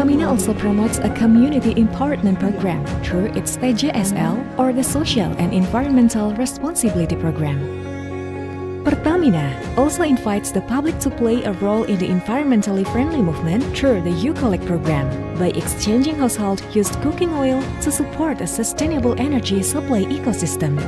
Pertamina also promotes a community empowerment program through its TJSL, or the Social and Environmental Responsibility Program. Pertamina also invites the public to play a role in the environmentally friendly movement through the U-Collect program by exchanging household used cooking oil to support a sustainable energy supply ecosystem.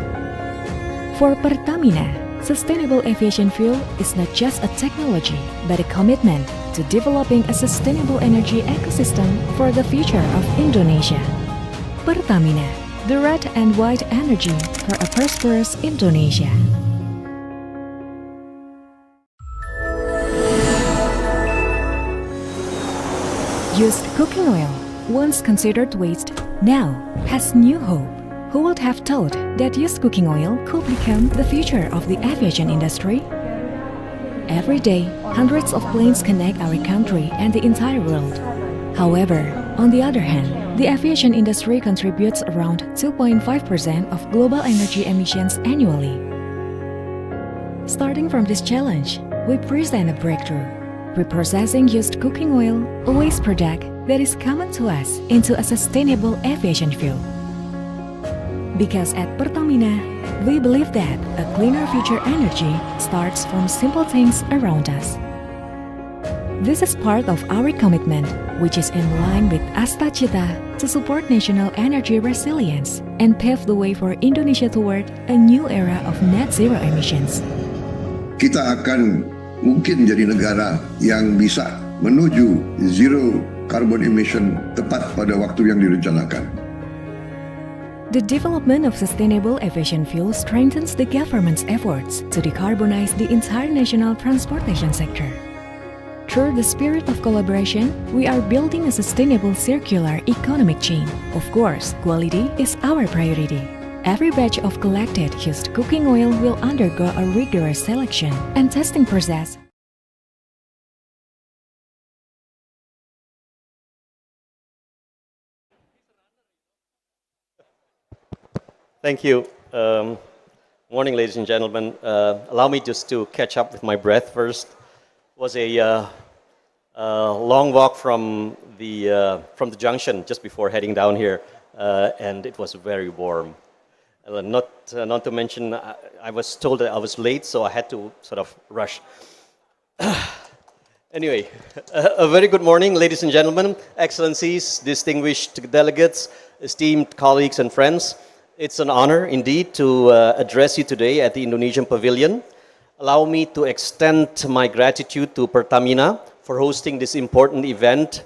For Pertamina, sustainable aviation fuel is not just a technology, but a commitment to developing a sustainable energy ecosystem for the future of Indonesia. Pertamina, the red and white energy for a prosperous Indonesia. Used cooking oil, once considered waste, now has new hope. Who would have thought that used cooking oil could become the future of the aviation industry? Every day, hundreds of planes connect our country and the entire world. However, on the other hand, the aviation industry contributes around 2.5% of global energy emissions annually. Starting from this challenge, we present a breakthrough: reprocessing used cooking oil, a waste product that is common to us, into a sustainable aviation fuel. Because at Pertamina, we believe that a cleaner future energy starts from simple things around us. This is part of our commitment, which is in line with Asta Cita to support national energy resilience and pave the way for Indonesia toward a new era of net zero emissions. Kita akan mungkin jadi negara yang bisa menuju zero carbon emission tepat pada waktu yang direncanakan. The development of sustainable aviation fuel strengthens the government's efforts to decarbonize the entire national transportation sector. Through the spirit of collaboration, we are building a sustainable circular economic chain. Of course, quality is our priority. Every batch of collected used cooking oil will undergo a rigorous selection and testing process. Thank you. Morning, ladies and gentlemen. Allow me just to catch up with my breath first. It was a long walk from the junction just before heading down here, and it was very warm. Not to mention, I was told that I was late, so I had to sort of rush. Anyway, a very good morning, ladies and gentlemen, excellencies, distinguished delegates, esteemed colleagues and friends. It's an honor indeed to address you today at the Indonesian Pavilion. Allow me to extend my gratitude to Pertamina for hosting this important event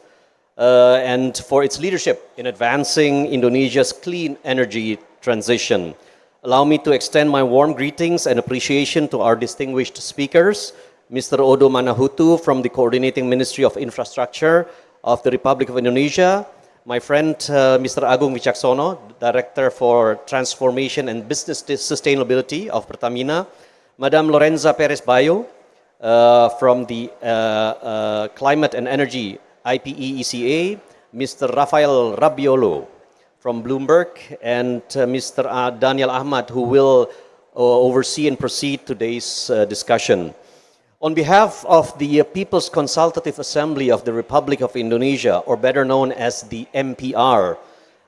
and for its leadership in advancing Indonesia's clean energy transition. Allow me to extend my warm greetings and appreciation to our distinguished speakers, Mr. Odo Manahutu from the Coordinating Ministry of Infrastructure of the Republic of Indonesia, my friend Mr. Agung Wicaksono, Director for Transformation and Business Sustainability of Pertamina, Madam Lorenza Perez Bayo from the Climate and Energy IPE ECA, Mr. Rafael Rabiolo from Bloomberg, and Mr. Daniel Ahmad, who will oversee and proceed today's discussion. On behalf of the People's Consultative Assembly of the Republic of Indonesia, or better known as the MPR,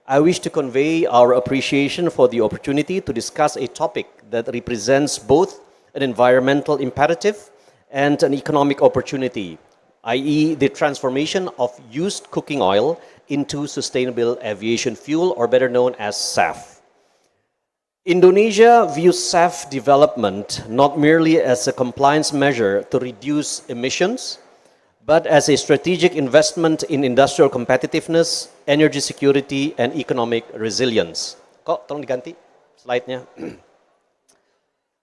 I wish to convey our appreciation for the opportunity to discuss a topic that represents both an environmental imperative and an economic opportunity, i.e. the transformation of used cooking oil into sustainable aviation fuel, or better known as SAF. Indonesia views SAF development not merely as a compliance measure to reduce emissions, but as a strategic investment in industrial competitiveness, energy security, and economic resilience. Kok, tolong diganti slide-nya.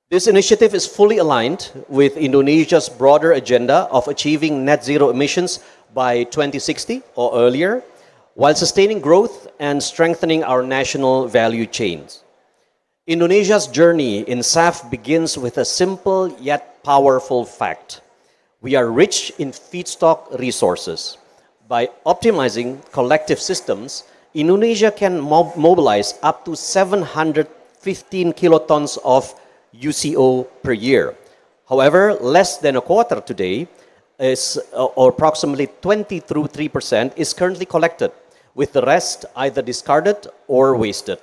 This initiative is fully aligned with Indonesia's broader agenda of achieving net zero emissions by 2060 or earlier, while sustaining growth and strengthening our national value chains. Indonesia's journey in SAF begins with a simple yet powerful fact. We are rich in feedstock resources. By optimizing collective systems, Indonesia can mobilize up to 715 kilotons of UCO per year. However, less than a quarter today, is, or approximately 20 through 3%, is currently collected, with the rest either discarded or wasted.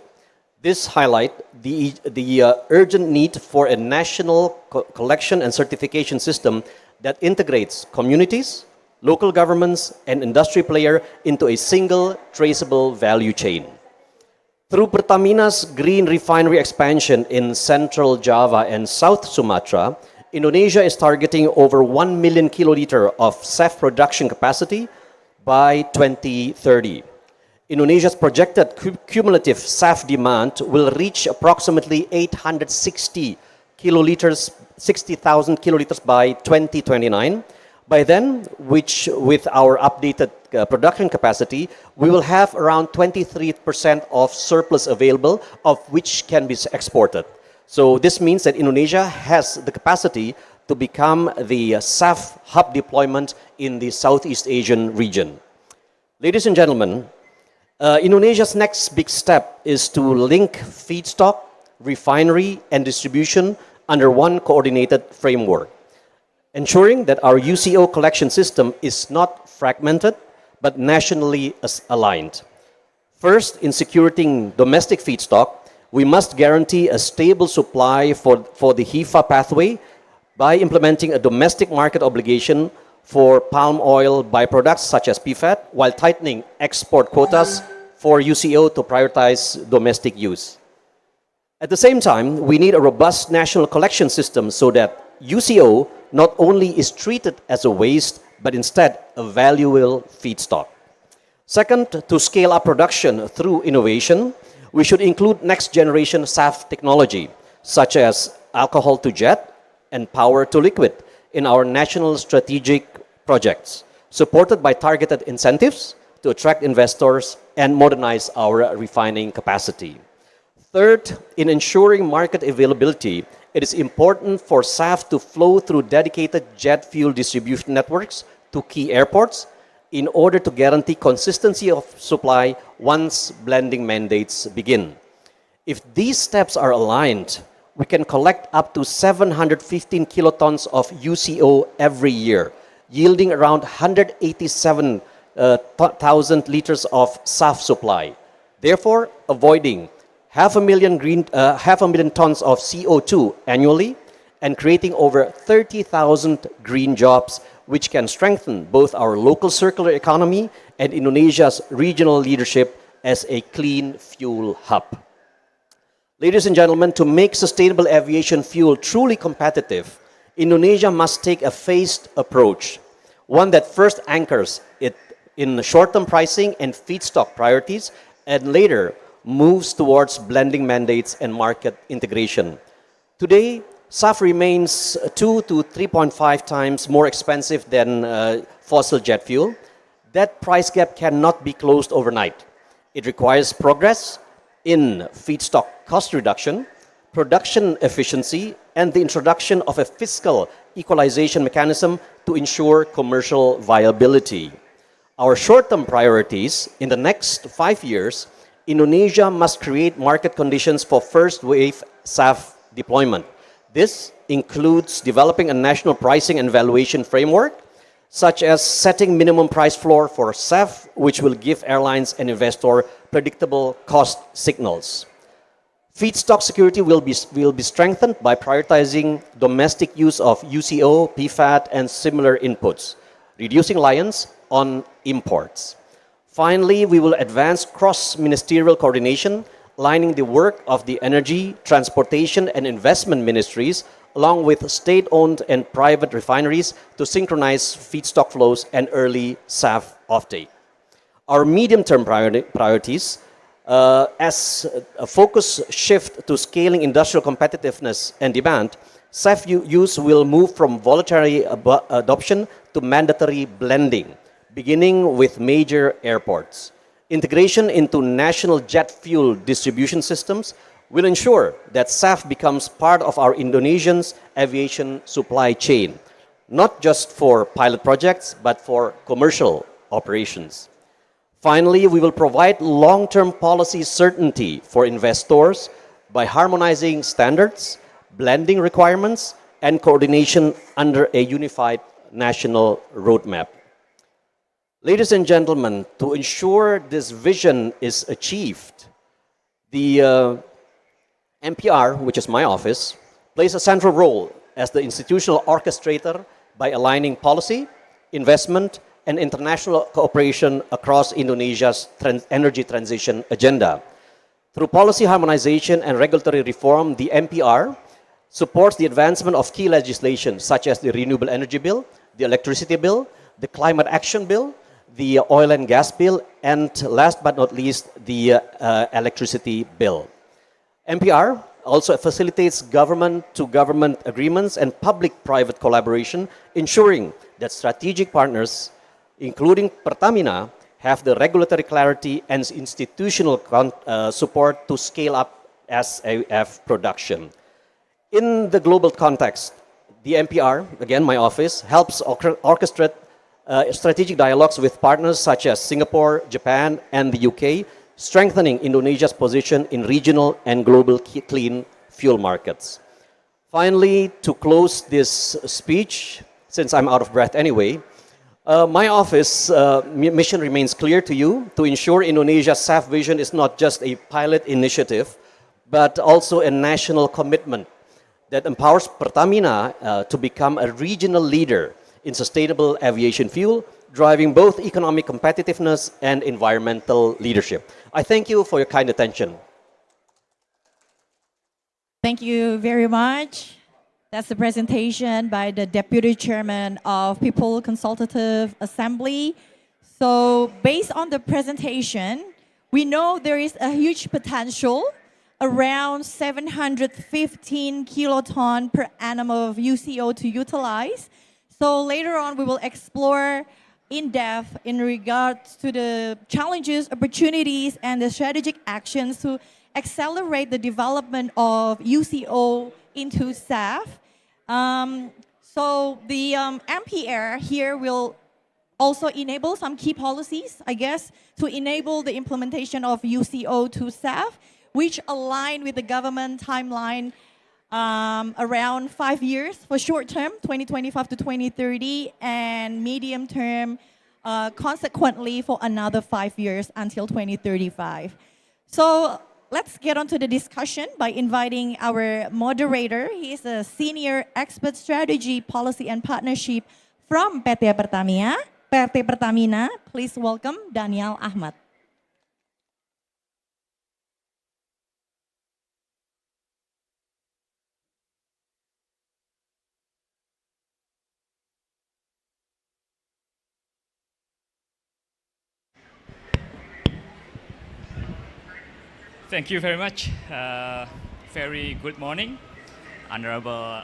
This highlights the urgent need for a national collection and certification system that integrates communities, local governments, and industry players into a single traceable value chain. Through Pertamina's green refinery expansion in Central Java and South Sumatra, Indonesia is targeting over 1 million kiloliter of SAF production capacity by 2030. Indonesia's projected cumulative SAF demand will reach approximately 860 kiloliters, 60,000 kiloliters by 2029. By then, which with our updated production capacity, we will have around 23% of surplus available, of which can be exported. So this means that Indonesia has the capacity to become the SAF hub deployment in the Southeast Asian region. Ladies and gentlemen, Indonesia's next big step is to link feedstock, refinery, and distribution under one coordinated framework, ensuring that our UCO collection system is not fragmented, but nationally aligned. First, in securing domestic feedstock, we must guarantee a stable supply for the HEFA pathway by implementing a domestic market obligation for palm oil byproducts such as PFAT, while tightening export quotas for UCO to prioritize domestic use. At the same time, we need a robust national collection system so that UCO not only is treated as a waste, but instead a valuable feedstock. Second, to scale up production through innovation, we should include next-generation SAF technology, such as alcohol to jet and power to liquid, in our national strategic projects, supported by targeted incentives to attract investors and modernize our refining capacity. Third, in ensuring market availability, it is important for SAF to flow through dedicated jet fuel distribution networks to key airports in order to guarantee consistency of supply once blending mandates begin. If these steps are aligned, we can collect up to 715 kilotons of UCO every year, yielding around 187,000 liters of SAF supply, therefore avoiding half a million tons of CO2 annually and creating over 30,000 green jobs, which can strengthen both our local circular economy and Indonesia's regional leadership as a clean fuel hub. Ladies and gentlemen, to make sustainable aviation fuel truly competitive, Indonesia must take a phased approach, one that first anchors it in short-term pricing and feedstock priorities, and later moves towards blending mandates and market integration. Today, SAF remains 2 to 3.5 times more expensive than fossil jet fuel. That price gap cannot be closed overnight. It requires progress in feedstock cost reduction, production efficiency, and the introduction of a fiscal equalization mechanism to ensure commercial viability. Our short-term priorities in the next 5 years, Indonesia must create market conditions for first-wave SAF deployment. This includes developing a national pricing and valuation framework, such as setting minimum price floor for SAF, which will give airlines and investors predictable cost signals. Feedstock security will be strengthened by prioritizing domestic use of UCO, PFAT, and similar inputs, reducing reliance on imports. Finally, we will advance cross-ministerial coordination, aligning the work of the energy, transportation, and investment ministries, along with state-owned and private refineries, to synchronize feedstock flows and early SAF offtake. Our medium-term priorities, as a focus shift to scaling industrial competitiveness and demand, SAF use will move from voluntary adoption to mandatory blending, beginning with major airports. Integration into national jet fuel distribution systems will ensure that SAF becomes part of our Indonesians' aviation supply chain, not just for pilot projects, but for commercial operations. Finally, we will provide long-term policy certainty for investors by harmonizing standards, blending requirements, and coordination under a unified national roadmap. Ladies and gentlemen, to ensure this vision is achieved, the MPR, which is my office, plays a central role as the institutional orchestrator by aligning policy, investment, and international cooperation across Indonesia's energy transition agenda. Through policy harmonization and regulatory reform, the MPR supports the advancement of key legislation such as the Renewable Energy Bill, the Electricity Bill, the Climate Action Bill, the Oil and Gas Bill, and last but not least, the Electricity Bill. MPR also facilitates government-to-government agreements and public-private collaboration, ensuring that strategic partners, including Pertamina, have the regulatory clarity and institutional support to scale up SAF production. In the global context, the MPR, again my office, helps orchestrate strategic dialogues with partners such as Singapore, Japan, and the UK, strengthening Indonesia's position in regional and global clean fuel markets. Finally, to close this speech, since I'm out of breath anyway, my office mission remains clear to you: to ensure Indonesia's SAF vision is not just a pilot initiative, but also a national commitment that empowers Pertamina to become a regional leader in sustainable aviation fuel, driving both economic competitiveness and environmental leadership. I thank you for your kind attention. Thank you very much. That's the presentation by the Deputy Chairman of People Consultative Assembly. So based on the presentation, we know there is a huge potential, around 715 kiloton per annum of UCO to utilize. So later on, we will explore in depth in regards to the challenges, opportunities, and the strategic actions to accelerate the development of UCO into SAF. So the MPR here will also enable some key policies, I guess, to enable the implementation of UCO to SAF, which align with the government timeline around 5 years for short term, 2025 to 2030, and medium term, consequently for another 5 years until 2035. So let's get on to the discussion by inviting our moderator. He is a senior expert strategy, policy, and partnership from PT Pertamina. Please welcome Daniel Ahmad. Thank you very much. Very good morning, Honorable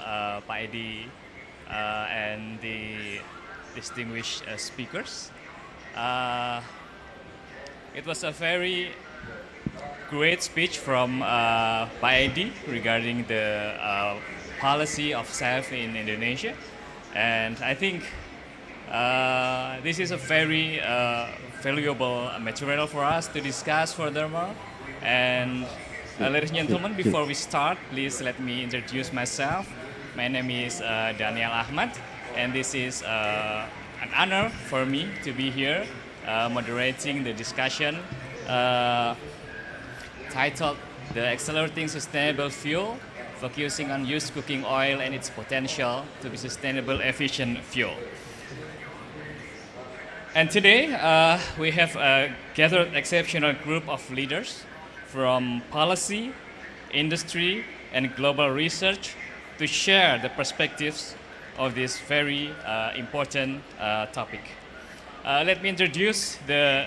Pak Edi and the distinguished speakers. It was a very great speech from Pak Edi regarding the policy of SAF in Indonesia. And I think this is a very valuable material for us to discuss furthermore. And ladies and gentlemen, before we start, please let me introduce myself. My name is Daniel Ahmad, and this is an honor for me to be here moderating the discussion titled The Accelerating Sustainable Fuel, focusing on used cooking oil and its potential to be sustainable efficient fuel. And today we have gathered exceptional group of leaders from policy, industry, and global research to share the perspectives of this very important topic. Let me introduce the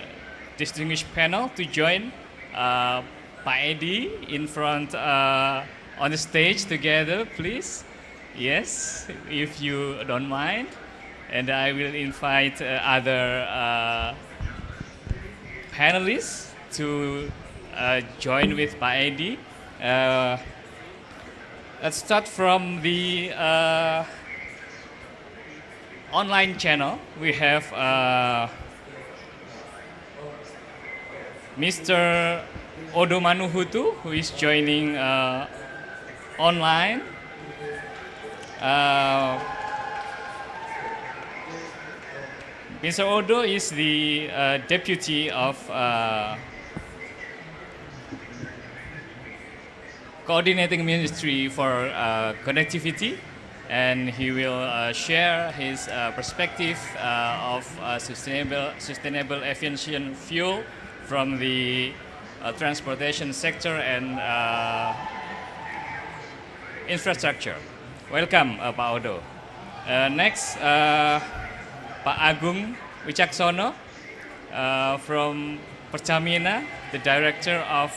distinguished panel to join Pak Edi in front on the stage together, please. Yes, if you don't mind. And I will invite other panelists to join with Pak Edi. Let's start from the online channel. We have Mr. Odo Manuhutu, who is joining online. Mr. Odo is the deputy of coordinating ministry for connectivity, and he will share his perspective of sustainable aviation fuel from the transportation sector and infrastructure. Welcome, Pak Odo. Next, Pak Agung Wicaksono from Pertamina, the Director of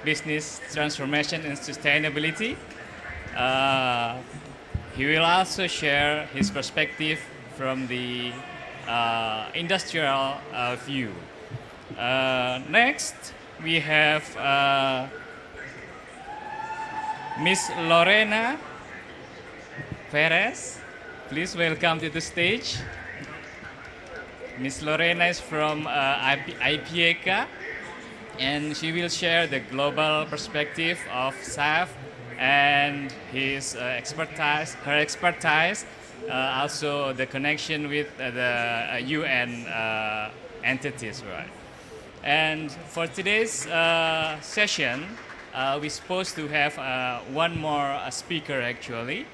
Business Transformation and Sustainability. He will also share his perspective from the industrial view. Next, we have Miss Lorena Perez. Please welcome to the stage. Miss Lorena is from IPECA, and she will share the global perspective of SAF and her expertise, also the connection with the UN entities, right? And for today's session, we're supposed to have one more speaker actually,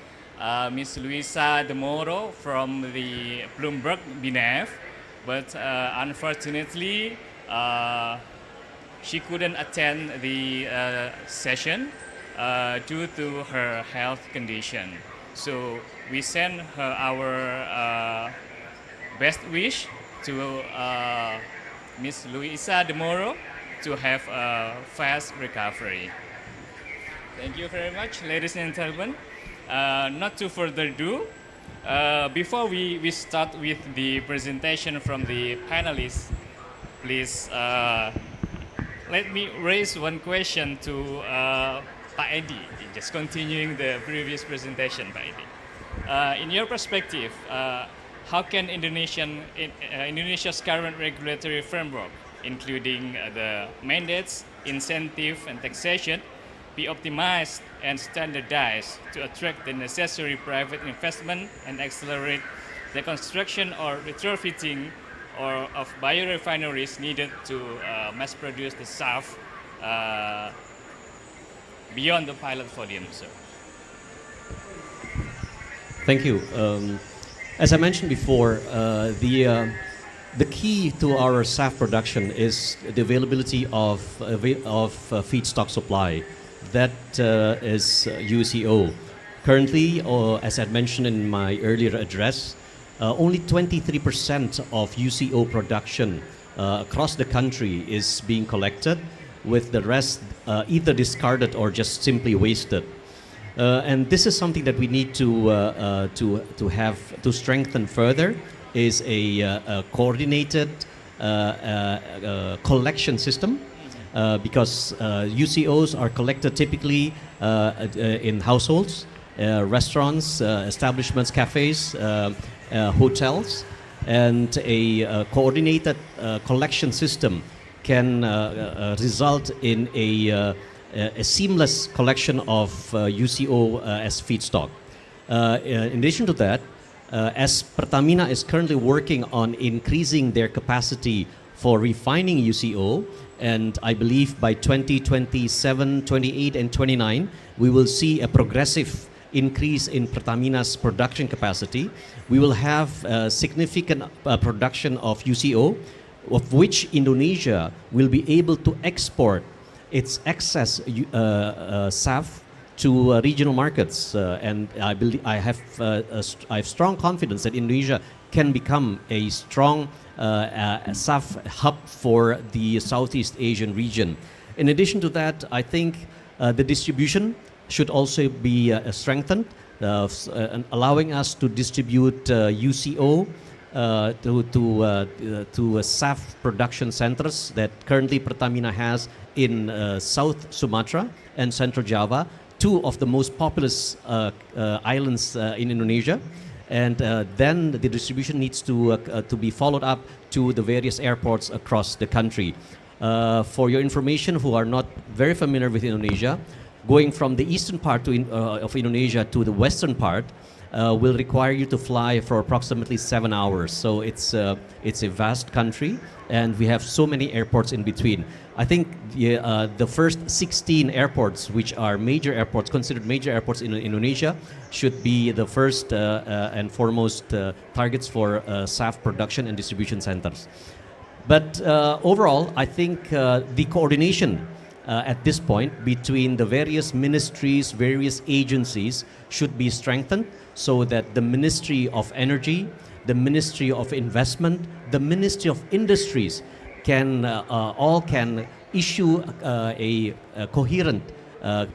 Miss Luisa De Moro from the Bloomberg BNF, but unfortunately she couldn't attend the session due to her health condition. So we send her our best wish to Miss Luisa De Moro to have a fast recovery. Thank you very much, ladies and gentlemen. Not to further ado, before we start with the presentation from the panelists, please let me raise one question to Pak Edi, just continuing the previous presentation, Pak Edi. In your perspective, how can Indonesia's current regulatory framework, including the mandates, incentive, and taxation, be optimized and standardized to attract the necessary private investment and accelerate the construction or retrofitting of biorefineries needed to mass produce the SAF beyond the pilot volume, sir? Thank you. As I mentioned before, the key to our SAF production is the availability of feedstock supply. That is UCO. Currently, as I mentioned in my earlier address, only 23% of UCO production across the country is being collected, with the rest either discarded or just simply wasted. And this is something that we need to strengthen further, is a coordinated collection system. Because UCOs are collected typically in households, restaurants, establishments, cafes, hotels, and a coordinated collection system can result in a seamless collection of UCO as feedstock. In addition to that, as Pertamina is currently working on increasing their capacity for refining UCO, and I believe by 2027, 28, and 29, we will see a progressive increase in Pertamina's production capacity. We will have a significant production of UCO, of which Indonesia will be able to export its excess SAF to regional markets. And I believe I have strong confidence that Indonesia can become a strong SAF hub for the Southeast Asian region. In addition to that, I think the distribution should also be strengthened, allowing us to distribute UCO to SAF production centers that currently Pertamina has in South Sumatra and Central Java, two of the most populous islands in Indonesia. And then the distribution needs to be followed up to the various airports across the country. For your information, who are not very familiar with Indonesia, going from the eastern part of Indonesia to the western part, will require you to fly for approximately 7 hours. So it's a vast country, and we have so many airports in between. I think the first 16 airports, which are major airports, considered major airports in Indonesia, should be the first and foremost targets for SAF production and distribution centers. But overall, I think the coordination at this point between the various ministries, various agencies should be strengthened so that the Ministry of Energy, the Ministry of Investment, the Ministry of Industries can issue a coherent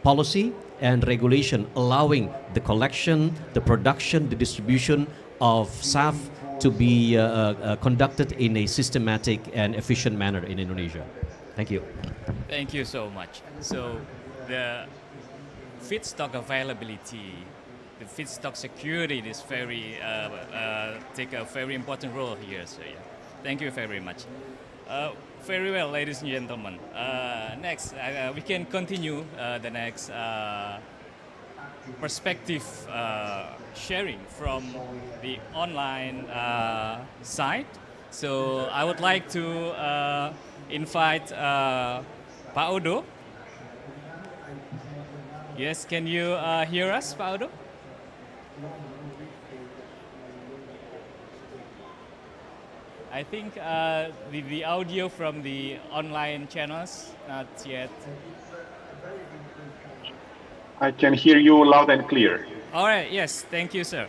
policy and regulation allowing the collection, the production, the distribution of SAF to be conducted in a systematic and efficient manner in Indonesia. Thank you. Thank you so much. So the feedstock availability, the feedstock security is take a very important role here. So yeah, thank you very much. Very well, ladies and gentlemen. Next, we can continue the next perspective sharing from the online side. So I would like to invite Pak Odo. Yes, can you hear us, Pak Odo? I think the audio from the online channels not yet. I can hear you loud and clear. All right. Yes. Thank you, sir.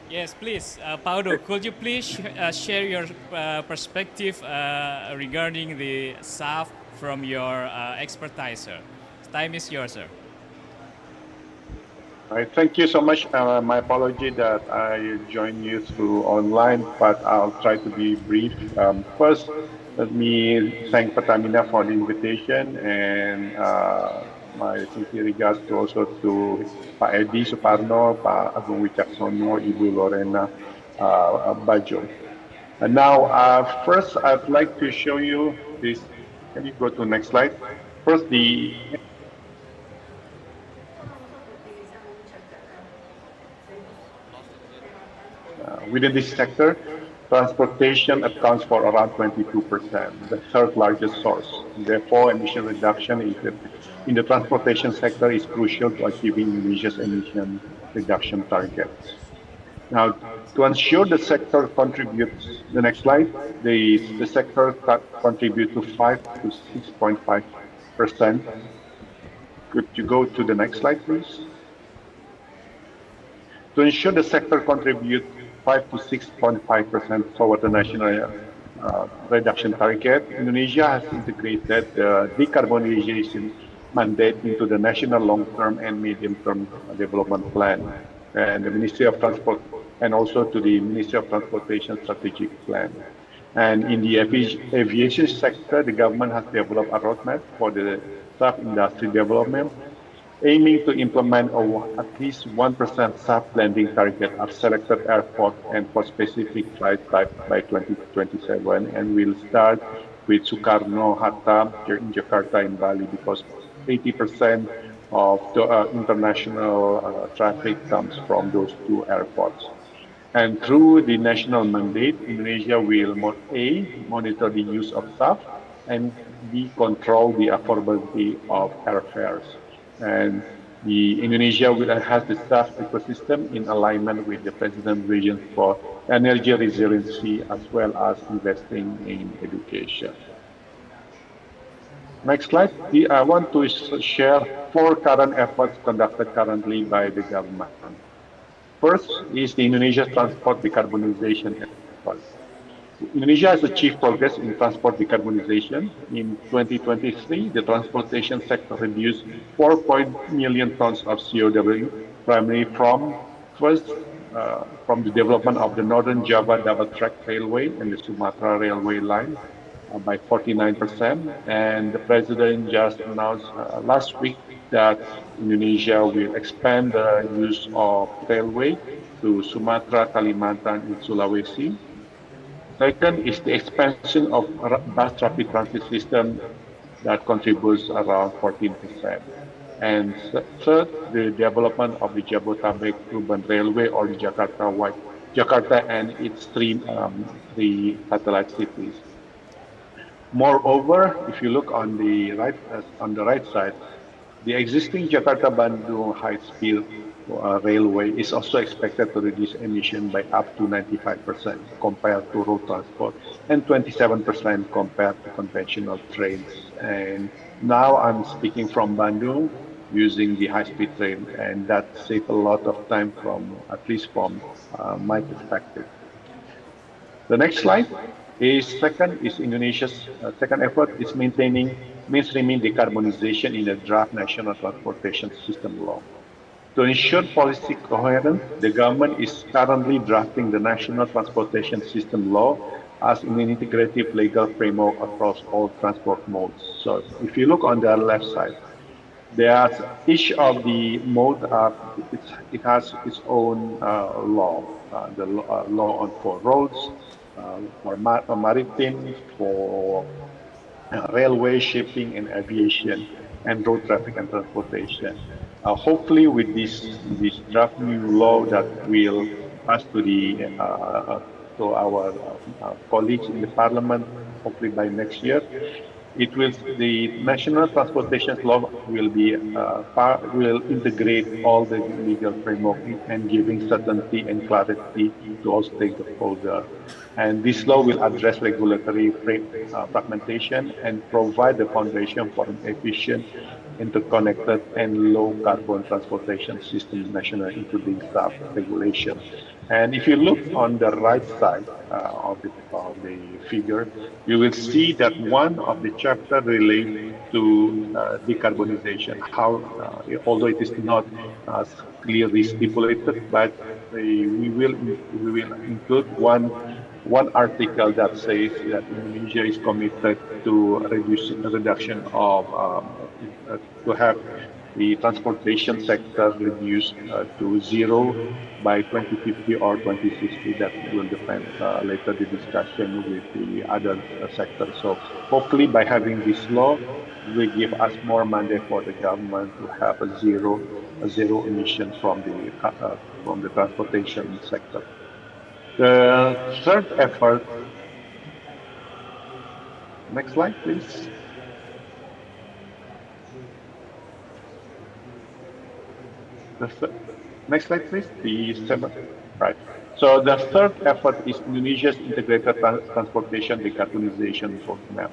Yes, please, Pak Odo, could you please share your perspective regarding the SAF from your expertise, sir? Time is yours, sir. All right, thank you so much. My apology that I joined you through online, but I'll try to be brief. First, let me thank Pertamina for the invitation, and my sincere regards to Pak Edi Suparno, Pak Agung Wicaksono, Ibu Lorena Bajo. And now, first, I'd like to show you this. Can you go to the next slide? First, within this sector, transportation accounts for around 22%, the third largest source. Therefore, emission reduction in the transportation sector is crucial to achieving Indonesia's emission reduction targets. Now, to ensure the sector contributes, the next slide, the sector contributes to 5 to 6.5%. Could you go to the next slide, please? To ensure the sector contributes 5 to 6.5% toward the national reduction target, Indonesia has integrated the decarbonization mandate into the national long-term and medium-term development plan, and the Ministry of Transport, and also to the Ministry of Transportation strategic plan. And in the aviation sector, the government has developed a roadmap for the SAF industry development, aiming to implement at least 1% SAF blending target at selected airports and for specific flight type by 2027. And we'll start with Soekarno-Hatta here in Jakarta in Bali, because 80% of the international traffic comes from those two airports. And through the national mandate, Indonesia will monitor the use of SAF, and B, control the affordability of airfares. And Indonesia has the SAF ecosystem in alignment with the President's vision for energy resiliency, as well as investing in education. Next slide. I want to share 4 current efforts conducted currently by the government. First is the Indonesia Transport Decarbonization effort. Indonesia has achieved progress in transport decarbonization. In 2023, the transportation sector reduced 4 million tons of CO2, primarily from the development of the Northern Java double track railway and the Sumatra railway line by 49%. And the President just announced last week that Indonesia will expand the use of railway to Sumatra, Kalimantan, and Sulawesi. Second is the expansion of bus rapid transit system that contributes around 14%. And third, the development of the Jabodetabek Urban Railway or the Jakarta and its three satellite cities. Moreover, if you look on the right side, the existing Jakarta-Bandung high-speed railway is also expected to reduce emission by up to 95% compared to road transport and 27% compared to conventional trains. And now I'm speaking from Bandung using the high-speed train, and that saves a lot of time from, at least from my perspective. The next slide is Indonesia's second effort is mainstreaming decarbonization in the draft national transportation system law. To ensure policy coherence, the government is currently drafting the national transportation system law as an integrative legal framework across all transport modes. So if you look on the left side, there's each of the mode it has its own law. The law on for roads, for maritime, for railway, shipping, and aviation, and road traffic and transportation. Hopefully, with this draft new law that will pass to our colleagues in the parliament, hopefully by next year, the national transportation law will integrate all the legal framework and giving certainty and clarity to all stakeholders. And this law will address regulatory fragmentation and provide the foundation for an efficient, interconnected, and low-carbon transportation system national, including self-regulation. And if you look on the right side of the figure, you will see that one of the chapters relates to decarbonization. How, although it is not clearly stipulated, but we will include one article that says that Indonesia is committed to reduction of to have the transportation sector reduced to zero by 2050 or 2060. That will depend later the discussion with the other sectors. So hopefully by having this law, will give us more mandate for the government to have a zero emission from the transportation sector. The third effort, next slide, please. Next slide, please. The seventh, right. So the third effort is Indonesia's integrated transportation decarbonization roadmap.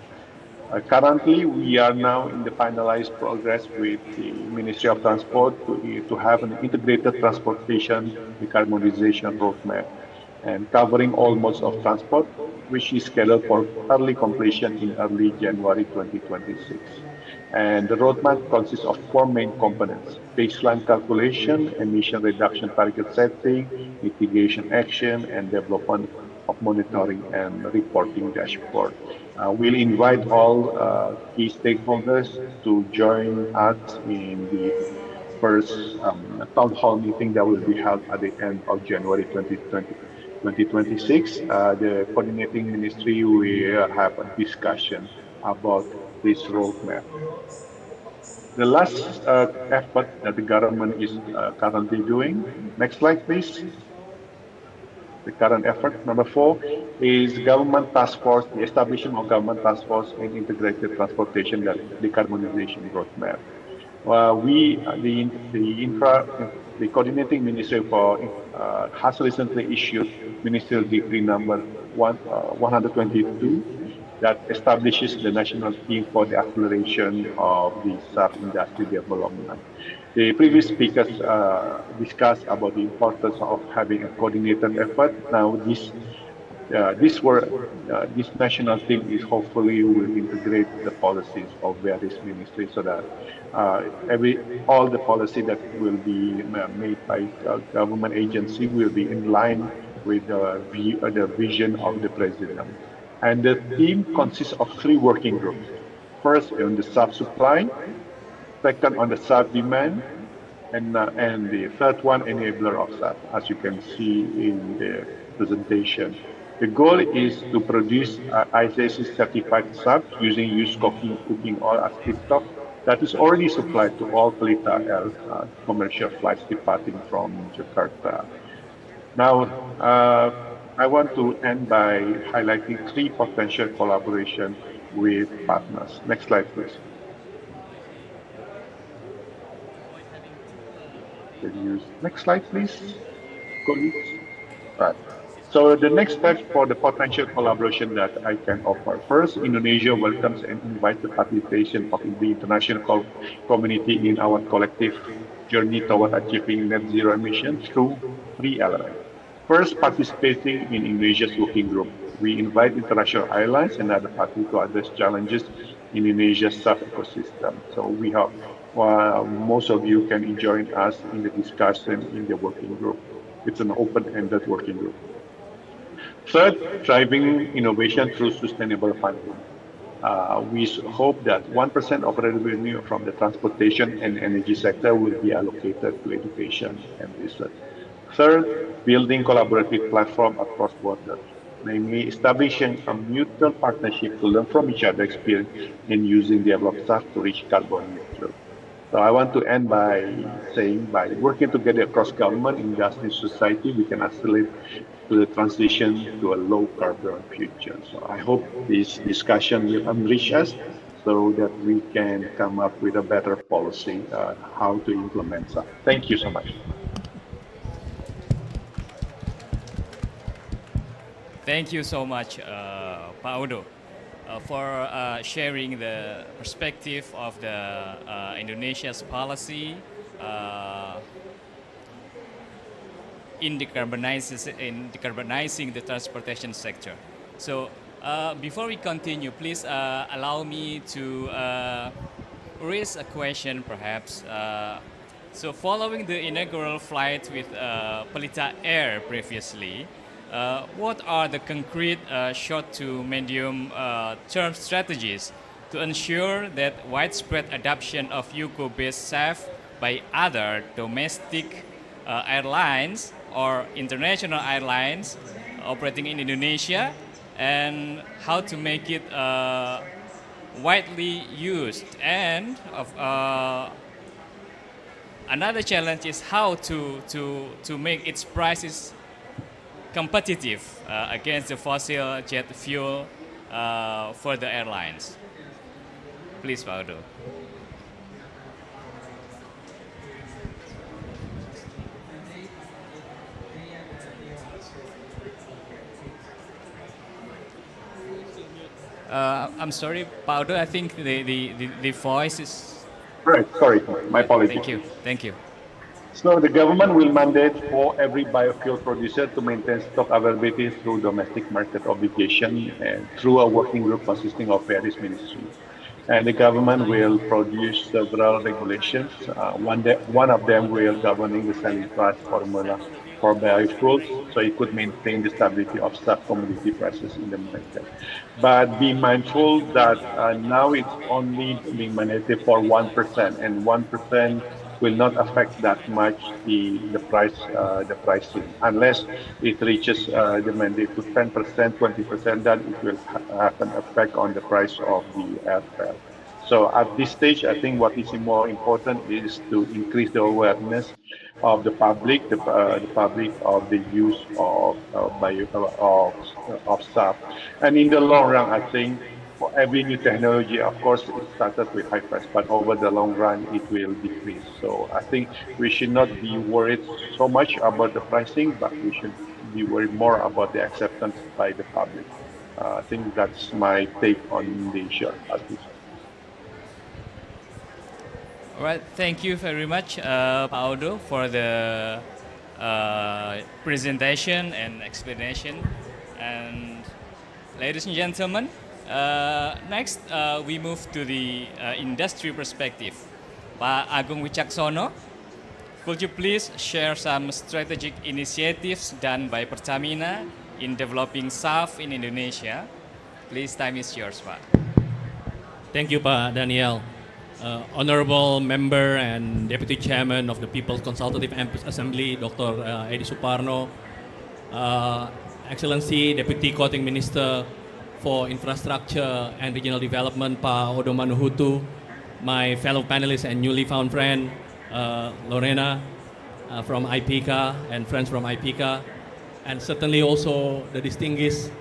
Currently, we are now in the finalized progress with the Ministry of Transport to have an integrated transportation decarbonization roadmap and covering all modes of transport, which is scheduled for early completion in early January 2026. And the roadmap consists of four main components: baseline calculation, emission reduction target setting, mitigation action, and development of monitoring and reporting dashboard. We'll invite all key stakeholders to join us in the first town hall meeting that will be held at the end of January 2026. The coordinating ministry will have a discussion about this roadmap. The last effort that the government is currently doing, next slide please. The current effort, number 4, is government task force, the establishment of government task force in integrated transportation decarbonization roadmap. The coordinating ministry has recently issued ministerial decree number 122 that establishes the national team for the acceleration of the SAF industry development. The previous speakers discussed about the importance of having a coordinated effort. Now, this national team is hopefully will integrate the policies of various ministries so that all the policy that will be made by government agency will be in line with the vision of the president. And the team consists of 3 working groups. First, on the sub-supply, second, on the sub-demand, and the third one, enabler of SAF, as you can see in the presentation. The goal is to produce ISAC certified SAF using used cooking oil as feedstock that is already supplied to all Pelita Air commercial flights departing from Jakarta. Now, I want to end by highlighting 3 potential collaboration with partners. Next slide, please. Can you use next slide, please, colleagues? Right. So the next step for the potential collaboration that I can offer. First, Indonesia welcomes and invites the participation of the international community in our collective journey toward achieving net zero emissions through 3 elements. First, participating in Indonesia's working group. We invite international airlines and other parties to address challenges in Indonesia's SAF ecosystem. So we hope most of you can join us in the discussion in the working group. It's an open-ended working group. Third, driving innovation through sustainable funding. We hope that 1% of revenue from the transportation and energy sector will be allocated to education and research. Third, building collaborative platform across borders, namely establishing a mutual partnership to learn from each other's experience in using developed SAF to reach carbon neutral. So I want to end by saying, by working together across government, industry, society, we can accelerate to the transition to a low carbon future. So I hope this discussion will enrich us so that we can come up with a better policy how to implement SAF. Thank you so much. Thank you so much, Pak Udo, for sharing the perspective of the Indonesia's policy in decarbonizing the transportation sector. So before we continue, please allow me to raise a question perhaps. So following the inaugural flight with Pelita Air previously, what are the concrete short to medium term strategies to ensure that widespread adoption of UCO-based SAF by other domestic airlines or international airlines operating in Indonesia, and how to make it widely used? And another challenge is how to make its prices competitive against the fossil jet fuel for the airlines. Please, Pak Udo. I'm sorry, Pak Udo, I think the voice is... Right, sorry, my apologies. Thank you. So the government will mandate for every biofuel producer to maintain stock availability through domestic market obligation and through a working group consisting of various ministries. And the government will produce several regulations. One of them will governing the selling price formula for biofuels, so it could maintain the stability of SAF commodity prices in the market. But be mindful that now it's only being mandated for 1%, and 1% will not affect that much the pricing unless it reaches the mandate to 10%, 20%. Then it will have an effect on the price of the airfare. So at this stage, I think what is more important is to increase the awareness of the public, the public of the use of SAF. And in the long run, I think for every new technology, of course, it started with high price, but over the long run, it will decrease. So I think we should not be worried so much about the pricing, but we should be worried more about the acceptance by the public. I think that's my take on Indonesia at this. All right, thank you very much, Pak Udo, for the presentation and explanation. And ladies and gentlemen, next we move to the industry perspective. Pak Agung Wicaksono, could you please share some strategic initiatives done by Pertamina in developing SAF in Indonesia? Please, time is yours, Pak. Thank you, Pak Daniel. Honorable Member and Deputy Chairman of the People's Consultative Assembly, Dr. Edi Suparno, Excellency Deputy Coating Minister for Infrastructure and Regional Development, Pak Odo Manuhutu, my fellow panelists and newly found friend, Lorena from IPICA and friends from IPICA, and certainly also the distinguished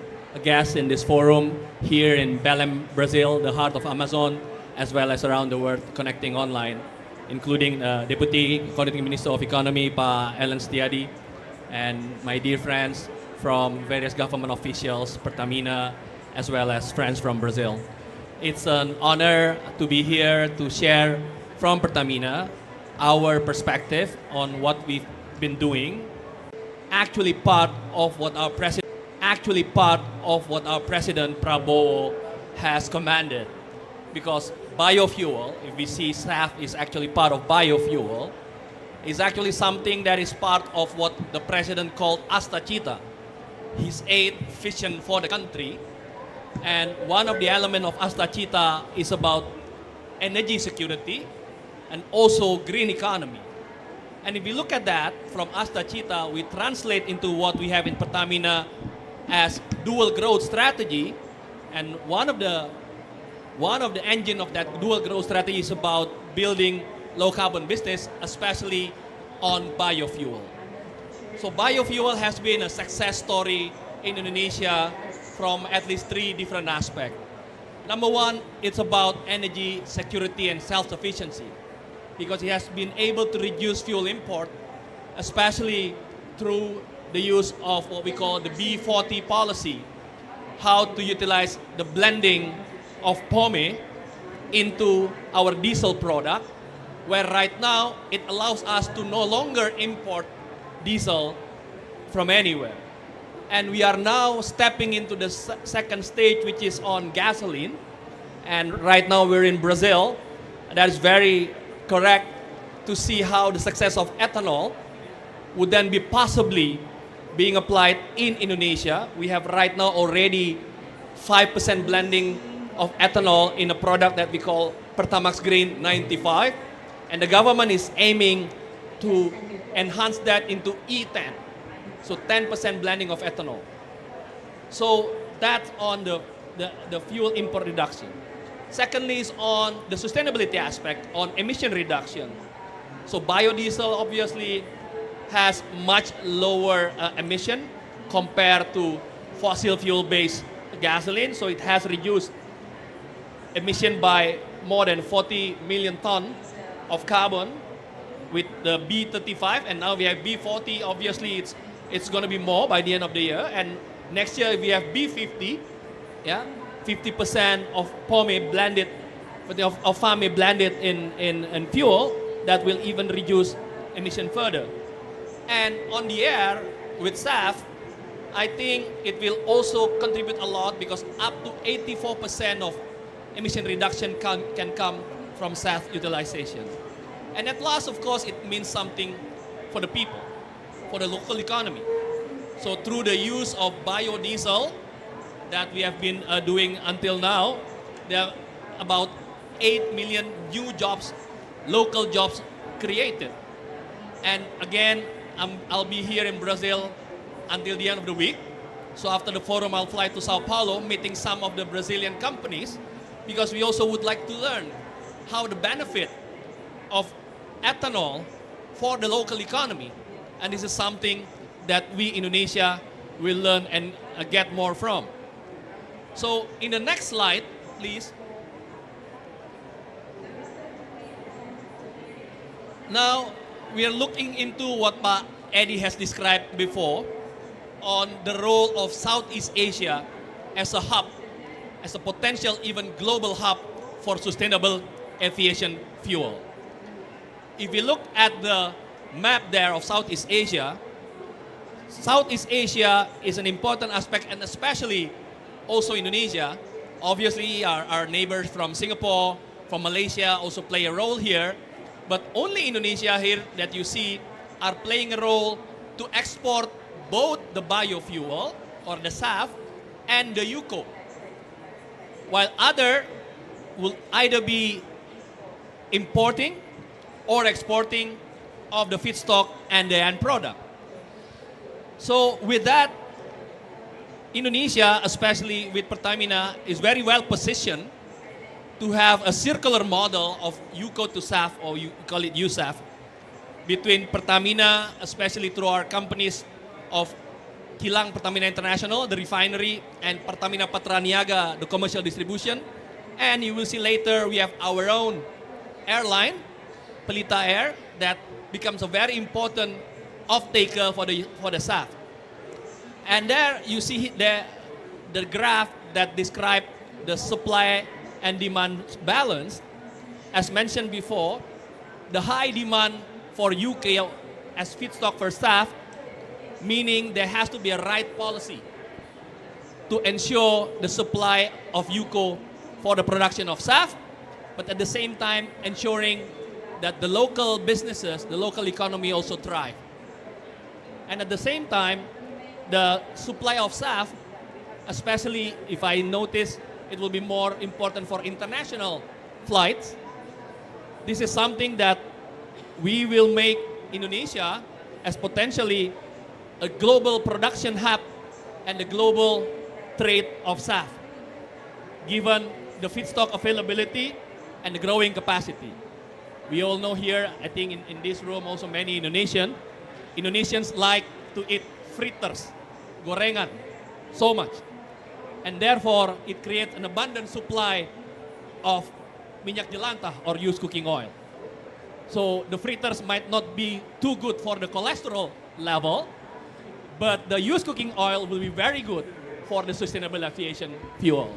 guests in this forum here in Belém, Brazil, the heart of Amazon, as well as around the world connecting online, including Deputy Coordinating Minister of Economy, Pa Ellen Setiadi, and my dear friends from various government officials, Pertamina, as well as friends from Brazil. It's an honor to be here to share from Pertamina our perspective on what we've been doing. Actually part of what our president Prabowo has commanded, because biofuel, if we see SAF is actually part of biofuel, is actually something that is part of what the president called Asta Cita, his 8th vision for the country. And one of the elements of Asta Cita is about energy security and also green economy. And if we look at that from Asta Cita, we translate into what we have in Pertamina as dual growth strategy. And one of the engine of that dual growth strategy is about building low carbon business, especially on biofuel. So biofuel has been a success story in Indonesia from at least 3 different aspects. Number one, it's about energy security and self-sufficiency, because it has been able to reduce fuel import, especially through the use of what we call the B40 policy, how to utilize the blending of POME into our diesel product, where right now it allows us to no longer import diesel from anywhere. And we are now stepping into the second stage, which is on gasoline. And right now we're in Brazil. That is very correct to see how the success of ethanol would then be possibly being applied in Indonesia. We have right now already 5% blending of ethanol in a product that we call Pertamax Green 95. And the government is aiming to enhance that into E10. So 10% blending of ethanol. So that's on the fuel import reduction. Secondly is on the sustainability aspect, on emission reduction. So biodiesel obviously has much lower emission compared to fossil fuel-based gasoline. So it has reduced emission by more than 40 million tons of carbon with the B35, and now we have B40. Obviously it's going to be more by the end of the year, and next year we have B50, 50% of POME blended, of FAME blended in fuel, that will even reduce emission further. And on the air with SAF, I think it will also contribute a lot, because up to 84% of emission reduction can come from SAF utilization. And at last, of course, it means something for the people, for the local economy. So through the use of biodiesel that we have been doing until now, there are about 8 million new jobs, local jobs created. And again, I'll be here in Brazil until the end of the week. So after the forum, I'll fly to Sao Paulo, meeting some of the Brazilian companies, because we also would like to learn how the benefit of ethanol for the local economy. And this is something that we in Indonesia will learn and get more from. So in the next slide, please. Now we are looking into what Pa Eddie has described before on the role of Southeast Asia as a hub, as a potential even global hub for sustainable aviation fuel. If we look at the map there of Southeast Asia is an important aspect, and especially also Indonesia. Obviously, our neighbors from Singapore, from Malaysia also play a role here, but only Indonesia here that you see are playing a role to export both the biofuel, or the SAF, and the UCO, while other will either be importing or exporting of the feedstock and the end product. So with that, Indonesia, especially with Pertamina, is very well positioned to have a circular model of UCO to SAF, or you call it USAF, between Pertamina, especially through our companies of Kilang Pertamina International, the refinery, and Pertamina Patraniaga, the commercial distribution. And you will see later we have our own airline, Pelita Air, that becomes a very important off-taker for the SAF. And there you see the graph that describes the supply and demand balance. As mentioned before, the high demand for UK as feedstock for SAF, meaning there has to be a right policy to ensure the supply of UCO for the production of SAF, but at the same time ensuring that the local businesses, the local economy also thrive. And at the same time, the supply of SAF, especially if I notice it will be more important for international flights, this is something that we will make Indonesia as potentially a global production hub and the global trade of SAF, given the feedstock availability and the growing capacity. We all know here, I think in this room also many Indonesians like to eat fritters, gorengan, so much. And therefore, it creates an abundant supply of minyak jelantah or used cooking oil. So the fritters might not be too good for the cholesterol level, but the used cooking oil will be very good for the sustainable aviation fuel.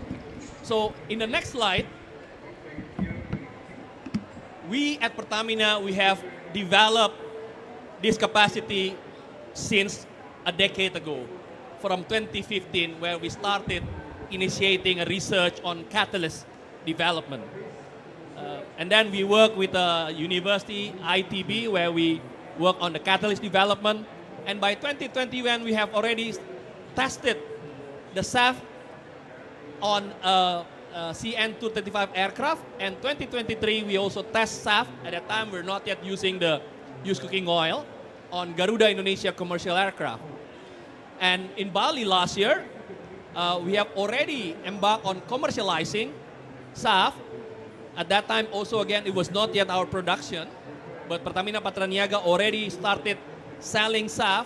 So in the next slide, we at Pertamina, we have developed this capacity since a decade ago, from 2015, where we started initiating a research on catalyst development. And then we work with a university, ITB, where we work on the catalyst development. And by 2021, we have already tested the SAF on CN-235 aircraft. And 2023, we also test SAF. At that time, we're not yet using the used cooking oil on Garuda Indonesia commercial aircraft. And in Bali last year, we have already embarked on commercializing SAF. At that time, also again, it was not yet our production, but Pertamina Patraniaga already started selling SAF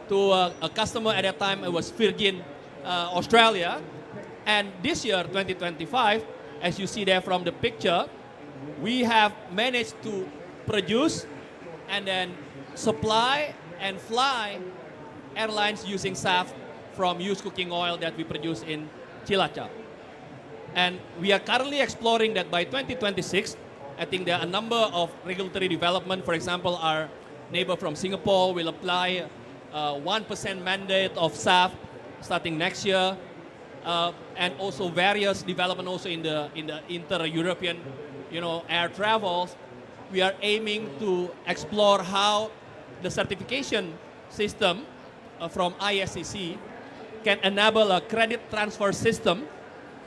to a customer at that time. It was Virgin Australia. And this year, 2025, as you see there from the picture, we have managed to produce and then supply and fly airlines using SAF from used cooking oil that we produce in Cilacap. And we are currently exploring that by 2026. I think there are a number of regulatory development. For example, our neighbor from Singapore will apply 1% mandate of SAF starting next year. And also various development also in the inter-European air travels. We are aiming to explore how the certification system from ISCC can enable a credit transfer system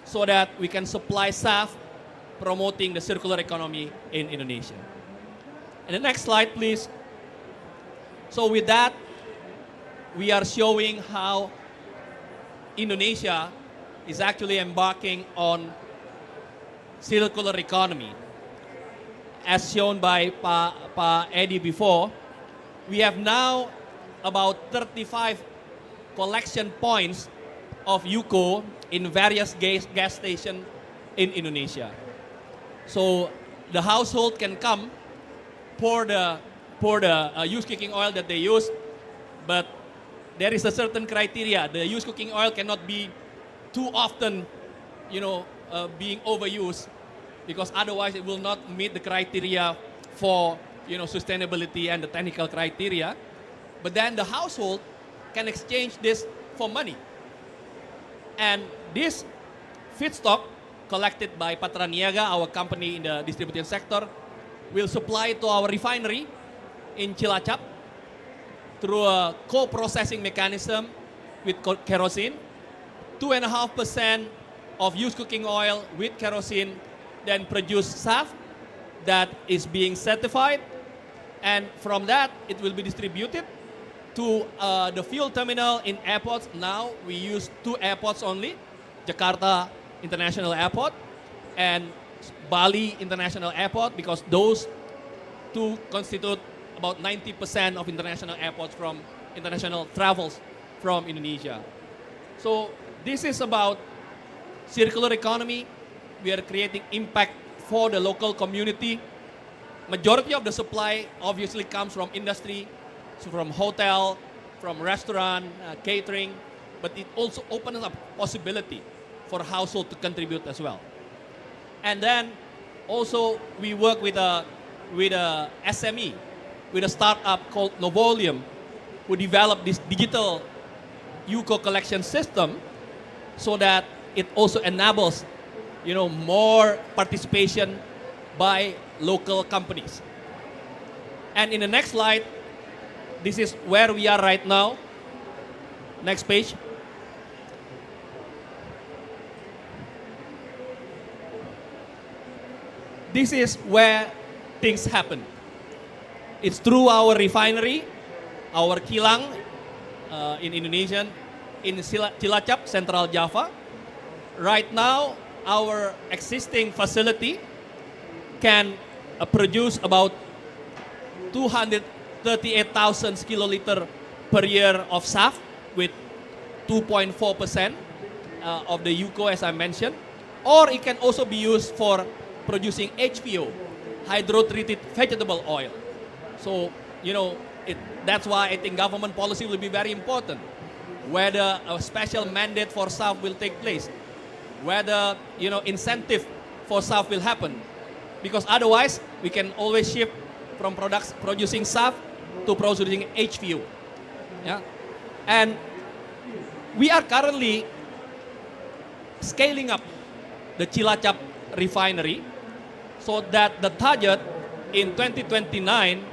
so that we can supply SAF, promoting the circular economy in Indonesia. And the next slide, please. So with that, we are showing how Indonesia is actually embarking on circular economy. As shown by Pa Eddie before, we have now about 35 collection points of UCO in various gas stations in Indonesia. So the household can come, pour the used cooking oil that they use, but there is a certain criteria. The used cooking oil cannot be too often, being overused, because otherwise it will not meet the criteria for sustainability and the technical criteria. But then the household can exchange this for money. And this feedstock collected by Patraniaga, our company in the distribution sector, will supply to our refinery in Cilacap through a co-processing mechanism with kerosene. 2.5% of used cooking oil with kerosene then produce SAF that is being certified, and from that it will be distributed to the fuel terminal in airports. Now we use 2 airports only, Jakarta International Airport and Bali International Airport, because those two constitute about 90% of international airports from international travels from Indonesia. So this is about circular economy. We are creating impact for the local community. Majority of the supply obviously comes from industry, so from hotel, from restaurant, catering, but it also opens up possibility for household to contribute as well. And then also we work with a SME, with a startup called Novolium, who developed this digital UCO collection system so that it also enables, more participation by local companies. And in the next slide, this is where we are right now. Next page. This is where things happen. It's through our refinery, our kilang in Indonesian, in Cilacap, Central Java. Right now, our existing facility can produce about 238,000 kiloliter per year of SAF with 2.4% of the UCO, as I mentioned. Or it can also be used for producing HVO, hydrotreated vegetable oil. So, that's why I think government policy will be very important. Whether a special mandate for SAF will take place, whether, incentive for SAF will happen. Because otherwise, we can always shift from products producing SAF to producing HVO. Yeah? And we are currently scaling up the Cilacap refinery so that the target in 2029,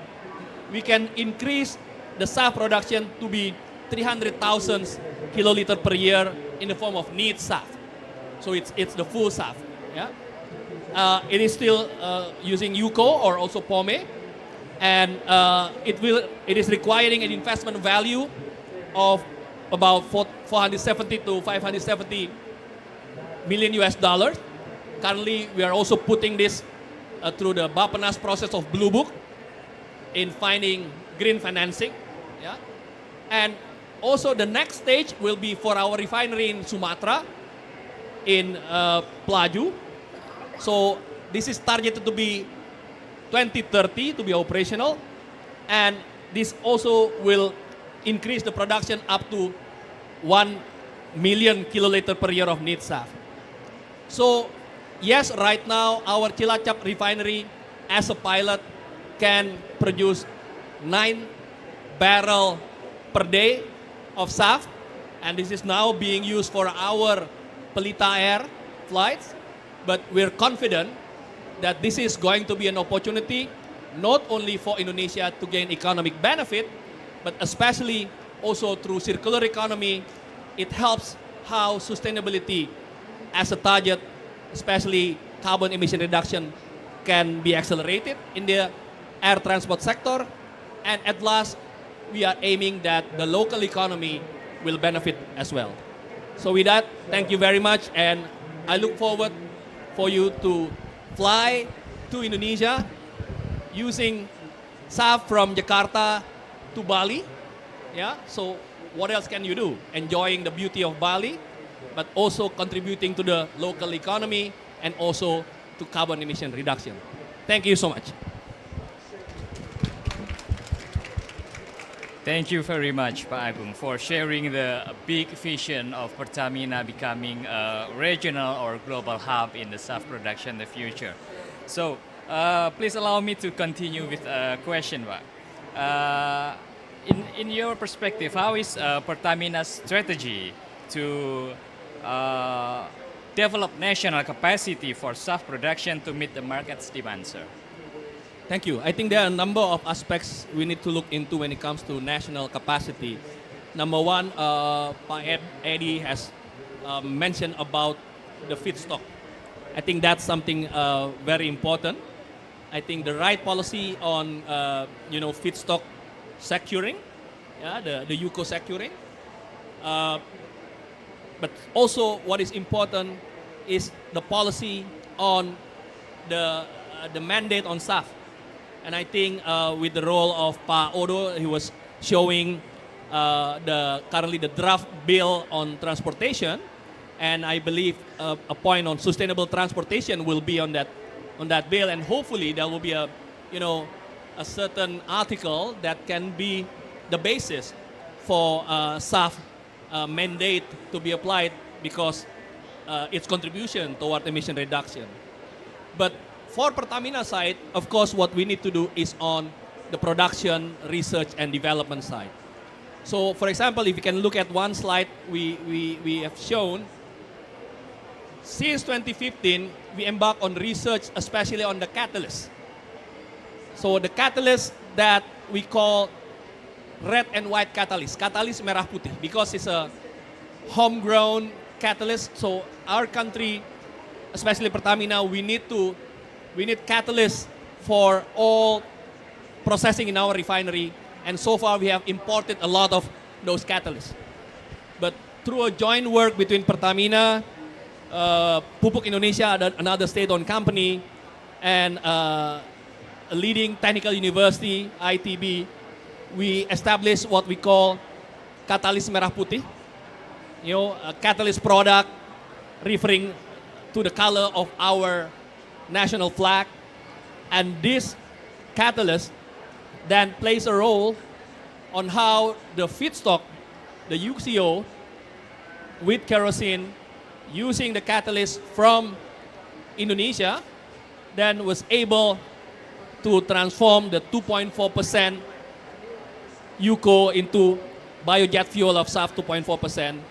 we can increase the SAF production to be 300,000 kiloliter per year in the form of neat SAF. So it's the full SAF. Yeah? It is still using UCO or also POME, and it is requiring an investment value of about 470 to 570 million US dollars. Currently, we are also putting this through the Bappenas process of Blue Book in finding green financing. Yeah? And also the next stage will be for our refinery in Sumatra, in Pelaju. So this is targeted to be 2030 to be operational, and this also will increase the production up to 1 million kiloliter per year of neat SAF. So yes, right now our Cilacap refinery as a pilot can produce 9 barrel per day of SAF, and this is now being used for our Pelita Air flights. But we're confident that this is going to be an opportunity not only for Indonesia to gain economic benefit, but especially also through circular economy. It helps how sustainability as a target, especially carbon emission reduction, can be accelerated in the air transport sector. And at last, we are aiming that the local economy will benefit as well. So with that, thank you very much, and I look forward for you to fly to Indonesia using SAF from Jakarta to Bali. Yeah, so what else can you do? Enjoying the beauty of Bali, but also contributing to the local economy and also to carbon emission reduction. Thank you so much. Thank you very much, Pak Agung, for sharing the big vision of Pertamina becoming a regional or global hub in the SAF production in the future. So, please allow me to continue with a question, Pak. In your perspective, how is Pertamina's strategy to develop national capacity for SAF production to meet the market's demand, sir? Thank you. I think there are a number of aspects we need to look into when it comes to national capacity. Number one, Pak Eddie has mentioned about the feedstock. I think that's something very important. I think the right policy on feedstock securing, the UCO securing. But also what is important is the policy on the mandate on SAF. And I think with the role of Pa Odo, he was showing currently the draft bill on transportation, and I believe a point on sustainable transportation will be on that bill, and hopefully there will be a certain article that can be the basis for SAF mandate to be applied because its contribution toward emission reduction. But for Pertamina side, of course, what we need to do is on the production, research, and development side. So, for example, if you can look at one slide we have shown, since 2015, we embarked on research, especially on the catalyst. So, the catalyst that we call red and white catalyst merah putih, because it's a homegrown catalyst. So, our country, especially Pertamina, we need catalysts for all processing in our refinery, and so far we have imported a lot of those catalysts. But through a joint work between Pertamina, Pupuk Indonesia, another state-owned company, and a leading technical university, ITB, we established what we call catalyst merah putih, a catalyst product referring to the color of our national flag, and this catalyst then plays a role on how the feedstock, the UCO, with kerosene, using the catalyst from Indonesia, then was able to transform the 2.4% UCO into biojet fuel of SAF 2.4%,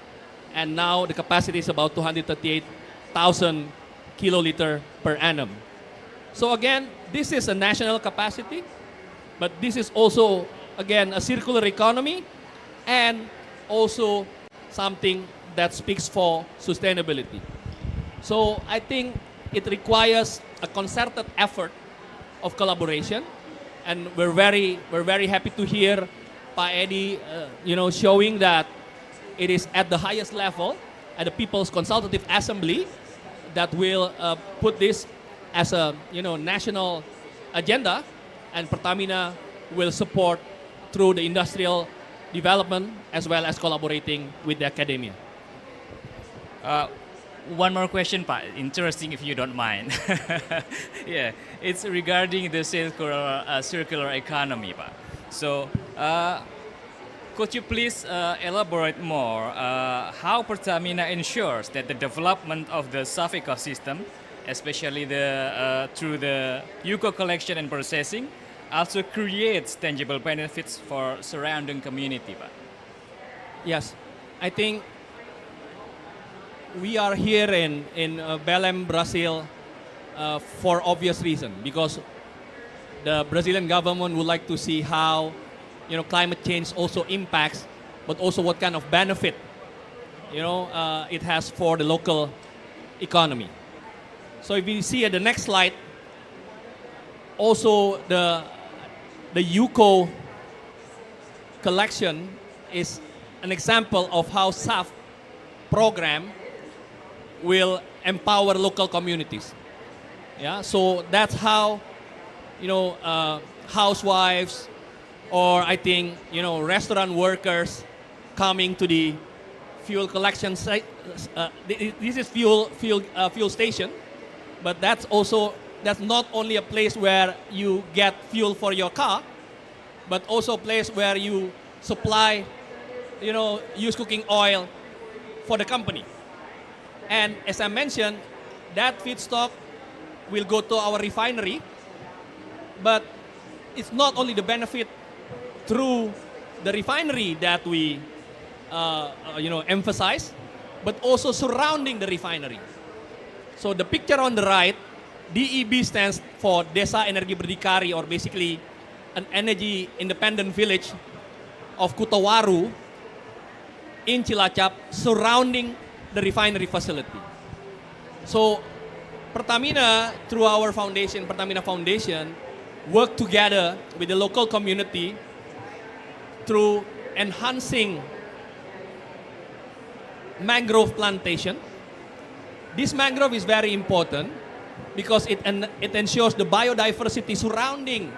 and now the capacity is about 238,000 kiloliter per annum. So again, this is a national capacity, but this is also, again, a circular economy and also something that speaks for sustainability. So I think it requires a concerted effort of collaboration, and we're very happy to hear Pa Edi, showing that it is at the highest level, at the People's Consultative Assembly, that will put this as a national agenda, and Pertamina will support through the industrial development as well as collaborating with the academia. One more question, Pa. Interesting, if you don't mind. Yeah, it's regarding the circular economy, Pa. So, could you please elaborate more how Pertamina ensures that the development of the SAF ecosystem, especially through the UCO collection and processing, also creates tangible benefits for surrounding community, Pa? Yes, I think we are here in Belém, Brazil, for obvious reason, because the Brazilian government would like to see how climate change also impacts, but also what kind of benefit it has for the local economy. So if you see at the next slide, also the UCO collection is an example of how SAF program will empower local communities. Yeah, so that's how housewives, or I think restaurant workers coming to the fuel collection site. This is fuel station, but that's not only a place where you get fuel for your car, but also a place where you supply used cooking oil for the company. And as I mentioned, that feedstock will go to our refinery, but it's not only the benefit through the refinery that we emphasize, but also surrounding the refinery. So the picture on the right, DEB stands for Desa Energi Berdikari, or basically an energy independent village of Kutawaru in Cilacap, surrounding the refinery facility. So Pertamina, through our foundation, Pertamina Foundation, work together with the local community through enhancing mangrove plantation. This mangrove is very important because it ensures the biodiversity surrounding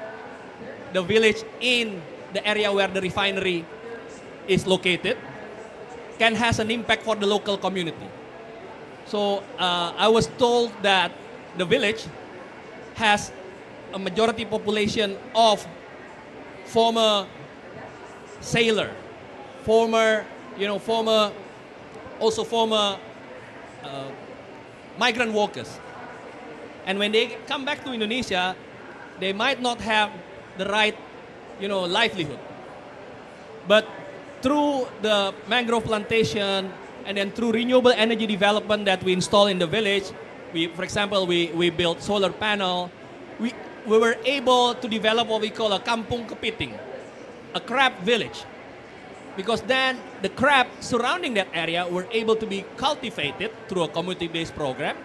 the village in the area where the refinery is located can has an impact for the local community. So I was told that the village has a majority population of former sailor, former migrant workers. And when they come back to Indonesia, they might not have the right, livelihood. But through the mangrove plantation and then through renewable energy development that we install in the village, for example, we built solar panel, we were able to develop what we call a kampung kepiting, a crab village. Because then the crab surrounding that area were able to be cultivated through a community-based program.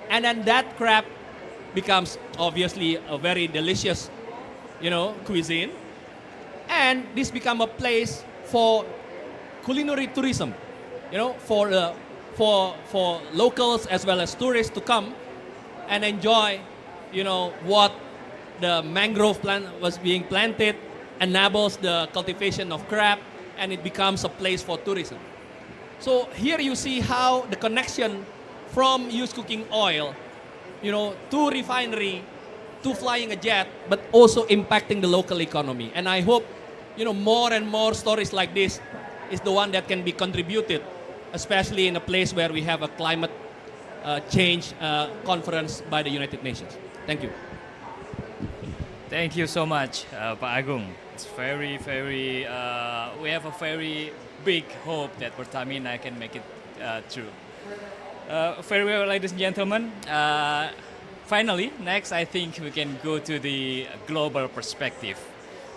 And then that crab becomes obviously a very delicious, cuisine. And this become a place for culinary tourism, for locals as well as tourists to come and enjoy, what the mangrove plant was being planted, enables the cultivation of crab, and it becomes a place for tourism. So here you see how the connection from used cooking oil, to refinery, to flying a jet, but also impacting the local economy. And I hope, more and more stories like this is the one that can be contributed, especially in a place where we have a climate change conference by the United Nations. Thank you. Thank you so much, Pak Agung. It's very, very, we have a very big hope that Pertamina can make it true. Very well, ladies and gentlemen. Finally, next I think we can go to the global perspective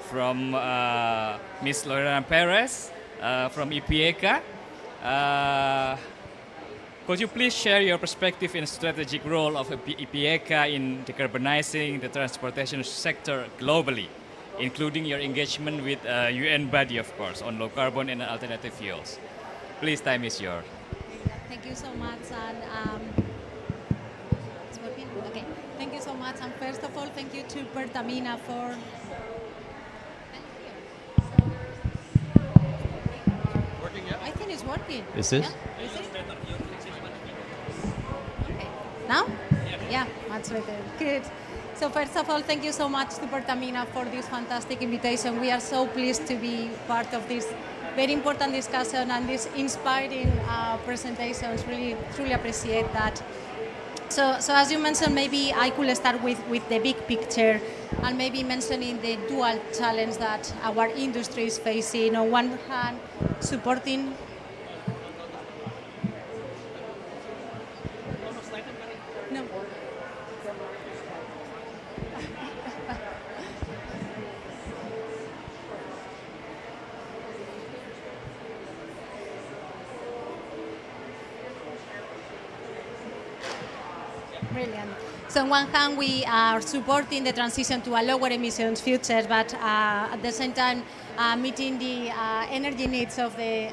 from Ms. Lorena Perez from IPIECA. Could you please share your perspective in strategic role of IPIECA in decarbonizing the transportation sector globally, including your engagement with UN body, of course, on low carbon and alternative fuels? Please, time is yours. Thank you so much. And it's working? Okay. Thank you so much. And first of all, thank you to Pertamina for. I think it's working. Is this? Yeah? Is it? Okay. Now? Yeah, much better. Good. So first of all, thank you so much to Pertamina for this fantastic invitation. We are so pleased to be part of this very important discussion and these inspiring presentations. Really, truly appreciate that. So as you mentioned, maybe I could start with the big picture and maybe mentioning the dual challenge that our industry is facing. On one hand, supporting. No. Brilliant. So on one hand, we are supporting the transition to a lower emissions future, but at the same time, meeting the energy needs of the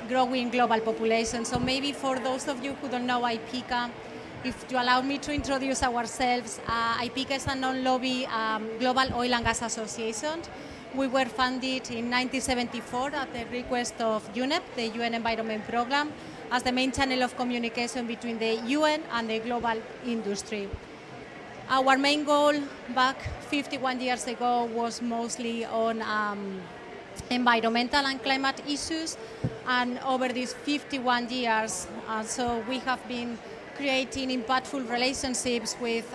growing global population. So maybe for those of you who don't know IPIECA, if you allow me to introduce ourselves, IPIECA is a non-lobby global oil and gas association. We were founded in 1974 at the request of UNEP, the UN Environment Programme, as the main channel of communication between the UN and the global industry. Our main goal back 51 years ago was mostly on environmental and climate issues, and over these 51 years, so we have been creating impactful relationships with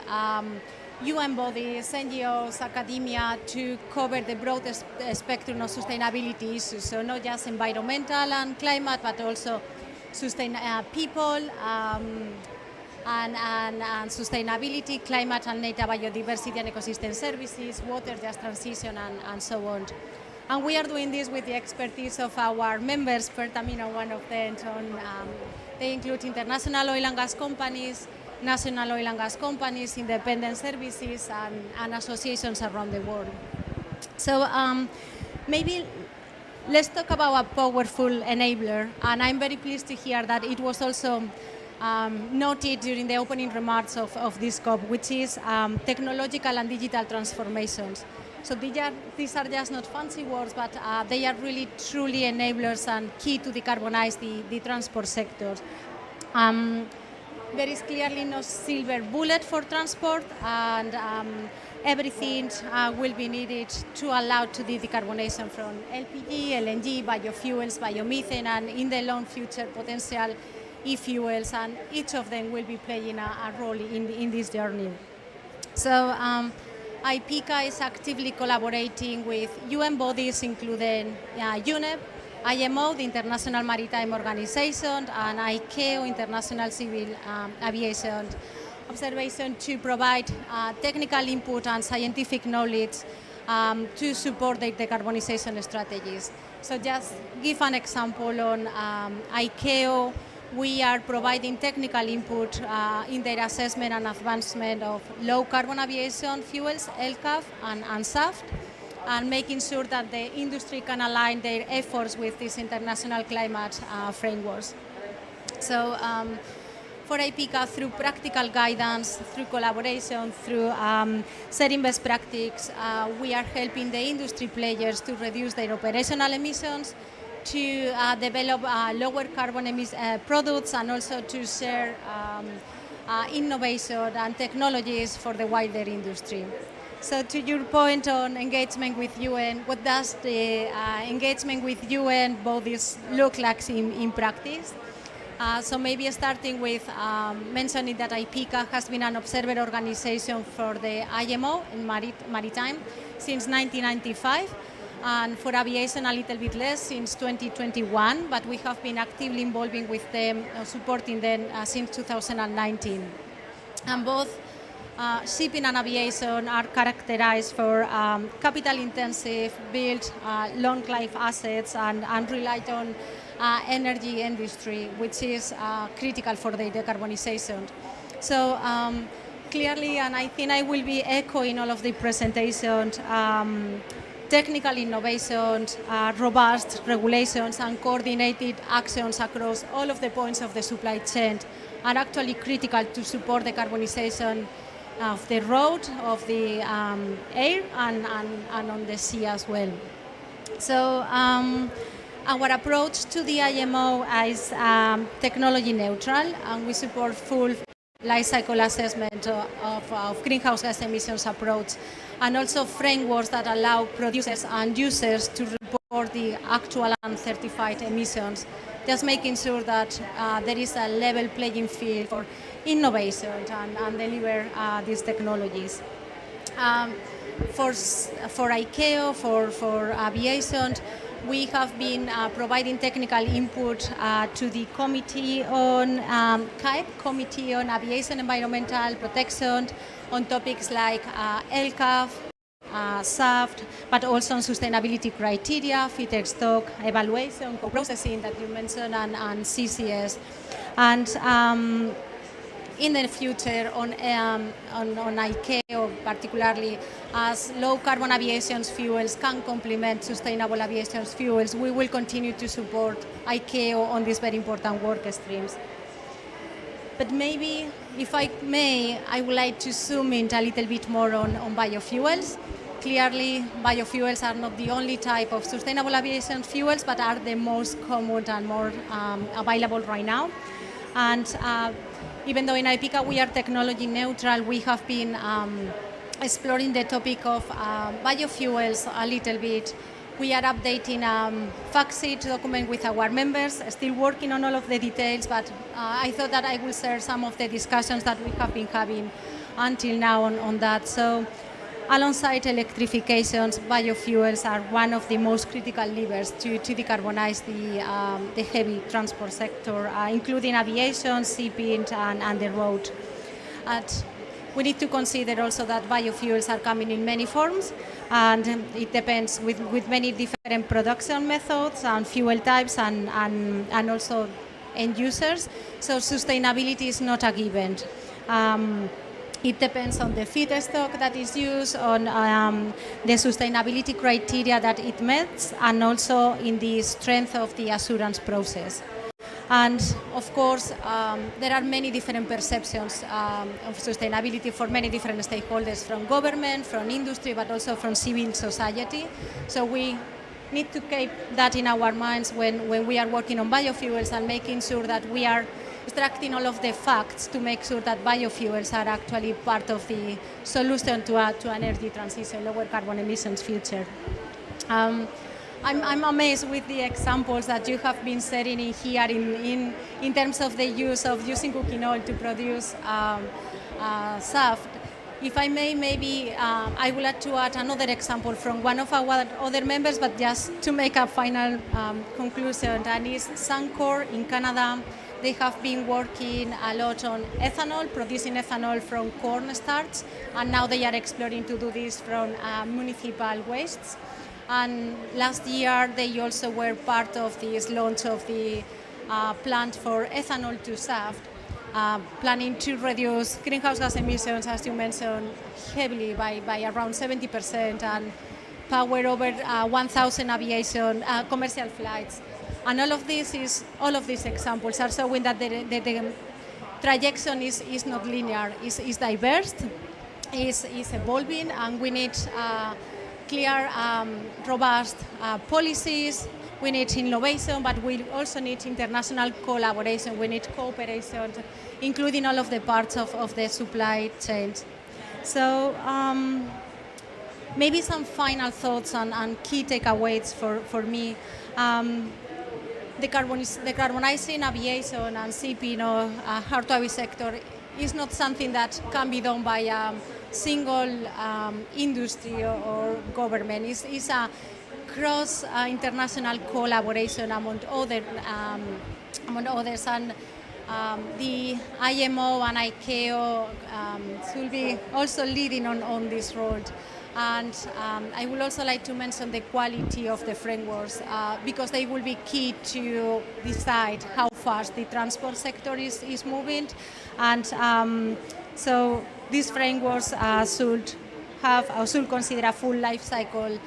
UN bodies, NGOs, academia to cover the broad spectrum of sustainability issues. So not just environmental and climate, but also people and sustainability, climate and native biodiversity and ecosystem services, water just transition and so on. And we are doing this with the expertise of our members, Pertamina, one of them. They include international oil and gas companies, national oil and gas companies, independent services, and associations around the world. So maybe let's talk about a powerful enabler. And I'm very pleased to hear that it was also noted during the opening remarks of this COP, which is technological and digital transformations. So these are just not fancy words, but they are really truly enablers and key to decarbonize the transport sector. There is clearly no silver bullet for transport, and everything will be needed to allow to the decarbonization from LPG, LNG, biofuels, biomethane, and in the long future potential e-fuels, and each of them will be playing a role in this journey. So IPCA is actively collaborating with UN bodies, including UNEP, IMO, the International Maritime Organization, and ICAO, International Civil Aviation Observation, to provide technical input and scientific knowledge to support the decarbonization strategies. So just give an example on ICAO. We are providing technical input in their assessment and advancement of low carbon aviation fuels, LCAF and SAF, and making sure that the industry can align their efforts with these international climate frameworks. So for IPCA, through practical guidance, through collaboration, through setting best practice, we are helping the industry players to reduce their operational emissions, to develop lower carbon products, and also to share innovation and technologies for the wider industry. So to your point on engagement with UN, what does the engagement with UN bodies look like in practice? So maybe starting with mentioning that IPCA has been an observer organization for the IMO in maritime since 1995, and for aviation a little bit less, since 2021, but we have been actively involving with them, supporting them since 2019. And both shipping and aviation are characterized for capital-intensive, built, long-life assets, and rely on energy industry, which is critical for the decarbonization. So clearly, and I think I will be echoing all of the presentations, technical innovations, robust regulations, and coordinated actions across all of the points of the supply chain are actually critical to support the decarbonization of the road, of the air, and on the sea as well. So our approach to the IMO is technology neutral, and we support full life cycle assessment of greenhouse gas emissions approach, and also frameworks that allow producers and users to report the actual and certified emissions, just making sure that there is a level playing field for innovation and deliver these technologies. For ICAO, for aviation, we have been providing technical input to the Committee on CAEP, Committee on Aviation Environmental Protection, on topics like LCAF, SAF, but also on sustainability criteria, feedstock evaluation, co-processing that you mentioned, and CCS. And in the future on ICAO particularly, as low carbon aviation fuels can complement sustainable aviation fuels, we will continue to support ICAO on these very important work streams. But maybe, if I may, I would like to zoom in a little bit more on biofuels. Clearly, biofuels are not the only type of sustainable aviation fuels, but are the most common and more available right now. And even though in IPCA we are technology neutral, we have been exploring the topic of biofuels a little bit. We are updating fact sheet document with our members, still working on all of the details, but I thought that I will share some of the discussions that we have been having until now on that. So alongside electrifications, biofuels are one of the most critical levers to decarbonize the heavy transport sector, including aviation, shipping, and the road. And we need to consider also that biofuels are coming in many forms, and it depends with many different production methods and fuel types and also end users. So sustainability is not a given. It depends on the feedstock that is used, on the sustainability criteria that it meets, and also in the strength of the assurance process. And of course, there are many different perceptions of sustainability for many different stakeholders, from government, from industry, but also from civil society. So we need to keep that in our minds when we are working on biofuels and making sure that we are extracting all of the facts to make sure that biofuels are actually part of the solution to energy transition, lower carbon emissions future. I'm amazed with the examples that you have been setting in here in terms of the use of using cooking oil to produce SAF. If I may, maybe I would like to add another example from one of our other members, but just to make a final conclusion, and is Suncor in Canada. They have been working a lot on ethanol, producing ethanol from corn starch, and now they are exploring to do this from municipal wastes. And last year, they also were part of this launch of the plant for ethanol to SAF, planning to reduce greenhouse gas emissions, as you mentioned, heavily by around 70% and power over 1,000 aviation commercial flights. And all of these examples are showing that the trajectory is not linear, is diverse, is evolving, and we need clear, robust policies. We need innovation, but we also need international collaboration. We need cooperation, including all of the parts of the supply chain. So maybe some final thoughts and key takeaways for me. Decarbonizing aviation and shipping or hard-to-heavy sector is not something that can be done by a single industry or government. It's a cross international collaboration among others, and the IMO and ICAO should be also leading on this road. And I would also like to mention the quality of the frameworks because they will be key to decide how fast the transport sector is moving. And so these frameworks should consider a full life cycle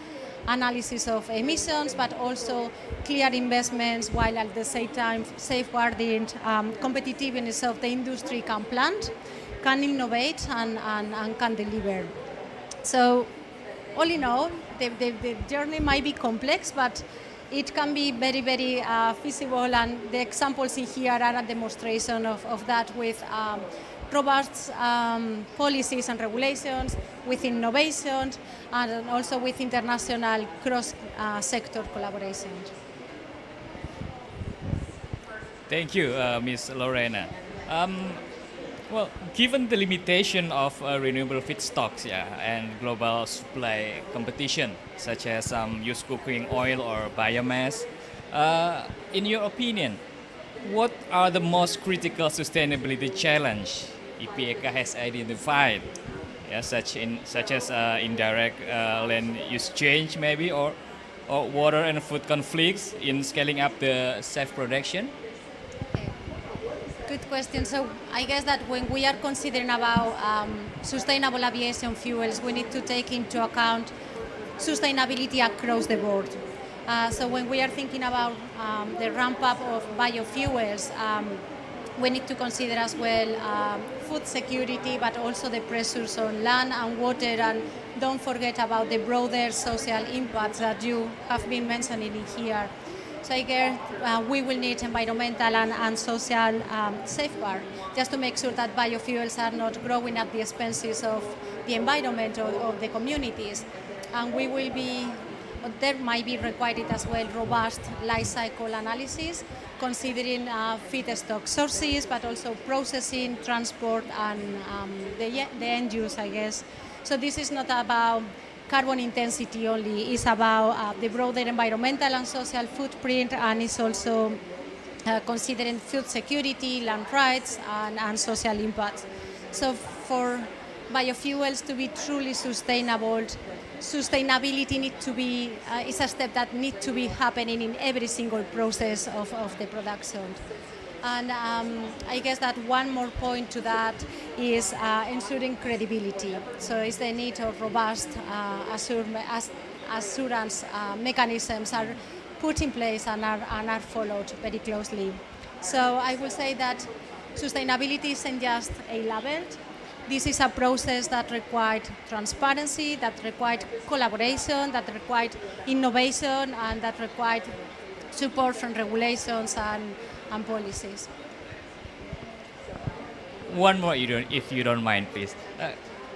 analysis of emissions, but also clear investments, while at the same time safeguarding competitiveness of the industry can plant, can innovate, and can deliver. So all in all, the journey might be complex, but it can be very, very feasible, and the examples in here are a demonstration of that, with robust policies and regulations, with innovation, and also with international cross-sector collaboration. Thank you, Ms. Lorena. Well, given the limitation of renewable feedstocks, and global supply competition, such as used cooking oil or biomass, in your opinion, what are the most critical sustainability challenge IPEK has identified, such as indirect land use change, maybe, or water and food conflicts in scaling up the SAF production? Good question. So I guess that when we are considering about sustainable aviation fuels, we need to take into account sustainability across the board. So when we are thinking about the ramp up of biofuels, we need to consider as well food security, but also the pressures on land and water, and don't forget about the broader social impacts that you have been mentioning in here. So I guess we will need environmental and social safeguard, just to make sure that biofuels are not growing at the expenses of the environment or of the communities. And we will be, there might be required as well, robust life cycle analysis, considering feedstock sources, but also processing, transport, and the end use, I guess. So this is not about carbon intensity only, it's about the broader environmental and social footprint, and it's also considering food security, land rights, and social impact. So for biofuels to be truly sustainable, sustainability needs to be, is a step that needs to be happening in every single process of the production. And I guess that one more point to that is ensuring credibility. So it's the need of robust assurance mechanisms are put in place and are followed very closely. So I will say that sustainability isn't just a label. This is a process that required transparency, that required collaboration, that required innovation, and that required support from regulations and policies. One more, if you don't mind, please.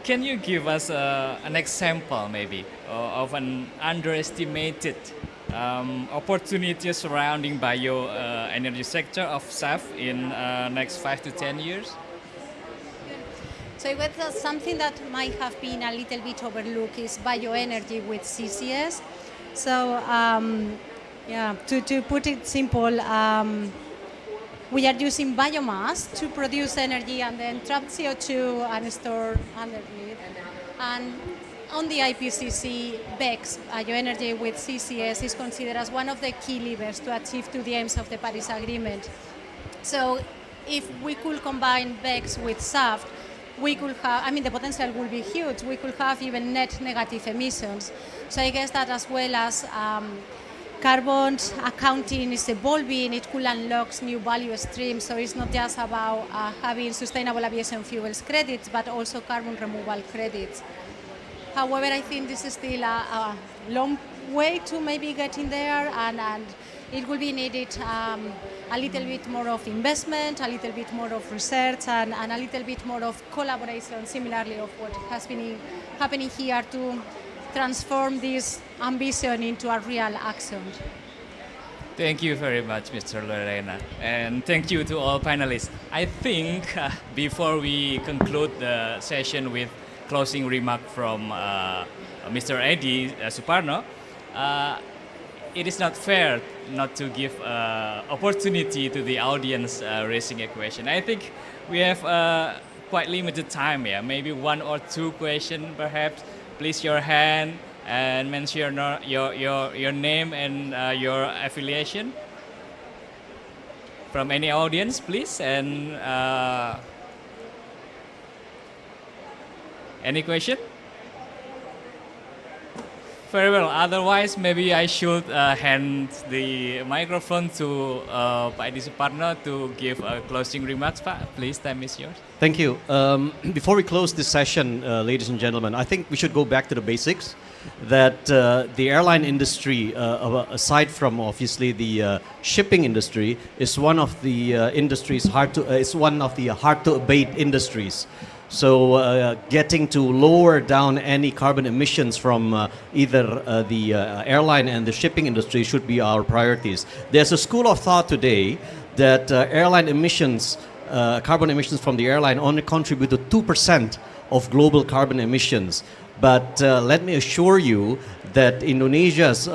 Can you give us an example, maybe, of an underestimated opportunity surrounding bio energy sector of SAF in next 5 to 10 years? So it was something that might have been a little bit overlooked is bioenergy with CCS. So to put it simple, we are using biomass to produce energy and then trap CO2 and store underneath. And on the IPCC, BECCS, bioenergy with CCS, is considered as one of the key levers to achieve the aims of the Paris Agreement. So if we could combine BECCS with SAF, we could have, the potential will be huge. We could have even net negative emissions. So I guess that as well as carbon accounting is evolving, it could unlock new value streams. So it's not just about having sustainable aviation fuels credits, but also carbon removal credits. However, I think this is still a long way to maybe getting there, and it will be needed a little bit more of investment, a little bit more of research, and a little bit more of collaboration, similarly of what has been happening here to transform this ambition into a real action. Thank you very much, Mr. Lorena, and thank you to all panelists. I think before we conclude the session with closing remark from Mr. Edi Suparno, it is not fair not to give opportunity to the audience raising a question. I think we have quite limited time here, maybe 1 or 2 questions perhaps. Please your hand and mention your name and your affiliation. From any audience, please. And any question? Very well. Otherwise, maybe I should hand the microphone to Pak Edi Suparno to give closing remarks. Pak, please, time is yours. Thank you. Before we close this session, ladies and gentlemen, I think we should go back to the basics. That the airline industry, aside from obviously the shipping industry, is one of the industries hard to abate industries. So getting to lower down any carbon emissions from either the airline and the shipping industry should be our priorities. There's a school of thought today that airline emissions, carbon emissions from the airline only contribute to 2% of global carbon emissions. But let me assure you that Indonesians'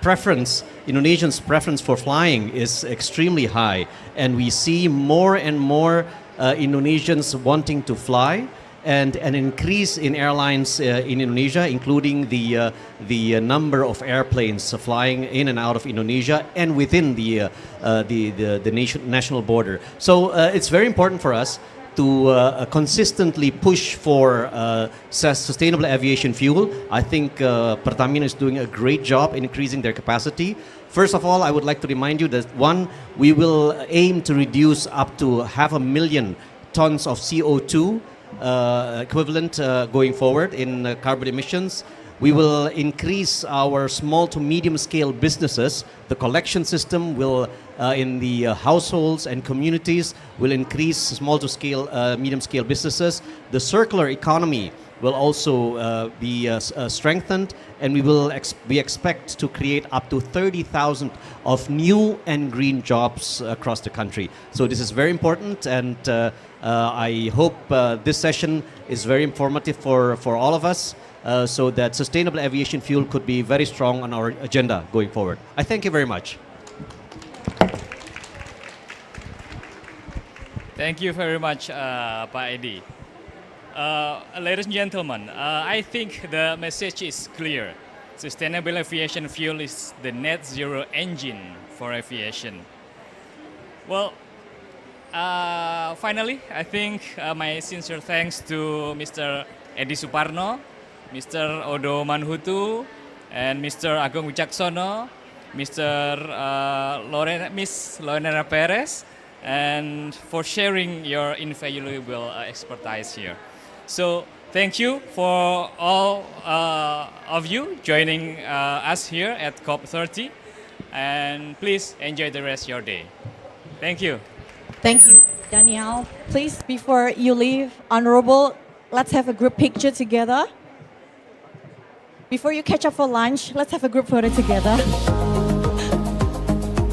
preference for flying is extremely high, and we see more and more Indonesians wanting to fly, and an increase in airlines in Indonesia, including the number of airplanes flying in and out of Indonesia and within the national border. So it's very important for us to consistently push for sustainable aviation fuel. I think Pertamina is doing a great job in increasing their capacity. First of all, I would like to remind you that one, we will aim to reduce up to 500,000 tons of CO2 equivalent going forward in carbon emissions. We will increase our small to medium scale businesses. The collection system will, in the households and communities, will increase small to scale, medium scale businesses. The circular economy will also be strengthened, and we expect to create up to 30,000 of new and green jobs across the country. So this is very important, and I hope this session is very informative for all of us, so that sustainable aviation fuel could be very strong on our agenda going forward. I thank you very much. Thank you very much, Pak Edi. Ladies and gentlemen, I think the message is clear. Sustainable aviation fuel is the net zero engine for aviation. Well, finally, I think my sincere thanks to Mr. Edi Suparno, Mr. Odo Manhutu, and Mr. Agung Wicaksono, Miss Lorena Perez, and for sharing your invaluable expertise here. So thank you for all of you joining us here at COP30, and please enjoy the rest of your day. Thank you. Thank you, Danielle. Please, before you leave, Honorable, let's have a group picture together. Before you catch up for lunch, let's have a group photo together.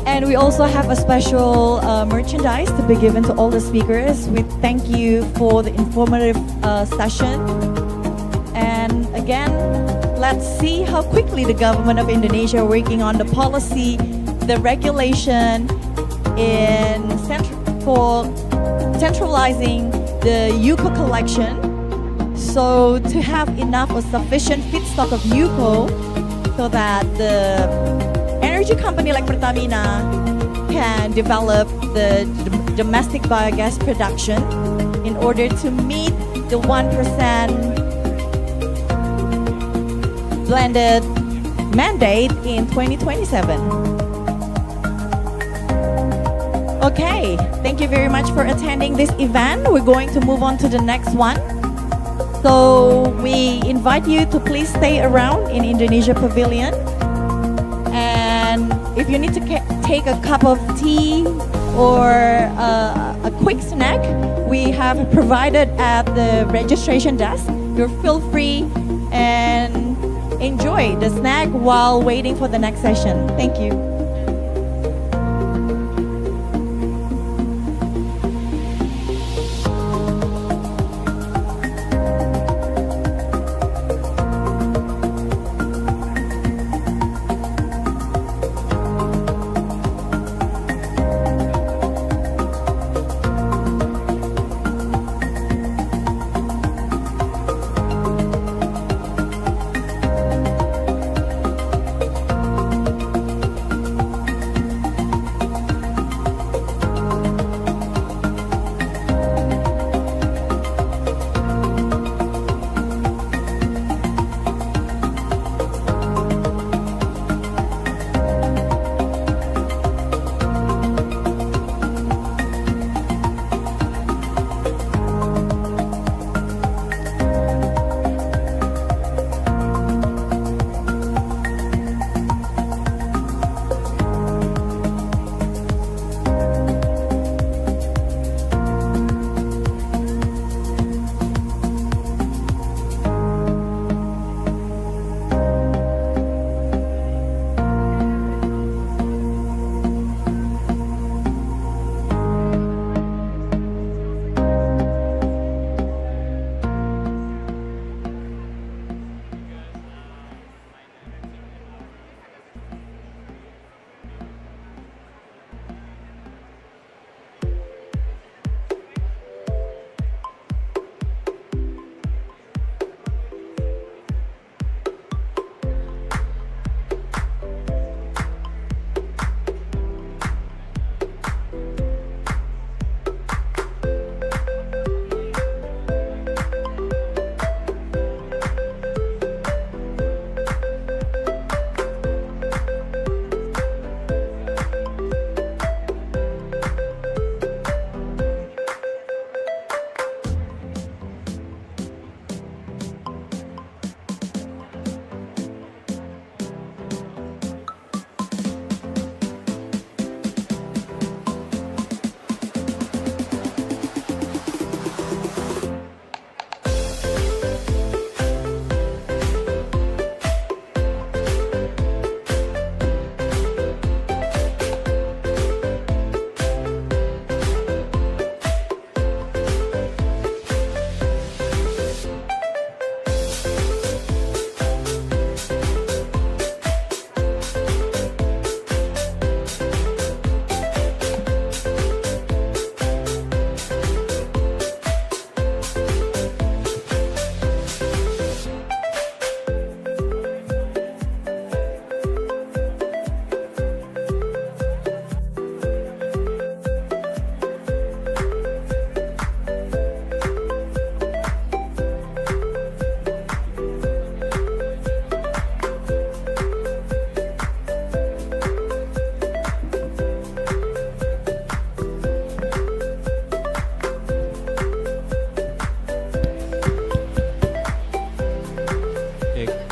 And we also have a special merchandise to be given to all the speakers. We thank you for the informative session. And again, let's see how quickly the government of Indonesia are working on the policy, the regulation for centralizing the UCO collection. So to have enough or sufficient feedstock of UCO so that the energy company like Pertamina can develop the domestic biogas production in order to meet the 1% blended mandate in 2027. Okay, thank you very much for attending this event. We're going to move on to the next one. So we invite you to please stay around in Indonesia Pavilion. And if you need to take a cup of tea or a quick snack, we have provided at the registration desk. You feel free and enjoy the snack while waiting for the next session. Thank you.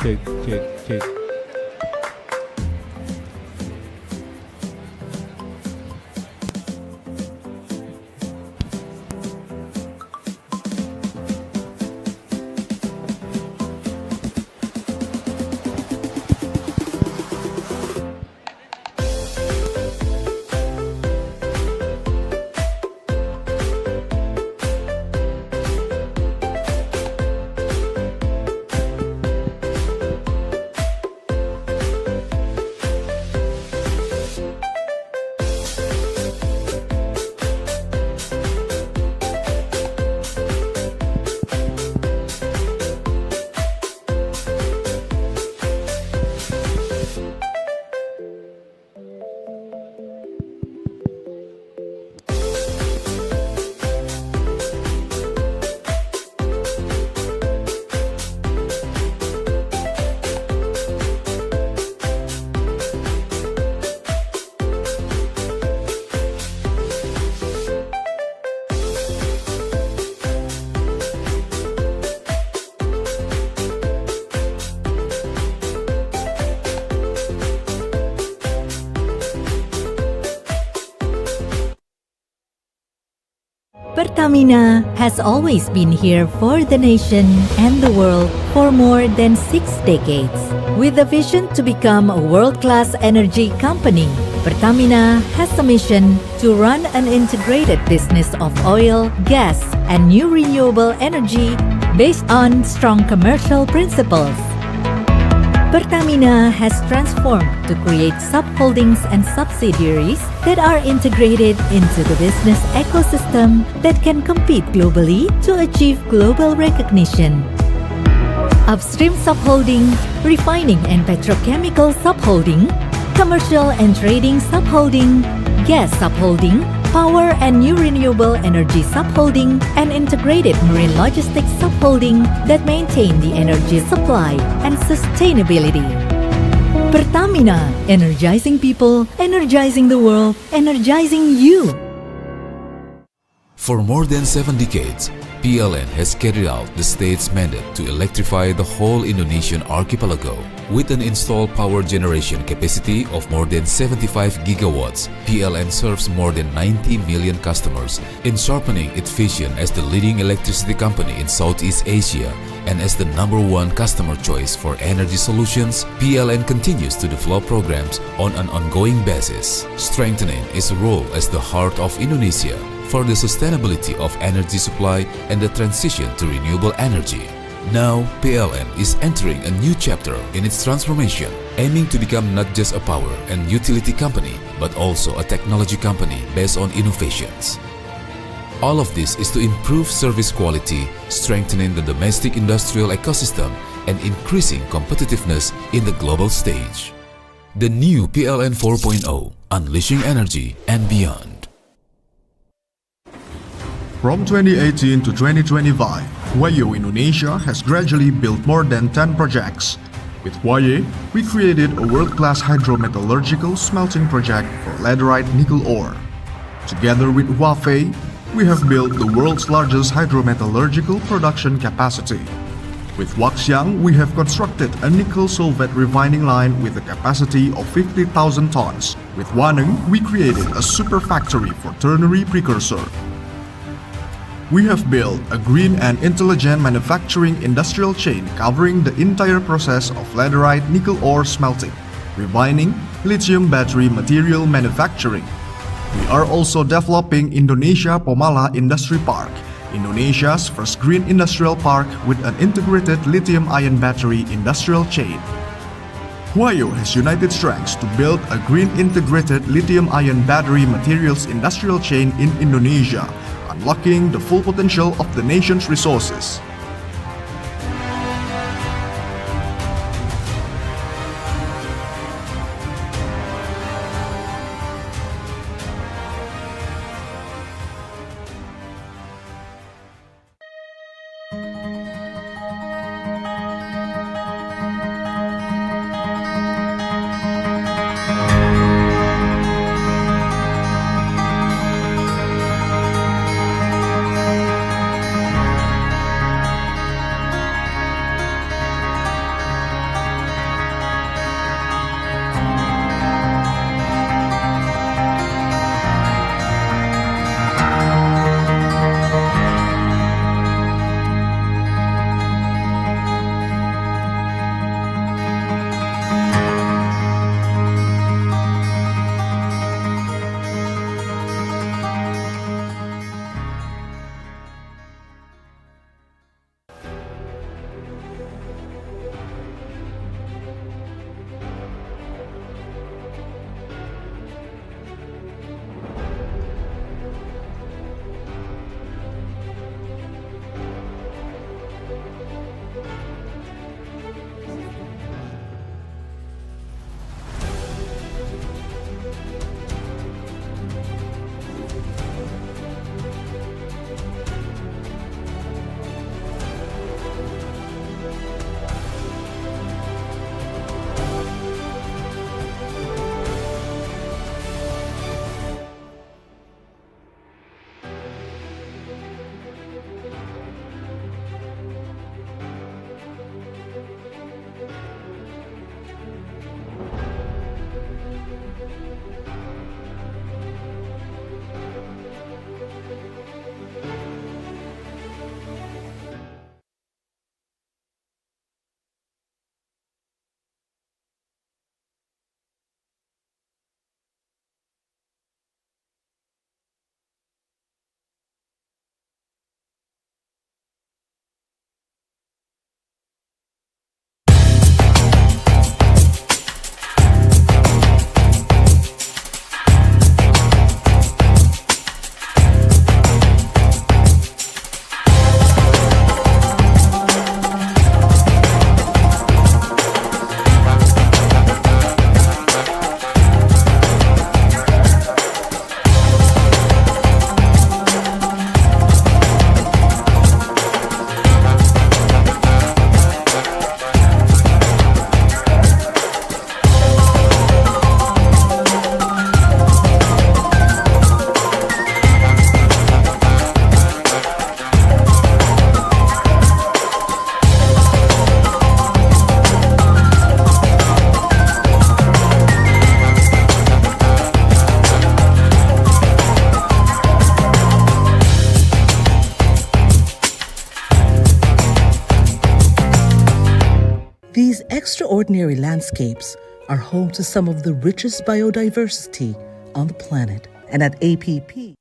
cek. Pertamina has always been here for the nation and the world for more than 6 decades. With a vision to become a world-class energy company, Pertamina has a mission to run an integrated business of oil, gas, and new renewable energy based on strong commercial principles. Pertamina has transformed to create subholdings and subsidiaries that are integrated into the business ecosystem that can compete globally to achieve global recognition. Upstream subholding, refining and petrochemical subholding, commercial and trading subholding, gas subholding, power and new renewable energy subholding, and integrated marine logistics subholding that maintain the energy supply and sustainability. Pertamina, energizing people, energizing the world, energizing you. For more than 7 decades, PLN has carried out the state's mandate to electrify the whole Indonesian archipelago. With an installed power generation capacity of more than 75 gigawatts, PLN serves more than 90 million customers in sharpening its vision as the leading electricity company in Southeast Asia and as the #1 customer choice for energy solutions. PLN continues to develop programs on an ongoing basis, strengthening its role as the heart of Indonesia for the sustainability of energy supply and the transition to renewable energy. Now, PLN is entering a new chapter in its transformation, aiming to become not just a power and utility company, but also a technology company based on innovations. All of this is to improve service quality, strengthening the domestic industrial ecosystem, and increasing competitiveness in the global stage. The new PLN 4.0, unleashing energy and beyond. From 2018 to 2025, Huayo Indonesia has gradually built more than 10 projects. With Huayo, we created a world-class hydrometallurgical smelting project for laterite nickel ore. Together with Huafei, we have built the world's largest hydrometallurgical production capacity. With Waxiang, we have constructed a nickel sulfate refining line with a capacity of 50,000 tons. With Waneng, we created a super factory for ternary precursor. We have built a green and intelligent manufacturing industrial chain covering the entire process of laterite nickel ore smelting, refining, lithium battery material manufacturing. We are also developing Indonesia Pomala Industry Park, Indonesia's first green industrial park with an integrated lithium-ion battery industrial chain. Huayo has united strengths to build a green integrated lithium-ion battery materials industrial chain in Indonesia, unlocking the full potential of the nation's resources. These extraordinary landscapes are home to some of the richest biodiversity on the planet. And at APP,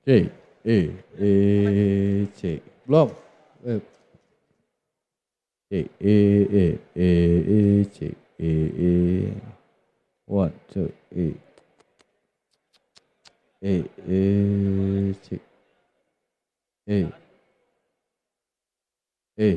Cek, cek. Belum. Cek, cek, one, two, cek, eh.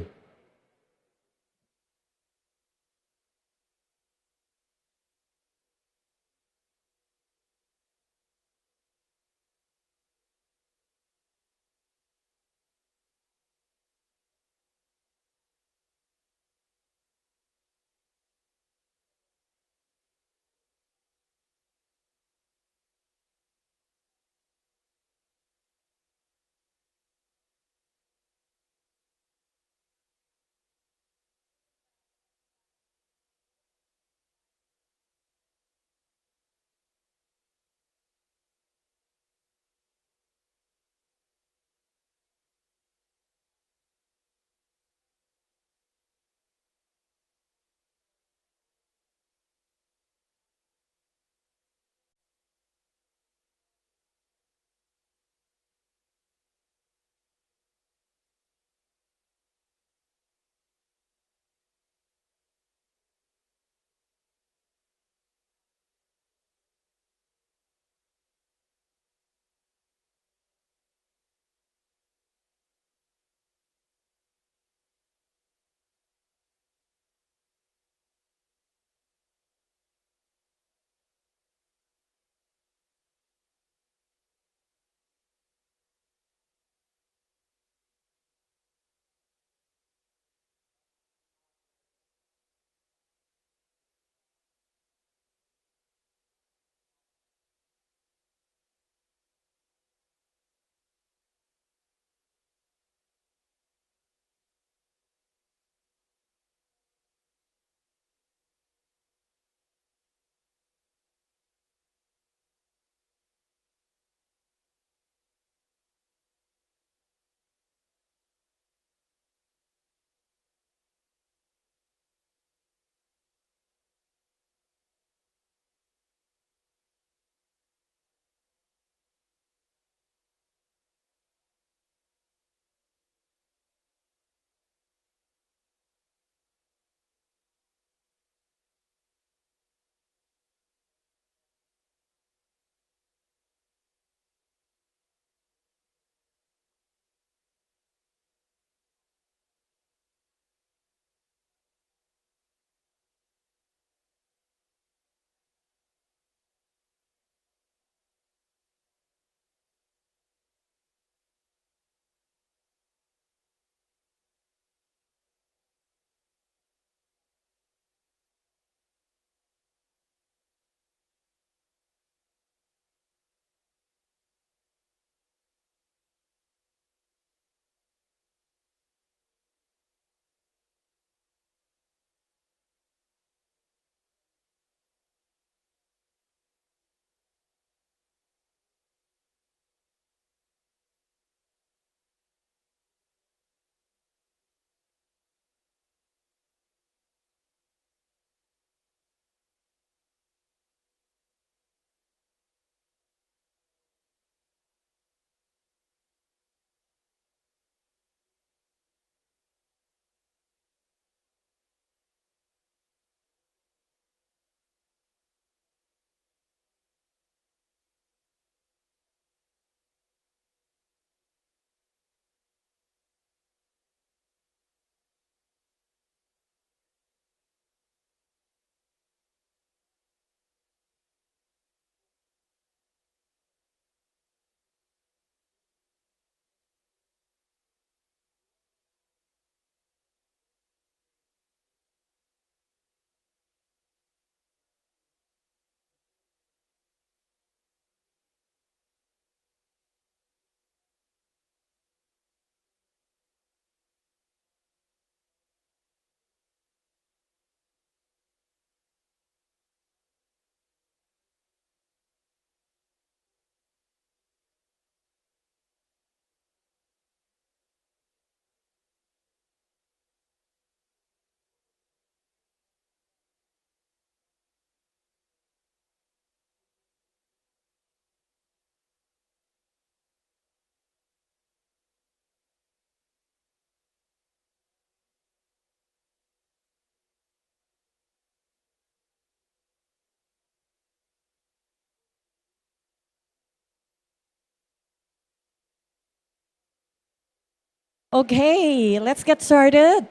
Okay, let's get started.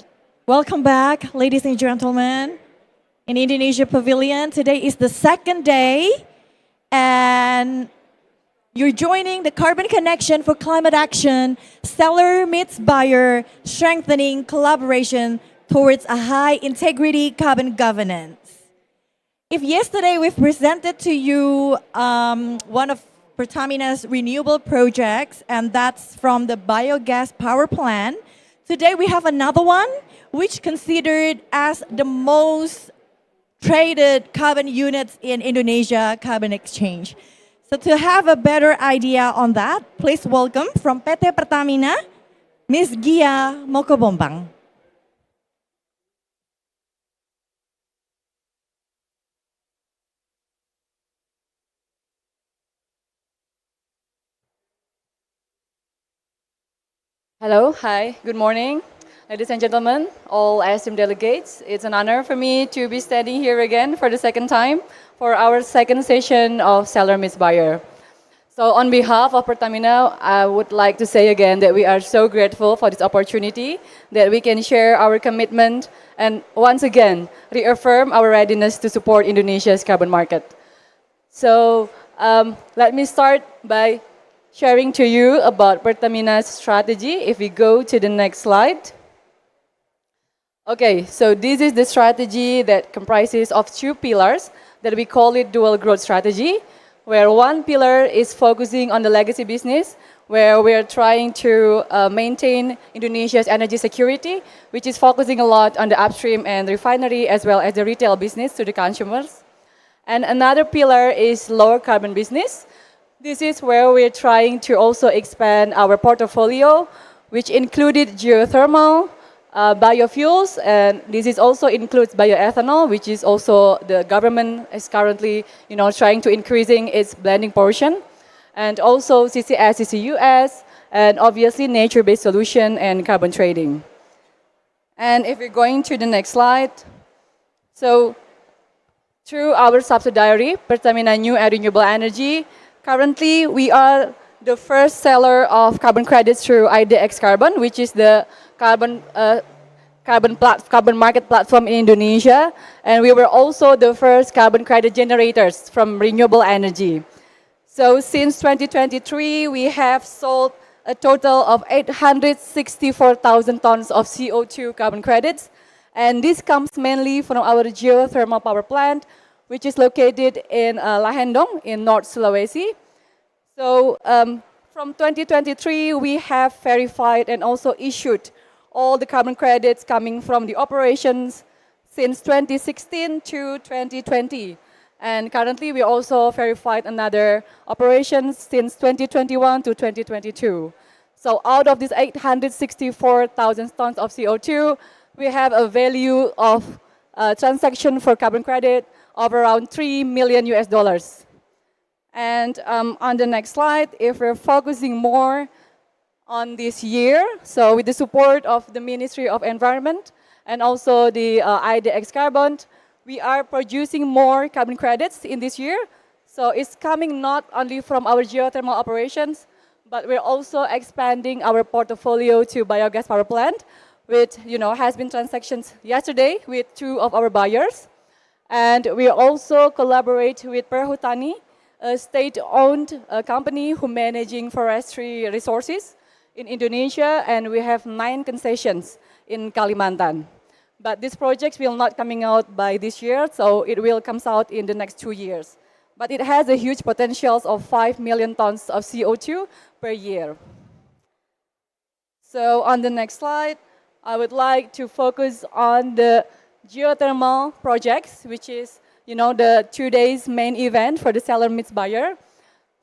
Welcome back, ladies and gentlemen, in Indonesia Pavilion. Today is the second day, and you're joining the Carbon Connection for Climate Action, seller meets buyer, strengthening collaboration towards a high integrity carbon governance. If yesterday we've presented to you one of Pertamina's renewable projects, and that's from the biogas power plant, today we have another one which considered as the most traded carbon units in Indonesia Carbon Exchange. So to have a better idea on that, please welcome from PT Pertamina, Ms. Gia Mokobombang. Hello, hi, good morning, ladies and gentlemen, all esteemed delegates. It's an honor for me to be standing here again for the second time for our second session of Seller Meets Buyer. So on behalf of Pertamina, I would like to say again that we are so grateful for this opportunity that we can share our commitment and once again reaffirm our readiness to support Indonesia's carbon market. So let me start by sharing to you about Pertamina's strategy. If we go to the next slide. Okay, so this is the strategy that comprises of two pillars that we call it dual growth strategy, where one pillar is focusing on the legacy business, where we are trying to maintain Indonesia's energy security, which is focusing a lot on the upstream and refinery as well as the retail business to the consumers. And another pillar is lower carbon business. This is where we're trying to also expand our portfolio, which included geothermal, biofuels, and this is also includes bioethanol, which is also the government is currently, trying to increasing its blending portion, and also CCS, CCUS, and obviously nature-based solution and carbon trading. And if we're going to the next slide, so through our subsidiary, Pertamina New and Renewable Energy, currently we are the first seller of carbon credits through IDX Carbon, which is the carbon market platform in Indonesia, and we were also the first carbon credit generators from renewable energy. So since 2023, we have sold a total of 864,000 tons of CO2 carbon credits, and this comes mainly from our geothermal power plant, which is located in Lahendong in North Sulawesi. So from 2023, we have verified and also issued all the carbon credits coming from the operations since 2016 to 2020. And currently, we also verified another operations since 2021 to 2022. So out of these 864,000 tons of CO2, we have a value of transaction for carbon credit of around $3 million. And on the next slide, if we're focusing more on this year, so with the support of the Ministry of Environment and also the IDX Carbon, we are producing more carbon credits in this year. So it's coming not only from our geothermal operations, but we're also expanding our portfolio to biogas power plant, which has been transactions yesterday with two of our buyers. And we also collaborate with Perhutani, a state-owned company who managing forestry resources in Indonesia, and we have 9 concessions in Kalimantan. But these projects will not coming out by this year, so it will comes out in the next 2 years. But it has a huge potential of 5 million tons of CO2 per year. So on the next slide, I would like to focus on the geothermal projects, which is the 2 days main event for the seller meets buyer.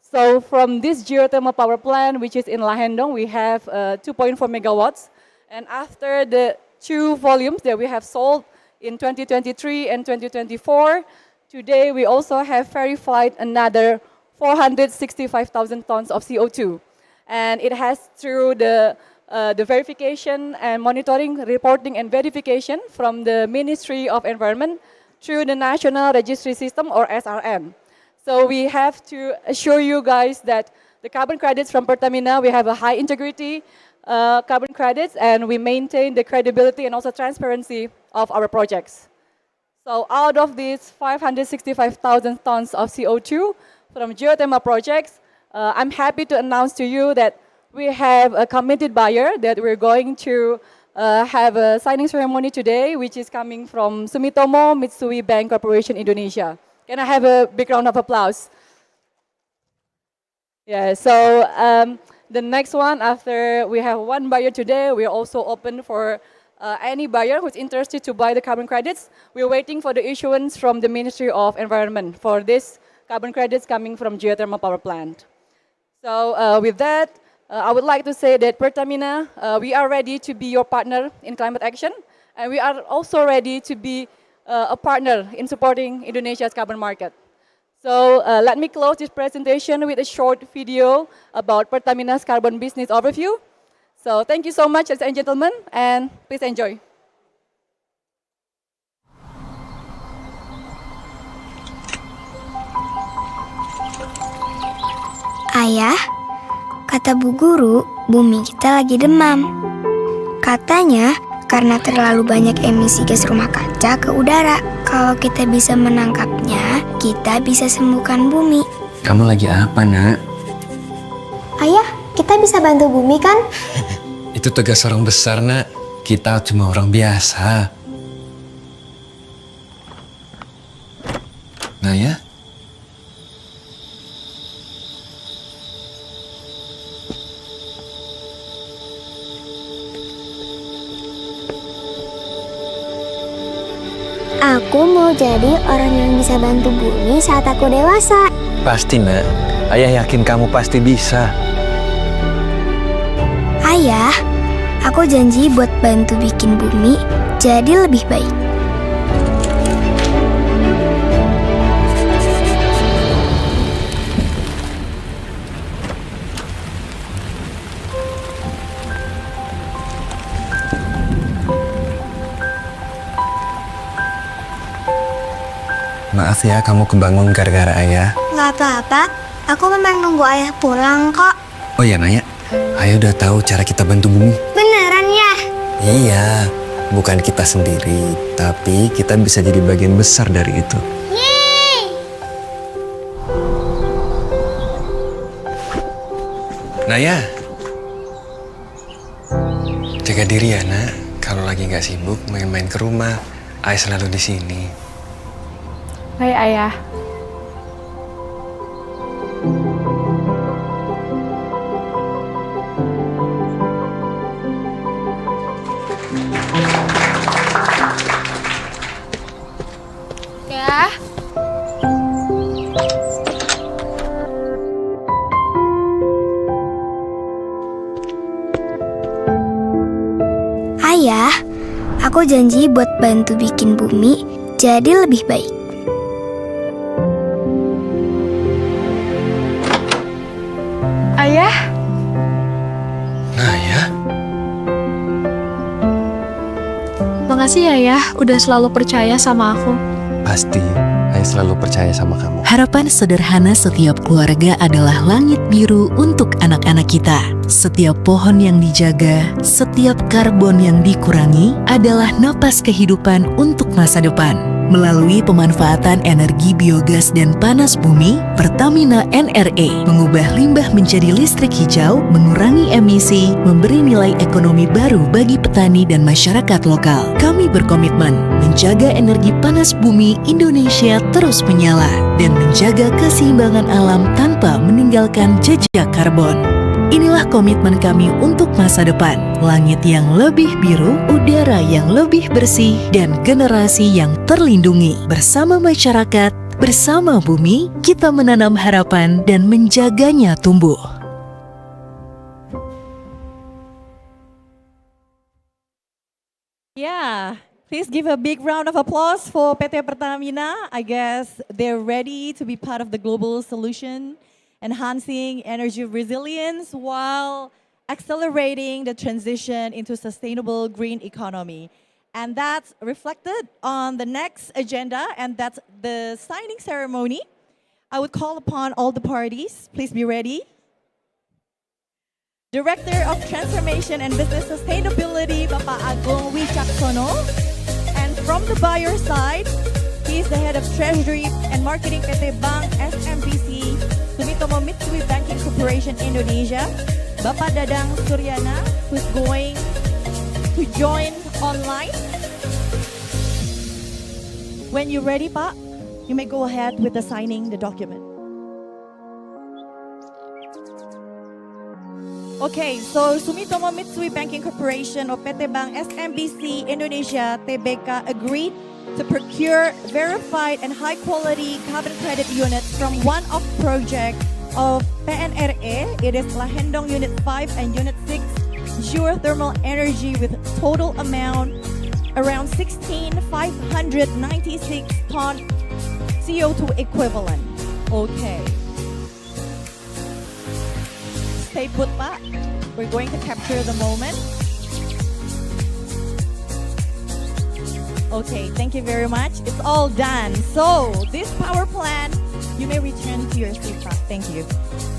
So from this geothermal power plant, which is in Lahendong, we have 2.4 megawatts. And after the 2 volumes that we have sold in 2023 and 2024, today we also have verified another 465,000 tons of CO2. And it has through the verification and monitoring, reporting and verification from the Ministry of Environment through the National Registry System or SRM. So we have to assure you guys that the carbon credits from Pertamina, we have a high integrity, carbon credits, and we maintain the credibility and also transparency of our projects. So out of these 565,000 tons of CO2 from geothermal projects, I'm happy to announce to you that we have a committed buyer that we're going to have a signing ceremony today, which is coming from Sumitomo Mitsui Bank Corporation Indonesia. Can I have a big round of applause? Yeah, so the next one, after we have one buyer today, we're also open for any buyer who's interested to buy the carbon credits. We're waiting for the issuance from the Ministry of Environment for this carbon credits coming from geothermal power plant. So with that, I would like to say that Pertamina, we are ready to be your partner in climate action, and we are also ready to be a partner in supporting Indonesia's carbon market. So let me close this presentation with a short video about Pertamina's carbon business overview. So thank you so much, ladies and gentlemen, and please enjoy. Ayah, kata Bu Guru, bumi kita lagi demam. Katanya, karena terlalu banyak emisi gas rumah kaca ke udara. Kalau kita bisa menangkapnya, kita bisa sembuhkan bumi. Kamu lagi apa, Nak? Ayah, kita bisa bantu bumi kan? Itu tugas orang besar, Nak. Kita cuma orang biasa. Nah ya? Aku mau jadi orang yang bisa bantu bumi saat aku dewasa. Pasti, Nak. Ayah yakin kamu pasti bisa. Ayah, aku janji buat bantu bikin bumi jadi lebih baik. Maaf ya, kamu kebangun gara-gara ayah. Nggak apa-apa, aku memang nunggu ayah pulang kok. Oh iya, Naya. Ayah udah tahu cara kita bantu bumi. Beneran ya? Iya, bukan kita sendiri, tapi kita bisa jadi bagian besar dari itu. Yeay! Naya, jaga diri ya, Nak. Kalau lagi nggak sibuk, main-main ke rumah. Ayah selalu di sini. Hai ayah. Ya. Ayah, aku janji buat bantu bikin bumi jadi lebih baik. Ayah. Naya? Makasih ya, Ayah, udah selalu percaya sama aku. Pasti, ayah selalu percaya sama kamu. Harapan sederhana setiap keluarga adalah langit biru untuk anak-anak kita. Setiap pohon yang dijaga, setiap karbon yang dikurangi adalah napas kehidupan untuk masa depan. Melalui pemanfaatan energi biogas dan panas bumi, Pertamina NRE mengubah limbah menjadi listrik hijau, mengurangi emisi, memberi nilai ekonomi baru bagi petani dan masyarakat lokal. Kami berkomitmen menjaga energi panas bumi Indonesia terus menyala dan menjaga keseimbangan alam tanpa meninggalkan jejak karbon. Inilah komitmen kami untuk masa depan, langit yang lebih biru, udara yang lebih bersih, dan generasi yang terlindungi. Bersama masyarakat, bersama bumi, kita menanam harapan dan menjaganya tumbuh. Yeah, please give a big round of applause for PT Pertamina. I guess they're ready to be part of the global solution, enhancing energy resilience while accelerating the transition into sustainable green economy. And that's reflected on the next agenda, and that's the signing ceremony. I would call upon all the parties, please be ready. Director of Transformation and Business Sustainability, Bapak Agung Wicaksono. And from the buyer side, he is the head of Treasury and Marketing PT Bank SMBC Sumitomo Mitsui Banking Corporation Indonesia, Bapak Dadang Suryana, who's going to join online. When you're ready, Pak, you may go ahead with the signing the document. Okay, so Sumitomo Mitsui Banking Corporation or PT Bank SMBC Indonesia Tbk agreed to procure verified and high-quality carbon credit units from one-off project of PNRE. It is Lahendong Unit 5 and Unit 6 geothermal energy with total amount around 16,596 ton CO2 equivalent. Okay. Stay put, Pak. We're going to capture the moment. Okay, thank you very much. It's all done. So this power plant, you may return to your seat, Pak. Thank you.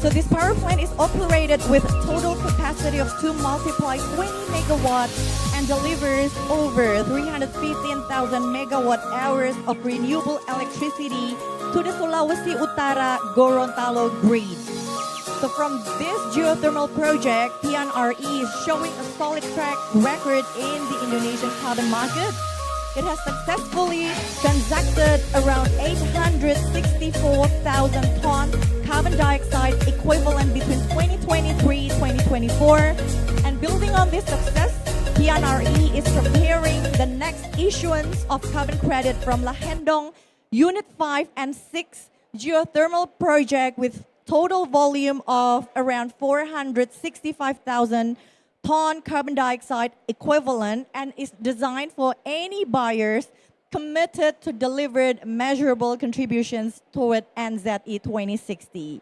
So this power plant is operated with total capacity of 2 multiplied 20 megawatt and delivers over 315,000 megawatt hours of renewable electricity to the Sulawesi Utara Gorontalo grid. So from this geothermal project, PNRE is showing a solid track record in the Indonesian carbon market. It has successfully transacted around 864,000 ton carbon dioxide equivalent between 2023-2024. And building on this success, PNRE is preparing the next issuance of carbon credit from Lahendong Unit 5 and 6 geothermal project with total volume of around 465,000 ton carbon dioxide equivalent and is designed for any buyers committed to deliver measurable contributions toward NZE 2060.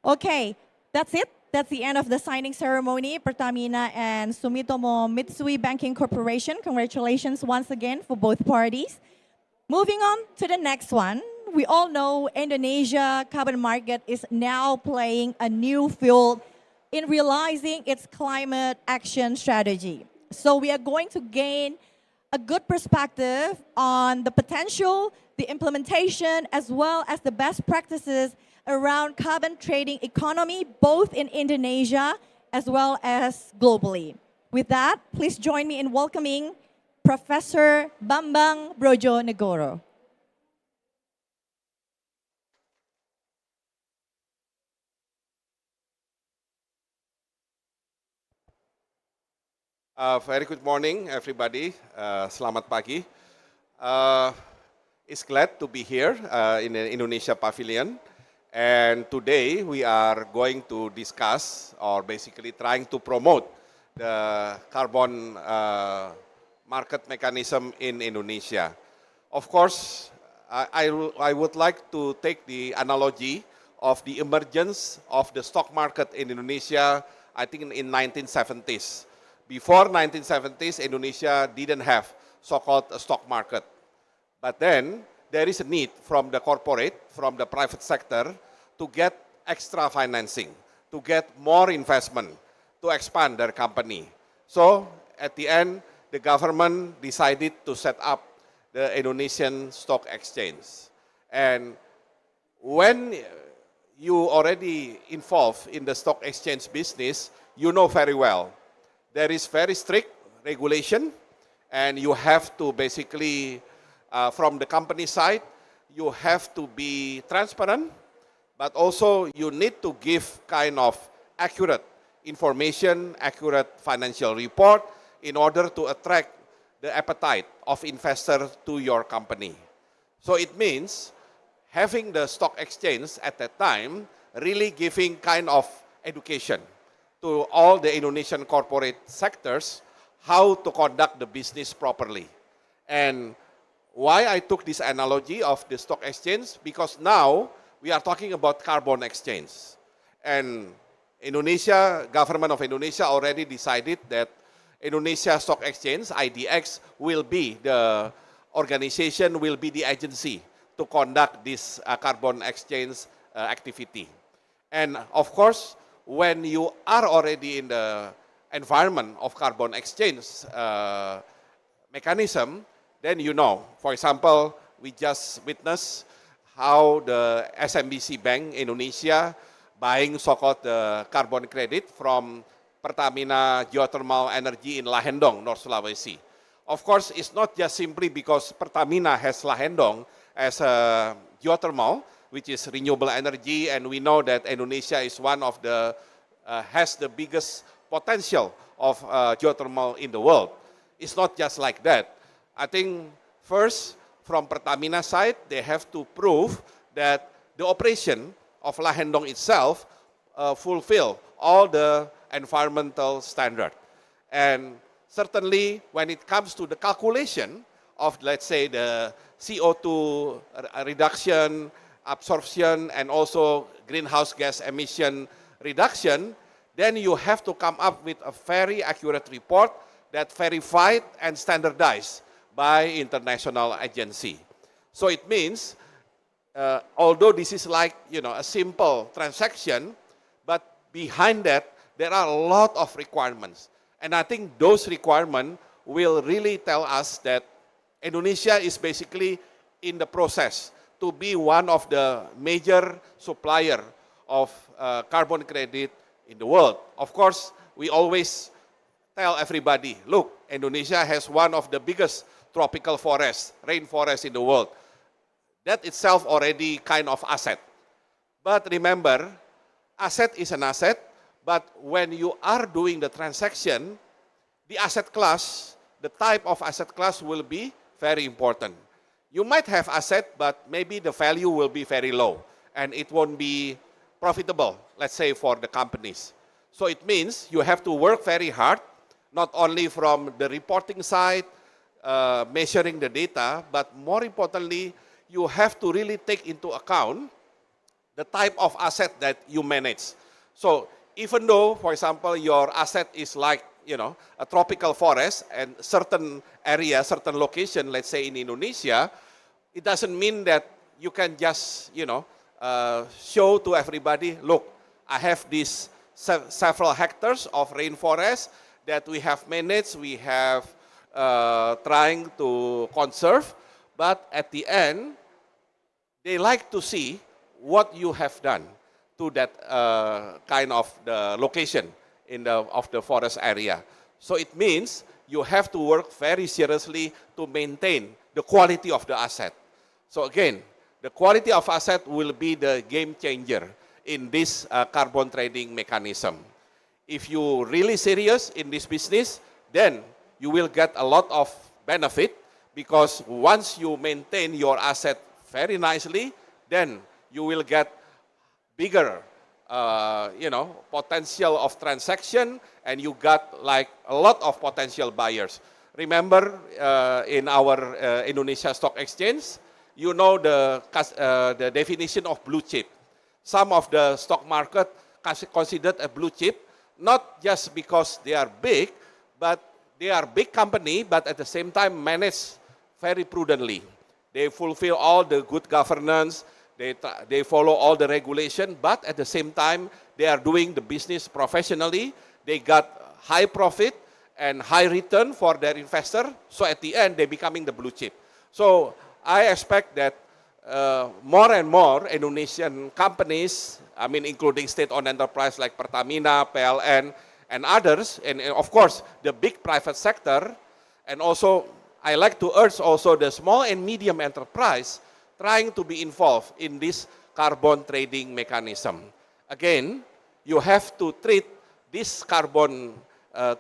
Okay, that's it. That's the end of the signing ceremony. Pertamina and Sumitomo Mitsui Banking Corporation, congratulations once again for both parties. Moving on to the next one. We all know Indonesia carbon market is now playing a new field in realizing its climate action strategy. So we are going to gain a good perspective on the potential, the implementation, as well as the best practices around carbon trading economy, both in Indonesia as well as globally. With that, please join me in welcoming Professor Bambang Brojonegoro. Very good morning, everybody. Selamat pagi. It's glad to be here in the Indonesia Pavilion. And today we are going to discuss or basically trying to promote the carbon market mechanism in Indonesia. Of course, I would like to take the analogy of the emergence of the stock market in Indonesia, I think in 1970s. Before 1970s, Indonesia didn't have so-called a stock market. But then there is a need from the corporate, from the private sector to get extra financing, to get more investment, to expand their company. So at the end, the government decided to set up the Indonesian Stock Exchange. And when you already involved in the stock exchange business, you know very well there is very strict regulation, and you have to basically, from the company side, you have to be transparent, but also you need to give kind of accurate information, accurate financial report in order to attract the appetite of investors to your company. So it means having the stock exchange at that time really giving kind of education to all the Indonesian corporate sectors how to conduct the business properly. And why I took this analogy of the stock exchange, because now we are talking about carbon exchange. And Indonesia, government of Indonesia already decided that Indonesia Stock Exchange, IDX, will be the organization, will be the agency to conduct this carbon exchange activity. And of course, when you are already in the environment of carbon exchange mechanism, then you know. For example, we just witnessed how the SMBC Bank Indonesia buying so-called carbon credit from Pertamina geothermal energy in Lahendong, North Sulawesi. Of course, it's not just simply because Pertamina has Lahendong as a geothermal, which is renewable energy, and we know that Indonesia is one of the, has the biggest potential of geothermal in the world. It's not just like that. I think first, from Pertamina side, they have to prove that the operation of Lahendong itself fulfill all the environmental standard. And certainly when it comes to the calculation of, let's say, the CO2 reduction, absorption, and also greenhouse gas emission reduction, then you have to come up with a very accurate report that verified and standardized by international agency. So it means, although this is like, a simple transaction, but behind that, there are a lot of requirements. And I think those requirements will really tell us that Indonesia is basically in the process to be one of the major supplier of carbon credit in the world. Of course, we always tell everybody, look, Indonesia has one of the biggest tropical forests, rainforests in the world. That itself already kind of asset. But remember, asset is an asset, but when you are doing the transaction, the asset class, the type of asset class will be very important. You might have asset, but maybe the value will be very low, and it won't be profitable, let's say, for the companies. So it means you have to work very hard, not only from the reporting side, measuring the data, but more importantly, you have to really take into account the type of asset that you manage. So even though, for example, your asset is like, a tropical forest and certain area, certain location, let's say in Indonesia, it doesn't mean that you can just, show to everybody, look, I have these several hectares of rainforest that we have managed, we have trying to conserve, but at the end, they like to see what you have done to that kind of the location of the forest area. So it means you have to work very seriously to maintain the quality of the asset. So again, the quality of asset will be the game changer in this carbon trading mechanism. If you really serious in this business, then you will get a lot of benefit, because once you maintain your asset very nicely, then you will get bigger, potential of transaction, and you got like a lot of potential buyers. Remember, in our Indonesia Stock Exchange, you know the definition of blue chip. Some of the stock market considered a blue chip, not just because they are big, but they are big company, but at the same time manage very prudently. They fulfill all the good governance, they follow all the regulation, but at the same time, they are doing the business professionally. They got high profit and high return for their investor. So at the end, they're becoming the blue chip. So I expect that more and more Indonesian companies, including state-owned enterprise like Pertamina, PLN, and others, and of course, the big private sector, and also I like to urge also the small and medium enterprise trying to be involved in this carbon trading mechanism. Again, you have to treat this carbon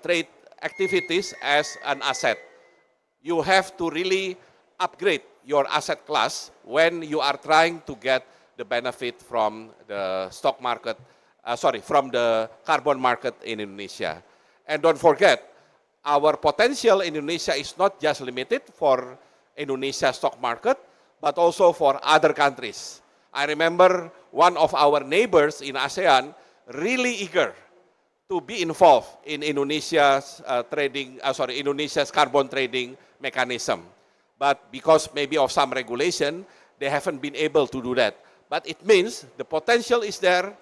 trade activities as an asset. You have to really upgrade your asset class when you are trying to get the benefit from the stock market, from the carbon market in Indonesia. And don't forget, our potential in Indonesia is not just limited for Indonesia stock market, but also for other countries. I remember one of our neighbors in ASEAN really eager to be involved in Indonesia's Indonesia's carbon trading mechanism. But because maybe of some regulation, they haven't been able to do that. But it means the potential is there,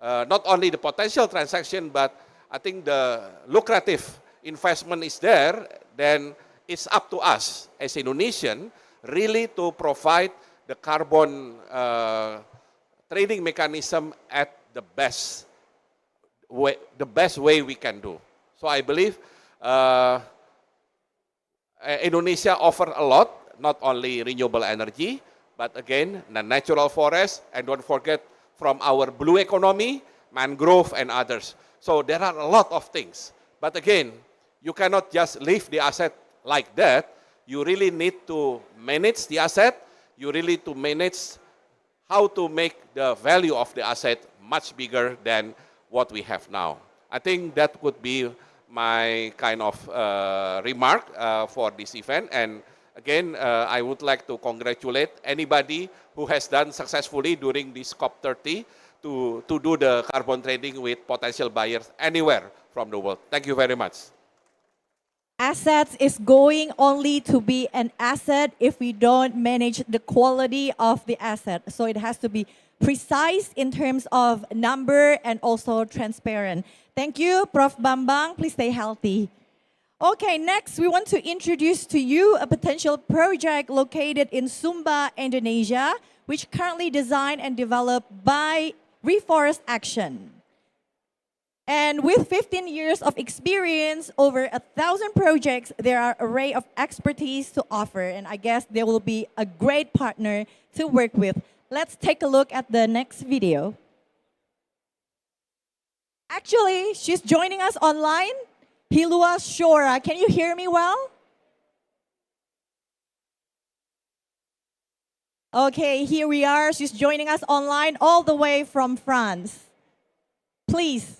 not only the potential transaction, but I think the lucrative investment is there, then it's up to us as Indonesian really to provide the carbon trading mechanism at the best way we can do. So I believe Indonesia offer a lot, not only renewable energy, but again, the natural forest, and don't forget from our blue economy, mangrove and others. So there are a lot of things. But again, you cannot just leave the asset like that. You really need to manage the asset. You really need to manage how to make the value of the asset much bigger than what we have now. I think that would be my kind of remark for this event. And again, I would like to congratulate anybody who has done successfully during this COP30 to do the carbon trading with potential buyers anywhere from the world. Thank you very much. Assets is going only to be an asset if we don't manage the quality of the asset. So it has to be precise in terms of number and also transparent. Thank you, Prof. Bambang. Please stay healthy. Okay, next we want to introduce to you a potential project located in Sumba, Indonesia, which currently designed and developed by Reforest Action. And with 15 years of experience, over 1,000 projects, there are an array of expertise to offer. And I guess they will be a great partner to work with. Let's take a look at the next video. Actually, she's joining us online. Hilua Shora, can you hear me well? Okay, here we are. She's joining us online all the way from France. Please.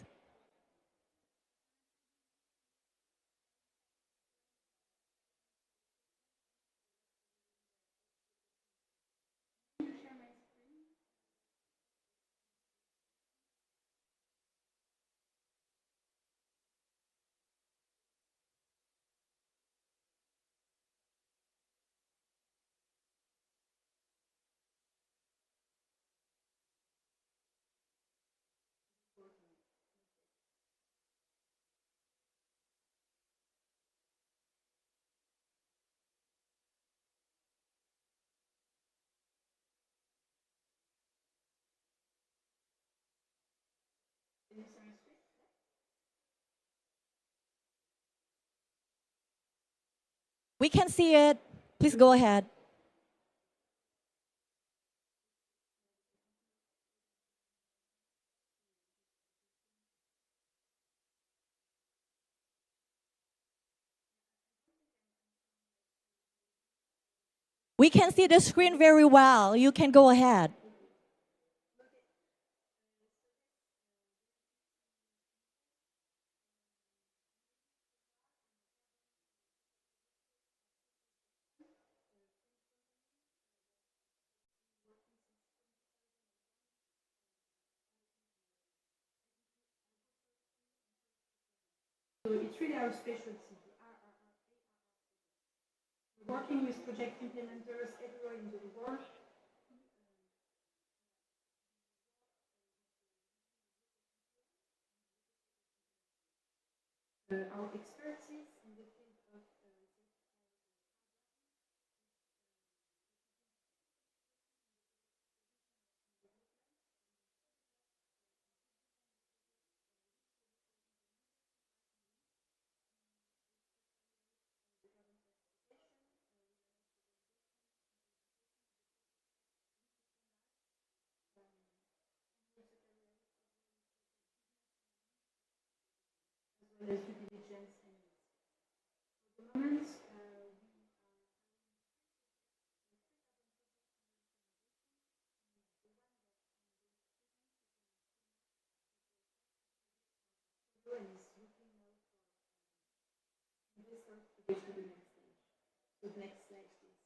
We can see it. Please go ahead. We can see the screen very well. You can go ahead. So it's really our specialty, working with project implementers everywhere in the world. Our expertise in the field of as well as due diligence and for the moment, and is looking now for investors to go to the next stage. So the next slide, please.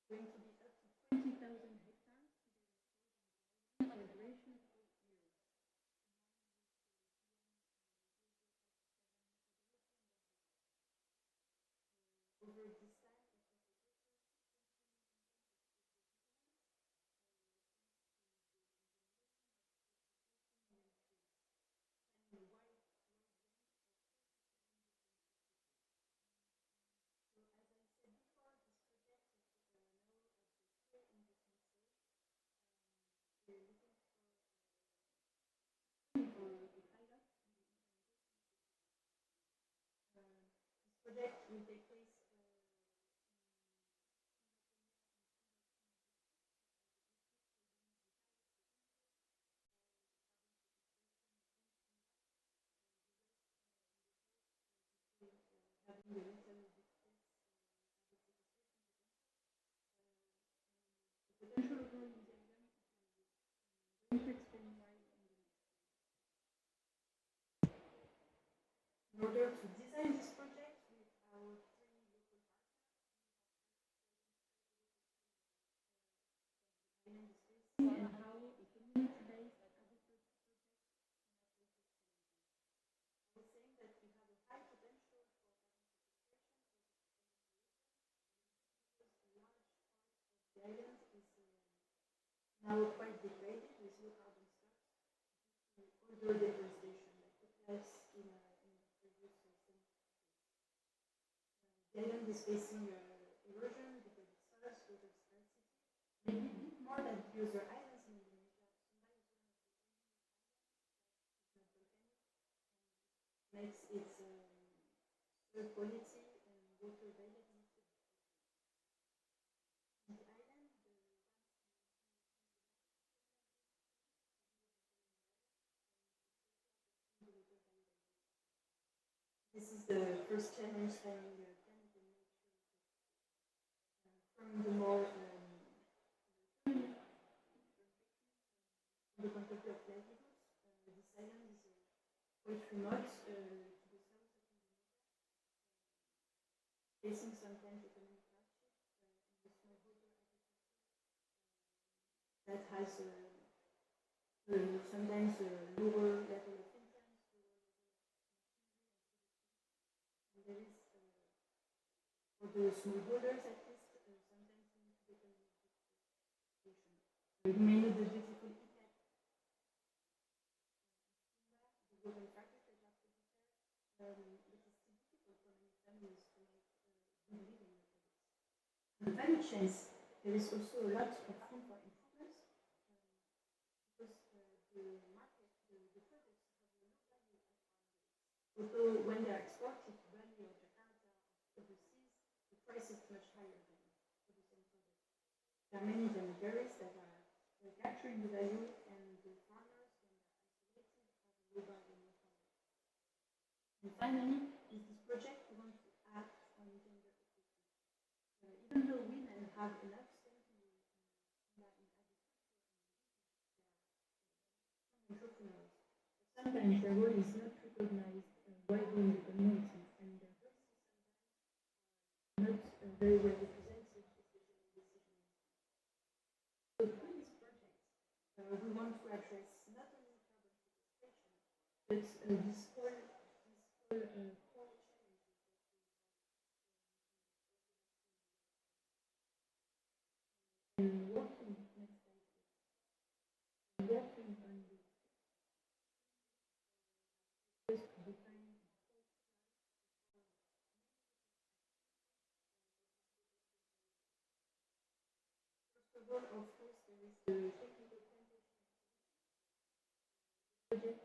Going to be up to 20,000 hectares. project will take place having a little potential role in the island. I'm going to explain why in order to design this project with our three local partners, island is facing and how a community-based agriculture project I was saying that we have a high potential for carbon sequestration because a large part of the island is now quite degraded with low carbon stocks due to older deforestation, like Petland in the previous century. The island is facing erosion, degraded soils, water scarcity, maybe a bit more than the other islands in Indonesia. Sumba is one of the only islands that is not volcanic and makes its soil quality and water availability. The island, this is the first challenge saying planet and nature from the more from the point of view of livelihoods. This island is quite remote to the south of Indonesia, facing sometimes economic hardship and the smallholder agriculture that has sometimes a lower level of incomes, and there is for the smallholders at least sometimes linked to economic difficulty. You may know the beautiful Peatland, the woven fabric that are produced there. It is still difficult for many families to make good living out of it. The value chains, there is also a lot of room for improvements because the market, the products have a low value at farm gates. Although when they are exported to Bali or Jakarta or overseas, the price is much higher than for the same product. There are many intermediaries that are capturing the value, and the farmers, when they are isolated, have a low bargaining power. And finally, with this project, we want to act on gender equity. Even though women have enough standing in agriculture and entrepreneurs, sometimes their role is not recognized widely in the community, and their voices sometimes are not very well represented, especially in decision making. So through this project, we want to address not only carbon sequestration, but this whole core challenges and working next slide, working on the first to define first of all, of course, there is the technical plantation project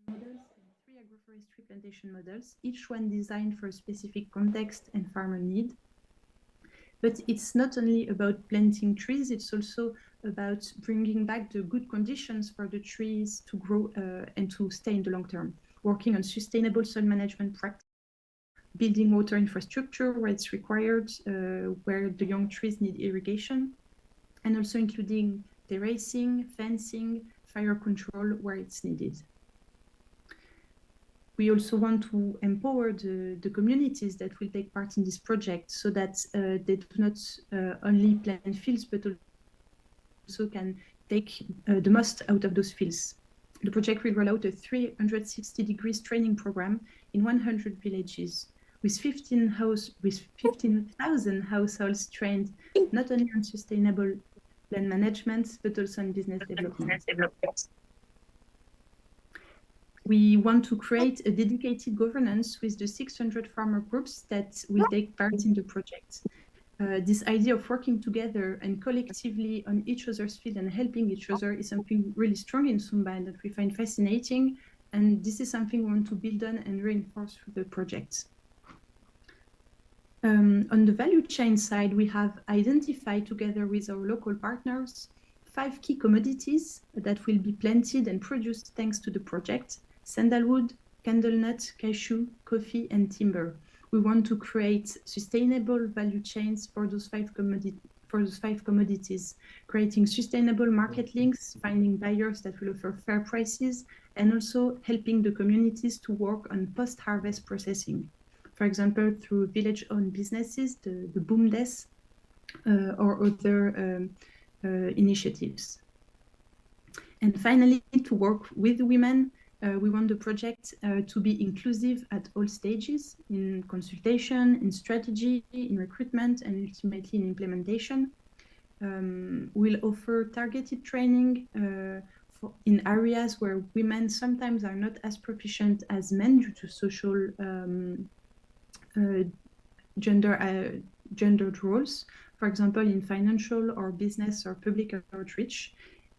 models and 3 agroforestry plantation models, each one designed for a specific context and farmer need. But it's not only about planting trees, it's also about bringing back the good conditions for the trees to grow and to stay in the long term, working on sustainable soil management practices, building water infrastructure where it's required, where the young trees need irrigation, and also including terracing, fencing, fire control where it's needed. We also want to empower the communities that will take part in this project so that they do not only plant fields, but also can take the most out of those fields. The project will roll out a 360 degrees training program in 100 villages with 15,000 households trained not only on sustainable land management, but also on business development. We want to create a dedicated governance with the 600 farmer groups that will take part in the project. this idea of working together and collectively on each other's field and helping each other is something really strong in Sumba and that we find fascinating. And this is something we want to build on and reinforce through the project. On the value chain side, we have identified together with our local partners 5 key commodities that will be planted and produced thanks to the project: sandalwood, candlenut, cashew, coffee, and timber. We want to create sustainable value chains for those 5 commodities, creating sustainable market links, finding buyers that will offer fair prices, and also helping the communities to work on post-harvest processing. For example, through village-owned businesses, the BOOMDES, or other initiatives. And finally, to work with women, we want the project to be inclusive at all stages, in consultation, in strategy, in recruitment, and ultimately in implementation. We'll offer targeted training in areas where women sometimes are not as proficient as men due to social gendered roles, for example, in financial or business or public outreach.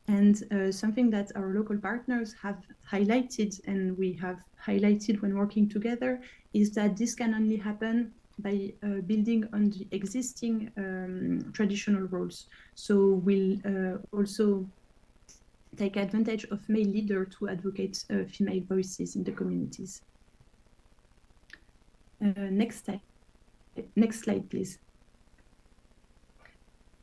And something that our local partners have highlighted, and we have highlighted when working together, is that this can only happen by building on the existing traditional roles. So we'll also take advantage of male leaders to advocate female voices in the communities. Next slide, please.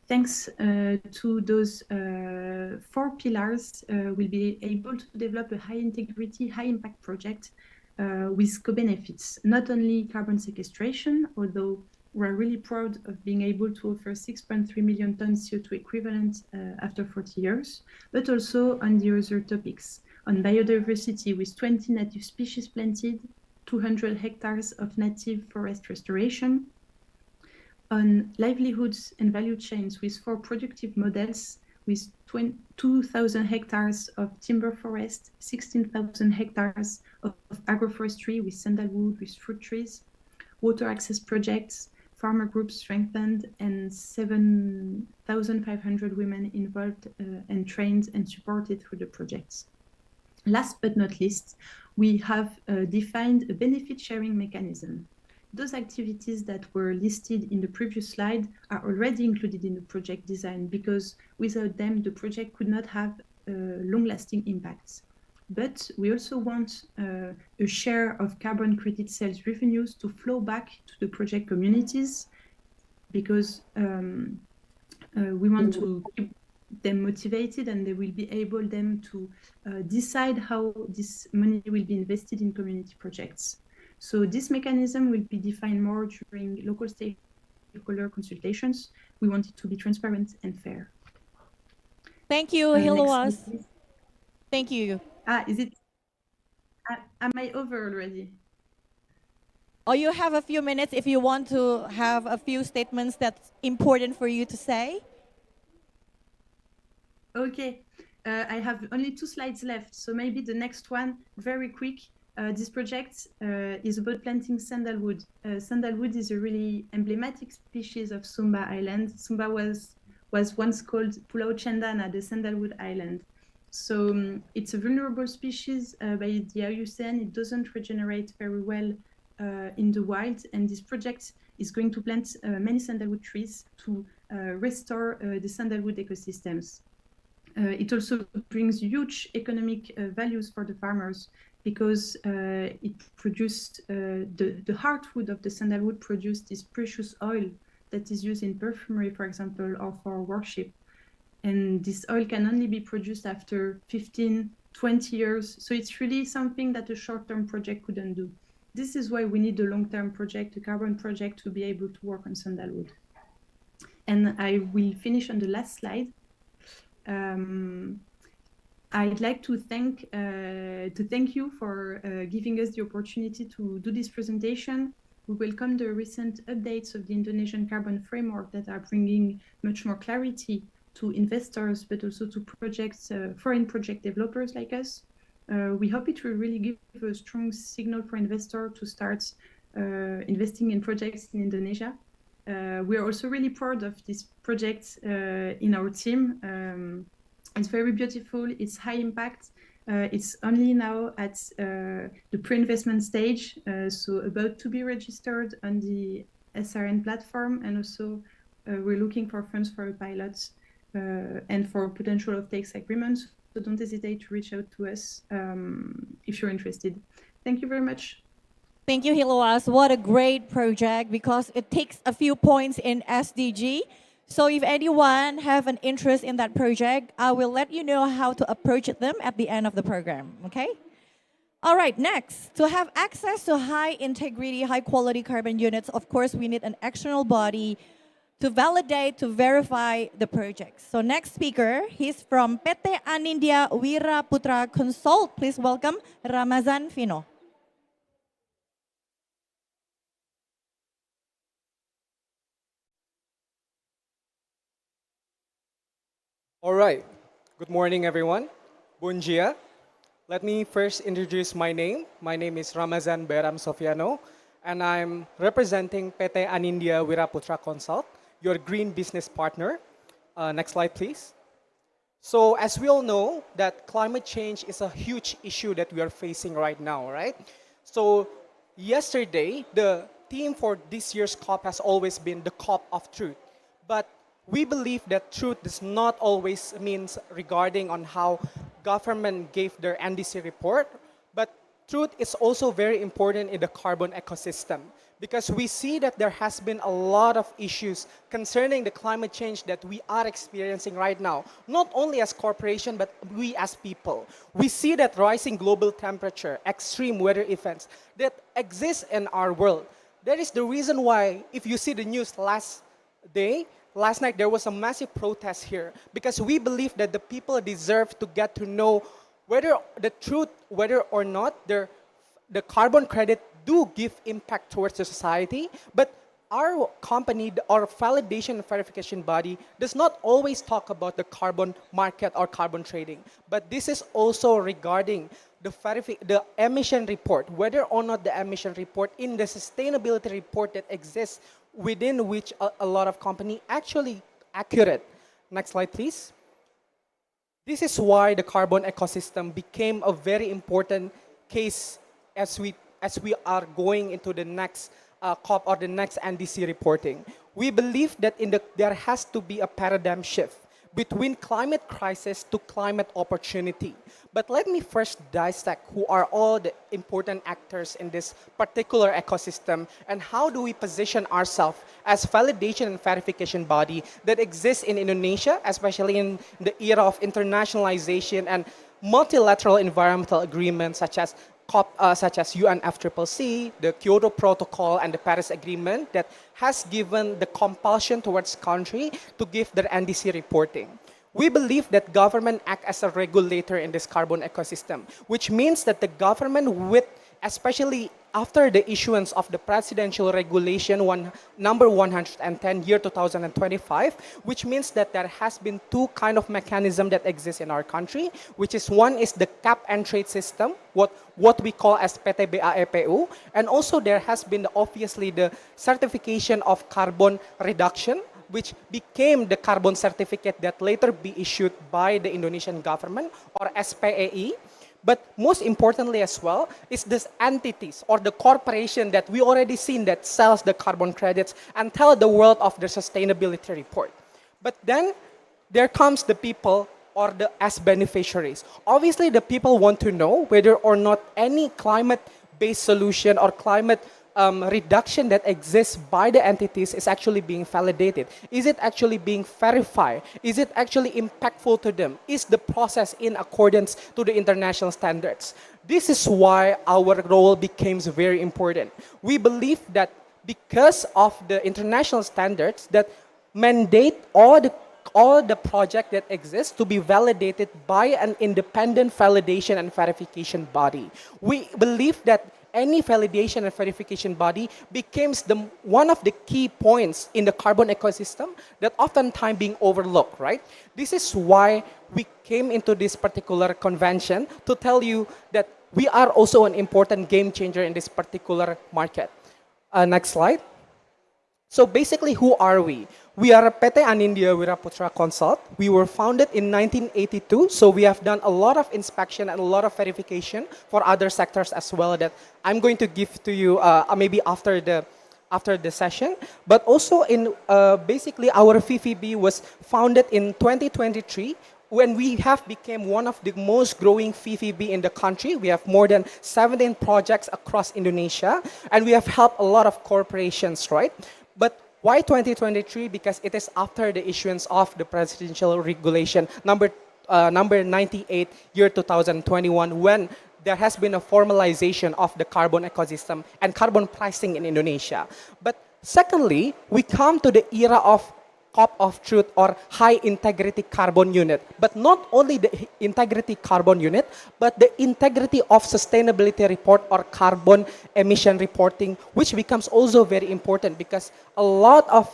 Thanks to those 4 pillars, we'll be able to develop a high integrity, high impact project with co-benefits, not only carbon sequestration, although we're really proud of being able to offer 6.3 million tons CO2 equivalent after 40 years, but also on the other topics, on biodiversity with 20 native species planted, 200 hectares of native forest restoration, on livelihoods and value chains with 4 productive models with 2,000 hectares of timber forest, 16,000 hectares of agroforestry with sandalwood, with fruit trees, water access projects, farmer groups strengthened, and 7,500 women involved and trained and supported through the projects. Last but not least, we have defined a benefit sharing mechanism. Those activities that were listed in the previous slide are already included in the project design because without them, the project could not have long-lasting impacts. But we also want a share of carbon credit sales revenues to flow back to the project communities because we want to keep them motivated and they will be able then to decide how this money will be invested in community projects. So this mechanism will be defined more during local stakeholder consultations. We want it to be transparent and fair. Thank you, Hiloas. Thank you. Is it? Am I over already? Oh, you have a few minutes if you want to have a few statements that's important for you to say. Okay. I have only 2 slides left, so maybe the next one, very quick. This project is about planting sandalwood. Sandalwood is a really emblematic species of Sumba Island. Sumba was once called Pulau Cendana, the sandalwood island. So it's a vulnerable species by the IUCN. It doesn't regenerate very well in the wild, and this project is going to plant many sandalwood trees to restore the sandalwood ecosystems. It also brings huge economic values for the farmers because it produced the hardwood of the sandalwood produced this precious oil that is used in perfumery, for example, or for worship. And this oil can only be produced after 15, 20 years. So it's really something that a short-term project couldn't do. This is why we need a long-term project, a carbon project, to be able to work on sandalwood. And I will finish on the last slide. I'd like to thank you for giving us the opportunity to do this presentation. We welcome the recent updates of the Indonesian carbon framework that are bringing much more clarity to investors, but also to projects, foreign project developers like us. We hope it will really give a strong signal for investors to start investing in projects in Indonesia. We are also really proud of this project in our team. It's very beautiful, it's high impact. It's only now at the pre-investment stage, so about to be registered on the SRN platform, and also we're looking for funds for a pilot and for potential offtakes agreements. So don't hesitate to reach out to us if you're interested. Thank you very much. Thank you, Hiloas. What a great project, because it takes a few points in SDG. So if anyone have an interest in that project, I will let you know how to approach them at the end of the program, okay? All right, next, to have access to high integrity, high quality carbon units, of course, we need an external body to validate, to verify the projects. So next speaker, he's from PT Anindya Wiraputra Consult. Please welcome Ramazan Vino. All right. Good morning, everyone. Bom dia. Let me first introduce my name. My name is Ramazan Beram Sofiano, and I'm representing PT Anindya Wiraputra Consult, your green business partner. Next slide, please. So as we all know, that climate change is a huge issue that we are facing right now, right? So yesterday, the theme for this year's COP has always been the COP of truth. But we believe that truth does not always means regarding on how government gave their NDC report, but truth is also very important in the carbon ecosystem, because we see that there has been a lot of issues concerning the climate change that we are experiencing right now, not only as corporation, but we as people. We see that rising global temperature, extreme weather events that exist in our world. That is the reason why, if you see the news last night, there was a massive protest here, because we believe that the people deserve to get to know whether the truth, whether or not the carbon credit do give impact towards the society. But our company, our validation and verification body, does not always talk about the carbon market or carbon trading. But this is also regarding the emission report, whether or not the emission report in the sustainability report that exists within which a lot of company actually accurate. Next slide, please. This is why the carbon ecosystem became a very important case as we are going into the next COP or the next NDC reporting. We believe that there has to be a paradigm shift between climate crisis to climate opportunity. But let me first dissect who are all the important actors in this particular ecosystem, and how do we position ourselves as validation and verification body that exists in Indonesia, especially in the era of internationalization and multilateral environmental agreements such as UNFCCC, the Kyoto Protocol, and the Paris Agreement that has given the compulsion towards country to give their NDC reporting. We believe that government act as a regulator in this carbon ecosystem, which means that the government, especially after the issuance of the presidential regulation number 110 year 2025, which means that there has been two kind of mechanism that exist in our country, which is one is the cap and trade system, what we call as PTBAEPU, and also there has been obviously the certification of carbon reduction, which became the carbon certificate that later be issued by the Indonesian government, or SPAE. But most importantly as well is this entities or the corporation that we already seen that sells the carbon credits and tell the world of their sustainability report. But then there comes the people or as beneficiaries. Obviously the people want to know whether or not any climate-based solution or climate reduction that exists by the entities is actually being validated. Is it actually being verified? Is it actually impactful to them? Is the process in accordance to the international standards? This is why our role becomes very important. We believe that because of the international standards that mandate all the project that exists to be validated by an independent validation and verification body. We believe that any validation and verification body becomes one of the key points in the carbon ecosystem that oftentimes being overlooked, right? This is why we came into this particular convention to tell you that we are also an important game changer in this particular market. Next slide. So basically, who are we? We are a PT Anindya Wiraputra Consult. We were founded in 1982, so we have done a lot of inspection and a lot of verification for other sectors as well that I'm going to give to you maybe after the session. But also in basically our FIFIB was founded in 2023 when we have become one of the most growing FIFIB in the country. We have more than 17 projects across Indonesia, and we have helped a lot of corporations, right? But why 2023? Because it is after the issuance of the presidential regulation number 98 year 2021, when there has been a formalization of the carbon ecosystem and carbon pricing in Indonesia. But secondly, we come to the era of cup of truth or high integrity carbon unit. But not only the integrity carbon unit, but the integrity of sustainability report or carbon emission reporting, which becomes also very important because a lot of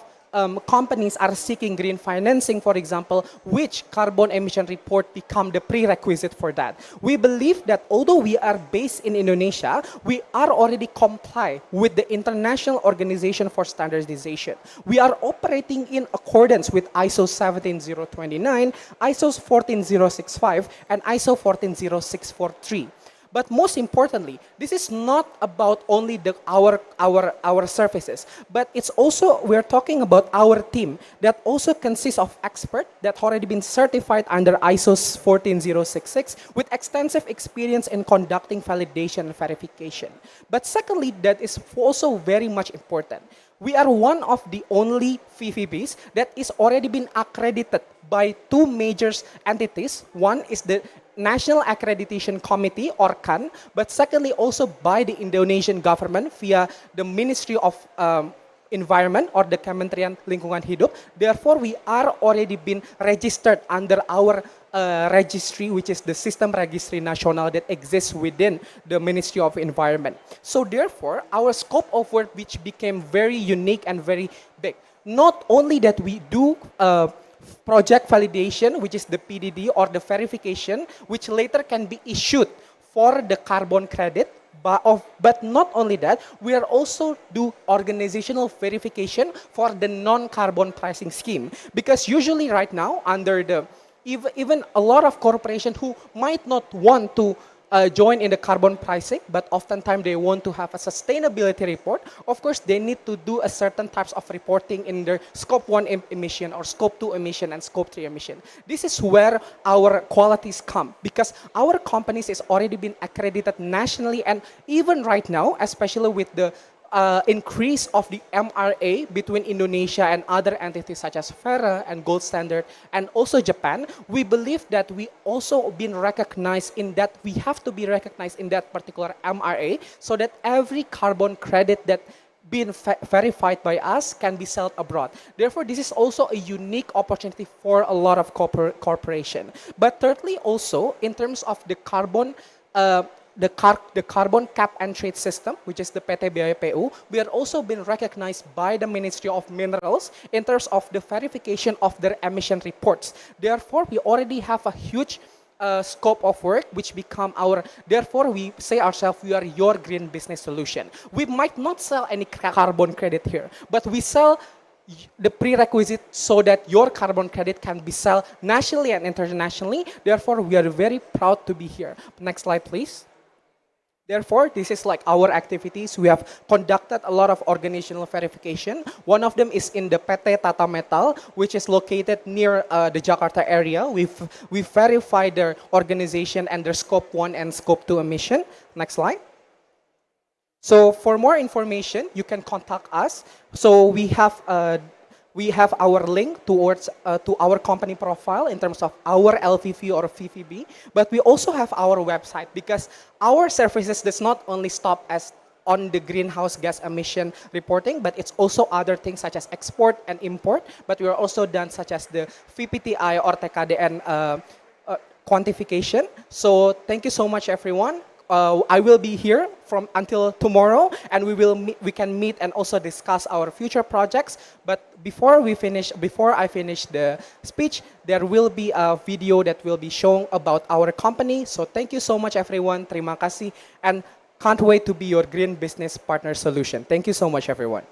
companies are seeking green financing, for example, which carbon emission report become the prerequisite for that. We believe that although we are based in Indonesia, we are already comply with the International Organization for Standardization. We are operating in accordance with ISO 17029, ISO 14065, and ISO 14063. But most importantly, this is not about only our services, but it's also, we're talking about our team that also consists of experts that already been certified under ISO 14066 with extensive experience in conducting validation and verification. But secondly, that is also very much important. We are one of the only FIFIBs that is already been accredited by two major entities. One is the National Accreditation Committee or CAN, but secondly also by the Indonesian government via the Ministry of Environment or the Kementerian Lingkungan Hidup. Therefore, we are already been registered under our registry, which is the System Registry Nasional that exists within the Ministry of Environment. So therefore, our scope of work, which became very unique and very big, not only that we do project validation, which is the PDD or the verification, which later can be issued for the carbon credit. But not only that, we are also do organizational verification for the non-carbon pricing scheme. Because usually right now, under the, even a lot of corporations who might not want to join in the carbon pricing, but oftentimes they want to have a sustainability report. Of course, they need to do a certain types of reporting in their scope 1 emission or scope 2 emission and scope 3 emission. This is where our qualities come because our companies is already been accredited nationally, and even right now, especially with the increase of the MRA between Indonesia and other entities such as FERA and Gold Standard and also Japan, we believe that we also been recognized in that, we have to be recognized in that particular MRA so that every carbon credit that being verified by us can be sold abroad. Therefore, this is also a unique opportunity for a lot of corporation. But thirdly, also in terms of the carbon the carbon cap and trade system, which is the PT BIPU, we are also been recognized by the Ministry of Minerals in terms of the verification of their emission reports. Therefore, we already have a huge scope of work which become our, therefore we say ourselves we are your green business solution. We might not sell any carbon credit here, but we sell the prerequisite so that your carbon credit can be sold nationally and internationally. Therefore, we are very proud to be here. Next slide, please. Therefore, this is like our activities. We have conducted a lot of organizational verification. One of them is in the PT Tata Metal, which is located near the Jakarta area. We verified their organization and their scope 1 and scope 2 emission. Next slide. So for more information, you can contact us. So we have our link towards to our company profile in terms of our LVV or VVB, but we also have our website because our services does not only stop as on the greenhouse gas emission reporting, but it's also other things such as export and import, but we are also done such as the VPTI or TKDN quantification. So thank you so much, everyone. I will be here from until tomorrow, and we can meet and also discuss our future projects. But before I finish the speech, there will be a video that will be shown about our company. So thank you so much, everyone. Terima kasih, and can't wait to be your green business partner solution. Thank you so much, everyone.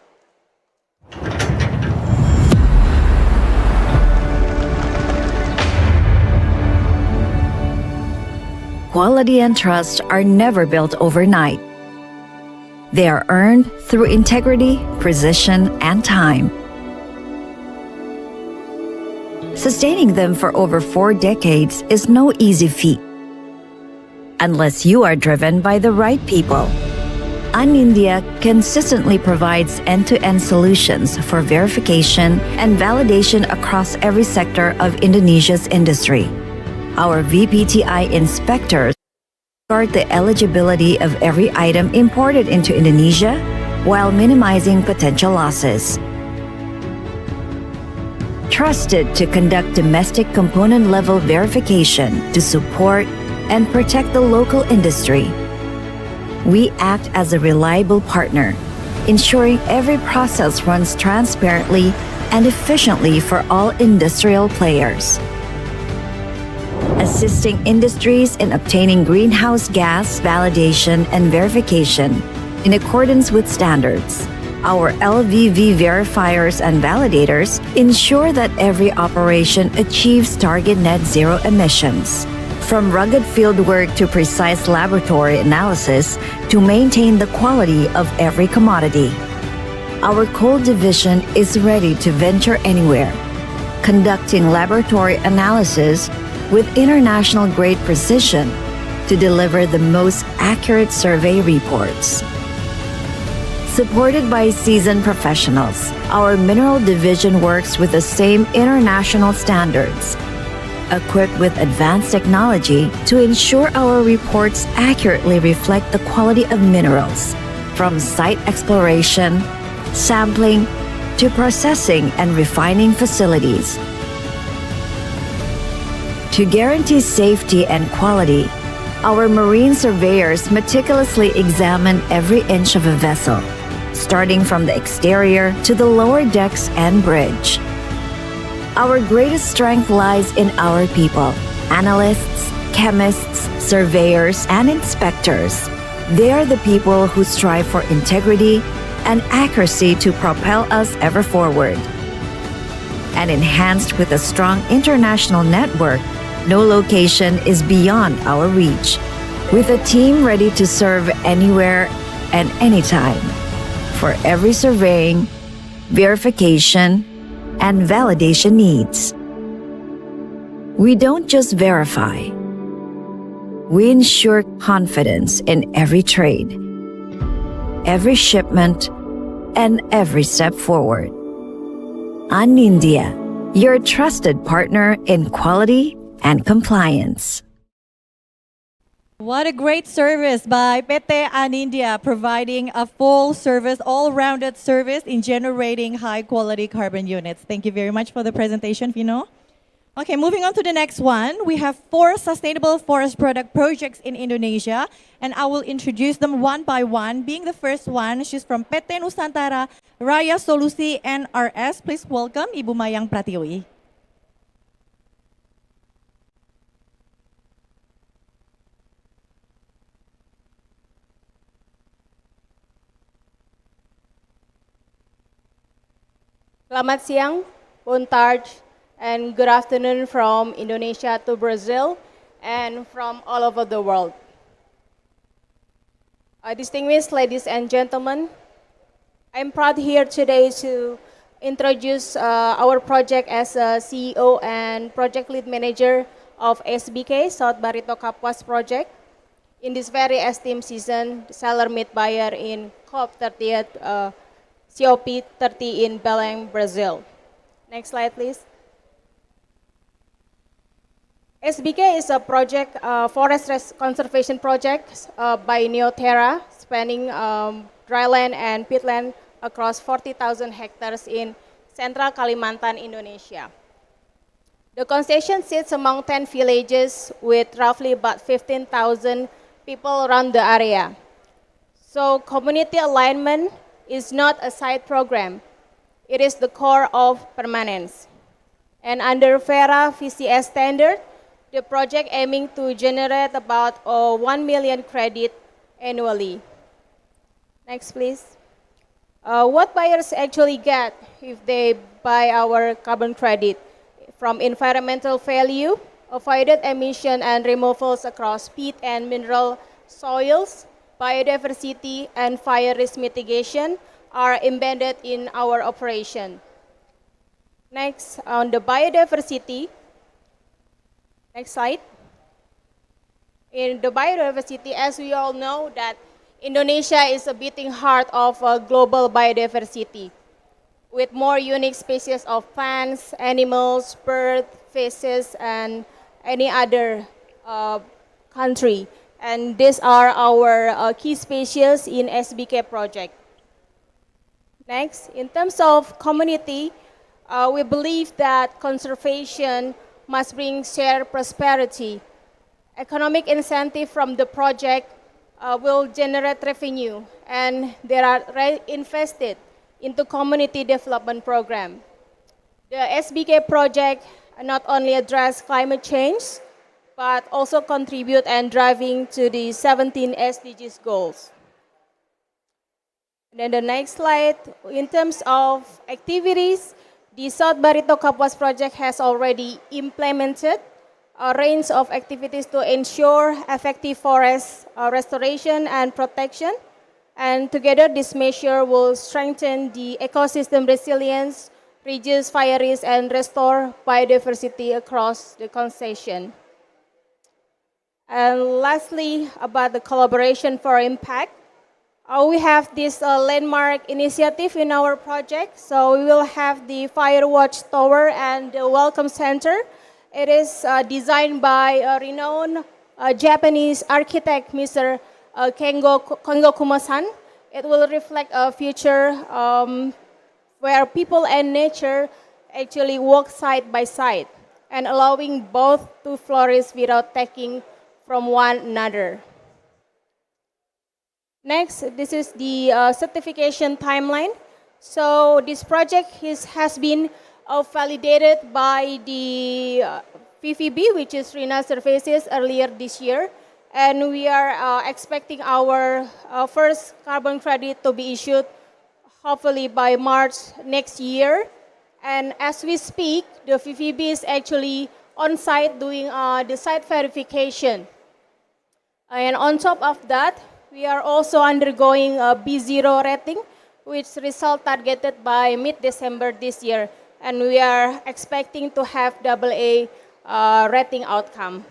quality and trust are never built overnight. They are earned through integrity, precision, and time. Sustaining them for over 4 decades is no easy feat. Unless you are driven by the right people. India consistently provides end-to-end solutions for verification and validation across every sector of Indonesia's industry. Our VPTI inspectors guard the eligibility of every item imported into Indonesia while minimizing potential losses. Trusted to conduct domestic component-level verification to support and protect the local industry. We act as a reliable partner, ensuring every process runs transparently and efficiently for all industrial players. Assisting industries in obtaining greenhouse gas validation and verification in accordance with standards. Our LVV verifiers and validators ensure that every operation achieves target net zero emissions. From rugged fieldwork to precise laboratory analysis to maintain the quality of every commodity. Our coal division is ready to venture anywhere, conducting laboratory analysis with international grade precision to deliver the most accurate survey reports. Supported by seasoned professionals, our mineral division works with the same international standards, equipped with advanced technology to ensure our reports accurately reflect the quality of minerals, from site exploration, sampling, to processing and refining facilities. To guarantee safety and quality, our marine surveyors meticulously examine every inch of a vessel, starting from the exterior to the lower decks and bridge. Our greatest strength lies in our people, analysts, chemists, surveyors, and inspectors. They are the people who strive for integrity and accuracy to propel us ever forward. And enhanced with a strong international network, no location is beyond our reach. With a team ready to serve anywhere and anytime, for every surveying, verification, and validation needs. We don't just verify. We ensure confidence in every trade, every shipment, and every step forward. India, your trusted partner in quality and compliance. What a great service by PT India, providing a full service, all-rounded service in generating high-quality carbon units. Thank you very much for the presentation, Vino. Okay, moving on to the next one. We have 4 sustainable forest product projects in Indonesia, and I will introduce them one by one. Being the first one, she's from PT Nusantara Raya Solusi NRS. Please welcome Ibu Mayang Pratiwi. Selamat siang, bon tarde, and good afternoon from Indonesia to Brazil and from all over the world. Distinguished ladies and gentlemen, I'm proud here today to introduce our project as a CEO and project lead manager of SBK, South Barito Kapuas project. In this very esteemed season, the seller meet buyer in COP 30th COP30 in Belém, Brazil. Next slide, please. SBK is a project, forest conservation project by Neoterra, spanning dryland and peatland across 40,000 hectares in central Kalimantan, Indonesia. The concession sits among 10 villages with roughly about 15,000 people around the area. So community alignment is not a side program. It is the core of permanence. And under FERA VCS standard, the project aiming to generate about 1 million credit annually. Next, please. What buyers actually get if they buy our carbon credit? From environmental value, avoided emission and removals across peat and mineral soils, biodiversity, and fire risk mitigation are embedded in our operation. Next, on the biodiversity, next slide. In the biodiversity, as we all know that Indonesia is a beating heart of global biodiversity, with more unique species of plants, animals, birds, fishes, and any other country. And these are our key species in SBK project. Next, in terms of community, we believe that conservation must bring shared prosperity. Economic incentive from the project will generate revenue, and they are reinvested into community development program. The SBK project not only address climate change, but also contribute and driving to the 17 SDGs goals. And then the next slide, in terms of activities, the South Barito Kapuas project has already implemented a range of activities to ensure effective forest restoration and protection. And together, this measure will strengthen the ecosystem resilience, reduce fire risk, and restore biodiversity across the concession. And lastly, about the collaboration for impact, we have this landmark initiative in our project. So we will have the Fire Watch Tower and the Welcome Center. It is designed by a renowned Japanese architect, Mr. Kengo Kuma-san. It will reflect a future where people and nature actually walk side by side and allowing both to flourish without taking from one another. Next, this is the certification timeline. So this project has been validated by the VVB, which is Rina Services, earlier this year. And we are expecting our first carbon credit to be issued hopefully by March next year. And as we speak, the VVB is actually on site doing the site verification. And on top of that, we are also undergoing a B0 rating, which result targeted by mid-December this year. And we are expecting to have AA rating outcome.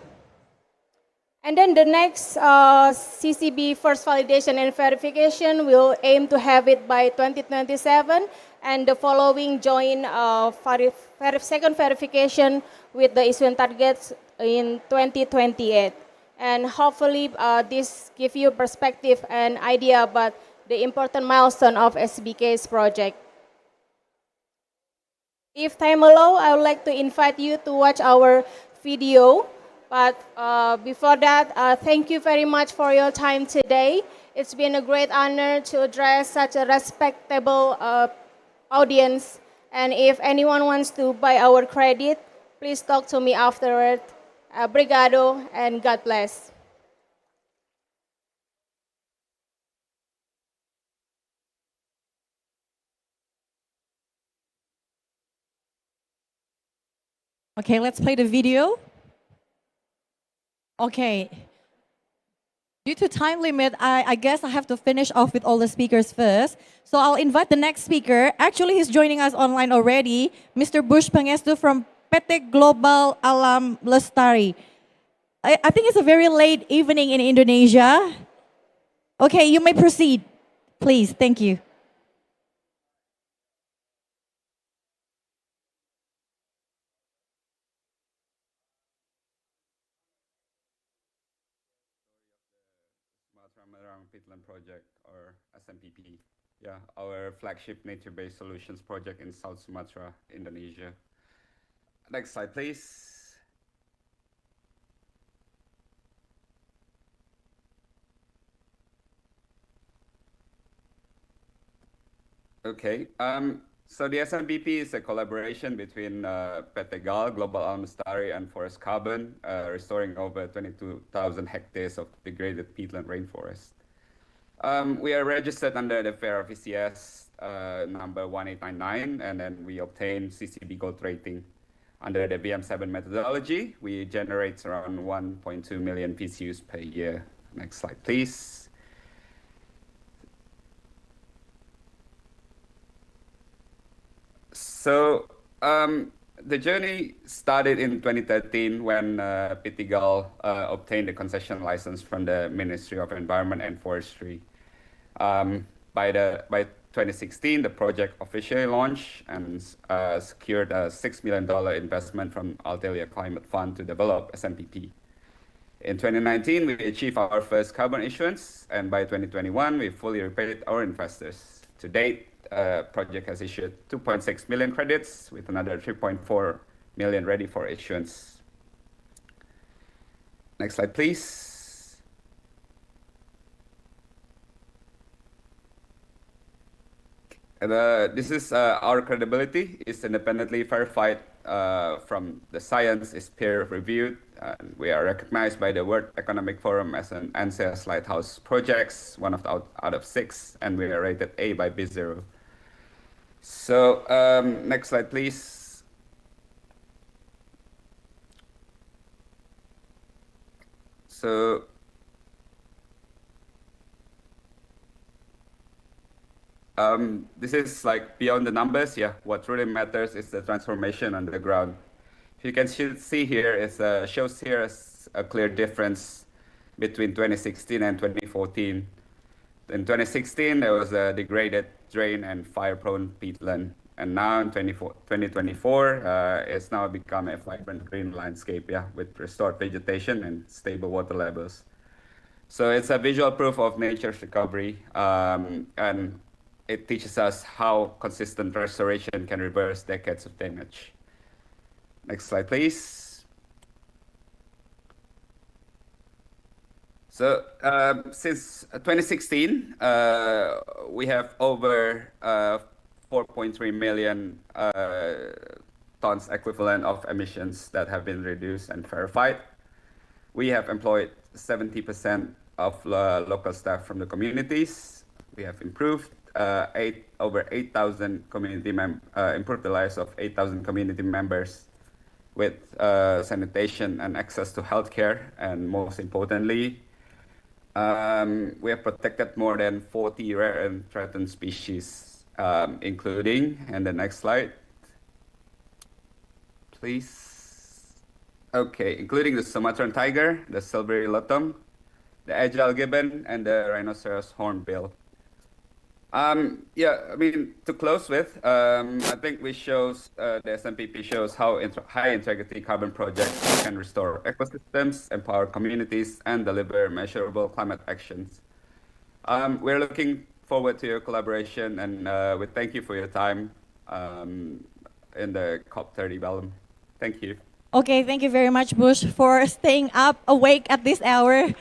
And then the next CCB first validation and verification, we'll aim to have it by 2027, and the following joint second verification with the issuance targets in 2028. And hopefully this gives you perspective and idea about the important milestone of SBK's project. If time allows, I would like to invite you to watch our video. But before that, thank you very much for your time today. It's been a great honor to address such a respectable audience. And if anyone wants to buy our credit, please talk to me afterward. Obrigado, and God bless. Okay, let's play the video. Okay. Due to time limit, I guess I have to finish off with all the speakers first. So I'll invite the next speaker. Actually, he's joining us online already, Mr. Bush Pangestu from PT Global Alam Lestari. I think it's a very late evening in Indonesia. Okay, you may proceed, please. Thank you. Peatland project, or SMPP. Yeah, our flagship nature-based solutions project in South Sumatra, Indonesia. Next slide, please. Okay, so the SMPP is a collaboration between PT GAL, Global Almastari, and Forest Carbon, restoring over 22,000 hectares of degraded peatland rainforest. We are registered under the FAIR VCS number 1899, and then we obtained CCB Gold rating. Under the VM7 methodology, we generate around 1.2 million PCUs per year. Next slide, please. So the journey started in 2013 when PT GAL obtained a concession license from the Ministry of Environment and Forestry. By 2016, the project officially launched and secured a $6 million investment from Altelia Climate Fund to develop SMPP. In 2019, we achieved our first carbon issuance, and by 2021, we fully repaid our investors. To date, project has issued 2.6 million credits with another 3.4 million ready for issuance. Next slide, please. This is our credibility. It's independently verified from the science, is peer reviewed. We are recognized by the World Economic Forum as an ANSES Lighthouse Projects, one of the out of 6, and we are rated A by B0. So next slide, please. So this is like beyond the numbers. Yeah, what really matters is the transformation on the ground. If you can see here, it shows here a clear difference between 2016 and 2014. In 2016, there was a degraded, drain, and fire-prone peatland. And now in 2024, it's now become a vibrant green landscape, yeah, with restored vegetation and stable water levels. So it's a visual proof of nature's recovery, and it teaches us how consistent restoration can reverse decades of damage. Next slide, please. So since 2016, we have over 4.3 million tons equivalent of emissions that have been reduced and verified. We have employed 70% of local staff from the communities. We have improved over 8,000 improved the lives of 8,000 community members with sanitation and access to healthcare, and most importantly, we have protected more than 40 rare and threatened species, including, and the next slide, please. Okay, including the Sumatran tiger, the silvery lotum, the agile gibbon, and the rhinoceros hornbill. Yeah, I mean, to close with, I think we shows, the SMPP shows how high integrity carbon projects can restore ecosystems, empower communities, and deliver measurable climate actions. We're looking forward to your collaboration, and we thank you for your time in the COP30 Belém. Thank you. Okay, thank you very much, Bush, for staying up awake at this hour.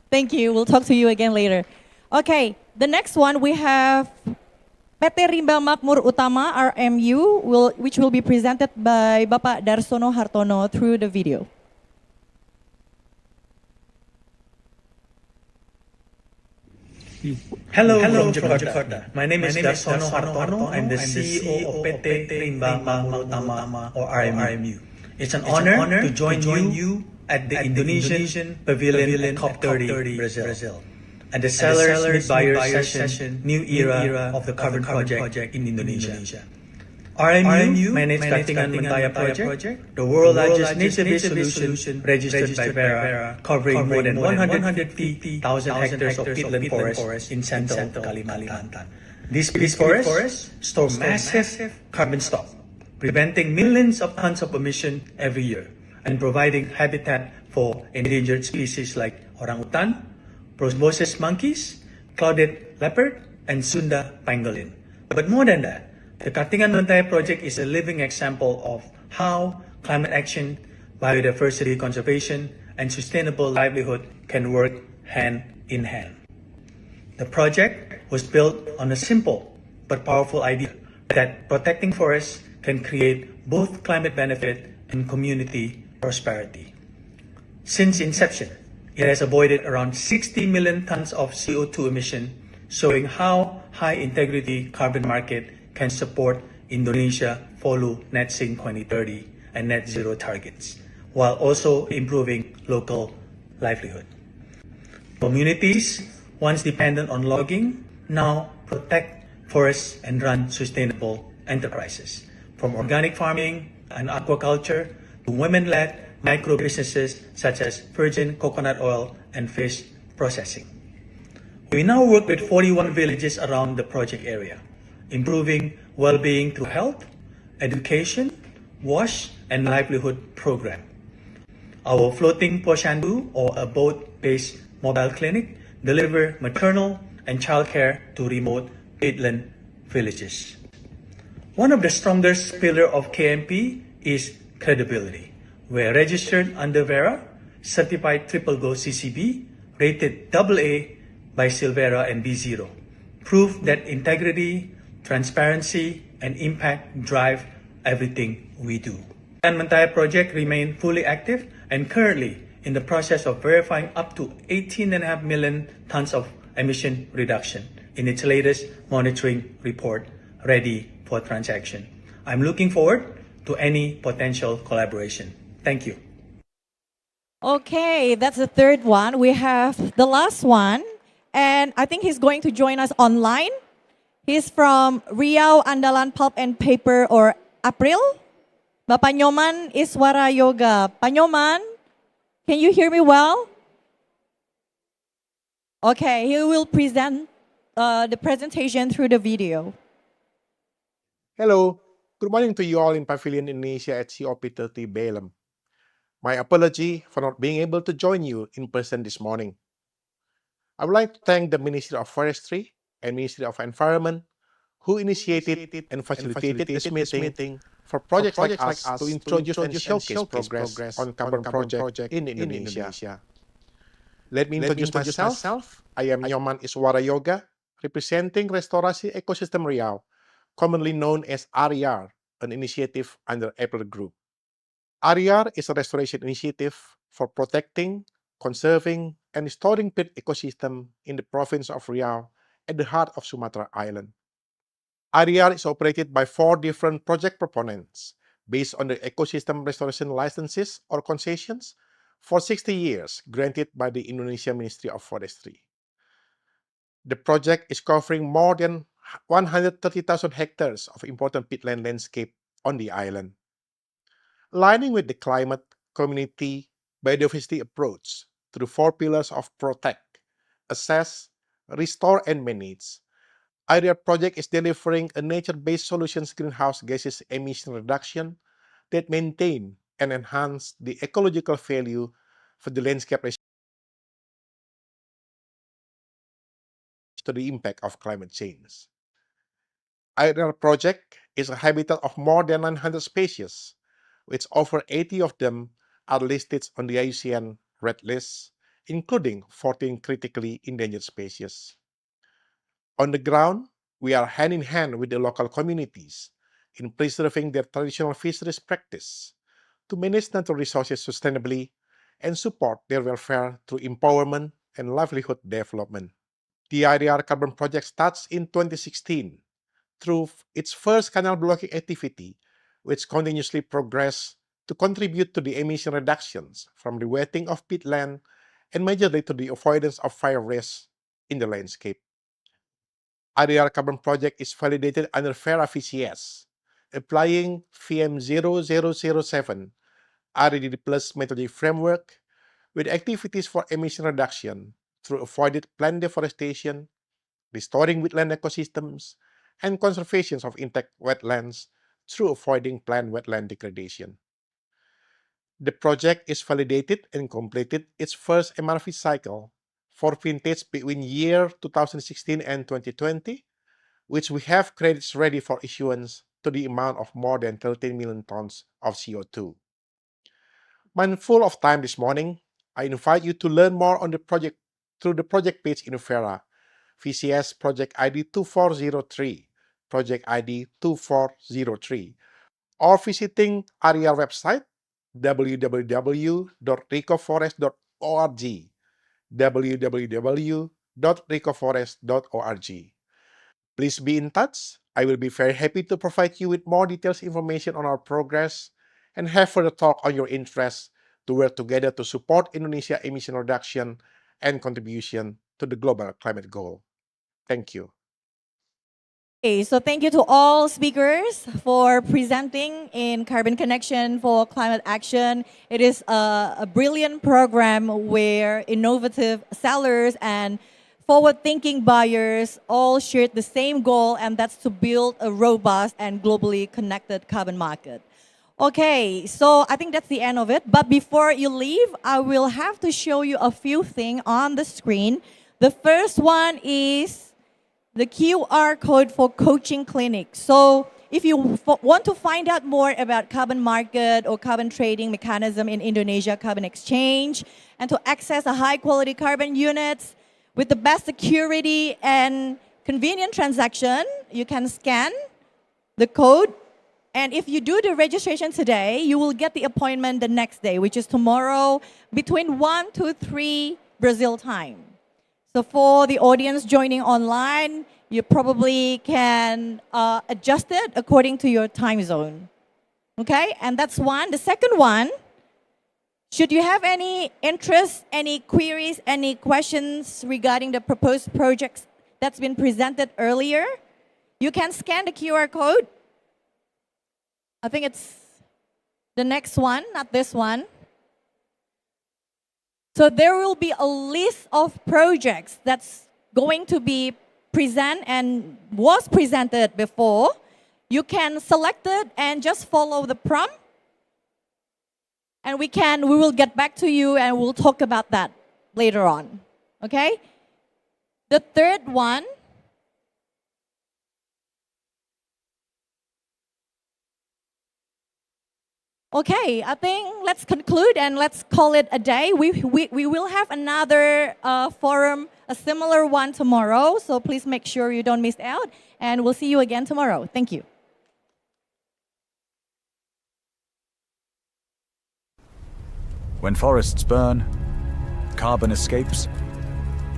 Thank you. We'll talk to you again later. Okay, the next one we have PT Rimba Makmur Utama, RMU, which will be presented by Bapak Darsono Hartono through the video. Hello from Jakarta. My name is Darsono Hartono. I'm the CEO of PT Rimba Makmur Utama, or RMU. It's an honor to join you at the Indonesian Pavilion at COP30 Brazil. At the Sellers Meet Buyers session, New Era of the Carbon Project in Indonesia. RMU managed Katingan Mentaya project, the world's largest nature-based solution registered by Vera, covering more than 150,000 hectares of peatland forest in central Kalimantan. These forests store massive carbon stock, preventing millions of tons of emission every year, and providing habitat for endangered species like orangutan, proboscis monkeys, clouded leopard, and Sunda pangolin. But more than that, the Katingan Mentaya project is a living example of how climate action, biodiversity conservation, and sustainable livelihood can work hand in hand. The project was built on a simple but powerful idea that protecting forests can create both climate benefit and community prosperity. Since inception, it has avoided around 60 million tons of CO2 emission, showing how high integrity carbon market can support Indonesia follow Net Sink 2030 and net zero targets, while also improving local livelihood. Communities, once dependent on logging, now protect forests and run sustainable enterprises, from organic farming and aquaculture to women-led micro-businesses such as virgin coconut oil and fish processing. We now work with 41 villages around the project area, improving well-being through health, education, wash, and livelihood program. Our floating posyandu, or a boat-based mobile clinic, deliver maternal and childcare to remote Peatland villages. One of the strongest pillars of KMP is credibility. We're registered under Verra, certified triple Go CCB, rated AA by Silvera and B0. Proof that integrity, transparency, and impact drive everything we do. The Mentaya project remains fully active and currently in the process of verifying up to 18.5 million tons of emission reduction in its latest monitoring report, ready for transaction. I'm looking forward to any potential collaboration. Thank you. Okay, that's the third one. We have the last one, and I think he's going to join us online. He's from Riau Andalan Pulp and Paper, or April. Bapak Nyoman Iswara Yoga. Pak Nyoman, can you hear me well? Okay, he will present the presentation through the video. Hello, good morning to you all in Pavilion Indonesia at COP30 Belem. My apology for not being able to join you in person this morning. I would like to thank the Ministry of Forestry and Ministry of Environment who initiated and facilitated this meeting for projects like us to introduce and showcase progress on carbon project in Indonesia. Let me introduce myself. I am Nyoman Iswara Yoga, representing Restorasi Ecosystem Riau, commonly known as RER, an initiative under April Group. RER is a restoration initiative for protecting, conserving, and restoring peat ecosystem in the province of Riau at the heart of Sumatra Island. RER is operated by 4 different project proponents based on the ecosystem restoration licenses or concessions for 60 years granted by the Indonesia Ministry of Forestry. The project is covering more than 130,000 hectares of important peatland landscape on the island. Aligning with the climate, community, biodiversity approach through 4 pillars of protect, assess, restore, and manage, RER project is delivering a nature-based solutions greenhouse gases emission reduction that maintain and enhance the ecological value for the landscape to the impact of climate change. RER project is a habitat of more than 900 species, which over 80 of them are listed on the IUCN Red List, including 14 critically endangered species. On the ground, we are hand in hand with the local communities in preserving their traditional fisheries practice to manage natural resources sustainably and support their welfare through empowerment and livelihood development. The RER Carbon Project starts in 2016 through its first canal blocking activity, which continuously progressed to contribute to the emission reductions from the wetting of peatland and majorly to the avoidance of fire risks in the landscape. RER Carbon Project is validated under Verra VCS, applying VM0007 RED Plus methodology framework with activities for emission reduction through avoided plant deforestation, restoring wetland ecosystems, and conservation of intact wetlands through avoiding plant wetland degradation. The project is validated and completed its first MRV cycle for vintage between year 2016 and 2020, which we have credits ready for issuance to the amount of more than 13 million tons of CO2. Mindful of time this morning, I invite you to learn more on the project through the project page in Verra, VCS Project ID 2403, Project ID 2403, or visiting RER website www.recoforest.org, www.recoforest.org. Please be in touch. I will be very happy to provide you with more details information on our progress and have further talk on your interests to work together to support Indonesia emission reduction and contribution to the global climate goal. Thank you. Okay, so thank you to all speakers for presenting in Carbon Connection for Climate Action. It is a brilliant program where innovative sellers and forward-thinking buyers all shared the same goal, and that's to build a robust and globally connected carbon market. Okay, so I think that's the end of it. But before you leave, I will have to show you a few things on the screen. The first one is the QR code for coaching clinic. So if you want to find out more about carbon market or carbon trading mechanism in Indonesia carbon exchange, and to access a high quality carbon units with the best security and convenient transaction, you can scan the code. And if you do the registration today, you will get the appointment the next day, which is tomorrow between 1 to 3 Brazil time. So for the audience joining online, you probably can adjust it according to your time zone. Okay, and that's one. The second one, should you have any interest, any queries, any questions regarding the proposed projects that's been presented earlier, you can scan the QR code. I think it's the next one, not this one. So there will be a list of projects that's going to be presented and was presented before. You can select it and just follow the prompt. And we will get back to you and we'll talk about that later on. Okay? The third one, okay, I think let's conclude and let's call it a day. We will have another forum, a similar one tomorrow. So please make sure you don't miss out. And we'll see you again tomorrow. Thank you. When forests burn, carbon escapes,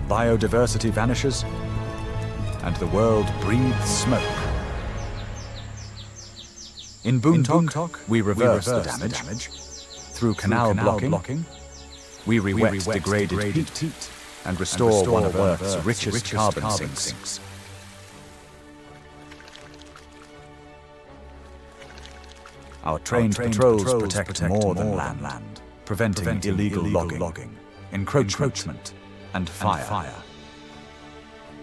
biodiversity vanishes, and the world breathes smoke. In Boontok, we reverse the damage. Through canal blocking, we re-wet degraded heat and restore one of Earth's richest carbon sinks. Our trained patrols protect more than land, preventing illegal logging, encroachment, and fire.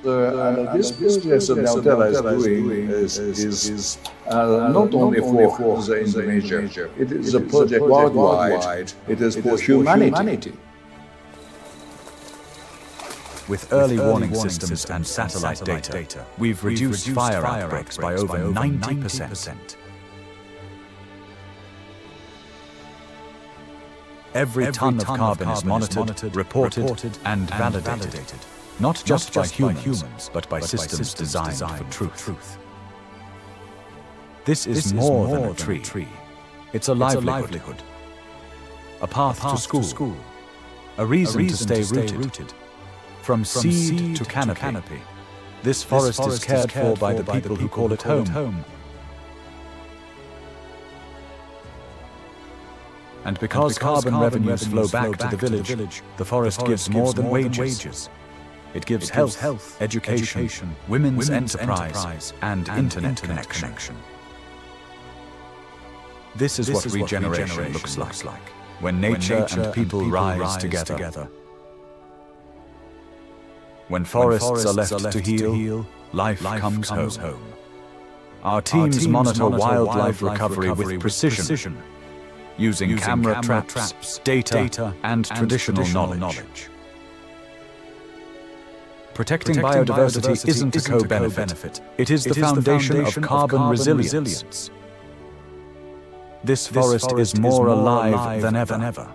This business that Deltella is doing is not only for the Indonesia, it is a project worldwide, it is for humanity. With early warning systems and satellite data, we've reduced fire outbreaks by over 90%. Every ton of carbon is monitored, reported, and validated. Not just by humans, but by systems designed for truth. This is more than a tree. It's a livelihood. A path to school. A reason to stay rooted. From seed to canopy. This forest is cared for by the people who call it home. And because carbon revenues flow back to the village, the forest gives more than wages. It gives health, education, women's enterprise, and internet connection. This is what regeneration looks like, when nature and people rise together. When forests are left to heal, life comes home. Our teams monitor wildlife recovery with precision, using camera traps, data, and traditional knowledge. Protecting biodiversity isn't a co-benefit. It is the foundation of carbon resilience. This forest is more alive than ever.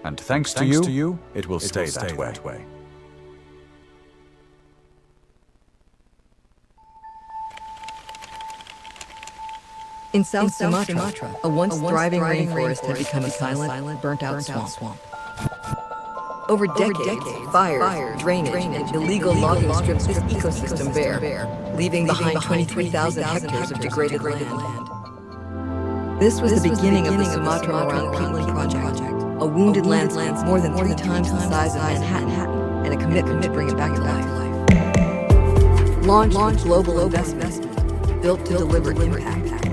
And thanks to you, it will stay that way. In South Sumatra, a once thriving rainforest had become a silent, burnt-out swamp. Over decades, fire, drainage, and illegal logging stripped this ecosystem bare, leaving behind 23,000 hectares of degraded land. This was the beginning of the Sumatra around Peatland project, a wounded landscape more than 3 times the size of Manhattan, and a commitment to bring it back to life. Launched with global investment, built to deliver impact.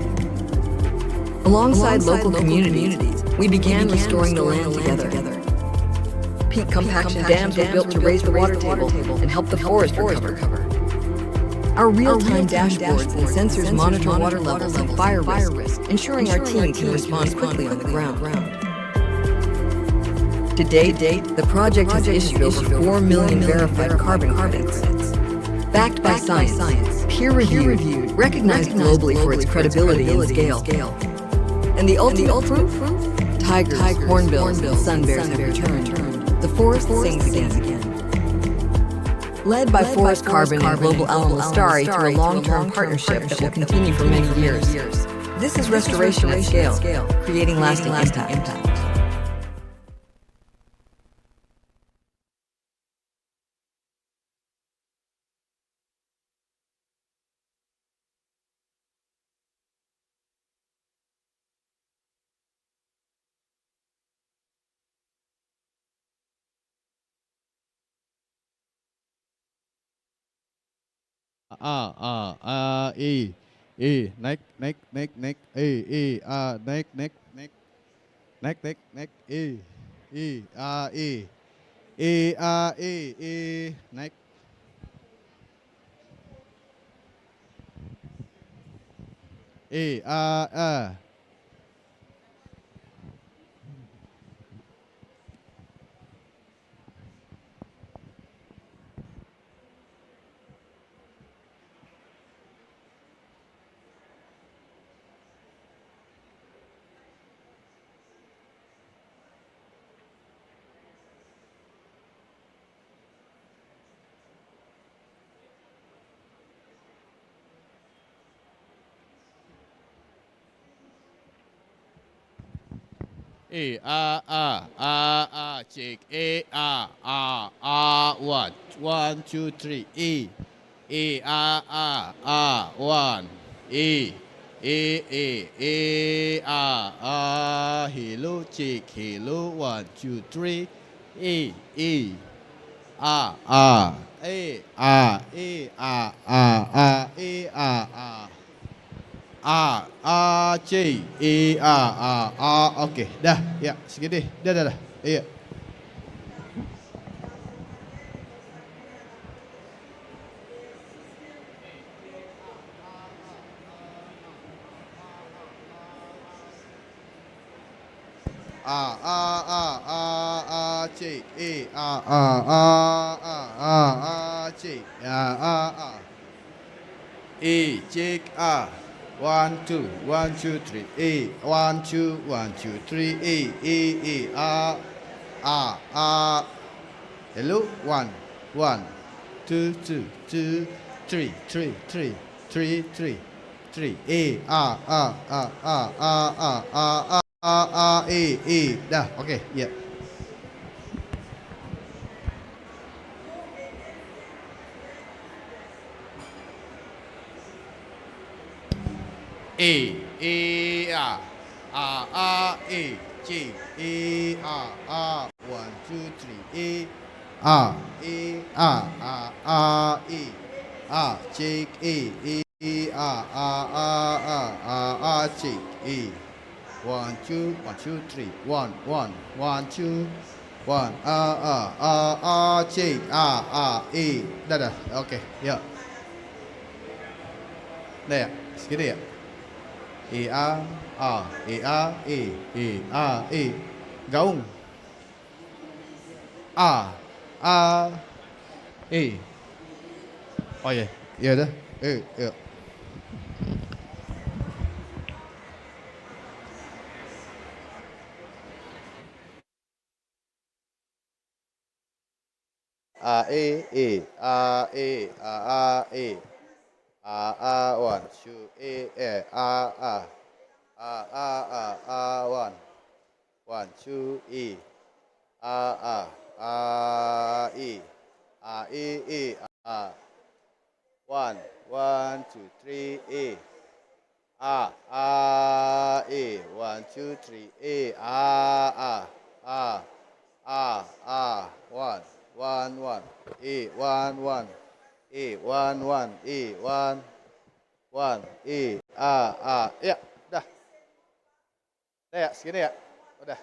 Alongside local communities, we began restoring the land together. Peat compaction dams were built to raise the water table and help the forest recover. Our real-time dashboards and sensors monitor water levels and fire risk, ensuring our team can respond quickly on the ground. To date, the project has issued over 4 million verified carbon credits. Backed by science, peer-reviewed, recognized globally for its credibility and scale. And the ultimate proof? Tigers, hornbills, and sun bears have returned. The forest sings again. Led by Forest Carbon and Global Al-Mustari through a long-term partnership that will continue for many years. This is restoration at scale, creating lasting impact. Neck, check, one, two, three, one, hello, check, hello, 1, 2, 3, C, oke, dah, ya, segini, dah, iya. C, C, check, 1, 2, 1, 2, 3, 1, 2, 1, 2, 3, hello, 1, 1, 2, 2, 2, 3, 3, 3, 3, 3, 3, dah, oke, ya. C, C, 1, 2, 3, check, check, 1, 2, 1, 2, 3, 1, 1, 1, 2, 1, check, dah, oke, ya. Dah ya, segini ya. Gaung. Oh ya, ya dah. Ya. One, two, one, two, one, 2, 3, A. 1, 2, 3. A. 1, 1, 1. A, 1, 1. A, 1, 1. A, 1, 1. A. Ya, udah. Udah ya, segini ya. Udah.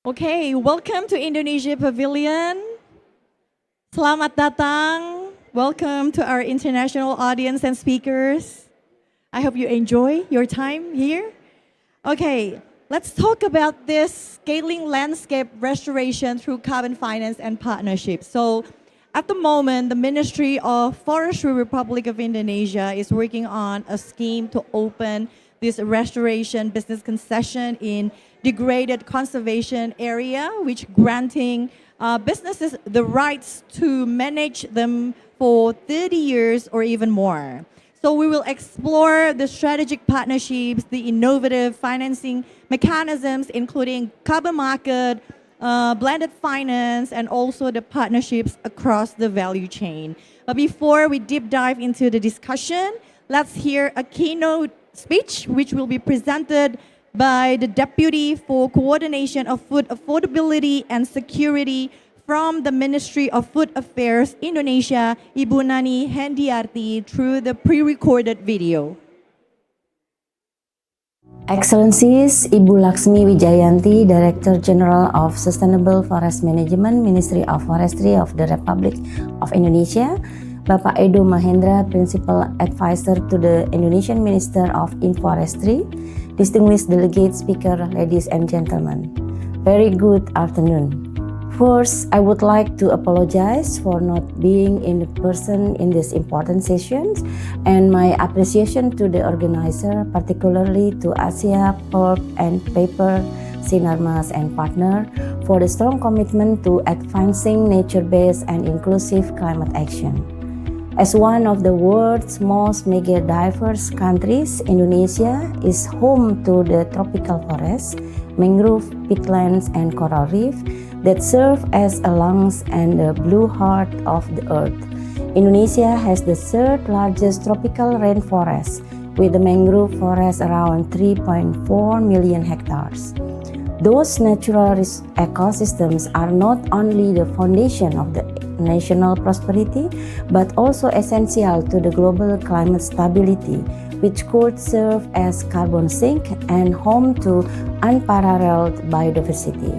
Okay, welcome to Indonesia Pavilion. Selamat datang. Welcome to our international audience and speakers. I hope you enjoy your time here. Okay, let's talk about this scaling landscape restoration through carbon finance and partnerships. So at the moment, the Ministry of Forestry Republic of Indonesia is working on a scheme to open this restoration business concession in degraded conservation area, which granting businesses the rights to manage them for 30 years or even more. So we will explore the strategic partnerships, the innovative financing mechanisms, including carbon market, blended finance, and also the partnerships across the value chain. But before we deep dive into the discussion, let's hear a keynote speech, which will be presented by the Deputy for Coordination of Food Affordability and Security from the Ministry of Food Affairs Indonesia, Ibu Nani Hendiarti, through the pre-recorded video. Excellencies, Ibu Laksmi Wijayanti, Director General of Sustainable Forest Management, Ministry of Forestry of the Republic of Indonesia, Bapak Edo Mahendra, Principal Advisor to the Indonesian Minister of Forestry, distinguished delegate speaker, ladies and gentlemen. Very good afternoon. First, I would like to apologize for not being in person in this important session, and my appreciation to the organizer, particularly to Asia Pulp and Paper, Sinarmas and partner, for the strong commitment to advancing nature-based and inclusive climate action. As one of the world's most mega diverse countries, Indonesia is home to the tropical forests, mangrove, peatlands, and coral reef that serve as a lungs and the blue heart of the earth. Indonesia has the third largest tropical rainforest, with the mangrove forest around 3.4 million hectares. Those natural ecosystems are not only the foundation of the national prosperity, but also essential to the global climate stability, which could serve as carbon sink and home to unparalleled biodiversity.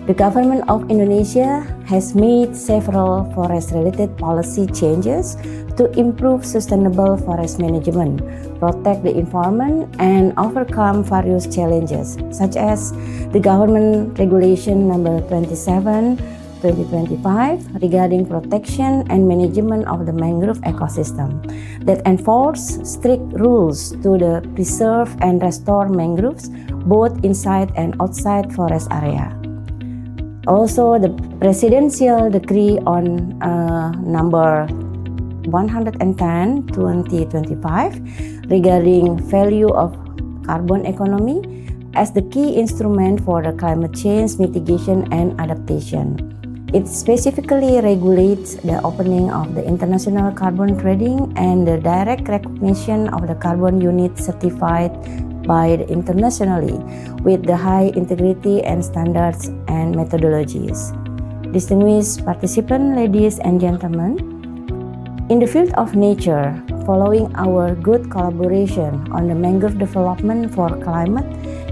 The government of Indonesia has made several forest-related policy changes to improve sustainable forest management, protect the environment, and overcome various challenges, such as the Government Regulation Number 27/2025 regarding protection and management of the mangrove ecosystem that enforce strict rules to preserve and restore mangroves both inside and outside forest area. Also, the Presidential Decree on Number 110/2025 regarding value of carbon economy as the key instrument for the climate change mitigation and adaptation. It specifically regulates the opening of the international carbon trading and the direct recognition of the carbon unit certified by internationally with the high integrity and standards and methodologies. Distinguished participants, ladies and gentlemen, in the field of nature, following our good collaboration on the mangrove development for climate,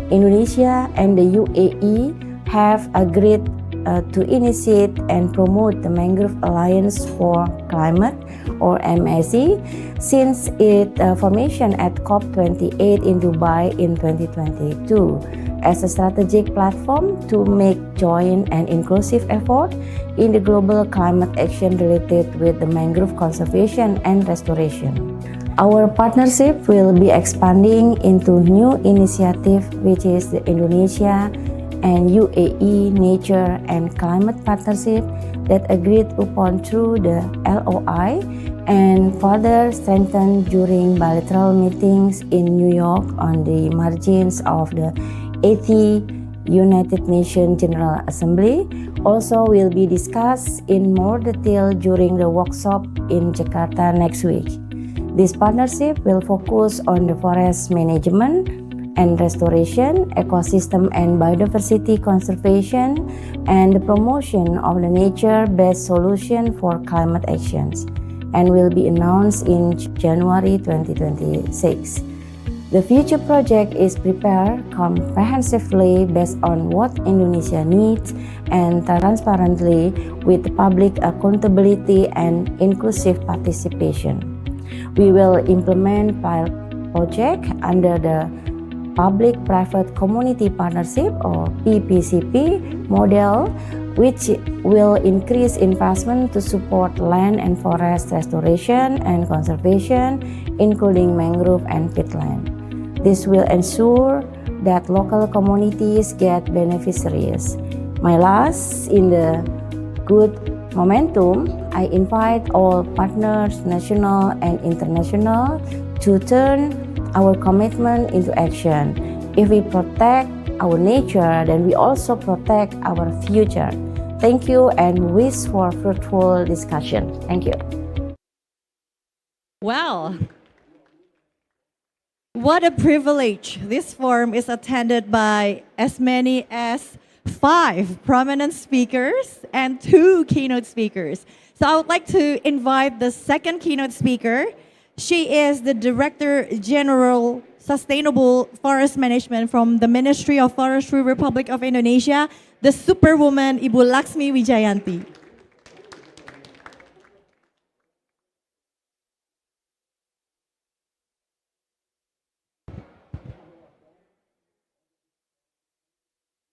Indonesia and the UAE have agreed to initiate and promote the Mangrove Alliance for Climate, or MAC, since its formation at COP28 in Dubai in 2022, as a strategic platform to make joint and inclusive effort in the global climate action related with the mangrove conservation and restoration. Our partnership will be expanding into new initiative, which is the Indonesia and UAE Nature and Climate Partnership that agreed upon through the LOI and further strengthened during bilateral meetings in New York on the margins of the 80th United Nations General Assembly. Also will be discussed in more detail during the workshop in Jakarta next week. This partnership will focus on the forest management and restoration, ecosystem and biodiversity conservation, and the promotion of the nature-based solution for climate actions, and will be announced in January 2026. The future project is prepared comprehensively based on what Indonesia needs and transparently with public accountability and inclusive participation. We will implement pilot project under the Public-Private Community Partnership or PPCP model, which will increase investment to support land and forest restoration and conservation, including mangrove and peatland. This will ensure that local communities get beneficiaries. My last, in the good momentum, I invite all partners, national and international, to turn our commitment into action. If we protect our nature, then we also protect our future. Thank you and wish for fruitful discussion. Thank you. Well, what a privilege. This forum is attended by as many as 5 prominent speakers and 2 keynote speakers. So I would like to invite the second keynote speaker. She is the Director General Sustainable Forest Management from the Ministry of Forestry, Republic of Indonesia, the superwoman Ibu Laksmi Wijayanti.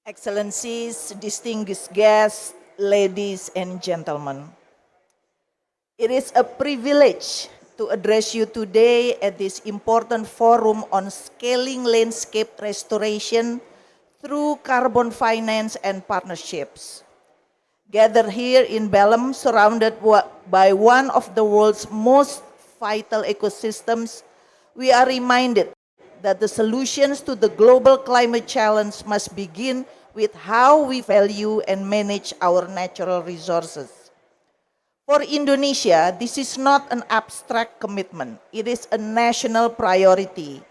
Excellencies, distinguished guests, ladies and gentlemen. It is a privilege to address you today at this important forum on scaling landscape restoration through carbon finance and partnerships. Gathered here in Belem, surrounded by one of the world's most vital ecosystems, we are reminded that the solutions to the global climate challenge must begin with how we value and manage our natural resources. For Indonesia, this is not an abstract commitment. It is a national priority.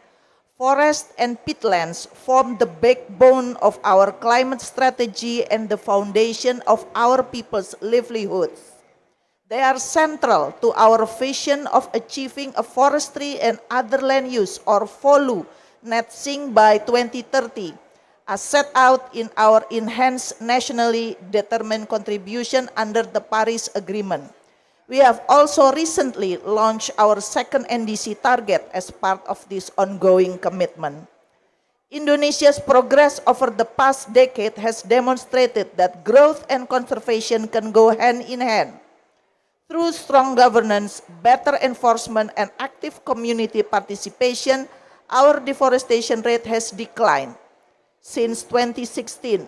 Forests and peatlands form the backbone of our climate strategy and the foundation of our people's livelihoods. They are central to our vision of achieving a forestry and other land use or FOLU net sink by 2030, as set out in our enhanced nationally determined contribution under the Paris Agreement. We have also recently launched our second NDC target as part of this ongoing commitment. Indonesia's progress over the past decade has demonstrated that growth and conservation can go hand in hand. Through strong governance, better enforcement, and active community participation, our deforestation rate has declined since 2016.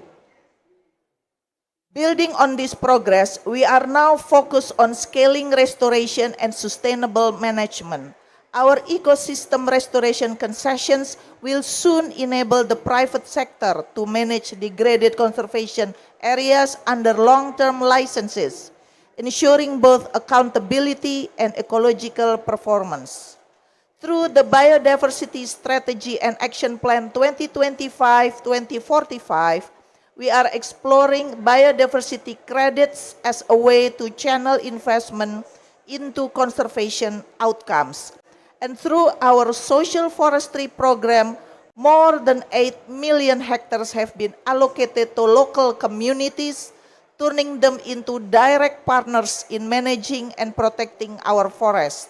Building on this progress, we are now focused on scaling restoration and sustainable management. Our ecosystem restoration concessions will soon enable the private sector to manage degraded conservation areas under long-term licenses, ensuring both accountability and ecological performance. Through the Biodiversity Strategy and Action Plan 2025-2045, we are exploring biodiversity credits as a way to channel investment into conservation outcomes. And through our social forestry program, more than 8 million hectares have been allocated to local communities, turning them into direct partners in managing and protecting our forests.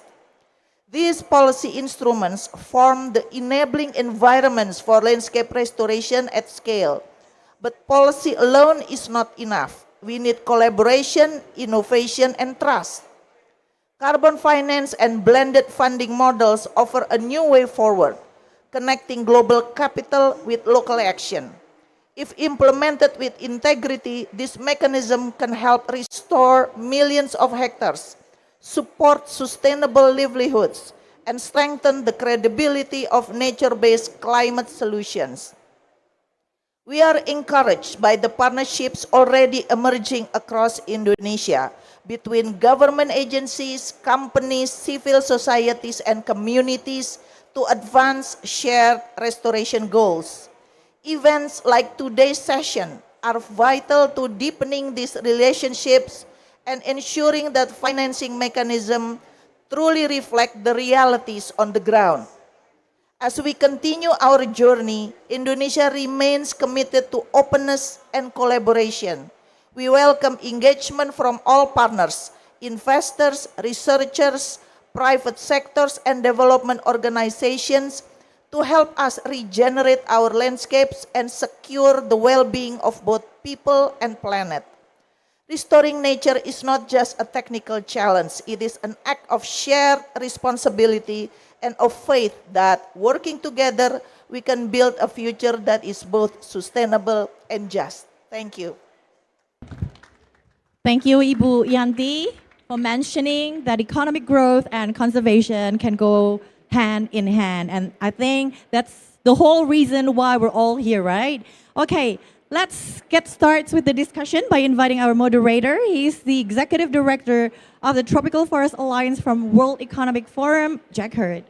These policy instruments form the enabling environments for landscape restoration at scale. But policy alone is not enough. We need collaboration, innovation, and trust. Carbon finance and blended funding models offer a new way forward, connecting global capital with local action. If implemented with integrity, this mechanism can help restore millions of hectares, support sustainable livelihoods, and strengthen the credibility of nature-based climate solutions. We are encouraged by the partnerships already emerging across Indonesia between government agencies, companies, civil societies, and communities to advance shared restoration goals. Events like today's session are vital to deepening these relationships and ensuring that financing mechanisms truly reflect the realities on the ground. As we continue our journey, Indonesia remains committed to openness and collaboration. We welcome engagement from all partners, investors, researchers, private sectors, and development organizations to help us regenerate our landscapes and secure the well-being of both people and planet. Restoring nature is not just a technical challenge, it is an act of shared responsibility and of faith that working together we can build a future that is both sustainable and just. Thank you. Thank you, Ibu Yanti, for mentioning that economic growth and conservation can go hand in hand. And I think that's the whole reason why we're all here, right? Okay, let's get started with the discussion by inviting our moderator. He's the Executive Director of the Tropical Forest Alliance from World Economic Forum, Jack Hurd.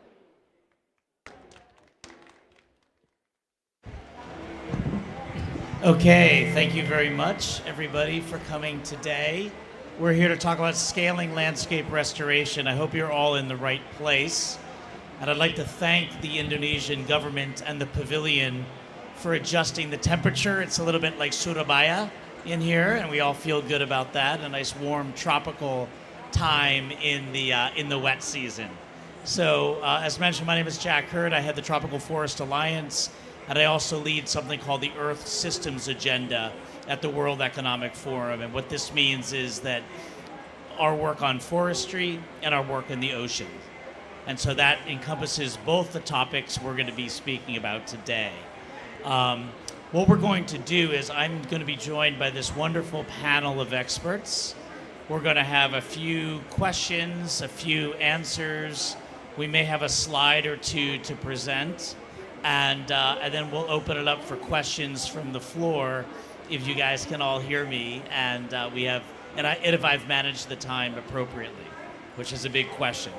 Okay, thank you very much, everybody, for coming today. We're here to talk about scaling landscape restoration. I hope you're all in the right place. And I'd like to thank the Indonesian government and the pavilion for adjusting the temperature. It's a little bit like Surabaya in here, and we all feel good about that. A nice warm tropical time in the wet season. So, as mentioned, my name is Jack Hurd. I head the Tropical Forest Alliance, and I also lead something called the Earth Systems Agenda at the World Economic Forum. And what this means is that our work on forestry and our work in the ocean. And so that encompasses both the topics we're going to be speaking about today. What we're going to do is I'm going to be joined by this wonderful panel of experts. We're going to have a few questions, a few answers. We may have a slide or two to present. And then we'll open it up for questions from the floor if you guys can all hear me. And if I've managed the time appropriately, which is a big question.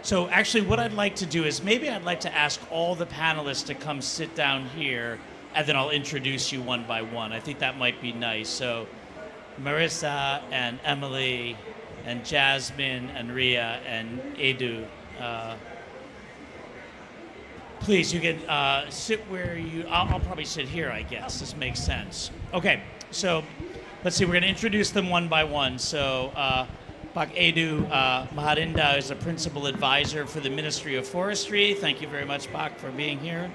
So actually what I'd like to do is maybe I'd like to ask all the panelists to come sit down here, and then I'll introduce you one by one. I think that might be nice. So Marissa and Emily and Jasmine and Ria and Edu, please, you can sit where you, I'll probably sit here, I guess. This makes sense. Okay, so let's see, we're going to introduce them one by one. So Pak Edu Maharinda is a principal advisor for the Ministry of Forestry. Thank you very much, Pak, for being here.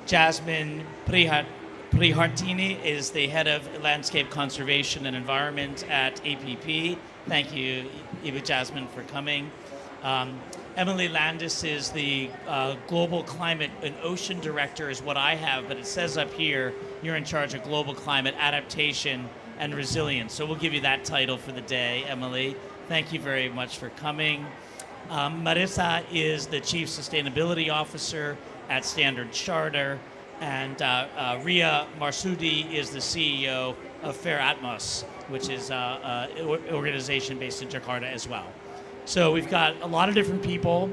Jasmine Prihartini is the head of landscape conservation and environment at APP. Thank you, Ibu Jasmine, for coming. Emily Landis is the Global Climate and Ocean Director is what I have, but it says up here, you're in charge of global climate adaptation and resilience. So we'll give you that title for the day, Emily. Thank you very much for coming. Marissa is the Chief Sustainability Officer at Standard Charter, and Ria Marsudi is the CEO of Fair Atmos, which is an organization based in Jakarta as well. So we've got a lot of different people.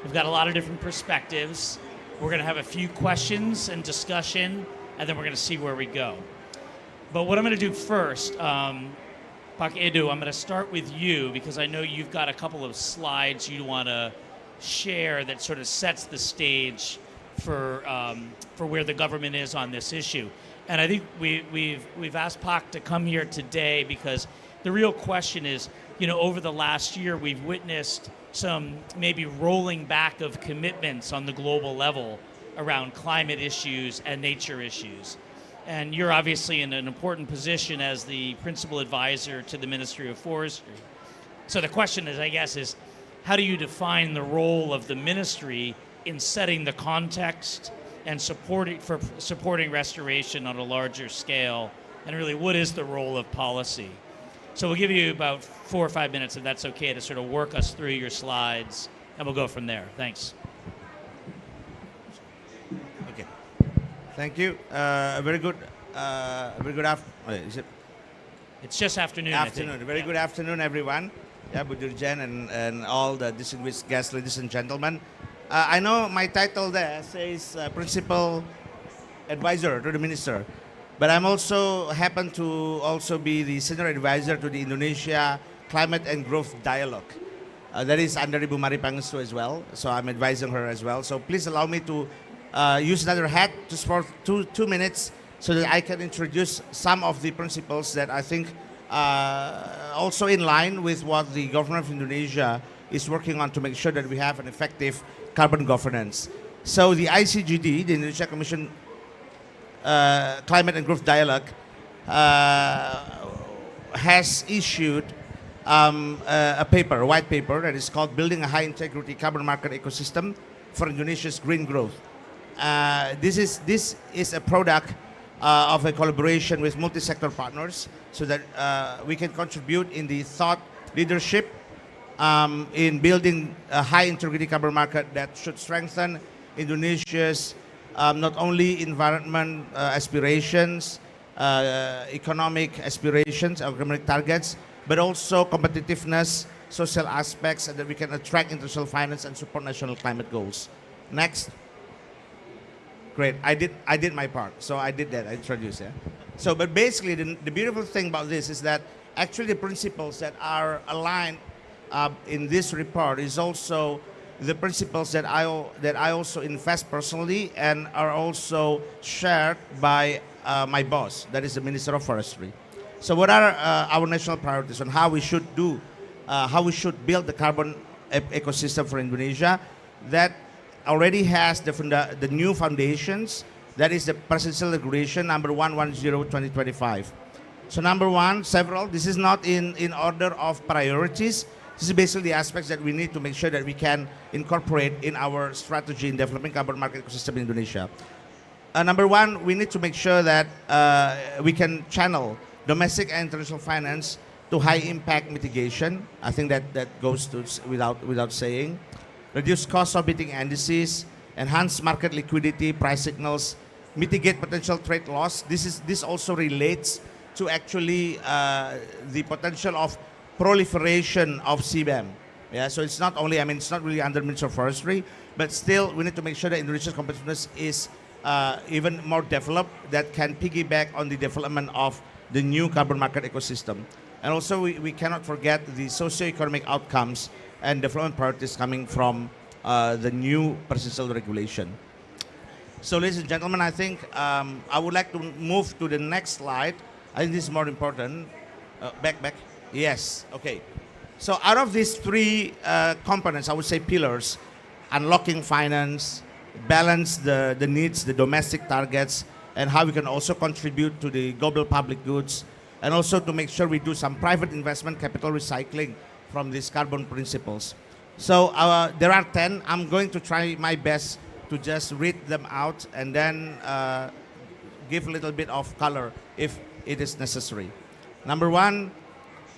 We've got a lot of different perspectives. We're going to have a few questions and discussion, and then we're going to see where we go. But what I'm going to do first, Pak Edu, I'm going to start with you because I know you've got a couple of slides you want to share that sort of sets the stage for where the government is on this issue. And I think we've asked Pak to come here today because the real question is, you know, over the last year, we've witnessed some maybe rolling back of commitments on the global level around climate issues and nature issues. And you're obviously in an important position as the principal advisor to the Ministry of Forestry. So the question is, I guess, is how do you define the role of the ministry in setting the context and supporting restoration on a larger scale? And really, what is the role of policy? So we'll give you about 4 or 5 minutes, if that's okay, to sort of work us through your slides, and we'll go from there. Thanks. Okay. Thank you. Very good afternoon. Is it? It's just afternoon. Afternoon. Very good afternoon, everyone. Yeah, Bu Dirjen and all the distinguished guests, ladies and gentlemen. I know my title there says Principal Advisor to the Minister, but I'm also happen to also be the Senior Advisor to the Indonesia Climate and Growth Dialogue. that is under Ibu Mari Pangestu as well. So I'm advising her as well. So please allow me to use another hat just for two minutes so that I can introduce some of the principles that I think also in line with what the government of Indonesia is working on to make sure that we have an effective carbon governance. So the ICGD, the Indonesia Commission Climate and Growth Dialogue, has issued a white paper that is called Building a High Integrity Carbon Market Ecosystem for Indonesia's Green Growth. This is a product of a collaboration with multi-sector partners so that we can contribute in the thought leadership in building a high integrity carbon market that should strengthen Indonesia's not only environment aspirations, economic aspirations, economic targets, but also competitiveness, social aspects, and that we can attract international finance and support national climate goals. Next. Great, I did my part, so I did that, I introduced, yeah. So, but basically, the beautiful thing about this is that actually the principles that are aligned in this report is also the principles that I also invest personally and are also shared by my boss, that is the Minister of Forestry. So what are our national priorities on how we should build the carbon ecosystem for Indonesia that already has the new foundations, that is the Presidential Regulation number 110/2025. So number one, this is not in order of priorities. This is basically the aspects that we need to make sure that we can incorporate in our strategy in developing carbon market ecosystem in Indonesia. Number one, we need to make sure that we can channel domestic and international finance to high impact mitigation. I think that goes to without saying. Reduce cost of beating indices, enhance market liquidity, price signals, mitigate potential trade loss. This also relates to actually the potential of proliferation of CBAM. Yeah, so it's not only, it's not really under Ministry of Forestry, but still we need to make sure that Indonesia's competitiveness is even more developed, that can piggyback on the development of the new carbon market ecosystem. And also we cannot forget the socio-economic outcomes and development priorities coming from the new presidential regulation. So ladies and gentlemen, I think I would like to move to the next slide. I think this is more important. Back. Yes, okay. So out of these three components, I would say pillars, unlocking finance, balance the needs, the domestic targets, and how we can also contribute to the global public goods, and also to make sure we do some private investment capital recycling from these carbon principles. So there are 10. I'm going to try my best to just read them out and then give a little bit of color if it is necessary. Number one,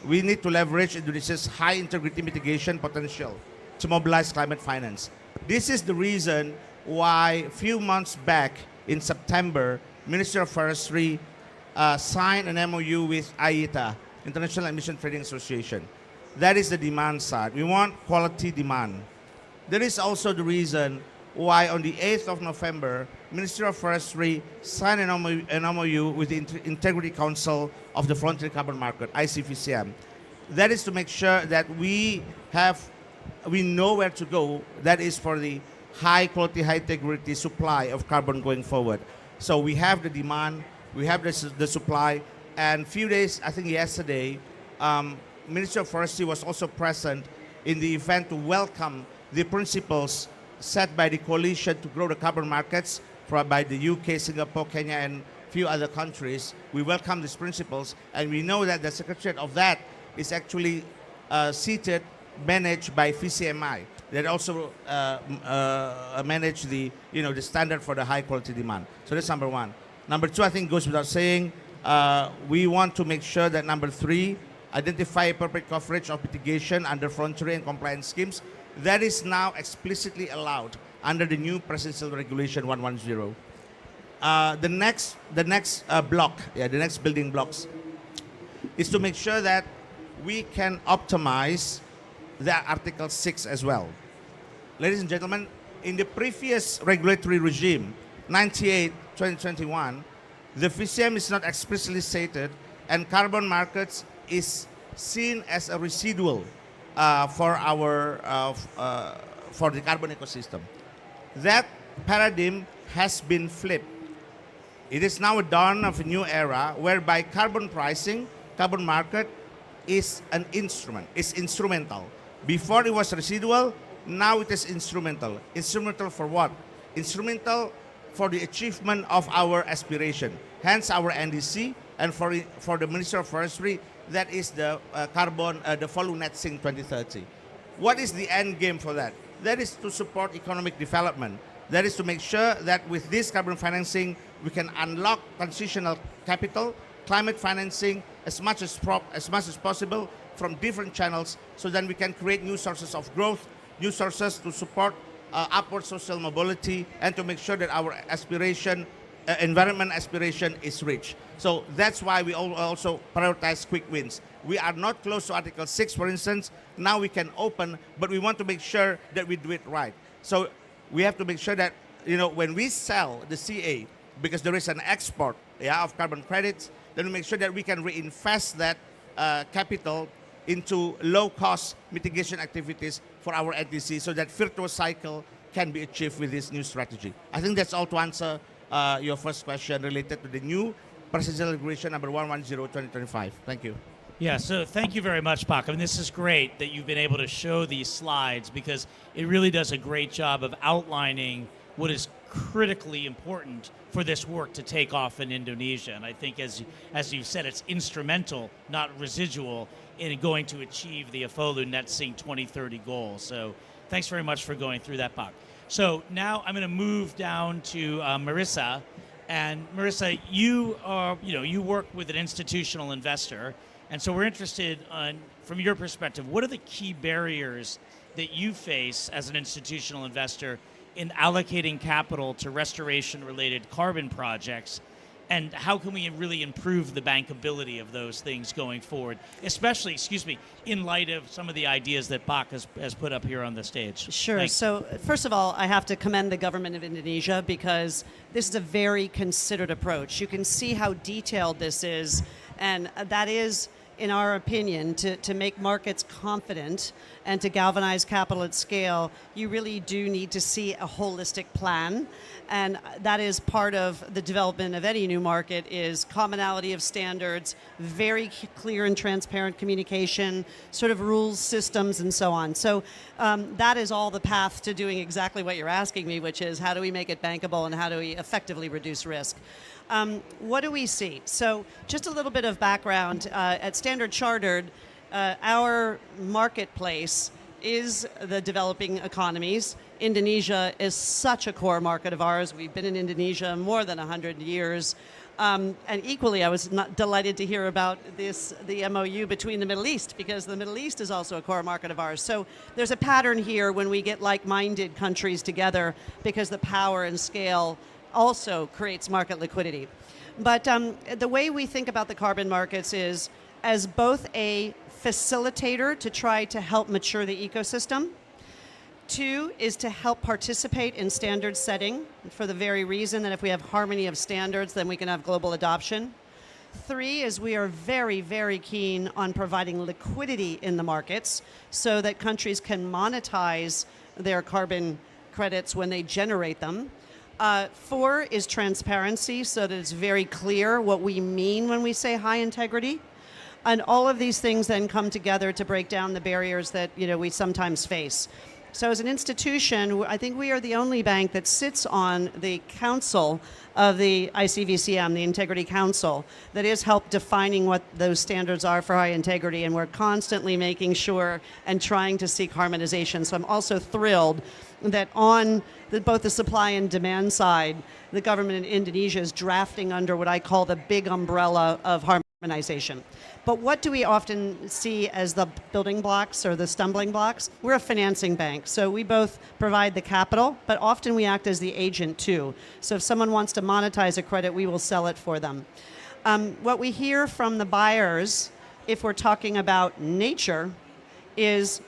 we need to leverage Indonesia's high integrity mitigation potential to mobilize climate finance. This is the reason why a few months back in September, Ministry of Forestry signed an MOU with IETA, International Emission Trading Association. That is the demand side. We want quality demand. That is also the reason why on the 8th of November, Ministry of Forestry signed an MOU with the Integrity Council of the Voluntary Carbon Market, ICVCM. That is to make sure that we know where to go. That is for the high quality, high integrity supply of carbon going forward. So we have the demand, we have the supply, and few days, I think yesterday, Ministry of Forestry was also present in the event to welcome the principles set by the coalition to grow the carbon markets by the UK, Singapore, Kenya, and few other countries. We welcome these principles, and we know that the secretariat of that is actually managed by VCMI. That also manage the standard for the high quality demand. So that's number one. Number two, I think goes without saying. We want to make sure that number three, identify appropriate coverage of mitigation under voluntary and compliance schemes. That is now explicitly allowed under the new Presidential Regulation 110. The next block, the next building blocks, is to make sure that we can optimize the Article 6 as well. Ladies and gentlemen, in the previous regulatory regime, 98/2021, the VCM is not explicitly stated, and carbon markets is seen as a residual for the carbon ecosystem. That paradigm has been flipped. It is now a dawn of a new era whereby carbon pricing, carbon market is an instrument, it's instrumental. Before it was residual, now it is instrumental. Instrumental for what? Instrumental for the achievement of our aspiration. Hence our NDC, and for the Minister of Forestry, that is the the follow net sink 2030. What is the end game for that? That is to support economic development. That is to make sure that with this carbon financing, we can unlock transitional capital, climate financing as much as possible from different channels, so then we can create new sources of growth, new sources to support upward social mobility, and to make sure that our aspiration, environment aspiration is reached. So that's why we also prioritize quick wins. We are not close to Article 6, for instance. Now we can open, but we want to make sure that we do it right. So we have to make sure that, when we sell the CA, because there is an export of carbon credits, then we make sure that we can reinvest that capital into low-cost mitigation activities for our NTC, so that virtuous cycle can be achieved with this new strategy. I think that's all to answer your first question related to the new Presidential Regulation number 110/2025. Thank you. Yeah, so thank you very much, Pak. I mean, this is great that you've been able to show these slides, because it really does a great job of outlining what is critically important for this work to take off in Indonesia. And I think, as you said, it's instrumental, not residual, in going to achieve the AFOLU Net Sink 2030 goal. So thanks very much for going through that, Pak. So now I'm going to move down to Marissa. And Marissa, you work with an institutional investor. And so we're interested from your perspective, what are the key barriers that you face as an institutional investor in allocating capital to restoration-related carbon projects, and how can we really improve the bankability of those things going forward, especially, in light of some of the ideas that Pak has put up here on the stage? Sure. Thanks. So first of all, I have to commend the government of Indonesia, because this is a very considered approach. You can see how detailed this is, and that is, in our opinion, to make markets confident and to galvanize capital at scale, you really do need to see a holistic plan. And that is part of the development of any new market, is commonality of standards, very clear and transparent communication, sort of rules, systems, and so on. So that is all the path to doing exactly what you're asking me, which is how do we make it bankable and how do we effectively reduce risk? What do we see? So just a little bit of background. At Standard Chartered, our marketplace is the developing economies. Indonesia is such a core market of ours. We've been in Indonesia more than 100 years. And equally, I was delighted to hear about the MOU between the Middle East, because the Middle East is also a core market of ours. So there's a pattern here when we get like-minded countries together, because the power and scale also creates market liquidity. But the way we think about the carbon markets is as both a facilitator to try to help mature the ecosystem. 2 is to help participate in standard setting, for the very reason that if we have harmony of standards, then we can have global adoption. 3 is we are very, very keen on providing liquidity in the markets so that countries can monetize their carbon credits when they generate them. 4 is transparency, so that it's very clear what we mean when we say high integrity. And all of these things then come together to break down the barriers that we sometimes face. So as an institution, I think we are the only bank that sits on the council of the ICVCM, the Integrity Council, that is help defining what those standards are for high integrity, and we're constantly making sure and trying to seek harmonization. So I'm also thrilled that on both the supply and demand side, the government in Indonesia is drafting under what I call the big umbrella of harmonization. But what do we often see as the building blocks or the stumbling blocks? We're a financing bank, so we both provide the capital, but often we act as the agent too. So if someone wants to monetize a credit, we will sell it for them. What we hear from the buyers, if we're talking about nature, is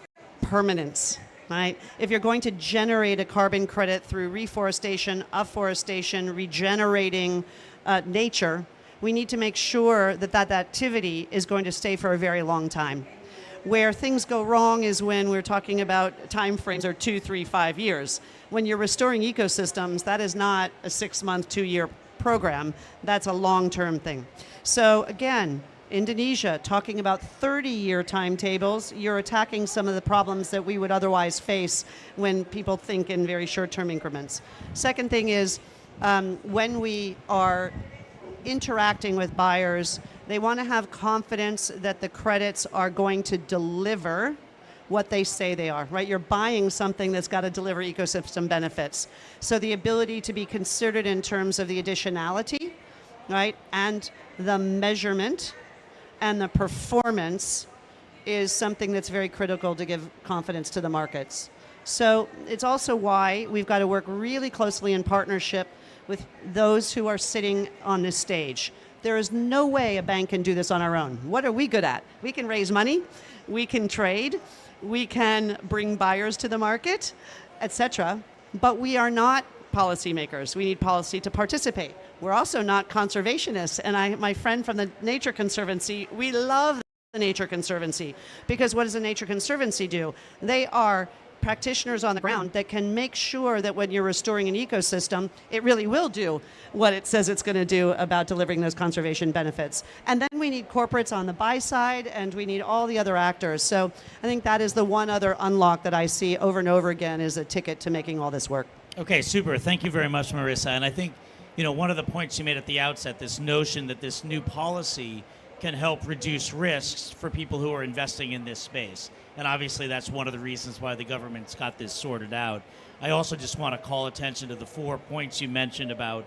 permanence. Right? If you're going to generate a carbon credit through reforestation, afforestation, regenerating nature, we need to make sure that that activity is going to stay for a very long time. Where things go wrong is when we're talking about time frames are 2, 3, 5 years. When you're restoring ecosystems, that is not a 6-month, 2-year program. That's a long-term thing. So again, Indonesia, talking about 30-year timetables, you're attacking some of the problems that we would otherwise face when people think in very short-term increments. Second thing is, when we are interacting with buyers, they want to have confidence that the credits are going to deliver what they say they are, right? You're buying something that's got to deliver ecosystem benefits. So the ability to be considered in terms of the additionality, right, and the measurement and the performance is something that's very critical to give confidence to the markets. So it's also why we've got to work really closely in partnership with those who are sitting on this stage. There is no way a bank can do this on our own. What are we good at? We can raise money, we can trade, we can bring buyers to the market, etc. But we are not policymakers. We need policy to participate. We're also not conservationists. And my friend from the Nature Conservancy, we love the Nature Conservancy, because what does the Nature Conservancy do? They are practitioners on the ground that can make sure that when you're restoring an ecosystem, it really will do what it says it's going to do about delivering those conservation benefits. And then we need corporates on the buy side, and we need all the other actors. So I think that is the one other unlock that I see over and over again is a ticket to making all this work. Okay, super. Thank you very much, Marissa. And I think, you know, one of the points you made at the outset, this notion that this new policy can help reduce risks for people who are investing in this space. And obviously that's one of the reasons why the government's got this sorted out. I also just want to call attention to the 4 points you mentioned about,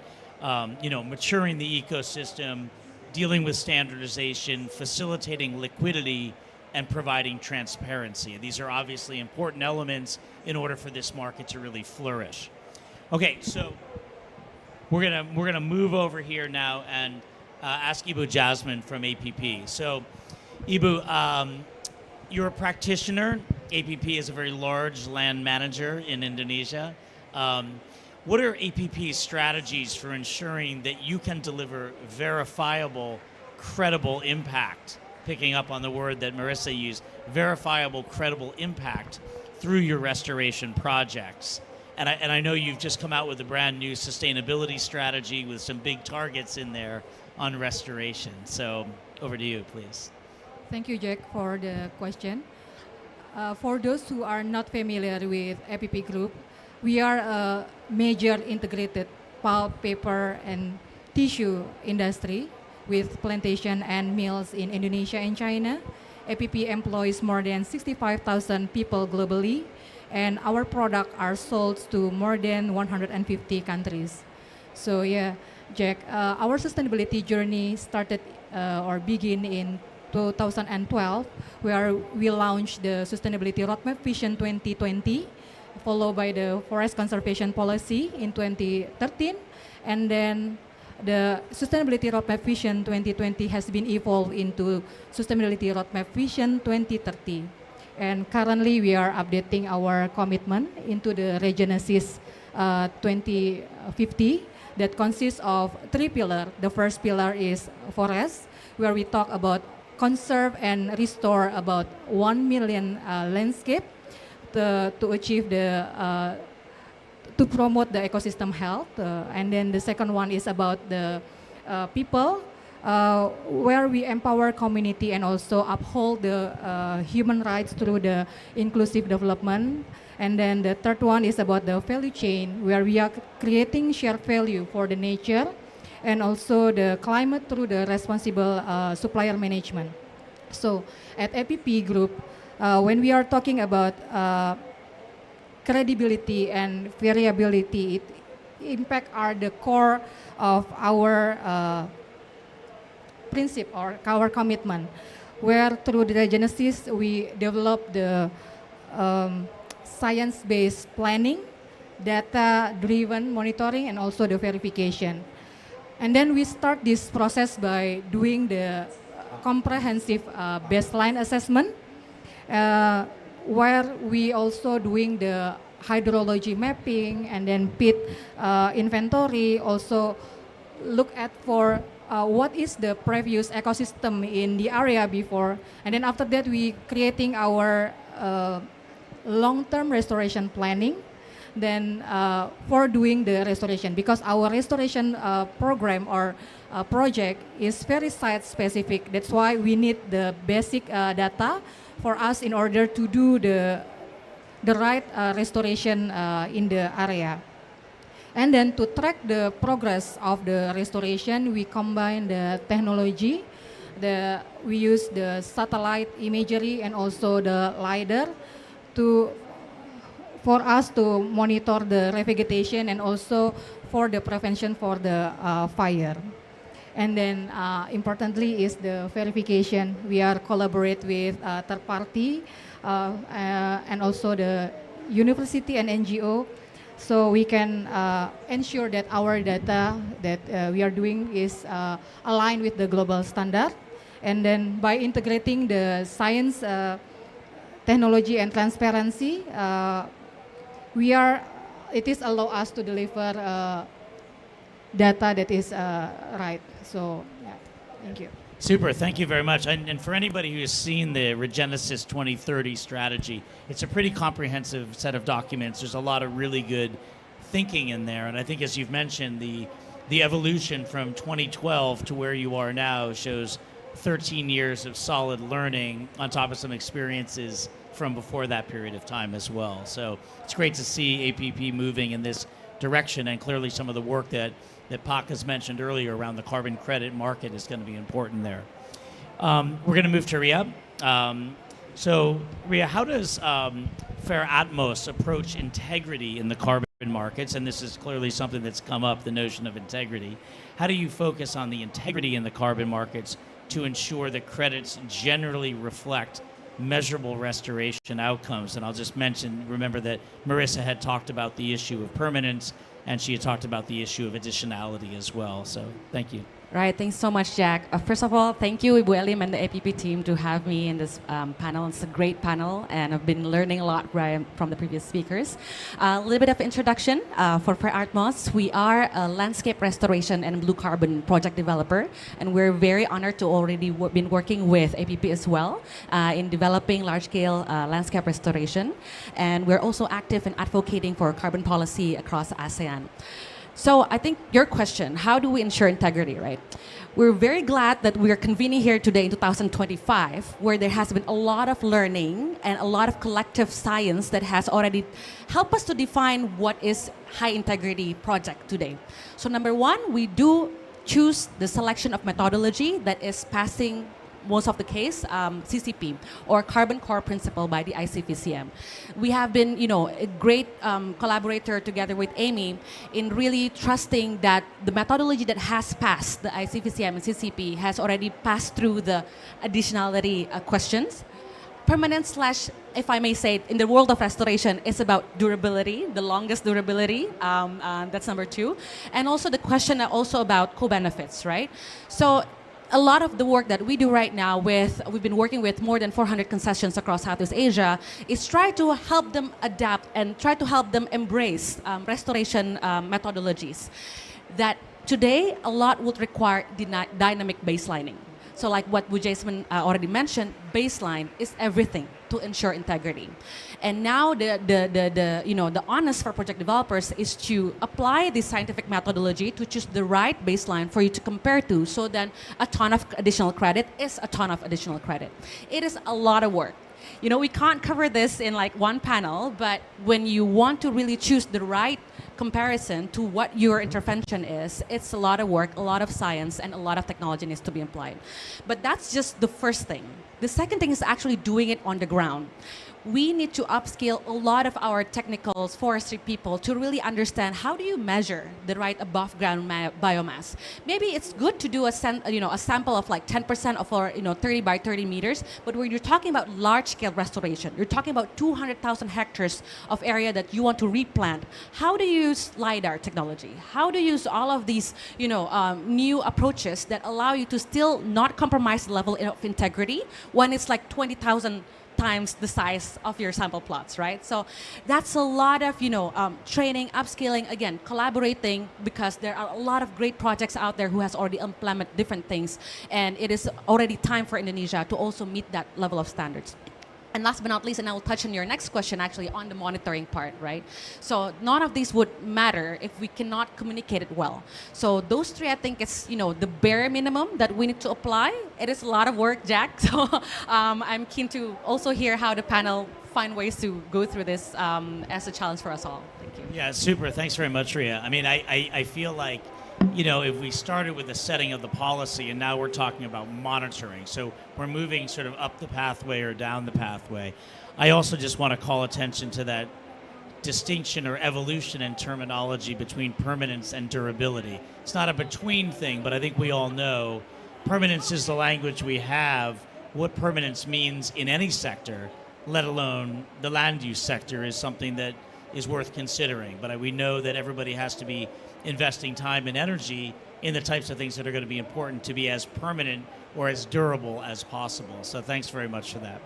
you know, maturing the ecosystem, dealing with standardization, facilitating liquidity, and providing transparency. These are obviously important elements in order for this market to really flourish. Okay, so we're gonna move over here now and ask Ibu Jasmine from APP. So, Ibu, you're a practitioner. APP is a very large land manager in Indonesia. What are APP's strategies for ensuring that you can deliver verifiable, credible impact, picking up on the word that Marissa used, verifiable, credible impact through your restoration projects? And I know you've just come out with a brand new sustainability strategy with some big targets in there on restoration. So over to you, please. Thank you, Jack, for the question. For those who are not familiar with APP Group, we are a major integrated pulp, paper, and tissue industry with plantation and mills in Indonesia and China. APP employs more than 65,000 people globally, and our products are sold to more than 150 countries. So yeah, Jack, our sustainability journey started or began in 2012, where we launched the Sustainability Roadmap Vision 2020, followed by the Forest Conservation Policy in 2013, and then the Sustainability Roadmap Vision 2020 has been evolved into Sustainability Roadmap Vision 2030. And currently we are updating our commitment into the Regenesis 2050 that consists of 3 pillars. The first pillar is forest, where we talk about conserve and restore about 1 million landscape to achieve the to promote the ecosystem health. And then the second one is about the people, where we empower community and also uphold the human rights through the inclusive development. And then the third one is about the value chain, where we are creating shared value for the nature and also the climate through the responsible supplier management. So at APP Group, when we are talking about credibility and variability, impact are the core of our principle or our commitment, where through the Regenesis we develop the science-based planning, data-driven monitoring, and also the verification. And then we start this process by doing the comprehensive baseline assessment, where we also doing the hydrology mapping and then pit inventory, also look at for what is the previous ecosystem in the area before, and then after that we creating our long-term restoration planning, then for doing the restoration, because our restoration program or project is very site specific. That's why we need the basic data for us in order to do the right restoration in the area. And then to track the progress of the restoration, we combine the technology. We use the satellite imagery and also the LiDAR for us to monitor the revegetation and also for the prevention for the fire. And then importantly is the verification. We are collaborate with third party and also the university and NGO, so we can ensure that our data that we are doing is aligned with the global standard. And then by integrating the science, technology and transparency, it is allow us to deliver data that is right. So yeah, thank you. Super, thank you very much. And for anybody who has seen the Regenesis 2030 strategy, it's a pretty comprehensive set of documents. There's a lot of really good thinking in there. And I think, as you've mentioned, the evolution from 2012 to where you are now shows 13 years of solid learning on top of some experiences from before that period of time as well. So it's great to see APP moving in this direction, and clearly some of the work that Pak has mentioned earlier around the carbon credit market is going to be important there. We're going to move to Ria. So Ria, how does Fair Atmos approach integrity in the carbon markets? And this is clearly something that's come up, the notion of integrity. How do you focus on the integrity in the carbon markets to ensure that credits generally reflect measurable restoration outcomes? And I'll just mention, remember that Marissa had talked about the issue of permanence, and she had talked about the issue of additionality as well. So thank you. Right, thanks so much, Jack. First of all, thank you, Ibu Elim and the APP team to have me in this panel. It's a great panel, and I've been learning a lot from the previous speakers. A little bit of introduction for Fair Atmos. We are a landscape restoration and blue carbon project developer, and we're very honored to already been working with APP as well in developing large-scale landscape restoration. And we're also active in advocating for carbon policy across ASEAN. So I think your question, how do we ensure integrity, right? We're very glad that we are convening here today in 2025, where there has been a lot of learning and a lot of collective science that has already helped us to define what is high integrity project today. So number one, we do choose the selection of methodology that is passing most of the case, CCP, or Carbon Core Principle by the ICVCM. We have been, a great collaborator together with Amy in really trusting that the methodology that has passed the ICVCM and CCP has already passed through the additionality questions. Permanence / if I may say, in the world of restoration, is about durability, the longest durability. That's number two. And also the question also about co-benefits, right? So a lot of the work that we do right now we've been working with more than 400 concessions across Southeast Asia, is try to help them adapt and try to help them embrace restoration methodologies. That today, a lot would require dynamic baselining. So like what Bu Jasmine already mentioned, baseline is everything to ensure integrity. And now the honest for project developers is to apply this scientific methodology to choose the right baseline for you to compare to, so then a ton of additional credit is a ton of additional credit. It is a lot of work. We can't cover this in like one panel, but when you want to really choose the right comparison to what your intervention is, it's a lot of work, a lot of science, and a lot of technology needs to be applied. But that's just the first thing. The second thing is actually doing it on the ground. We need to upskill a lot of our technicals, forestry people, to really understand how do you measure the right above ground biomass. Maybe it's good to do a sample of like 10% of our 30 by 30 meters, but when you're talking about large scale restoration, you're talking about 200,000 hectares of area that you want to replant. How do you use LiDAR technology? How do you use all of these new approaches that allow you to still not compromise the level of integrity when it's like 20,000 times the size of your sample plots, right? So that's a lot of, training, upskilling, again, collaborating, because there are a lot of great projects out there who has already implemented different things. And it is already time for Indonesia to also meet that level of standards. And last but not least, and I will touch on your next question actually on the monitoring part, right? So none of these would matter if we cannot communicate it well. So those three, I think, is the bare minimum that we need to apply. It is a lot of work, Jack. So I'm keen to also hear how the panel find ways to go through this as a challenge for us all. Thank you. Yeah, super. Thanks very much, Ria. I mean, I feel like, if we started with the setting of the policy and now we're talking about monitoring, so we're moving sort of up the pathway or down the pathway. I also just want to call attention to that distinction or evolution in terminology between permanence and durability. It's not a between thing, but I think we all know permanence is the language we have. What permanence means in any sector, let alone the land use sector, is something that is worth considering. But we know that everybody has to be investing time and energy in the types of things that are going to be important to be as permanent or as durable as possible. So thanks very much for that.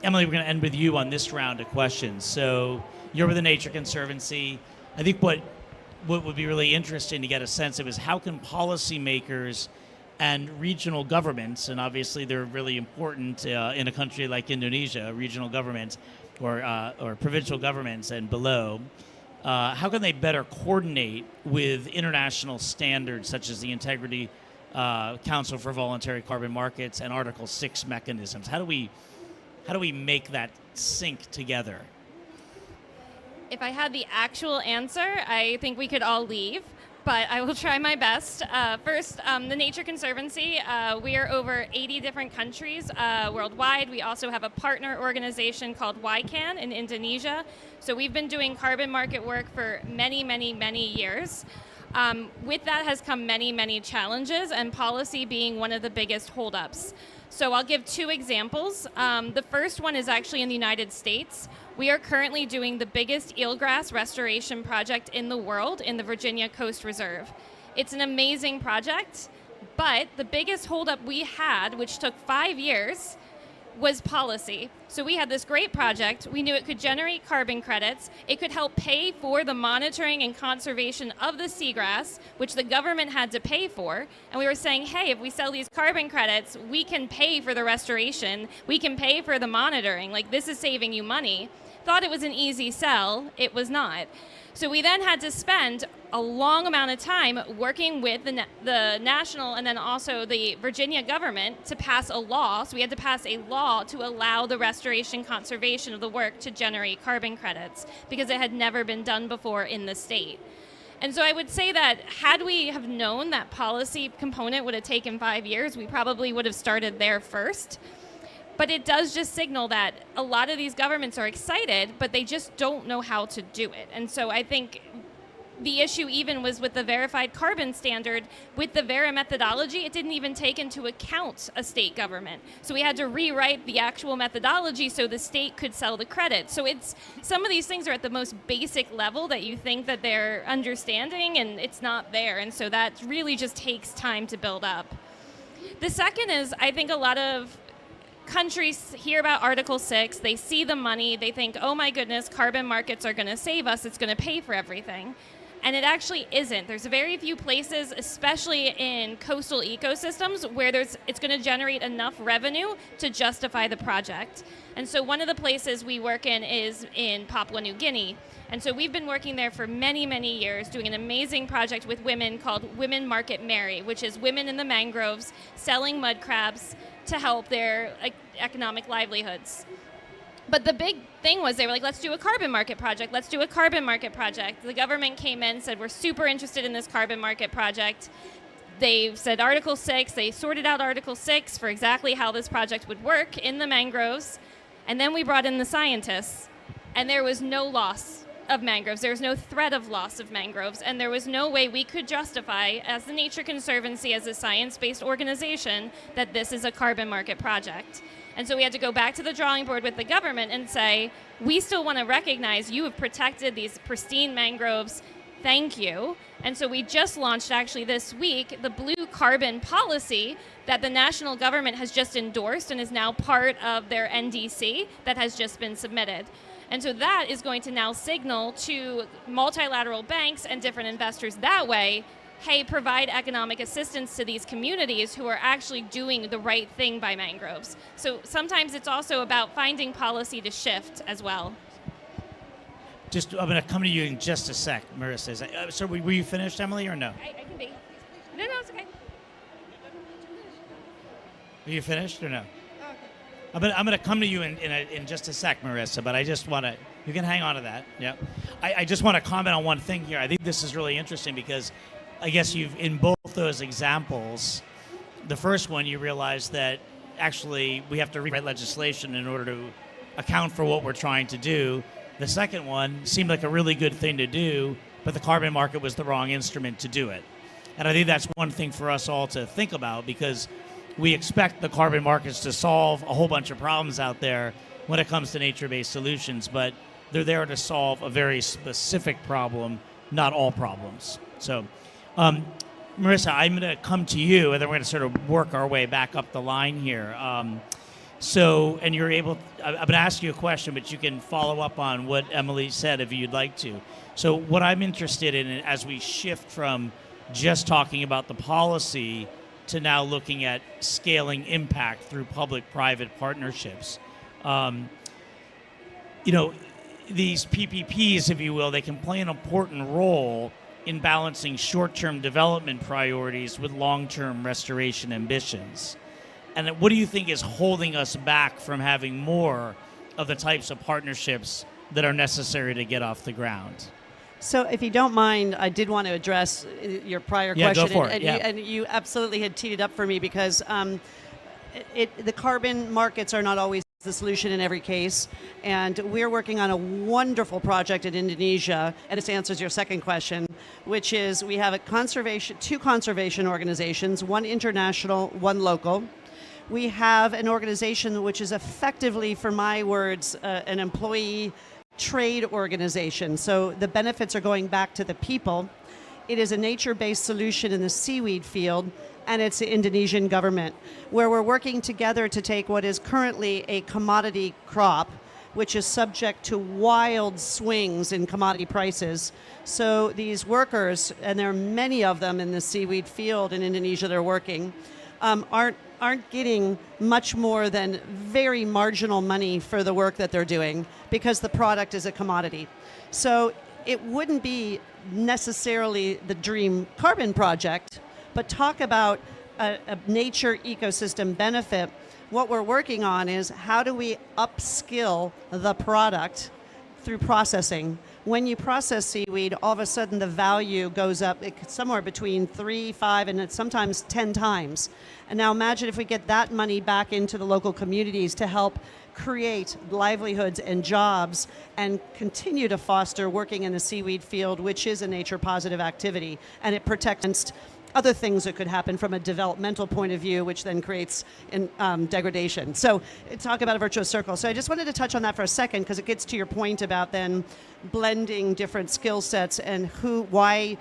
Emily, we're going to end with you on this round of questions. So you're with the Nature Conservancy. I think what would be really interesting to get a sense of is how can policymakers and regional governments, and obviously they're really important in a country like Indonesia, regional governments or provincial governments and below, how can they better coordinate with international standards such as the Integrity Council for Voluntary Carbon Markets and Article 6 mechanisms? How do we make that sync together? If I had the actual answer, I think we could all leave, but I will try my best. First, the Nature Conservancy, we are over 80 different countries worldwide. We also have a partner organization called YCAN in Indonesia. So we've been doing carbon market work for many, many, many years. With that has come many, many challenges, and policy being one of the biggest holdups. So I'll give two examples. The first one is actually in the United States. We are currently doing the biggest eelgrass restoration project in the world in the Virginia Coast Reserve. It's an amazing project, but the biggest holdup we had, which took 5 years, was policy. So we had this great project. We knew it could generate carbon credits. It could help pay for the monitoring and conservation of the seagrass, which the government had to pay for. And we were saying, hey, if we sell these carbon credits, we can pay for the restoration. We can pay for the monitoring. Like, this is saving you money. Thought it was an easy sell. It was not. So we then had to spend a long amount of time working with the national and then also the Virginia government to pass a law. So we had to pass a law to allow the restoration conservation of the work to generate carbon credits because it had never been done before in the state. And so I would say that had we have known that policy component would have taken 5 years, we probably would have started there first. But it does just signal that a lot of these governments are excited, but they just don't know how to do it. And so I think the issue even was with the verified carbon standard. With the VERA methodology, it didn't even take into account a state government. So we had to rewrite the actual methodology so the state could sell the credit. So it's some of these things are at the most basic level that you think that they're understanding, and it's not there. And so that really just takes time to build up. The second is, I think a lot of countries hear about Article 6, they see the money, they think, oh my goodness, carbon markets are going to save us, it's going to pay for everything. And it actually isn't. There's very few places, especially in coastal ecosystems, where it's going to generate enough revenue to justify the project. And so one of the places we work in is in Papua New Guinea. And so we've been working there for many, many years, doing an amazing project with women called Women Market Mary, which is women in the mangroves selling mud crabs to help their economic livelihoods. But the big thing was they were like, let's do a carbon market project. Let's do a carbon market project. The government came in and said, we're super interested in this carbon market project. They said Article 6. They sorted out Article 6 for exactly how this project would work in the mangroves. And then we brought in the scientists. And there was no loss of mangroves. There was no threat of loss of mangroves. And there was no way we could justify, as the Nature Conservancy, as a science-based organization, that this is a carbon market project. And so we had to go back to the drawing board with the government and say, we still want to recognize you have protected these pristine mangroves Thank you. And so we just launched actually this week the blue carbon policy that the national government has just endorsed and is now part of their NDC that has just been submitted. And so that is going to now signal to multilateral banks and different investors that way, hey, provide economic assistance to these communities who are actually doing the right thing by mangroves. So sometimes it's also about finding policy to shift as well. I'm going to come to you in just a sec, Marissa. So were you finished, Emily, or no? I can be. No, it's okay. Are you finished or no? Oh, okay. I'm going to come to you in just a sec, Marissa, but I just want to, you can hang on to that. Yeah. I just want to comment on one thing here. I think this is really interesting because I guess in both those examples, the first one you realize that actually we have to rewrite legislation in order to account for what we're trying to do. The second one seemed like a really good thing to do, but the carbon market was the wrong instrument to do it. And I think that's one thing for us all to think about because we expect the carbon markets to solve a whole bunch of problems out there when it comes to nature-based solutions, but they're there to solve a very specific problem, not all problems. So, Marissa, I'm going to come to you, and then we're going to sort of work our way back up the line here. And you're able, I'm going to ask you a question, but you can follow up on what Emily said if you'd like to. So what I'm interested in as we shift from just talking about the policy to now looking at scaling impact through public-private partnerships. These PPPs, if you will, they can play an important role in balancing short-term development priorities with long-term restoration ambitions. And what do you think is holding us back from having more of the types of partnerships that are necessary to get off the ground? So if you don't mind, I did want to address your prior question. Go for it. And you absolutely had teed it up for me because the carbon markets are not always the solution in every case. And we're working on a wonderful project in Indonesia, and this answers your second question, which is we have two conservation organizations, one international, one local. We have an organization which is effectively, for my words, an employee trade organization. So the benefits are going back to the people. It is a nature-based solution in the seaweed field, and it's the Indonesian government, where we're working together to take what is currently a commodity crop, which is subject to wild swings in commodity prices. So these workers, and there are many of them in the seaweed field in Indonesia that are working, aren't getting much more than very marginal money for the work that they're doing because the product is a commodity. So it wouldn't be necessarily the dream carbon project, but talk about a nature ecosystem benefit. What we're working on is how do we upskill the product through processing. When you process seaweed, all of a sudden the value goes up somewhere between 3, 5, and sometimes 10 times. And now imagine if we get that money back into the local communities to help create livelihoods and jobs and continue to foster working in the seaweed field, which is a nature positive activity, and it protects other things that could happen from a developmental point of view, which then creates degradation. So talk about a virtuous circle. So I just wanted to touch on that for a second because it gets to your point about then blending different skill sets and why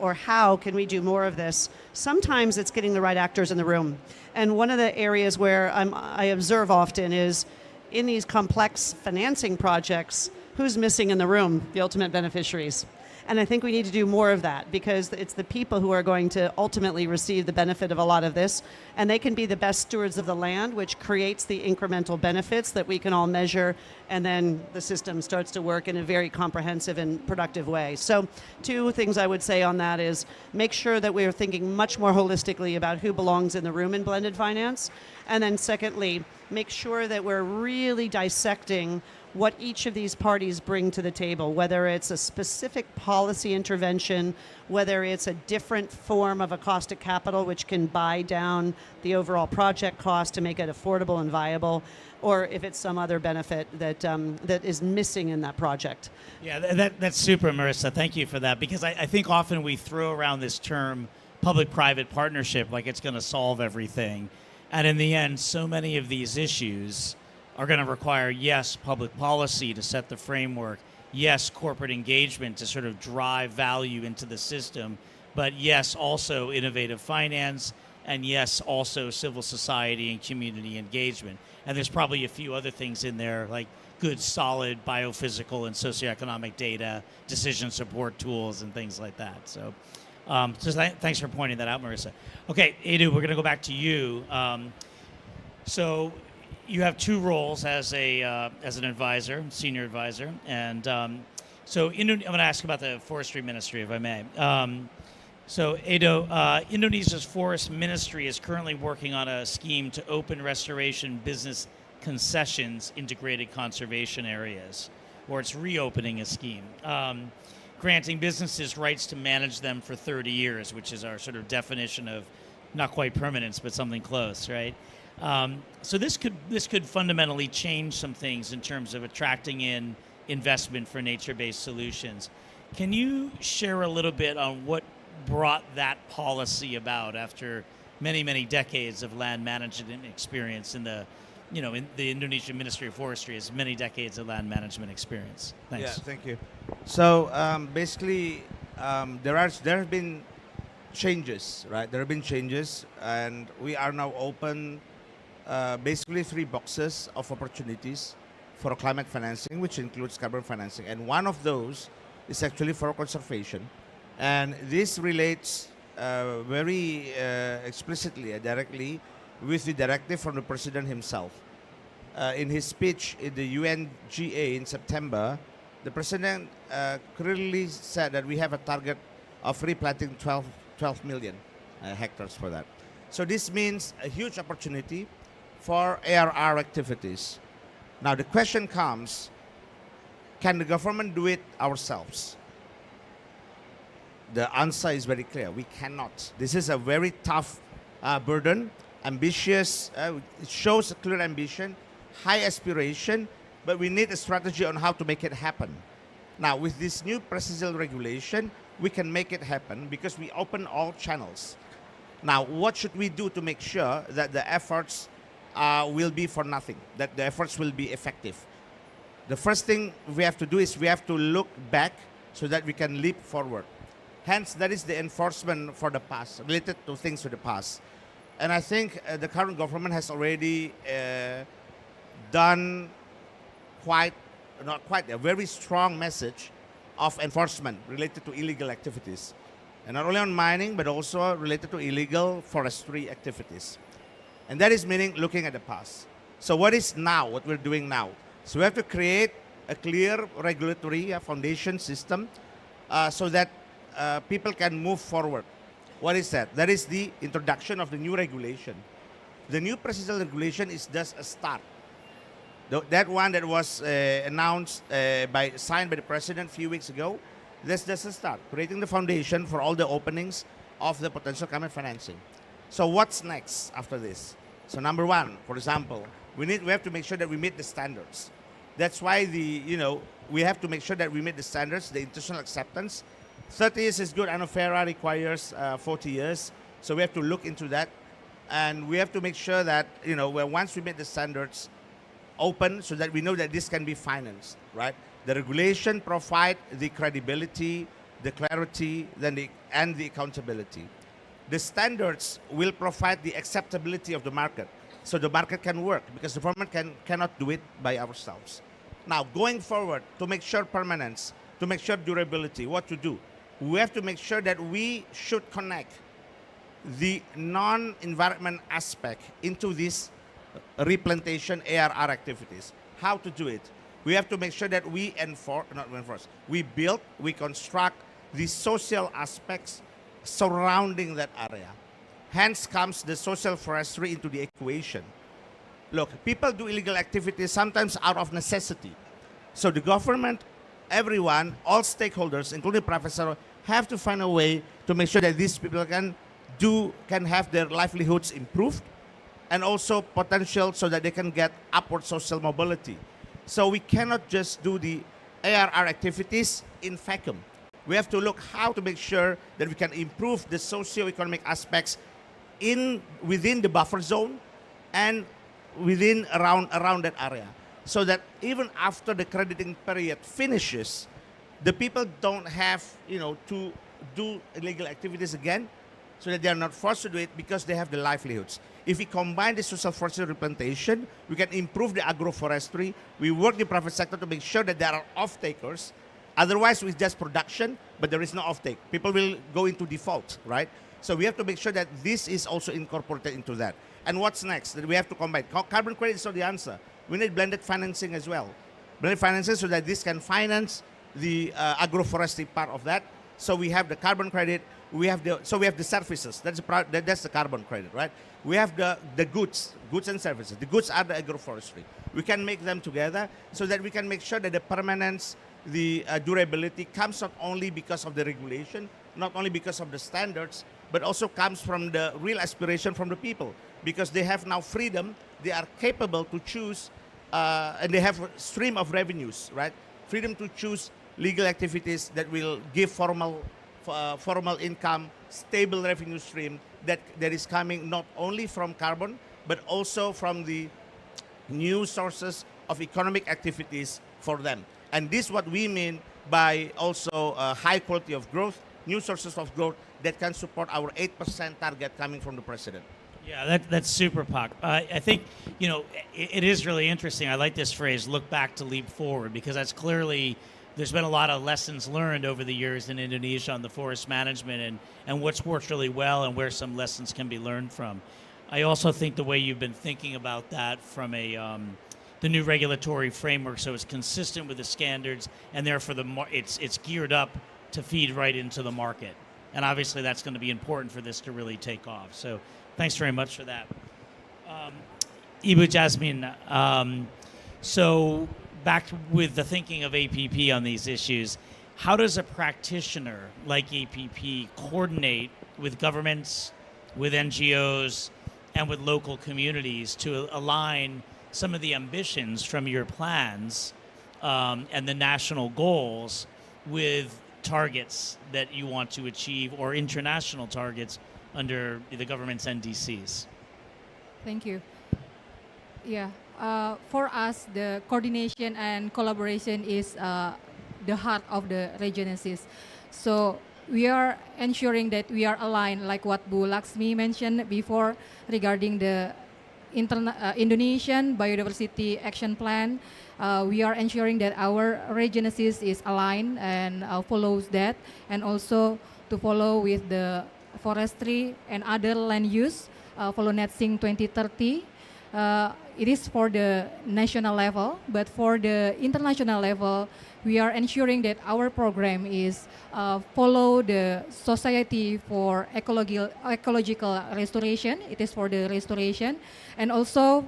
or how can we do more of this. Sometimes it's getting the right actors in the room. And one of the areas where I observe often is in these complex financing projects, who's missing in the room? The ultimate beneficiaries. And I think we need to do more of that because it's the people who are going to ultimately receive the benefit of a lot of this. And they can be the best stewards of the land, which creates the incremental benefits that we can all measure. And then the system starts to work in a very comprehensive and productive way. So 2 things I would say on that is make sure that we're thinking much more holistically about who belongs in the room in blended finance. And then secondly, make sure that we're really dissecting what each of these parties bring to the table, whether it's a specific policy intervention, whether it's a different form of a cost of capital which can buy down the overall project cost to make it affordable and viable, or if it's some other benefit that is missing in that project. Yeah, that's super, Marissa. Thank you for that, because I think often we throw around this term public-private partnership like it's going to solve everything. And in the end, so many of these issues are going to require, yes, public policy to set the framework, yes, corporate engagement to sort of drive value into the system, but yes, also innovative finance, and yes, also civil society and community engagement. And there's probably a few other things in there, like good, solid biophysical and socioeconomic data, decision support tools, and things like that. So, thanks for pointing that out, Marissa. Okay, Edu, we're going to go back to you. So you have two roles as an advisor, senior advisor, and so I'm going to ask about the forestry ministry, if I may. So Edo, Indonesia's forest ministry is currently working on a scheme to open restoration business concessions integrated conservation areas, or it's reopening a scheme, granting businesses rights to manage them for 30 years, which is our sort of definition of not quite permanence, but something close, right? So this could fundamentally change some things in terms of attracting in investment for nature-based solutions. Can you share a little bit on what brought that policy about after many, many decades of land management experience in the Indonesian Ministry of Forestry has many decades of land management experience? Thanks. Yeah, thank you. So basically, there have been changes, right? There have been changes, and we are now open basically 3 boxes of opportunities for climate financing, which includes carbon financing. And one of those is actually for conservation. And this relates very explicitly and directly with the directive from the president himself. In his speech in the UNGA in September, the president clearly said that we have a target of replanting 12 million hectares for that. So this means a huge opportunity for ARR activities. Now the question comes, can the government do it ourselves? The answer is very clear. We cannot. This is a very tough burden, ambitious. It shows a clear ambition, high aspiration, but we need a strategy on how to make it happen. Now, with this new presidential regulation, we can make it happen because we open all channels. Now, what should we do to make sure that the efforts will be for nothing, that the efforts will be effective? The first thing we have to do is we have to look back so that we can leap forward. Hence, that is the enforcement for the past, related to things of the past. And I think the current government has already done a very strong message of enforcement related to illegal activities. And not only on mining, but also related to illegal forestry activities. And that is meaning looking at the past. So what is now, what we're doing now? So we have to create a clear regulatory foundation system so that people can move forward. What is that? That is the introduction of the new regulation. The new presidential regulation is just a start. That one that was announced, signed by the president a few weeks ago, that's just a start, creating the foundation for all the openings of the potential climate financing. So what's next after this? So number one, for example, we have to make sure that we meet the standards. That's why we have to make sure that we meet the standards, the international acceptance. 30 years is good. I know FERA requires 40 years, so we have to look into that, and we have to make sure that once we meet the standards, open so that we know that this can be financed, right? The regulation provide the credibility, the clarity, and the accountability. The standards will provide the acceptability of the market, so the market can work, because the government cannot do it by ourselves. Now, going forward, to make sure permanence, to make sure durability, what to do? We have to make sure that we should connect the non-environment aspect into this replantation ARR activities. How to do it? We have to make sure that we build, we construct the social aspects surrounding that area. Hence comes the social forestry into the equation. Look, people do illegal activities sometimes out of necessity. So the government, everyone, all stakeholders, including private sector, have to find a way to make sure that these people can have their livelihoods improved, and also potential so that they can get upward social mobility. So we cannot just do the ARR activities in vacuum. We have to look how to make sure that we can improve the socio-economic aspects within the buffer zone and around that area. so that even after the crediting period finishes, the people don't have, to do illegal activities again, so that they are not forced to do it because they have the livelihoods. If we combine the social forestry replantation, we can improve the agroforestry. We work the private sector to make sure that there are off-takers. Otherwise, with just production, but there is no off-take. People will go into default, right? So we have to make sure that this is also incorporated into that. And what's next? That we have to combine. Carbon credit is not the answer. We need blended financing as well. Blended financing so that this can finance the agroforestry part of that. So we have the carbon credit. We have the services. That's the carbon credit, right? We have the goods and services. The goods are the agroforestry. We can make them together so that we can make sure that the permanence, the durability comes not only because of the regulation, not only because of the standards, but also comes from the real aspiration from the people, because they have now freedom. They are capable to choose, and they have a stream of revenues, right? Freedom to choose legal activities that will give formal income, stable revenue stream that is coming not only from carbon, but also from the new sources of economic activities for them. And this is what we mean by also high quality of growth, new sources of growth that can support our 8% target coming from the president. Yeah, that's super, Pak. I think, it is really interesting. I like this phrase, look back to leap forward, because that's clearly, there's been a lot of lessons learned over the years in Indonesia on the forest management and what's worked really well and where some lessons can be learned from. I also think the way you've been thinking about that from the new regulatory framework, so it's consistent with the standards, and therefore it's geared up to feed right into the market. And obviously that's going to be important for this to really take off. So thanks very much for that. Ibu Jasmine, so back with the thinking of APP on these issues, how does a practitioner like APP coordinate with governments, with NGOs, and with local communities to align some of the ambitions from your plans and the national goals with targets that you want to achieve or international targets under the government's NDCs? Thank you. Yeah, for us, the coordination and collaboration is the heart of the Regenesis. So we are ensuring that we are aligned, like what Bu Laksmi mentioned before regarding the Indonesian Biodiversity Action Plan. We are ensuring that our Regenesis is aligned and follows that, and also to follow with the forestry and other land use, follow NetSync 2030. It is for the national level, but for the international level, we are ensuring that our program is follow the Society for Ecological Restoration. It is for the restoration, and also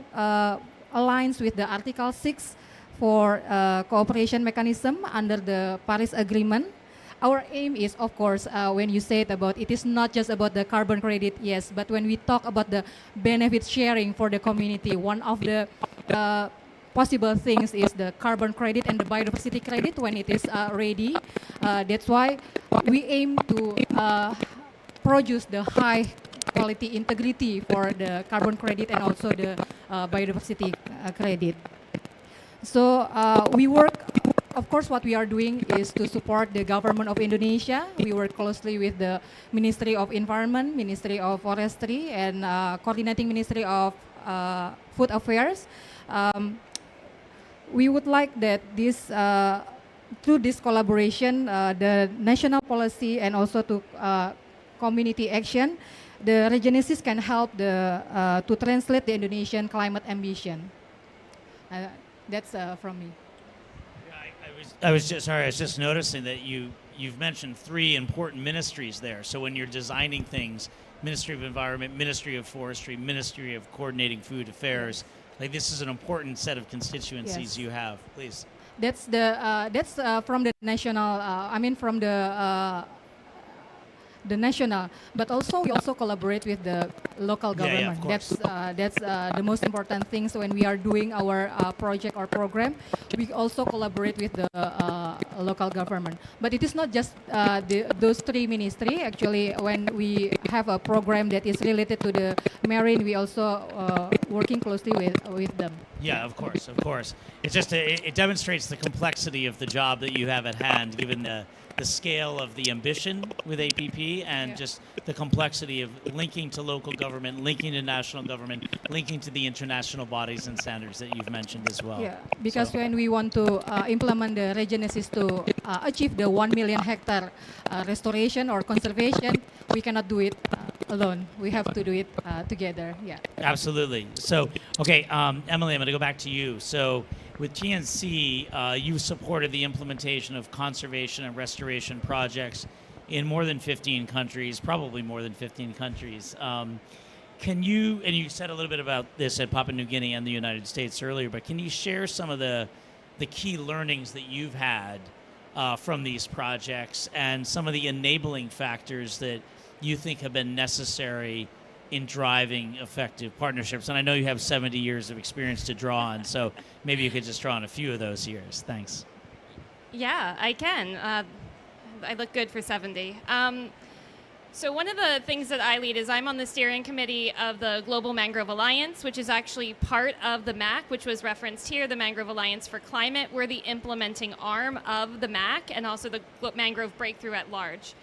aligns with the Article 6 for cooperation mechanism under the Paris Agreement. Our aim is, of course, when you say it about, it is not just about the carbon credit, yes, but when we talk about the benefit sharing for the community, one of the possible things is the carbon credit and the biodiversity credit when it is ready. That's why we aim to produce the high quality integrity for the carbon credit and also the biodiversity credit. So we work. Of course, what we are doing is to support the government of Indonesia. We work closely with the Ministry of Environment, Ministry of Forestry, and coordinating Ministry of Food Affairs. We would like that this, through this collaboration, the national policy and also to community action, the Regenesis can help to translate the Indonesian climate ambition. That's from me. I was just noticing that you've mentioned 3 important ministries there. So when you're designing things, Ministry of Environment, Ministry of Forestry, Ministry of Coordinating Food Affairs, like this is an important set of constituencies you have. Please. That's from the national. From the the national, but also we also collaborate with the local Yeah, government. of course. That's the most important thing. So when we are doing our project or program, we also collaborate with the local government. But it is not just those three ministries. Actually, when we have a program that is related to the marine, we also working closely with them. Yeah, of course, of course. It's just it demonstrates the complexity of the job that you have at hand, given the scale of the ambition with APP and just the complexity of linking to local government, linking to national government, linking to the international bodies and standards that you've mentioned as well. Yeah, because when we want to implement the Regenesis to achieve the 1 million hectare restoration or conservation, we cannot do it alone. We have to do it together. Yeah. Absolutely. So, okay, Emily, I'm going to go back to you. So, with GNC, you supported the implementation of conservation and restoration projects in more than 15 countries, probably more than 15 countries. Can you, and you said a little bit about this at Papua New Guinea and the United States earlier, but can you share some of the key learnings that you've had from these projects and some of the enabling factors that you think have been necessary in driving effective partnerships? And I know you have 70 years of experience to draw on, so maybe you could just draw on a few of those years. Thanks. Yeah, I can. I look good for 70. So one of the things that I lead is I'm on the steering committee of the Global Mangrove Alliance, which is actually part of the MAC, which was referenced here, the Mangrove Alliance for Climate. We're the implementing arm of the MAC and also the Mangrove Breakthrough at large.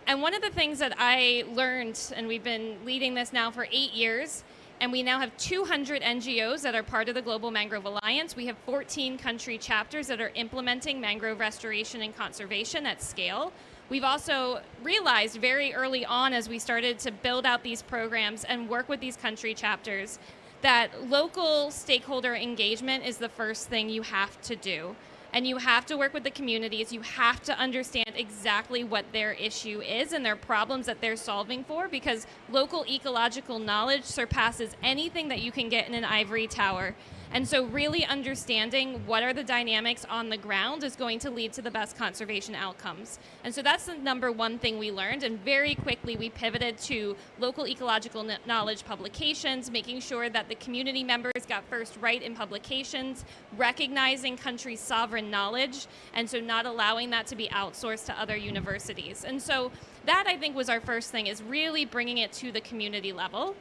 And one of the things that I learned, and we've been leading this now for 8 years, and we now have 200 NGOs that are part of the Global Mangrove Alliance. We have 14 country chapters that are implementing mangrove restoration and conservation at scale. We've also realized very early on as we started to build out these programs and work with these country chapters that local stakeholder engagement is the first thing you have to do. And you have to work with the communities. You have to understand exactly what their issue is and their problems that they're solving for, because local ecological knowledge surpasses anything that you can get in an ivory tower. And so really understanding what are the dynamics on the ground is going to lead to the best conservation outcomes. And so that's the number one thing we learned, and very quickly we pivoted to local ecological knowledge publications, making sure that the community members got first right in publications, recognizing country sovereign knowledge, and so not allowing that to be outsourced to other universities. And so that, I think, was our first thing, is really bringing it to the community level.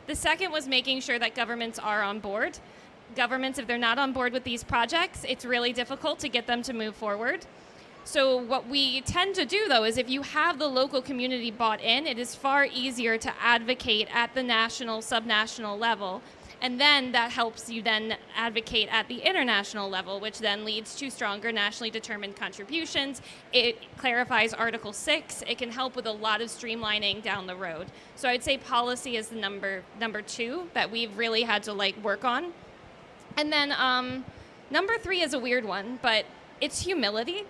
The second was making sure that governments are on board. Governments, if they're not on board with these projects, it's really difficult to get them to move forward. So what we tend to do, though, is if you have the local community bought in, it is far easier to advocate at the national, subnational level. And then that helps you then advocate at the international level, which then leads to stronger nationally determined contributions. It clarifies Article 6. It can help with a lot of streamlining down the road. So I'd say policy is the number two that we've really had to work on. And then number three is a weird one, but it's humility.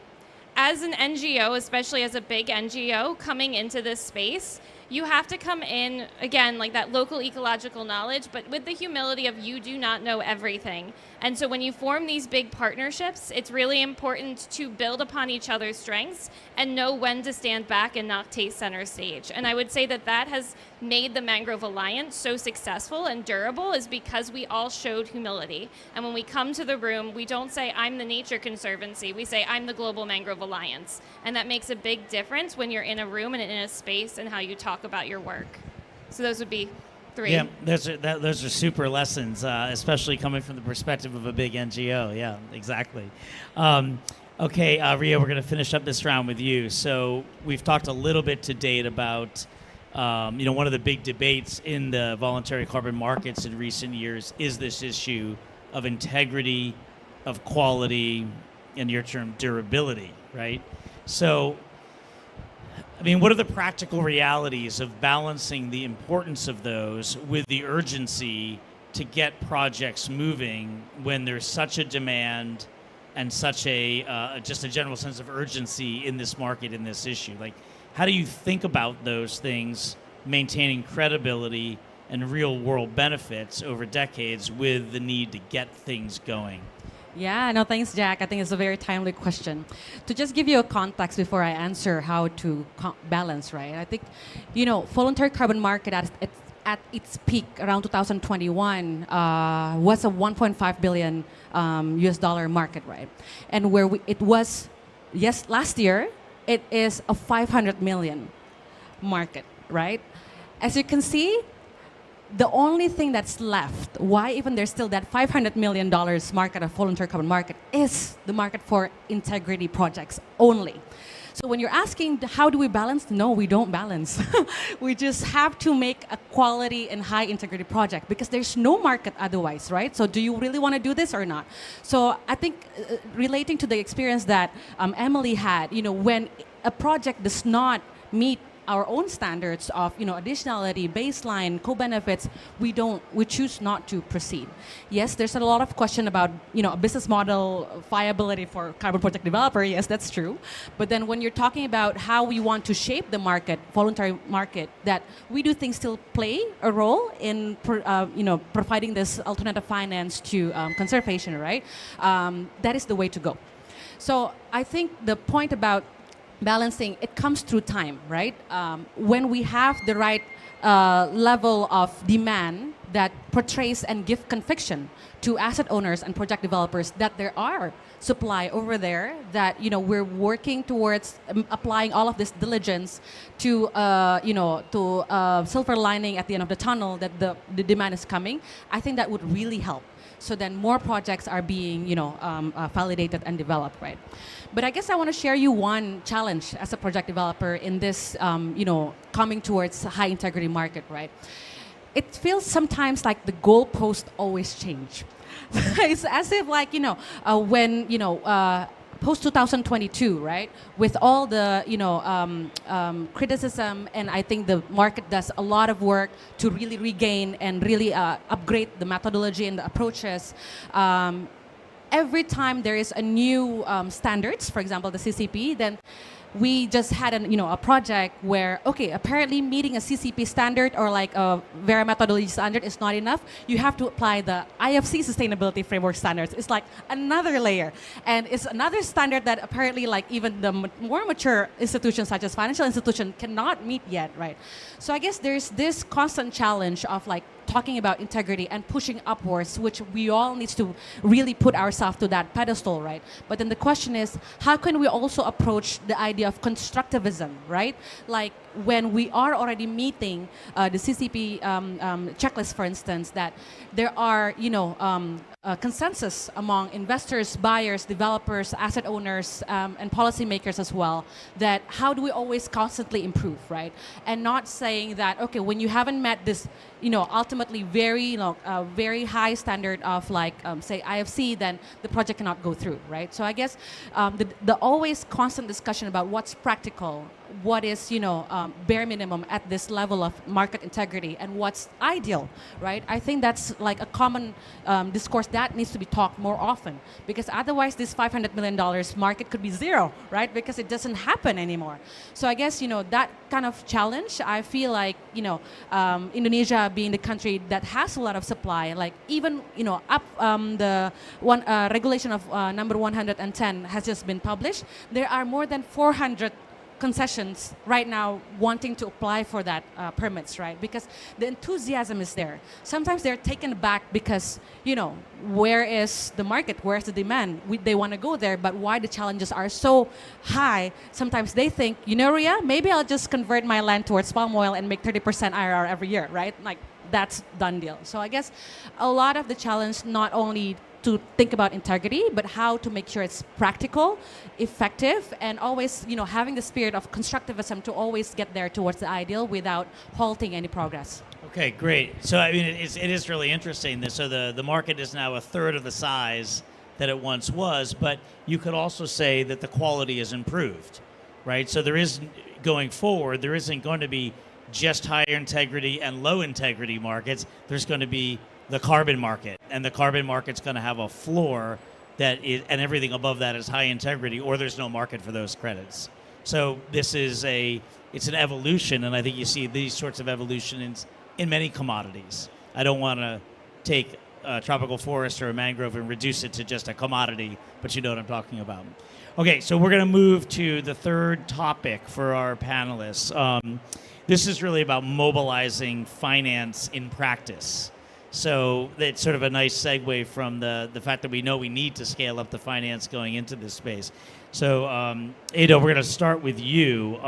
As an NGO, especially as a big NGO coming into this space, you have to come in, again, like that local ecological knowledge, but with the humility of you do not know everything. And so when you form these big partnerships, it's really important to build upon each other's strengths and know when to stand back and not take center stage. And I would say that that has made the Mangrove Alliance so successful and durable, is because we all showed humility. And when we come to the room, we don't say, I'm the Nature Conservancy. We say, I'm the Global Mangrove Alliance. And that makes a big difference when you're in a room and in a space and how you talk about your work. So those would be three. Yeah, those are super lessons, especially coming from the perspective of a big NGO. Yeah, exactly. Okay, Ria, we're going to finish up this round with you. So we've talked a little bit to date about, one of the big debates in the voluntary carbon markets in recent years is this issue of integrity, of quality, and your term durability, right? So, what are the practical realities of balancing the importance of those with the urgency to get projects moving when there's such a demand and such a just a general sense of urgency in this market, in this issue? How do you think about those things, maintaining credibility and real world benefits over decades with the need to get things going? Yeah, no, thanks, Jack. I think it's a very timely question. To just give you a context before I answer how to balance, right? I think, voluntary carbon market at its peak around 2021 was a 1.5 billion US dollar market, right? And where it was, yes, last year, it is a 500 million market, right? As you can see, the only thing that's left, why even there's still that $500 million market of voluntary carbon market, is the market for integrity projects only. So when you're asking how do we balance, no, we don't balance. We just have to make a quality and high integrity project because there's no market otherwise, right? So do you really want to do this or not? So I think relating to the experience that Emily had, when a project does not meet our own standards of additionality, baseline, co-benefits, we choose not to proceed. Yes, there's a lot of question about a business model viability for carbon project developer. Yes, that's true. But then when you're talking about how we want to shape the market, voluntary market, that we do think still play a role in providing this alternative finance to conservation, right? That is the way to go. So I think the point about balancing, it comes through time, right? When we have the right level of demand that portrays and give conviction to asset owners and project developers that there are supply over there, that we're working towards applying all of this diligence to silver lining at the end of the tunnel, that the demand is coming. I think that would really help. So then more projects are being validated and developed, right? But I guess I want to share you one challenge as a project developer in this coming towards a high integrity market, right? It feels sometimes like the goalposts always change. It's as if when post 2022, right? With all the criticism, and I think the market does a lot of work to really regain and really upgrade the methodology and the approaches. Every time there is a new standards, for example, the CCP, then we just had a project where, okay, apparently meeting a CCP standard or like a Vera methodology standard is not enough. You have to apply the IFC sustainability framework standards. It's like another layer. And it's another standard that apparently even the more mature institutions such as financial institutions cannot meet yet, right? So I guess there's this constant challenge of talking about integrity and pushing upwards, which we all need to really put ourselves to that pedestal, right? But then the question is, how can we also approach the idea of constructivism, right? Like when we are already meeting the CCP checklist, for instance, that there are, consensus among investors, buyers, developers, asset owners, and policymakers as well, that how do we always constantly improve, right? And not saying that, okay, when you haven't met this, ultimately very high standard of say IFC, then the project cannot go through, right? So I guess the always constant discussion about what's practical, what is bare minimum at this level of market integrity, and what's ideal, right? I think that's a common discourse that needs to be talked more often, because otherwise this $500 million market could be zero, right? Because it doesn't happen anymore. So I guess that kind of challenge, I feel like Indonesia being the country that has a lot of supply, even up the one regulation of number 110 has just been published. There are more than 400 concessions right now wanting to apply for that permits, right? Because the enthusiasm is there. Sometimes they're taken aback because, where is the market? Where's the demand? They want to go there, but why the challenges are so high? Sometimes they think, Ria, maybe I'll just convert my land towards palm oil and make 30% IRR every year, right? That's done deal. So I guess a lot of the challenge, not only to think about integrity, but how to make sure it's practical, effective, and always, having the spirit of constructivism to always get there towards the ideal without halting any progress. Okay, great. So I mean, it is really interesting. So the market is now a third of the size that it once was, but you could also say that the quality is improved, right? So there is, going forward, there isn't going to be just higher integrity and low integrity markets. There's going to be the carbon market, and the carbon market's going to have a floor that is, and everything above that is high integrity, or there's no market for those credits. So this is it's an evolution, and I think you see these sorts of evolutions in many commodities. I don't want to take tropical forest or a mangrove and reduce it to just a commodity, but you know what I'm talking about. Okay, so we're going to move to the third topic for our panelists. This is really about mobilizing finance in practice. So it's sort of a nice segue from the fact that we know we need to scale up the finance going into this space. So, Ado, we're going to start with you.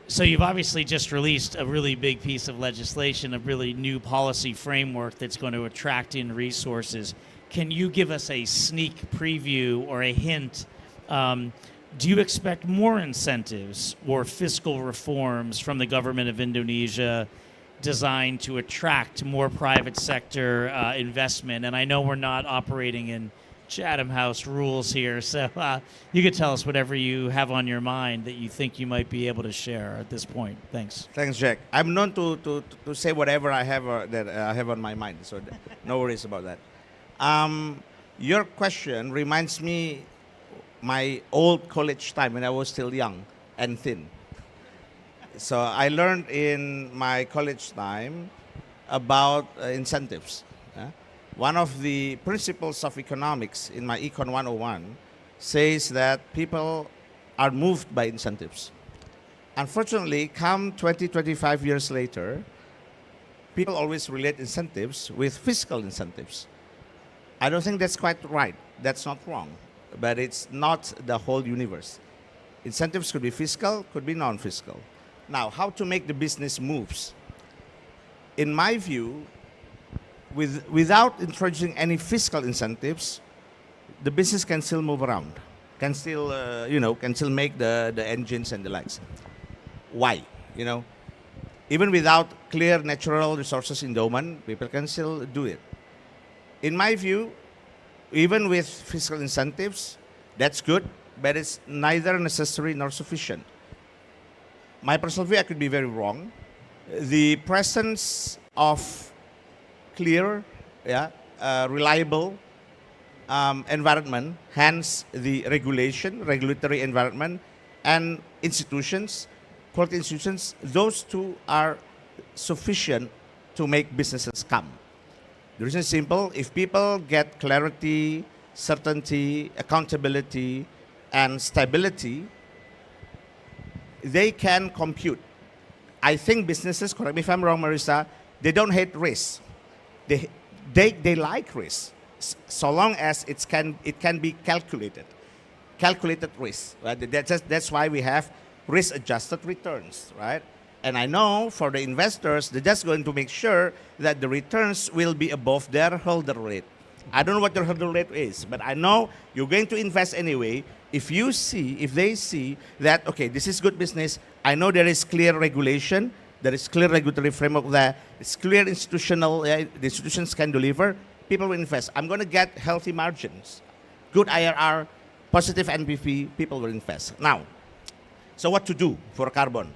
So you've obviously just released a really big piece of legislation, a really new policy framework that's going to attract in resources. Can you give us a sneak preview or a hint? Do you expect more incentives or fiscal reforms from the government of Indonesia designed to attract more private sector investment? And I know we're not operating in Chatham House rules here, so you could tell us whatever you have on your mind that you think you might be able to share at this point. Thanks. Thanks, Jack. I'm known to say whatever I have that I have on my mind, so no worries about that. Your question reminds me my old college time when I was still young and thin. So I learned in my college time about incentives. One of the principles of economics in my Econ 101 says that people are moved by incentives. Unfortunately, come 20, 25 years later, people always relate incentives with fiscal incentives. I don't think that's quite right. That's not wrong, but it's not the whole universe. Incentives could be fiscal, could be non-fiscal. Now, how to make the business moves? In my view, without introducing any fiscal incentives, the business can still move around, can still, can still make the engines and the likes. Why? Even without clear natural resources endowment, people can still do it. In my view, even with fiscal incentives, that's good, but it's neither necessary nor sufficient. My personal view, I could be very wrong. The presence of clear, reliable environment, hence the regulatory environment, and institutions, quality institutions, those two are sufficient to make businesses come. The reason is simple. If people get clarity, certainty, accountability, and stability, they can compute. I think businesses, correct me if I'm wrong, Marisa, they don't hate risk. They like risk, so long as it can be calculated risk. Right? That's why we have risk-adjusted returns, right? And I know for the investors, they're just going to make sure that the returns will be above their hurdle rate. I don't know what their hurdle rate is, but I know you're going to invest anyway. If they see that, okay, this is good business, I know there is clear regulation, there is clear regulatory framework there, it's clear institutional, the institutions can deliver, people will invest. I'm going to get healthy margins, good IRR, positive NPV, people will invest. Now, so what to do for carbon?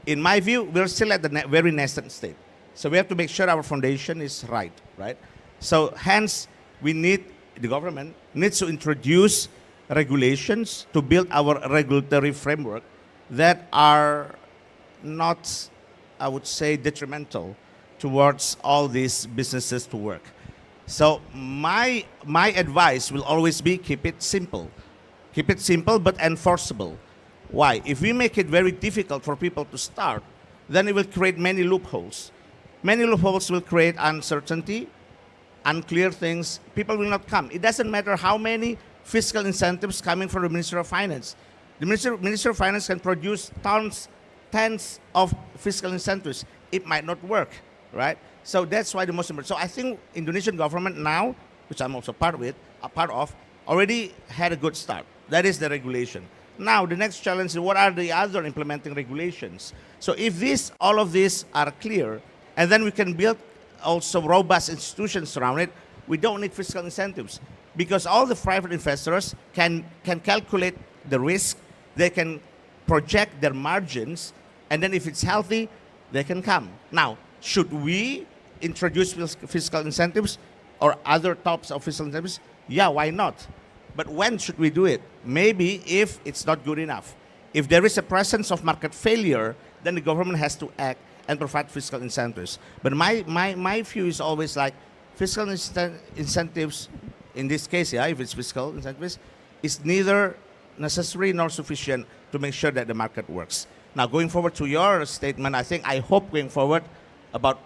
In my view, we're still at the very nascent state. So we have to make sure our foundation is right? So hence, the government needs to introduce regulations to build our regulatory framework that are not, I would say, detrimental towards all these businesses to work. So my advice will always be keep it simple. Keep it simple but enforceable. Why? If we make it very difficult for people to start, then it will create many loopholes. Many loopholes will create uncertainty, unclear things. People will not come. It doesn't matter how many fiscal incentives coming from the Ministry of Finance. The Ministry of Finance can produce tens of fiscal incentives. It might not work, right? So that's why the most important. So I think Indonesian government now, which I'm also part of, already had a good start. That is the regulation. Now, the next challenge is what are the other implementing regulations? So if all of these are clear, and then we can build also robust institutions around it, we don't need fiscal incentives because all the private investors can calculate the risk, they can project their margins, and then if it's healthy, they can come. Now, should we introduce fiscal incentives or other types of fiscal incentives? Yeah, why not? But when should we do it? Maybe if it's not good enough. If there is a presence of market failure, then the government has to act and provide fiscal incentives. But my view is always like, fiscal incentives, in this case, if it's fiscal incentives, is neither necessary nor sufficient to make sure that the market works. Now, going forward to your statement, I hope going forward about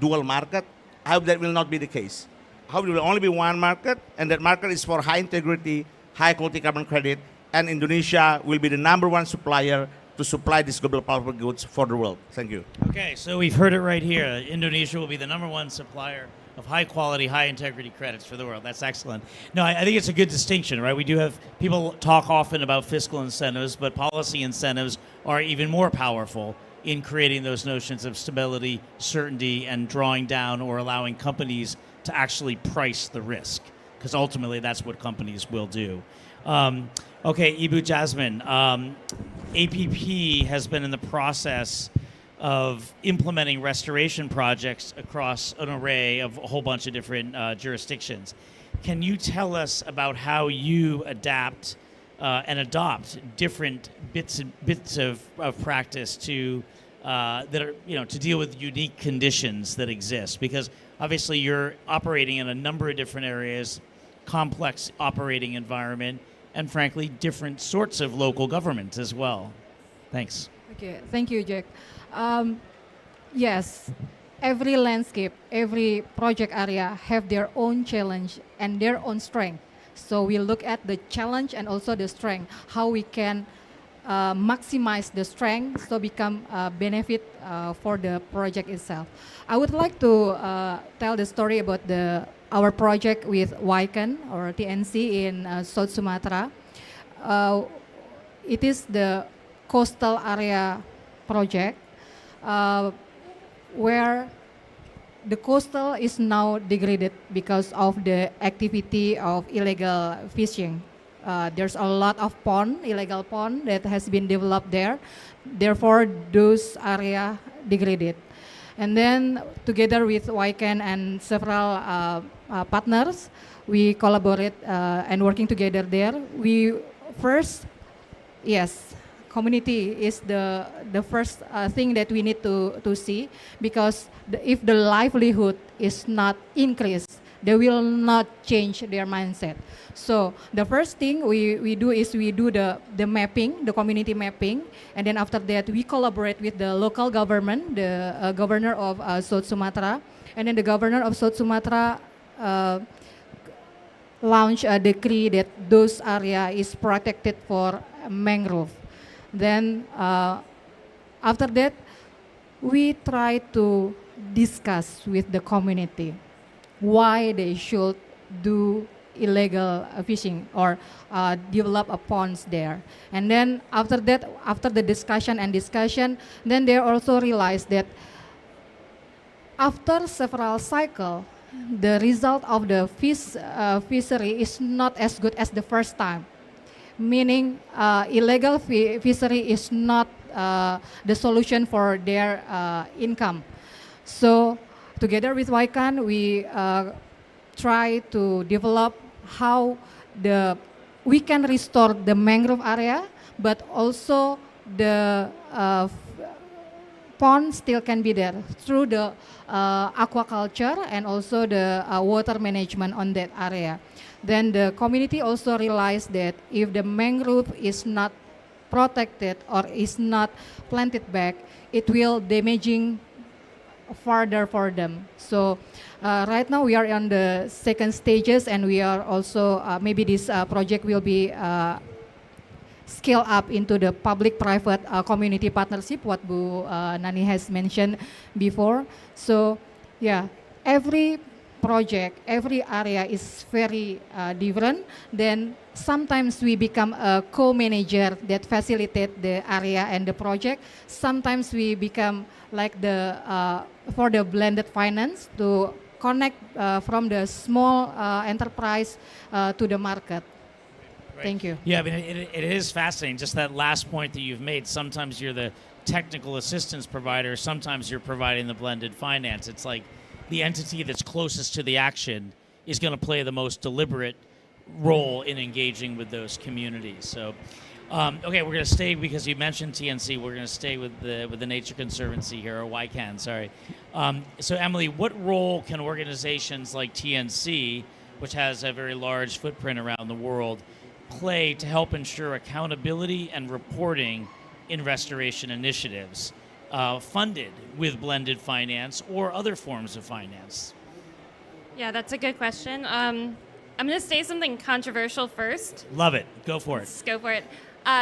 dual market, I hope that will not be the case. I hope it will only be one market, and that market is for high integrity, high quality carbon credit, and Indonesia will be the #1 supplier to supply these global power goods for the world. Thank you. Okay, so we've heard it right here. Indonesia will be the #1 supplier of high quality, high integrity credits for the world. That's excellent. No, I think it's a good distinction, right? We do have people talk often about fiscal incentives, but policy incentives are even more powerful in creating those notions of stability, certainty, and drawing down or allowing companies to actually price the risk, because ultimately that's what companies will do. Okay, Ibu Jasmine, APP has been in the process of implementing restoration projects across an array of a whole bunch of different jurisdictions. Can you tell us about how you adapt and adopt different bits of practice to that are, to deal with unique conditions that exist? Because obviously you're operating in a number of different areas, complex operating environment, and frankly different sorts of local government as well. Thanks. Okay, thank you, Jack. Yes, every landscape, every project area have their own challenge and their own strength. So we look at the challenge and also the strength, how we can maximize the strength so become a benefit for the project itself. I would like to tell the story about our project with Waikan or TNC in South Sumatra. It is the coastal area project where the coastal is now degraded because of the activity of illegal fishing. There's a lot of illegal pond that has been developed there. Therefore, those area degraded. And then together with Waikan and several partners, we collaborate and working together there. We first, yes, community is the first thing that we need to see, because if the livelihood is not increased, they will not change their mindset. So the first thing we do is we do the mapping, the community mapping, and then after that we collaborate with the local government, the governor of South Sumatra, and then the governor of South Sumatra launched a decree that those area is protected for mangrove. Then after that, we try to discuss with the community why they should do illegal fishing or develop a ponds there. And then after that, after the discussion, then they also realized that after several cycles, the result of the fishery is not as good as the first time. Meaning illegal fishery is not the solution for their income. So together with Waikan, we try to develop how we can restore the mangrove area, but also the pond still can be there through the aquaculture and also the water management on that area. Then the community also realized that if the mangrove is not protected or is not planted back, it will damaging further for them. So right now we are on the second stages, and we are also maybe this project will be scale up into the public-private community partnership, what Bu Nani has mentioned before. So yeah, every project, every area is very different. Then sometimes we become a co-manager that facilitate the area and the project. Sometimes we become like for the blended finance to connect from the small enterprise to the market. Right. Thank you. Yeah, I mean, it is fascinating, just that last point that you've made. Sometimes you're the technical assistance provider, sometimes you're providing the blended finance. It's like the entity that's closest to the action is going to play the most deliberate role in engaging with those communities. So Okay, we're going to stay, because you mentioned TNC, we're going to stay with the Nature Conservancy here, or YCAN, sorry. So Emily, what role can organizations like TNC, which has a very large footprint around the world, play to help ensure accountability and reporting in restoration initiatives, funded with blended finance or other forms of finance? Yeah, that's a good question. I'm going to say something controversial first. Love it. Go for it. Let's go for it.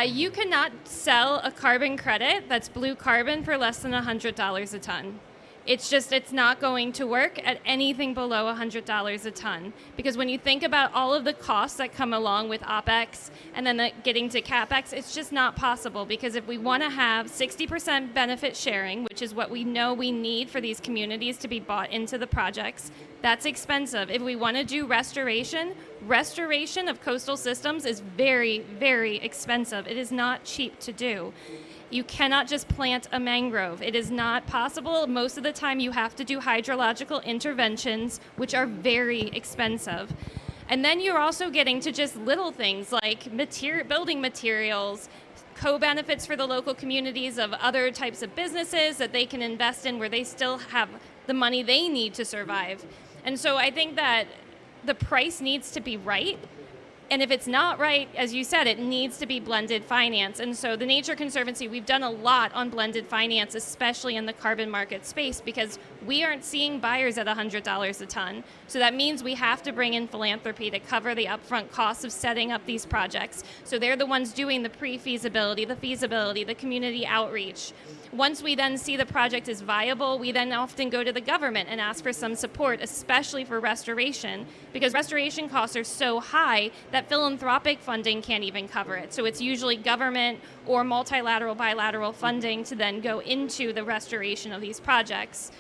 You cannot sell a carbon credit that's blue carbon for less than $100 a ton. It's not going to work at anything below $100 a ton. Because when you think about all of the costs that come along with OPEX and then getting to CAPEX, it's just not possible. Because if we want to have 60% benefit sharing, which is what we know we need for these communities to be bought into the projects, that's expensive. If we want to do restoration of coastal systems is very, very expensive. It is not cheap to do. You cannot just plant a mangrove. It is not possible. Most of the time you have to do hydrological interventions, which are very expensive. And then you're also getting to just little things like building materials, co-benefits for the local communities of other types of businesses that they can invest in where they still have the money they need to survive. And so I think that the price needs to be right. And if it's not right, as you said, it needs to be blended finance. And so the Nature Conservancy, we've done a lot on blended finance, especially in the carbon market space, because we aren't seeing buyers at $100 a ton. So that means we have to bring in philanthropy to cover the upfront costs of setting up these projects. So they're the ones doing the pre-feasibility, the feasibility, the community outreach. Once we then see the project is viable, we then often go to the government and ask for some support, especially for restoration, because restoration costs are so high that philanthropic funding can't even cover it. So it's usually government or multilateral, bilateral funding to then go into the restoration of these projects.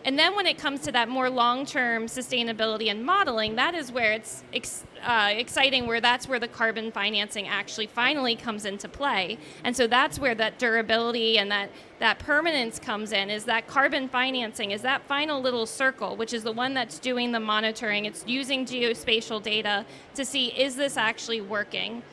And then when it comes to that more long-term sustainability and modeling, that is where it's exciting, where that's where the carbon financing actually finally comes into play. And so that's where that durability and that permanence comes in, is that carbon financing is that final little circle, which is the one that's doing the monitoring. It's using geospatial data to see, is this actually working?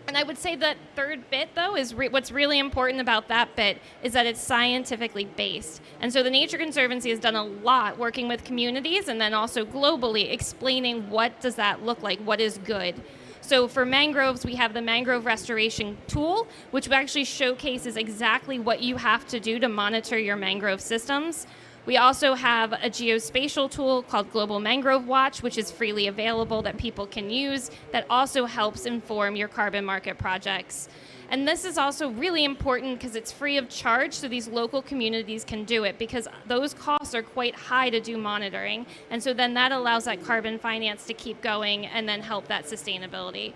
And I would say that third bit, though, is what's really important about that bit is that it's scientifically based. And so the Nature Conservancy has done a lot working with communities and then also globally explaining what does that look like, what is good. So for mangroves, we have the mangrove restoration tool, which actually showcases exactly what you have to do to monitor your mangrove systems. We also have a geospatial tool called Global Mangrove Watch, which is freely available that people can use, that also helps inform your carbon market projects. And this is also really important because it's free of charge, so these local communities can do it, because those costs are quite high to do monitoring. And so then that allows that carbon finance to keep going and then help that sustainability.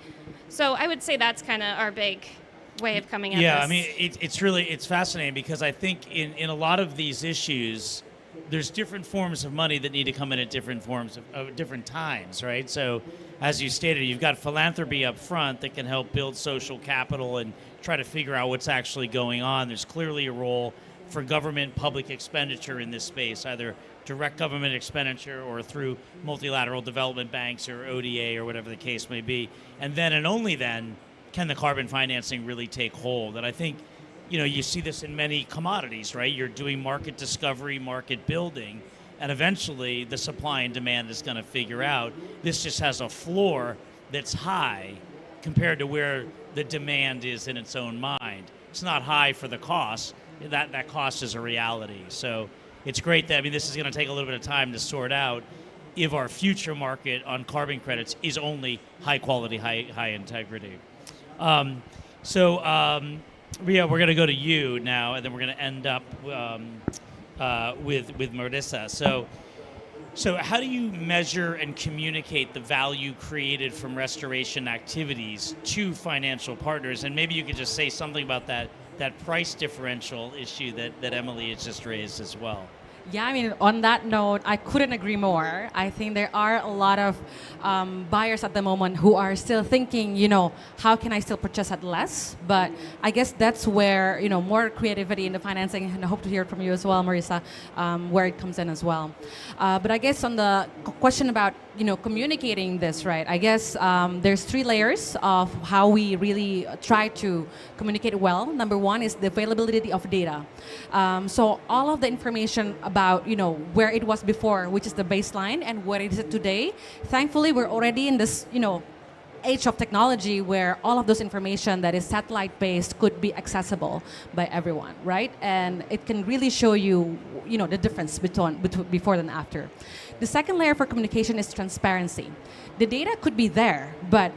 So I would say that's kind of our big way of coming at this. Yeah, I mean, it's fascinating, because I think in a lot of these issues, there's different forms of money that need to come in at different forms of different times, right? So as you stated, you've got philanthropy up front that can help build social capital and try to figure out what's actually going on. There's clearly a role for government public expenditure in this space, either direct government expenditure or through multilateral development banks or ODA or whatever the case may be. And then and only then can the carbon financing really take hold. And I think, you know, you see this in many commodities, right? You're doing market discovery, market building, and eventually the supply and demand is going to figure out. This just has a floor that's high compared to where the demand is in its own mind. It's not high for the cost. That cost is a reality. So it's great that, I mean, this is going to take a little bit of time to sort out if our future market on carbon credits is only high quality, high integrity. Ria, we're going to go to you now, and then we're going to end up with Marissa. So how do you measure and communicate the value created from restoration activities to financial partners? And maybe you could just say something about that price differential issue that Emily has just raised as well. Yeah, I mean, on that note, I couldn't agree more. I think there are a lot of buyers at the moment who are still thinking, how can I still purchase at less? But I guess that's where, more creativity in the financing, and I hope to hear from you as well, Marissa, where it comes in as well. But I guess on the question about, communicating this, right? I guess there's 3 layers of how we really try to communicate well. Number 1 is the availability of data. So all of the information about, where it was before, which is the baseline, and where it is today. Thankfully, we're already in this, age of technology where all of those information that is satellite-based could be accessible by everyone, right? And it can really show you, the difference between before and after. The second layer for communication is transparency. The data could be there, but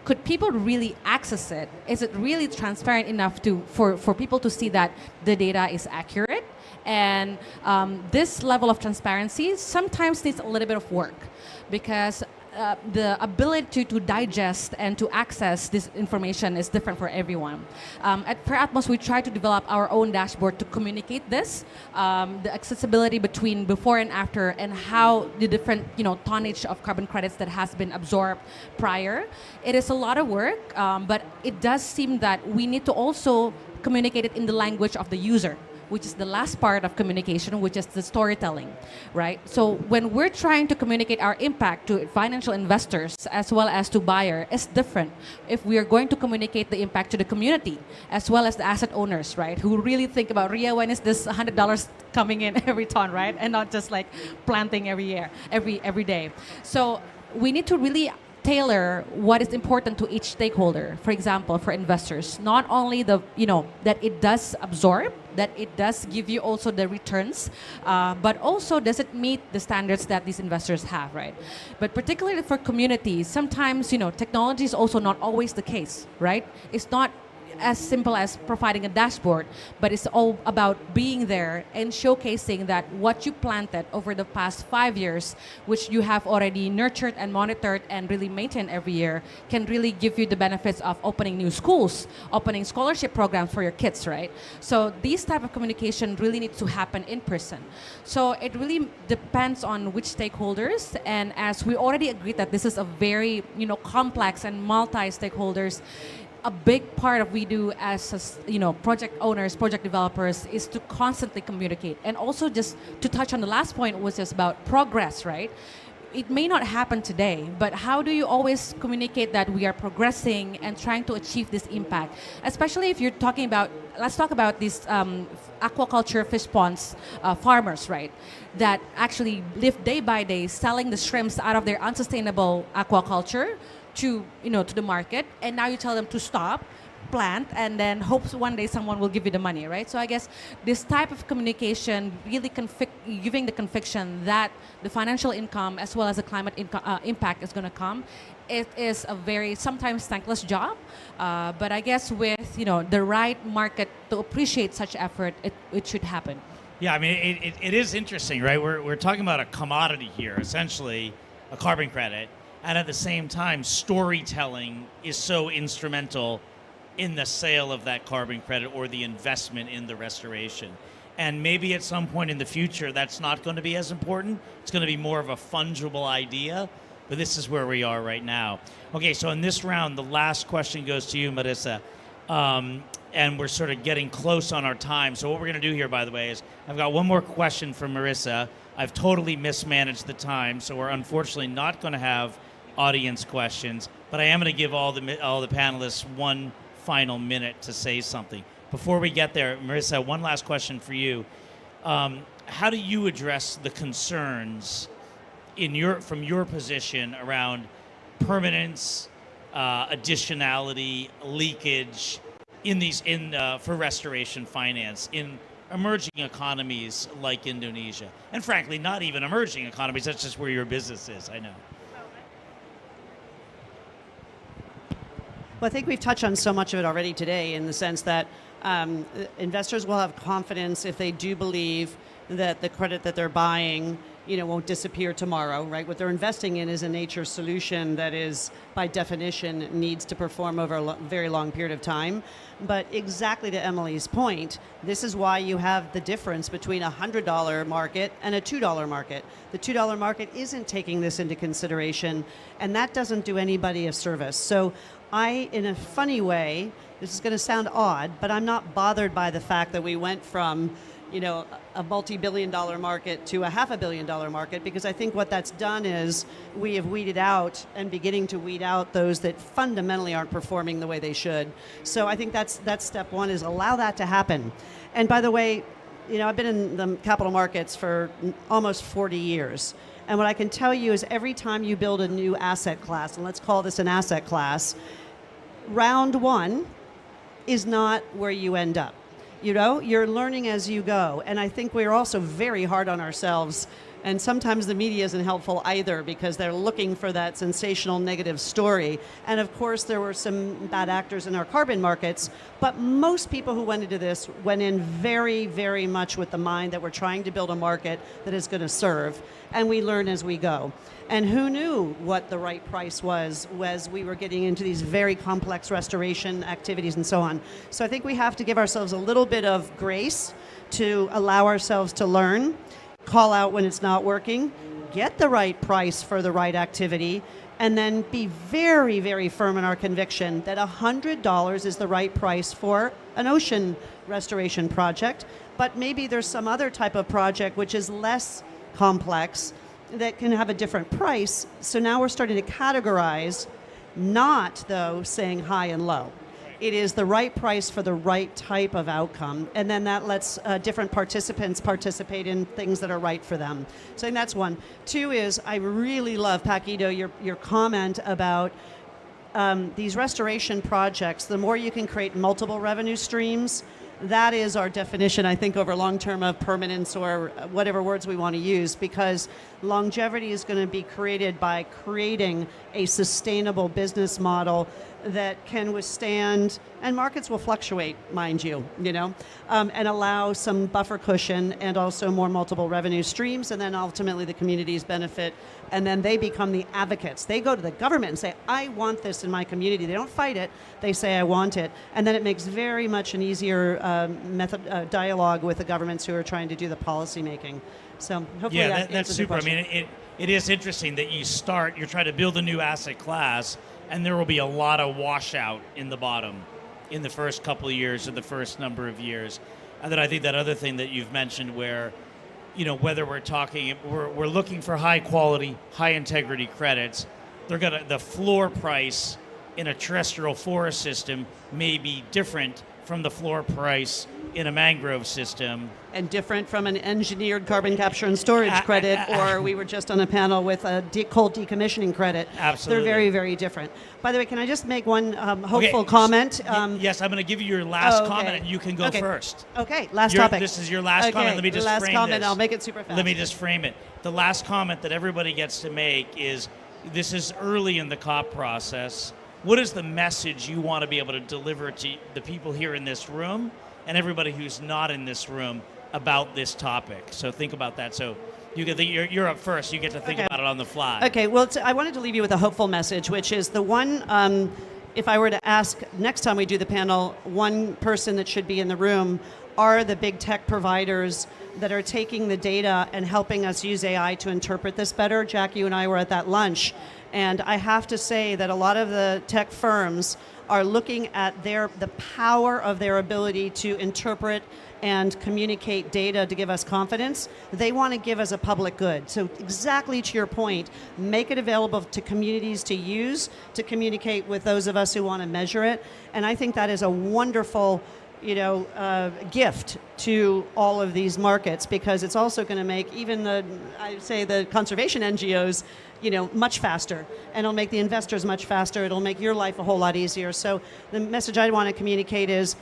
could people really access it? Is it really transparent enough for people to see that the data is accurate? And this level of transparency sometimes needs a little bit of work, because the ability to digest and to access this information is different for everyone. At PerAtmos, we try to develop our own dashboard to communicate this, the accessibility between before and after, and how the different tonnage of carbon credits that has been absorbed prior. It is a lot of work, but it does seem that we need to also communicate it in the language of the user, which is the last part of communication, which is the storytelling, right? So when we're trying to communicate our impact to financial investors as well as to buyer, it's different if we are going to communicate the impact to the community as well as the asset owners, right? Who really think about, Ria, when is this $100 coming in every ton, right? And not just like planting every year, every day. So we need to really tailor what is important to each stakeholder. For example, for investors, not only that it does absorb, that it does give you also the returns, but also does it meet the standards that these investors have, right? But particularly for communities, sometimes, technology is also not always the case, right? It's not as simple as providing a dashboard, but it's all about being there and showcasing that what you planted over the past 5 years, which you have already nurtured and monitored and really maintained every year, can really give you the benefits of opening new schools, opening scholarship programs for your kids, right? So these type of communication really needs to happen in person. So it really depends on which stakeholders, and as we already agreed that this is a very, complex and multi-stakeholders, a big part of we do as project owners, project developers, is to constantly communicate. And also just to touch on the last point, was just about progress, right? It may not happen today, but how do you always communicate that we are progressing and trying to achieve this impact? Especially if you're talking about, let's talk about these aquaculture fish ponds farmers, right? That actually live day by day selling the shrimps out of their unsustainable aquaculture to the market, and now you tell them to stop, plant, and then hopes one day someone will give you the money, right? So I guess this type of communication really giving the conviction that the financial income as well as the climate impact is going to come. It is a very sometimes thankless job, but I guess with the right market to appreciate such effort, it should happen. Yeah, I mean, it is interesting, right? We're talking about a commodity here, essentially a carbon credit. And at the same time, storytelling is so instrumental in the sale of that carbon credit or the investment in the restoration. And maybe at some point in the future, that's not going to be as important. It's going to be more of a fungible idea. But this is where we are right now. Okay, so in this round, the last question goes to you, Marissa. And we're sort of getting close on our time. So what we're going to do here, by the way, is I've got one more question from Marissa. I've totally mismanaged the time, so we're unfortunately not going to have audience questions, but I am going to give all the panelists one final minute to say something. Before we get there, Marissa, one last question for you. How do you address the concerns from your position around permanence, additionality, leakage for restoration finance in emerging economies like Indonesia? And frankly, not even emerging economies, that's just where your business is, I know. Well, I think we've touched on so much of it already today, in the sense that investors will have confidence if they do believe that the credit that they're buying won't disappear tomorrow, right? What they're investing in is a nature solution that is, by definition, needs to perform over a very long period of time. But exactly to Emily's point, this is why you have the difference between a $100 market and a $2 market. The $2 market isn't taking this into consideration, and that doesn't do anybody a service. So I, in a funny way, this is going to sound odd, but I'm not bothered by the fact that we went from a multi-billion-dollar market to a $500 million market, because I think what that's done is we have weeded out and beginning to weed out those that fundamentally aren't performing the way they should. So I think that's step one, is allow that to happen. And by the way, I've been in the capital markets for almost 40 years. And what I can tell you is every time you build a new asset class, and let's call this an asset class, round one is not where you end up. You're learning as you go. And I think we're also very hard on ourselves. And sometimes the media isn't helpful either, because they're looking for that sensational negative story. And of course, there were some bad actors in our carbon markets, but most people who went into this went in very, very much with the mind that we're trying to build a market that is going to serve. And we learn as we go. And who knew what the right price was as we were getting into these very complex restoration activities and so on. So I think we have to give ourselves a little bit of grace to allow ourselves to learn, call out when it's not working, get the right price for the right activity, and then be very, very firm in our conviction that $100 is the right price for an ocean restoration project. But maybe there's some other type of project which is less complex that can have a different price. So now we're starting to categorize, not though saying high and low. It is the right price for the right type of outcome, and then that lets different participants participate in things that are right for them. So I think that's one. Two is, I really love, Paquito, your comment about these restoration projects. The more you can create multiple revenue streams, that is our definition, I think, over long term of permanence, or whatever words we want to use, because longevity is going to be created by creating a sustainable business model that can withstand, and markets will fluctuate, mind you, and allow some buffer cushion and also more multiple revenue streams, and then ultimately the communities benefit, and then they become the advocates. They go to the government and say, I want this in my community. They don't fight it, they say, I want it, and then it makes very much an easier dialogue with the governments who are trying to do the policy making. So hopefully that's super. I mean, it is interesting that you're trying to build a new asset class, and there will be a lot of washout in the bottom in the first couple of years or the first number of years. And then I think that other thing that you've mentioned where, whether we're looking for high quality, high integrity credits, the floor price in a terrestrial forest system may be different from the floor price in a mangrove system. And different from an engineered carbon capture and storage credit, or we were just on a panel with a coal decommissioning credit. Absolutely. They're very, very different. By the way, can I just make one hopeful comment? Yes, I'm going to give you your last comment, and you can go first. Okay, last topic. This is your last comment. Let me just frame last comment, this. I'll make it super fast. Let me just frame it. The last comment that everybody gets to make is, this is early in the COP process. What is the message you want to be able to deliver to the people here in this room and everybody who's not in this room about this topic? So think about that. So you're up first. You get to think about it on the fly. Okay, well, I wanted to leave you with a hopeful message, which is the one, if I were to ask next time we do the panel, one person that should be in the room are the big tech providers that are taking the data and helping us use AI to interpret this better. Jack, you and I were at that lunch. And I have to say that a lot of the tech firms are looking at the power of their ability to interpret and communicate data to give us confidence. They want to give us a public good. So exactly to your point, make it available to communities to use, to communicate with those of us who want to measure it. And I think that is a wonderful gift to all of these markets, because it's also going to make even the conservation NGOs, much faster, and it'll make the investors much faster. It'll make your life a whole lot easier. So the message I want to communicate is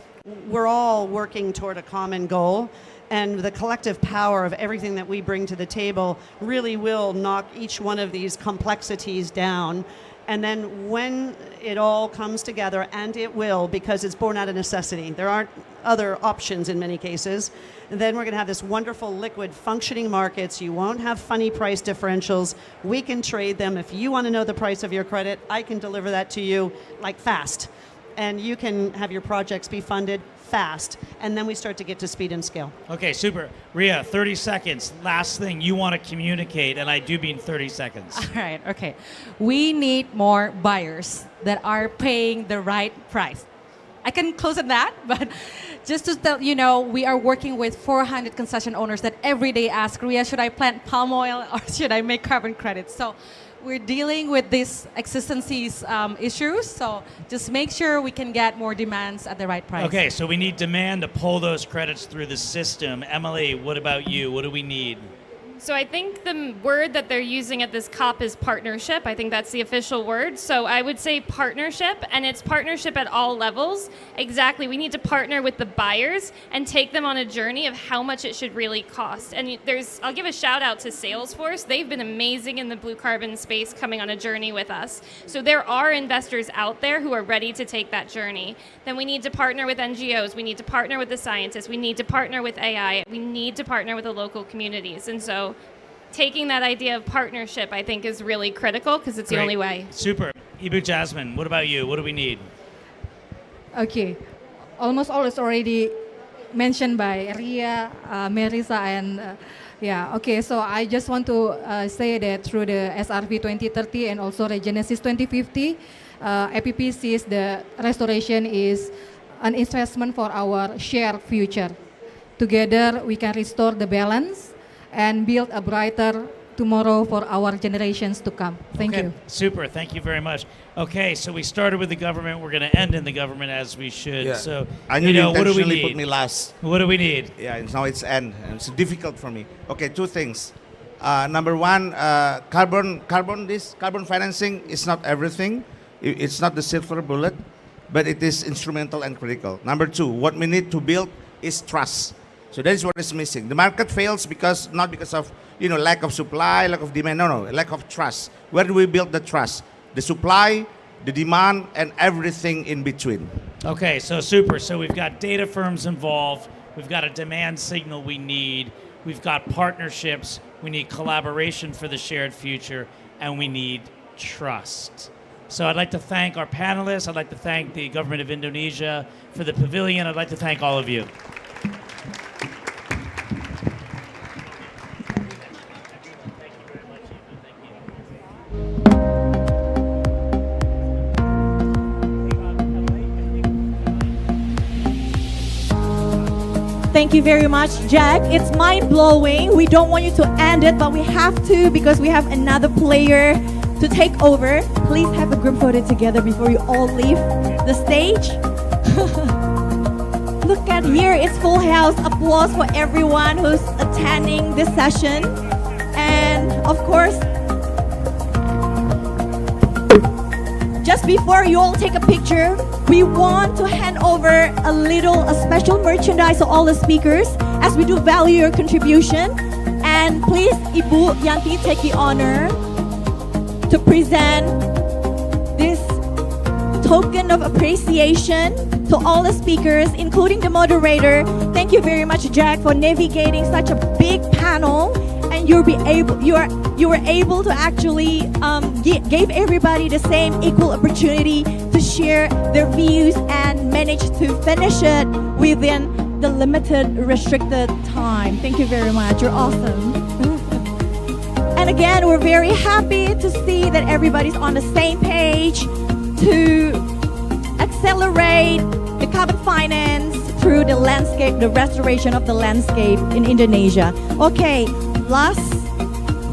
we're all working toward a common goal, and the collective power of everything that we bring to the table really will knock each one of these complexities down And then when it all comes together, and it will, because it's born out of necessity, there aren't other options in many cases, and then we're going to have this wonderful liquid functioning markets. You won't have funny price differentials. We can trade them. If you want to know the price of your credit, I can deliver that to you like fast. And you can have your projects be funded fast. And then we start to get to speed and scale. Okay, super. Ria, 30 seconds. Last thing you want to communicate, and I do mean 30 seconds. All right, okay. We need more buyers that are paying the right price. I can close on that, but just to tell you know, we are working with 400 concession owners that every day ask, Ria, should I plant palm oil or should I make carbon credits? So we're dealing with these existencies issues, so just make sure we can get more demands at the right price. Okay, so we need demand to pull those credits through the system. Emily, what about you? What do we need? So I think the word that they're using at this COP is partnership. I think that's the official word. So I would say partnership, and it's partnership at all levels. Exactly. We need to partner with the buyers and take them on a journey of how much it should really cost. And I'll give a shout out to Salesforce. They've been amazing in the blue carbon space, coming on a journey with us. So there are investors out there who are ready to take that journey. Then we need to partner with NGOs. We need to partner with the scientists. We need to partner with AI. We need to partner with the local communities. And so taking that idea of partnership, I think, is really critical because it's the only way. Super. Ibu Jasmine, what about you? What do we need? Okay, almost all is already mentioned by Ria, Marisa, and yeah. Okay, so I just want to say that through the SRV 2030 and also Regenesis 2050, APP sees the restoration is an investment for our shared future. Together, we can restore the balance and build a brighter tomorrow for our generations to come. Thank you. Super. Thank you very much. Okay, so we started with the government. We're going to end in the government as we should. Yeah. So, I knew what do we intentionally need? put me last. What do we need? Yeah, and now it's end. And it's difficult for me. Okay, two things. Number one, carbon financing is not everything. It's not the silver bullet, but it is instrumental and critical. Number two, what we need to build is trust. So that is what is missing. The market fails not because of lack of supply, lack of demand. No, lack of trust. Where do we build the trust? The supply, the demand, and everything in between. Okay, so super. So we've got data firms involved. We've got a demand signal we need. We've got partnerships. We need collaboration for the shared future, and we need trust. So I'd like to thank our panelists. I'd like to thank the government of Indonesia for the pavilion. I'd like to thank all of you. Thank you very much, Jack. It's mind-blowing. We don't want you to end it, but we have to because we have another player to take over. Please have a group photo together before you all leave the stage. Look at here, it's full house. Applause for everyone who's attending this session. And of course, just before you all take a picture, we want to hand over a special merchandise to all the speakers as we do value your contribution. And please, Ibu Yanti, take the honor to present this token of appreciation to all the speakers, including the moderator. Thank you very much, Jack, for navigating such a big panel. And you were able to actually gave everybody the same equal opportunity to share their views and manage to finish it within the limited, restricted time. Thank you very much. You're awesome. And again, we're very happy to see that everybody's on the same page to accelerate the carbon finance through the landscape, the restoration of the landscape in Indonesia. Okay, last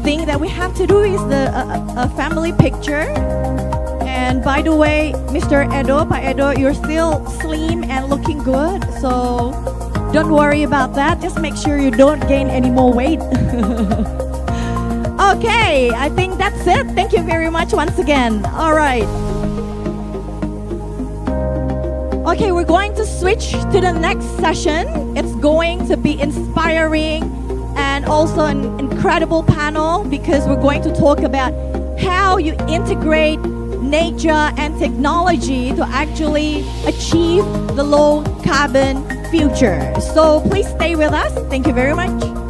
thing that we have to do is a family picture. And by the way, Mr. Edo, Pa Edo, you're still slim and looking good. So don't worry about that. Just make sure you don't gain any more weight. Okay, I think that's it. Thank you very much once again. All right. Okay, we're going to switch to the next session. It's going to be inspiring and also an incredible panel because we're going to talk about how you integrate nature and technology to actually achieve the low carbon future. So please stay with us. Thank you very much.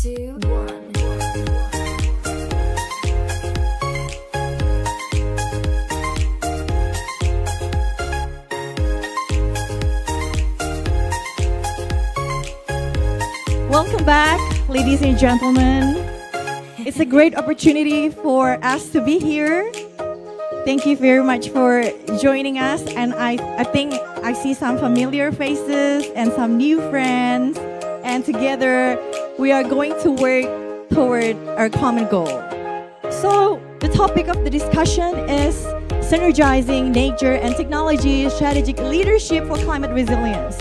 2, 1. Welcome back, ladies and gentlemen. It's a great opportunity for us to be here. Thank you very much for joining us. And I think I see some familiar faces and some new friends. And together, we are going to work toward our common goal. So the topic of the discussion is synergizing nature and technology strategic leadership for climate resilience.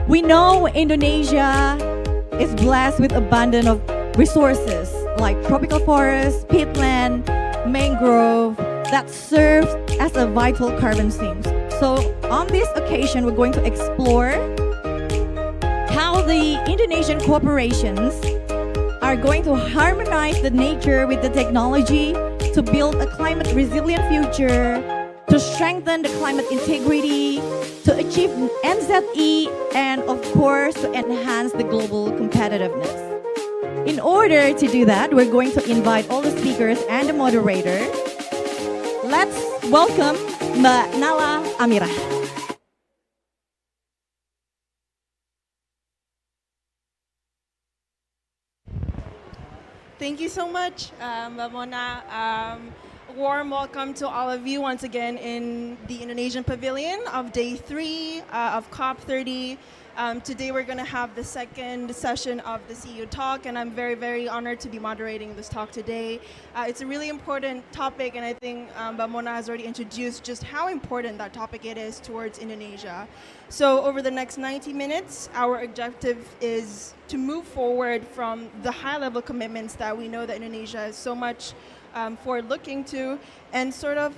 We know Indonesia is blessed with abundance of resources like tropical forests, peatland, mangrove that serve as a vital carbon sink. So on this occasion, we're going to explore how the Indonesian corporations are going to harmonize the nature with the technology to build a climate resilient future, to strengthen the climate integrity, to achieve NZE, and of course, to enhance the global competitiveness. In order to do that, we're going to invite all the speakers and the moderator. Let's welcome Mbak Nala Amirah. Thank you so much, Mbak Mona. Warm welcome to all of you once again in the Indonesian Pavilion of Day 3 of COP30. Today we're going to have the second session of the CEO talk, and I'm very, very honored to be moderating this talk today. It's a really important topic, and I think Mbak Mona has already introduced just how important that topic it is towards Indonesia. So over the next 90 minutes, our objective is to move forward from the high-level commitments that we know that Indonesia is so much forward looking to, and sort of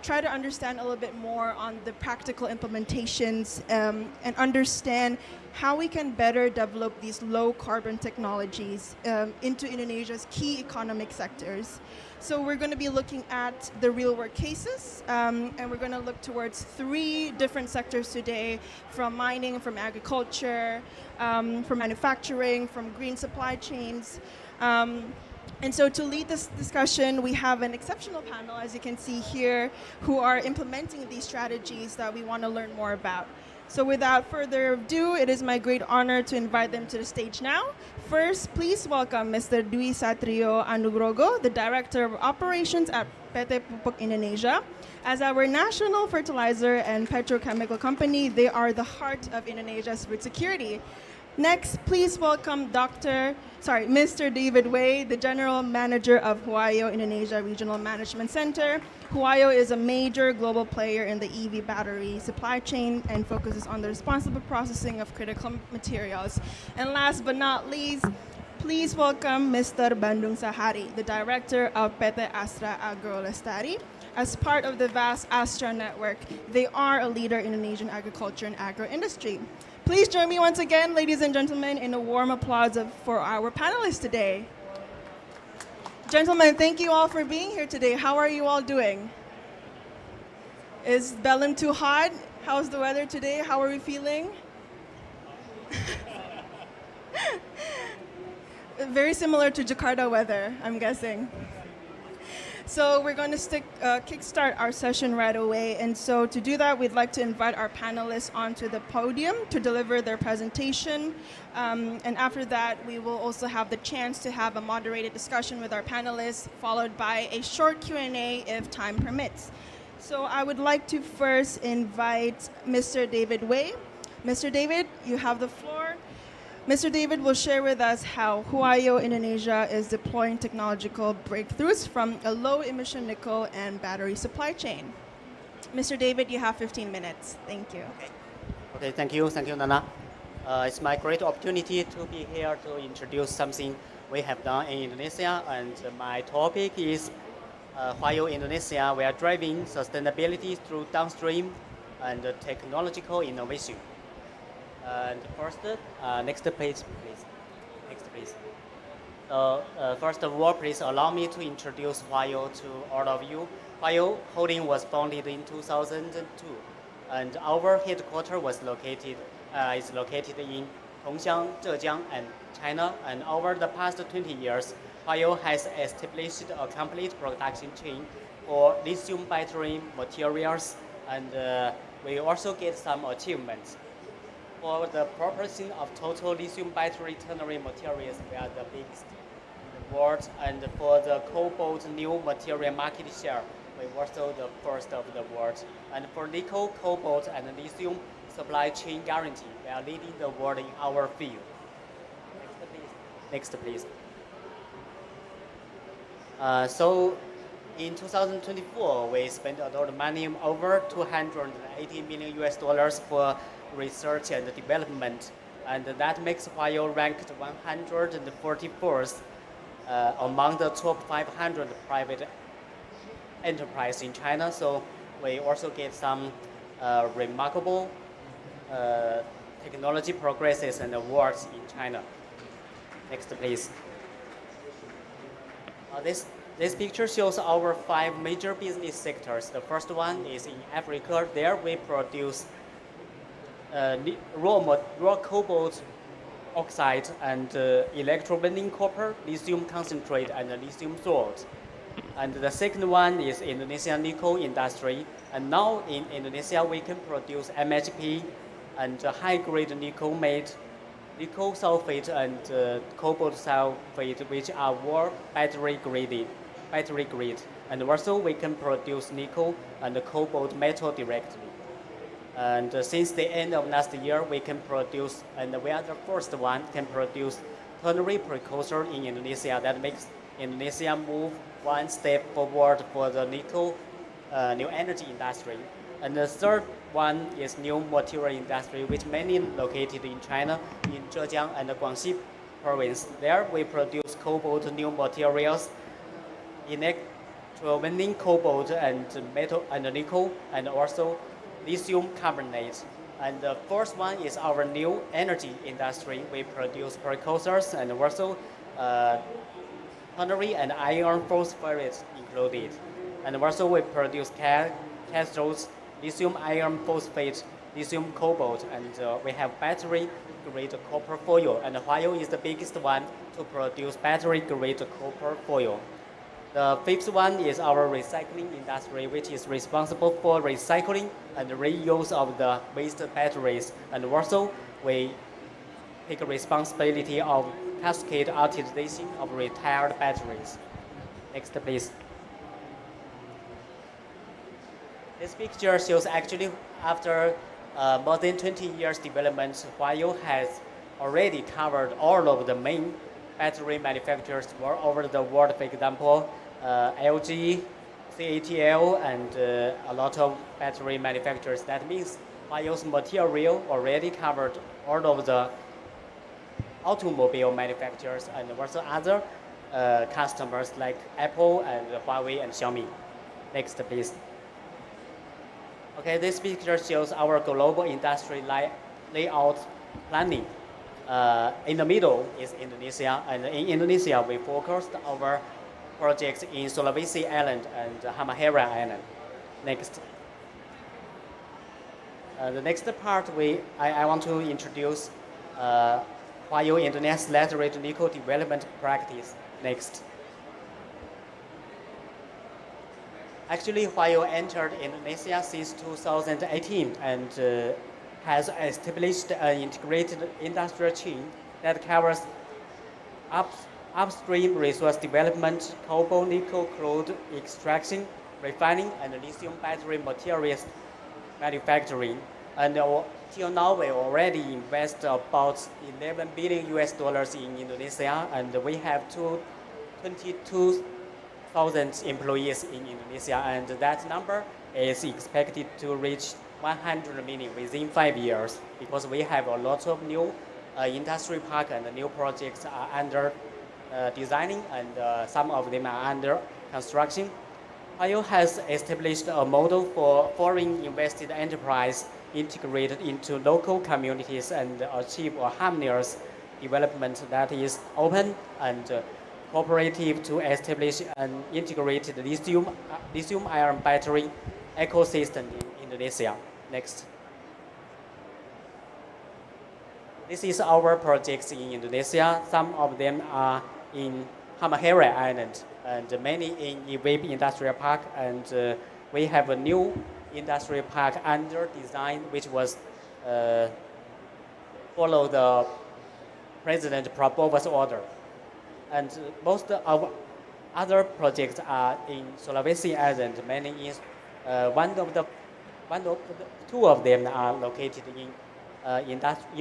try to understand a little bit more on the practical implementations and understand how we can better develop these low carbon technologies into Indonesia's key economic sectors. So we're going to be looking at the real world cases, and we're going to look towards 3 different sectors today, from mining, from agriculture, from manufacturing, from green supply chains. And so to lead this discussion, we have an exceptional panel, as you can see here, who are implementing these strategies that we want to learn more about. So without further ado, it is my great honor to invite them to the stage now. First, please welcome Mr. Dwi Satrio Anugrogo, the Director of Operations at PT Pupuk Indonesia. As our national fertilizer and petrochemical company, they are the heart of Indonesia's food security. Next, please welcome Mr. David Wei, the General Manager of Huayo Indonesia Regional Management Center. Huayo is a major global player in the EV battery supply chain and focuses on the responsible processing of critical materials. And last but not least, please welcome Mr. Bandung Sahari, the Director of PT Astra Agro Lestari. As part of the vast Astra network, they are a leader in Indonesian agriculture and agro-industry. Please join me once again, ladies and gentlemen, in a warm applause for our panelists today. Gentlemen, thank you all for being here today. How are you all doing? Is Belém too hot? How's the weather today? How are we feeling? Very similar to Jakarta weather, I'm guessing. So we're going to kickstart our session right away. And so to do that, we'd like to invite our panelists onto the podium to deliver their presentation. And after that, we will also have the chance to have a moderated discussion with our panelists, followed by a short Q&A if time permits. So I would like to first invite Mr. David Wei. Mr. David, you have the floor. Mr. David will share with us how Huayo Indonesia is deploying technological breakthroughs from a low-emission nickel and battery supply chain. Mr. David, you have 15 minutes. Thank you. Okay, thank you, Nana. It's my great opportunity to be here to introduce something we have done in Indonesia, and my topic is Huayo Indonesia. We are driving sustainability through downstream and technological innovation. And first, next page, please. Next, please. First of all, please allow me to introduce Huayo to all of you. Huayo Holding was founded in 2002, and our headquarters is located in Tongxiang, Zhejiang, and China. And over the past 20 years, Huayou has established a complete production chain for lithium battery materials, and we also get some achievements. For the proportion of total lithium battery ternary materials, we are the biggest in the world, and for the cobalt new material market share, we were also the first of the world. And for nickel, cobalt, and lithium supply chain guarantee, we are leading the world in our field. Next, please. So in 2024, we spent a lot of money, over 280 million US dollars for research and development, and that makes Huayou ranked 144th among the top 500 private enterprise in China. So we also get some remarkable technology progresses and awards in China. Next, please. This picture shows our 5 major business sectors. The first one is in Africa. There we produce raw cobalt oxide and electrowinning copper, lithium concentrate, and lithium salt. And the second one is Indonesian nickel industry. And now in Indonesia, we can produce MHP and high-grade nickel made, nickel sulfate and cobalt sulfate, which are war battery grade. And also we can produce nickel and cobalt metal directly. And since the end of last year, we can produce, and we are the first one, can produce ternary precursor in Indonesia. That makes Indonesia move one step forward for the nickel new energy industry. And the third one is new material industry, which mainly located in China, in Zhejiang and Guangxi province. There we produce cobalt new materials, electrowinning cobalt and metal and nickel, and also lithium carbonate. And the fourth one is our new energy industry. We produce precursors and also ternary and iron phosphate included. And also we produce cathodes, lithium iron phosphate, lithium cobalt, and we have battery grade copper foil. And Huayou is the biggest one to produce battery grade copper foil. The fifth one is our recycling industry, which is responsible for recycling and reuse of the waste batteries. And also, we take responsibility of cascade utilization of retired batteries. Next, please. This picture shows actually after more than 20 years development, Huayou has already covered all of the main battery manufacturers all over the world. For example, LG, CATL, and a lot of battery manufacturers. That means Huayou's material already covered all of the automobile manufacturers and also other customers like Apple and Huawei and Xiaomi. Next, please. Okay, this picture shows our global industry layout planning. In the middle is Indonesia, and in Indonesia we focused our projects in Sulawesi Island and Halmahera Island. Next. The next part I want to introduce Huayou Indonesia's laterite nickel development practice. Next. Actually, Huayou entered Indonesia since 2018 and has established an integrated industrial chain that covers upstream resource development, cobalt nickel crude extraction, refining, and lithium battery materials manufacturing. And till now, we already invest about 11 billion US dollars in Indonesia, and we have 22,000 employees in Indonesia, and that number is expected to reach 100 million within 5 years, because we have a lot of new industry park and new projects are under designing, and some of them are under construction. Huayou has established a model for foreign invested enterprise integrated into local communities and achieve a harmonious development that is open and cooperative to establish an integrated lithium-ion battery ecosystem in Indonesia. Next. This is our projects in Indonesia. Some of them are in Halmahera Island and many in Iwebe Industrial Park. And we have a new industrial park under design, which was follow the President Prabowo's order. And most of other projects are in Sulawesi Island. Many in two of them are located in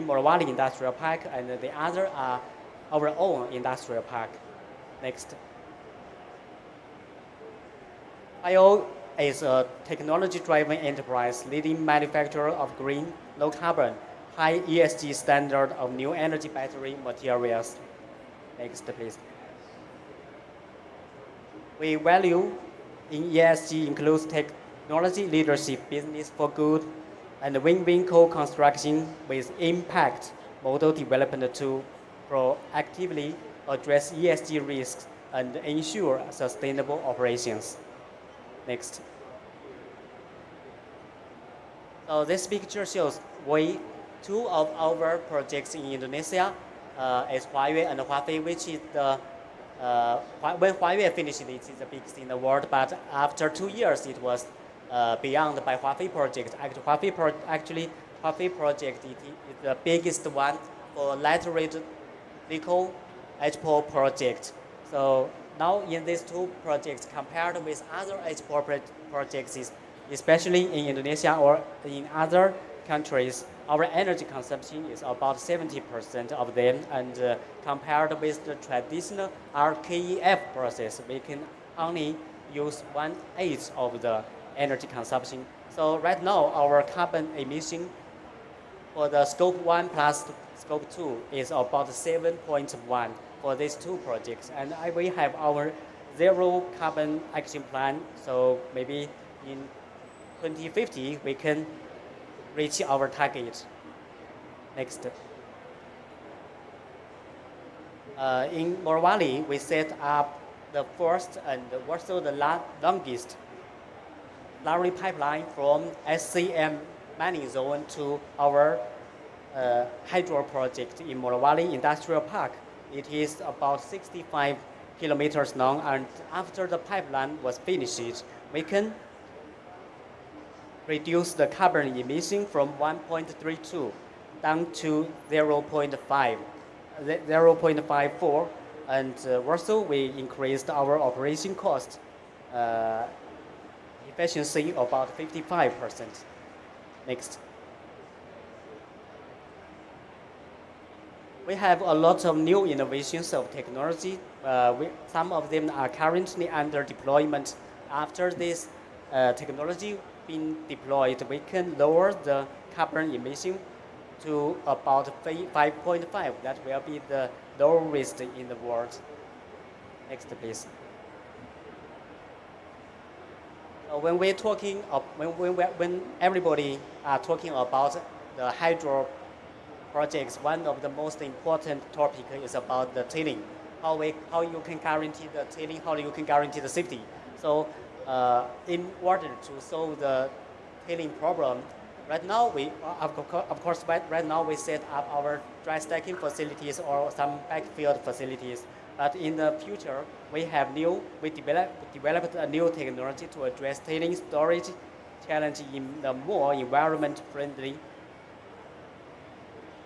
Morowali Industrial Park, and the other are our own industrial park. Next. IO is a technology-driven enterprise leading manufacturer of green, low-carbon, high ESG standard of new energy battery materials. Next, please. We value in ESG includes technology leadership, business for good, and win-win co-construction with impact model development to proactively address ESG risks and ensure sustainable operations. Next. So this picture shows two of our projects in Indonesia is Huayue and Huafei, which is the when Huayue finished, it is the biggest in the world. But after 2 years, it was beyond by Huafei project. Actually, Huafei project is the biggest one for light vehicle export project. So now in these two projects, compared with other export projects, especially in Indonesia or in other countries, our energy consumption is about 70% of them, and compared with the traditional RKEF process, we can only use 1/8 of the energy consumption. So right now, our carbon emission for the scope 1 plus scope 2 is about 7.1 for these two projects. And we have our zero carbon action plan, so maybe in 2050, we can reach our target. Next. In Morowali, we set up the first and also the longest slurry pipeline from SCM mining zone to our hydro project in Morowali Industrial Park. It is about 65 kilometers long, and after the pipeline was finished, we can reduce the carbon emission from 1.32 down to 0.54, and also we increased our operation cost efficiency about 55%. Next. We have a lot of new innovations of technology. Some of them are currently under deployment. After this technology being deployed, we can lower the carbon emission to about 5.5. That will be the lowest in the world. Next, please. When we're talking, when everybody are talking about the hydro projects, one of the most important topic is about the tailing. How you can guarantee the tailing, how you can guarantee the safety. So in order to solve the tailing problem, right now right now we set up our dry stacking facilities or some backfill facilities. But in the future, we developed a new technology to address tailing storage challenge in a more environment-friendly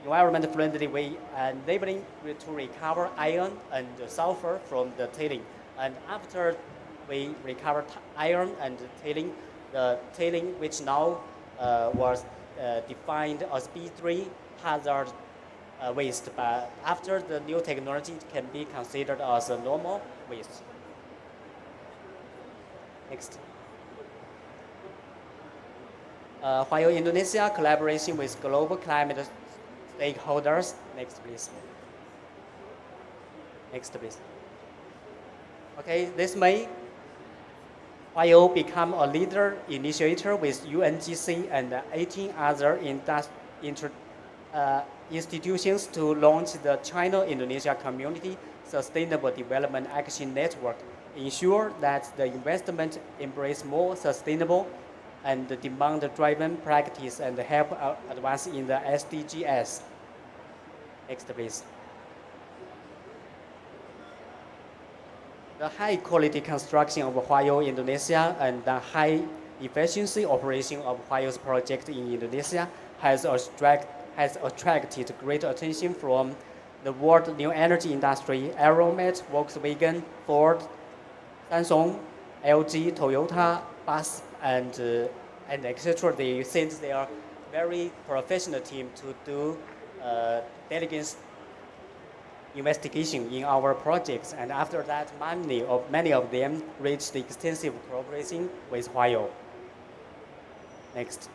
way, enabling to recover iron and sulfur from the tailing. And after we recover iron and tailing, the tailing which now was defined as B3 hazard waste, but after the new technology, it can be considered as a normal waste. Next. While Indonesia collaboration with global climate stakeholders. Next, please. Next, please. Okay, this May, while become a leader initiator with UNGC and 18 other institutions to launch the China-Indonesia Community Sustainable Development Action Network, ensure that the investment embrace more sustainable and demand-driven practice and help advance in the SDGs. Next, please. The high quality construction of Huayou Indonesia and the high efficiency operation of Huayou's project in Indonesia has attracted great attention from the world new energy industry. Aeromet, Volkswagen, Ford, Samsung, LG, Toyota, BASF, and etc. They sent their very professional team to do diligence investigation in our projects, and after that, many of them reached extensive cooperation with Huayou. Next.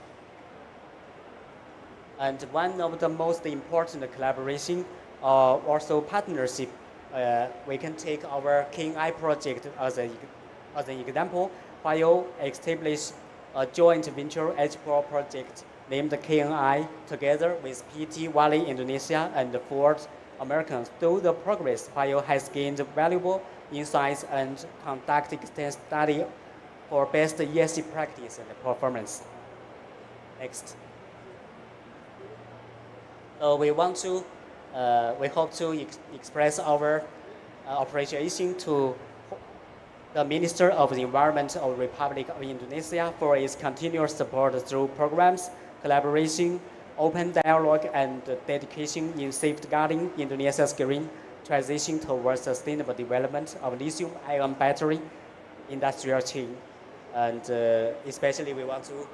And one of the most important collaboration, also partnership, we can take our KI project as an example. Huayou established a joint venture export project named KNI together with PT Valley Indonesia and Ford Americans. Through the progress, Huayou has gained valuable insights and conducted extensive study for best ESG practice and performance. Next. We hope to express our appreciation to the Minister of the Environment of the Republic of Indonesia for its continuous support through programs, collaboration, open dialogue, and dedication in safeguarding Indonesia's green transition towards sustainable development of lithium-ion battery industrial chain. And especially we want to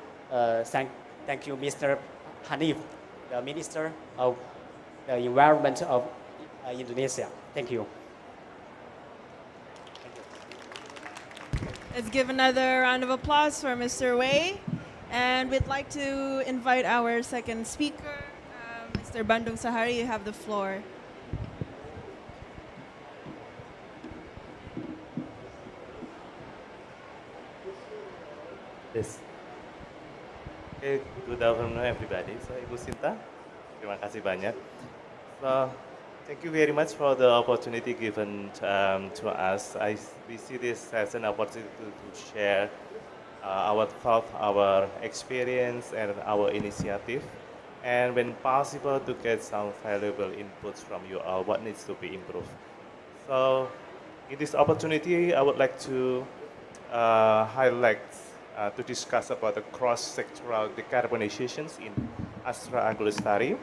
thank you, Mr. Hanif, the Minister of the Environment of Indonesia. Thank you. Let's give another round of applause for Mr. Wei. And we'd like to invite our second speaker, Mr. Bandung Sahari. You have the floor. Yes. Okay, good afternoon everybody. So Ibu Sinta, terima kasih banyak. So thank you very much for the opportunity given to us. We see this as an opportunity to share our thought, our experience, and our initiative, and when possible to get some valuable inputs from you all what needs to be improved. So in this opportunity, I would like to highlight to discuss about the cross-sectoral decarbonizations in Astra Agrolestari,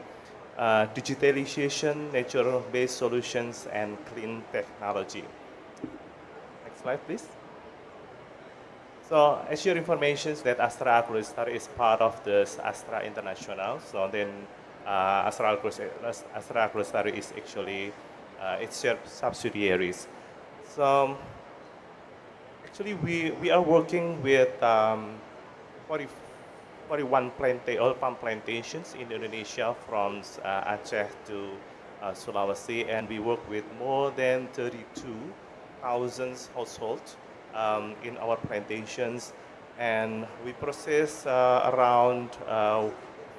digitalization, nature-based solutions, and clean technology. Next slide, please. So, as your information is that Astra Agrolestari is part of the Astra International. So then, Astra Agrolestari is actually its subsidiaries. So, actually, we are working with 41 oil palm plantations in Indonesia from Aceh to Sulawesi, and we work with more than 32,000 households in our plantations, and we process around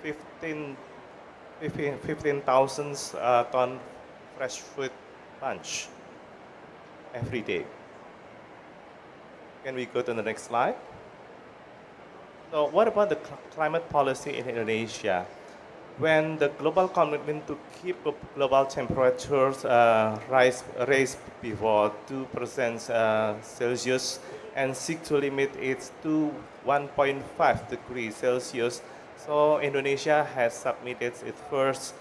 15,000 ton fresh fruit bunch every day. Can we go to the next slide? So what about the climate policy in Indonesia? When the global commitment to keep global temperatures raised below 2% Celsius and seek to limit it to 1.5 degrees Celsius, so Indonesia has submitted its first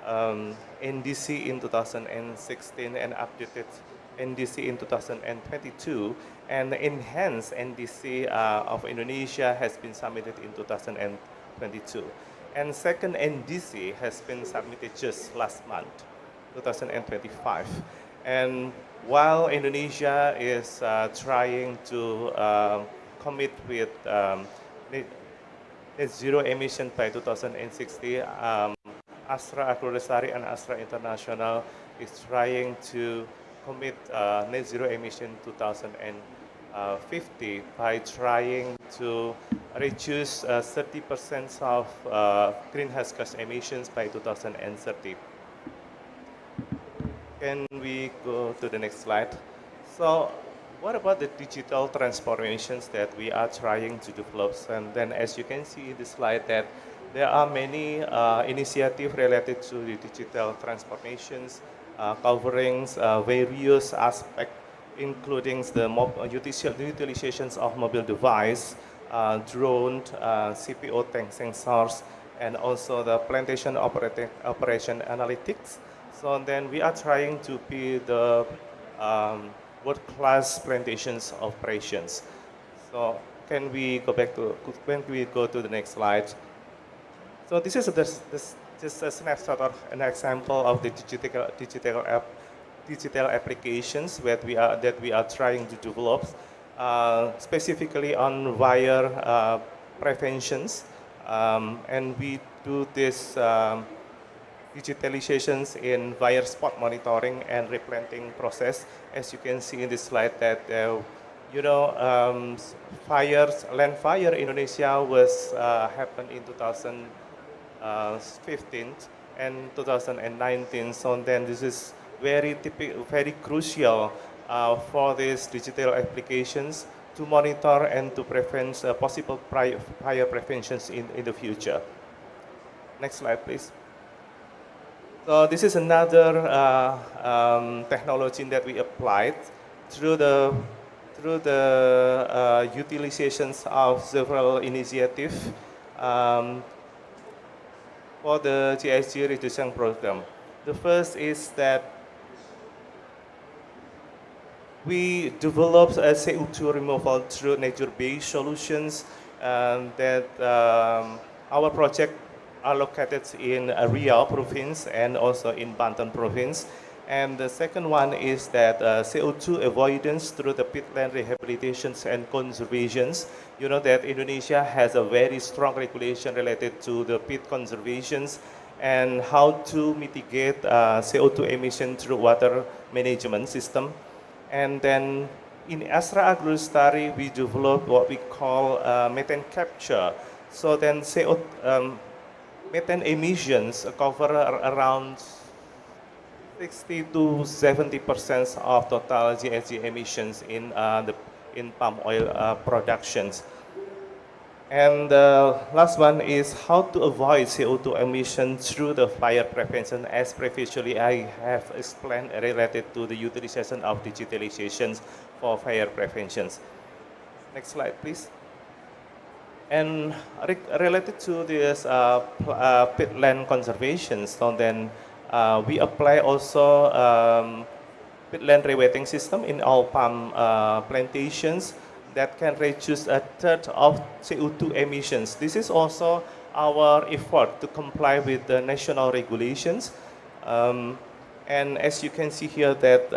NDC in 2016 and updated NDC in 2022, and the enhanced NDC of Indonesia has been submitted in 2022. And second NDC has been submitted just last month, 2025. And while Indonesia is trying to commit with net zero emission by 2060, Astra Agrolestari and Astra International is trying to commit net zero emission 2050 by trying to reduce 30% of greenhouse gas emissions by 2030. Can we go to the next slide? So what about the digital transformations that we are trying to develop? And then as you can see in the slide that there are many initiatives related to the digital transformations, covering various aspects, including the utilizations of mobile device, drone, CPO tank sensors, and also the plantation operation analytics. So then we are trying to be the world-class plantations operations. So can we go to the next slide? So this is just a snapshot of an example of the digital applications that we are trying to develop, specifically on wire preventions, and we do this digitalizations in wire spot monitoring and replanting process. As you can see in this slide, that land fire in Indonesia was happened in 2015 and 2019. So then this is very crucial for these digital applications to monitor and to prevent possible fire preventions in the future. Next slide, please. So this is another technology that we applied through the utilizations of several initiatives for the GSG reduction program. The first is that we developed a CO2 removal through nature-based solutions, that our project are located in Riau province and also in Banten province. And the second one is that CO2 avoidance through the peatland rehabilitations and conservations. You know that Indonesia has a very strong regulation related to the peat conservations and how to mitigate CO2 emission through water management system. And then in Astra Agrostari, we developed what we call methane capture. So then methane emissions cover around 60 to 70% of total GHG emissions in palm oil productions. And the last one is how to avoid CO2 emissions through the fire prevention, as previously I have explained related to the utilization of digitalizations for fire preventions. Next slide, please. And related to this peatland conservation, so then we apply also peatland rewetting system in all palm plantations that can reduce a third of CO2 emissions. This is also our effort to comply with the national regulations. And as you can see here that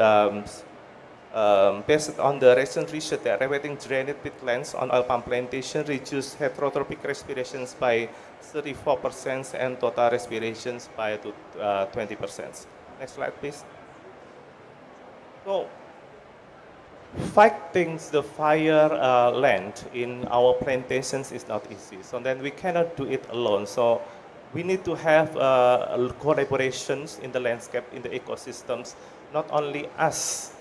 based on the recent research that rewetting drained peatlands on oil palm plantation reduce heterotrophic respirations by 34% and total respirations by 20%. Next slide, please. So, fighting the fire land in our plantations is not easy. So then we cannot do it alone. So we need to have collaborations in the landscape, in the ecosystems, not only us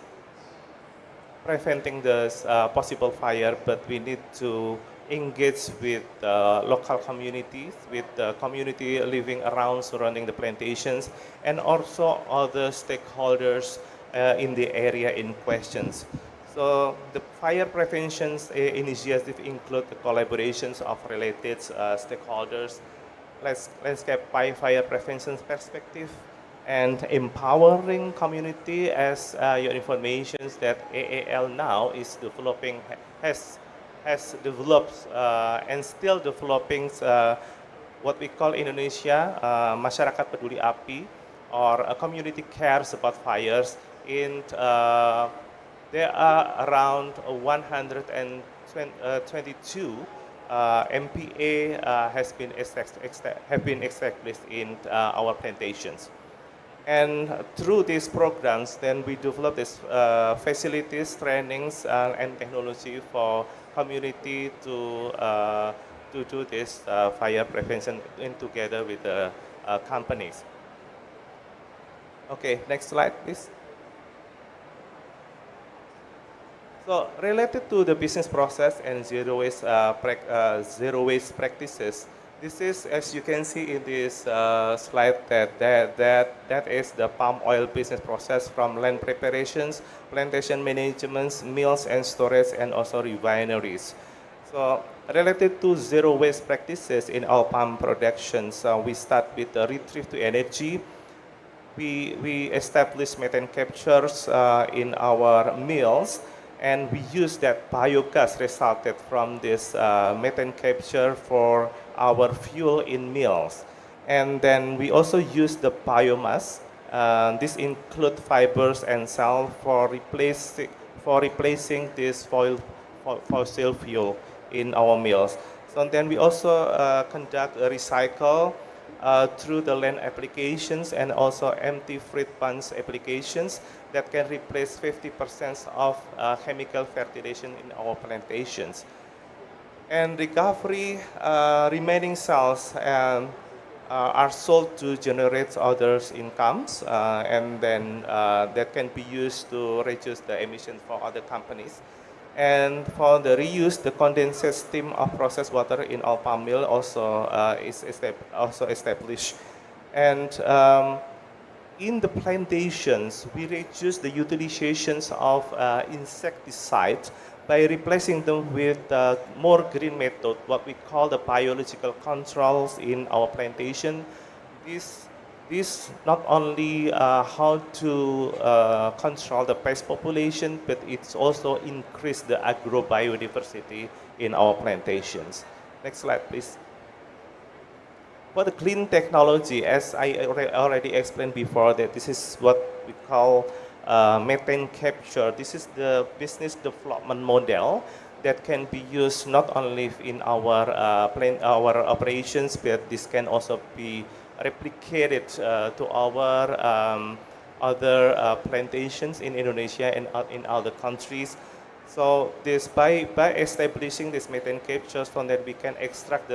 preventing the possible fire, but we need to engage with local communities, with the community living around surrounding the plantations, and also other stakeholders in the area in questions. So the fire prevention initiative include the collaborations of related stakeholders, landscape fire prevention perspective, and empowering community. As your information is that AAL now is developing, has developed and still developing what we call Indonesia Masyarakat Peduli Api, or a community cares about fires. In there are around 122 MPA have been established in our plantations. And through these programs, then we develop these facilities, trainings, and technology for community to do this fire prevention together with the companies. Okay, next slide, please. So related to the business process and zero waste practices, This is, as you can see in this slide, that is the palm oil business process from land preparations, plantation management, mills and storage, and also refineries. So related to zero waste practices in our palm productions, we start with the retrieve to energy. We establish methane captures in our mills, and we use that biogas resulted from this methane capture for our fuel in mills. And then we also use the biomass. This include fibers and cell for replacing this fossil fuel in our mills. So then we also conduct a recycle through the land applications and also empty fruit bunch applications that can replace 50% of chemical fertilization in our plantations. And recovery remaining cells are sold to generate other incomes, and then that can be used to reduce the emissions for other companies. And for the reuse, the condensate steam of processed water in our palm mill also is established. And in the plantations, we reduce the utilizations of insecticides by replacing them with more green method, what we call the biological controls in our plantation. This not only how to control the pest population, but it's also increase the agro biodiversity in our plantations. Next slide, please. For the clean technology, as I already explained before, that this is what we call methane capture. This is the business development model that can be used not only in our our operations, but this can also be replicated to our other plantations in Indonesia and in other countries. So this by establishing this methane capture, so that we can extract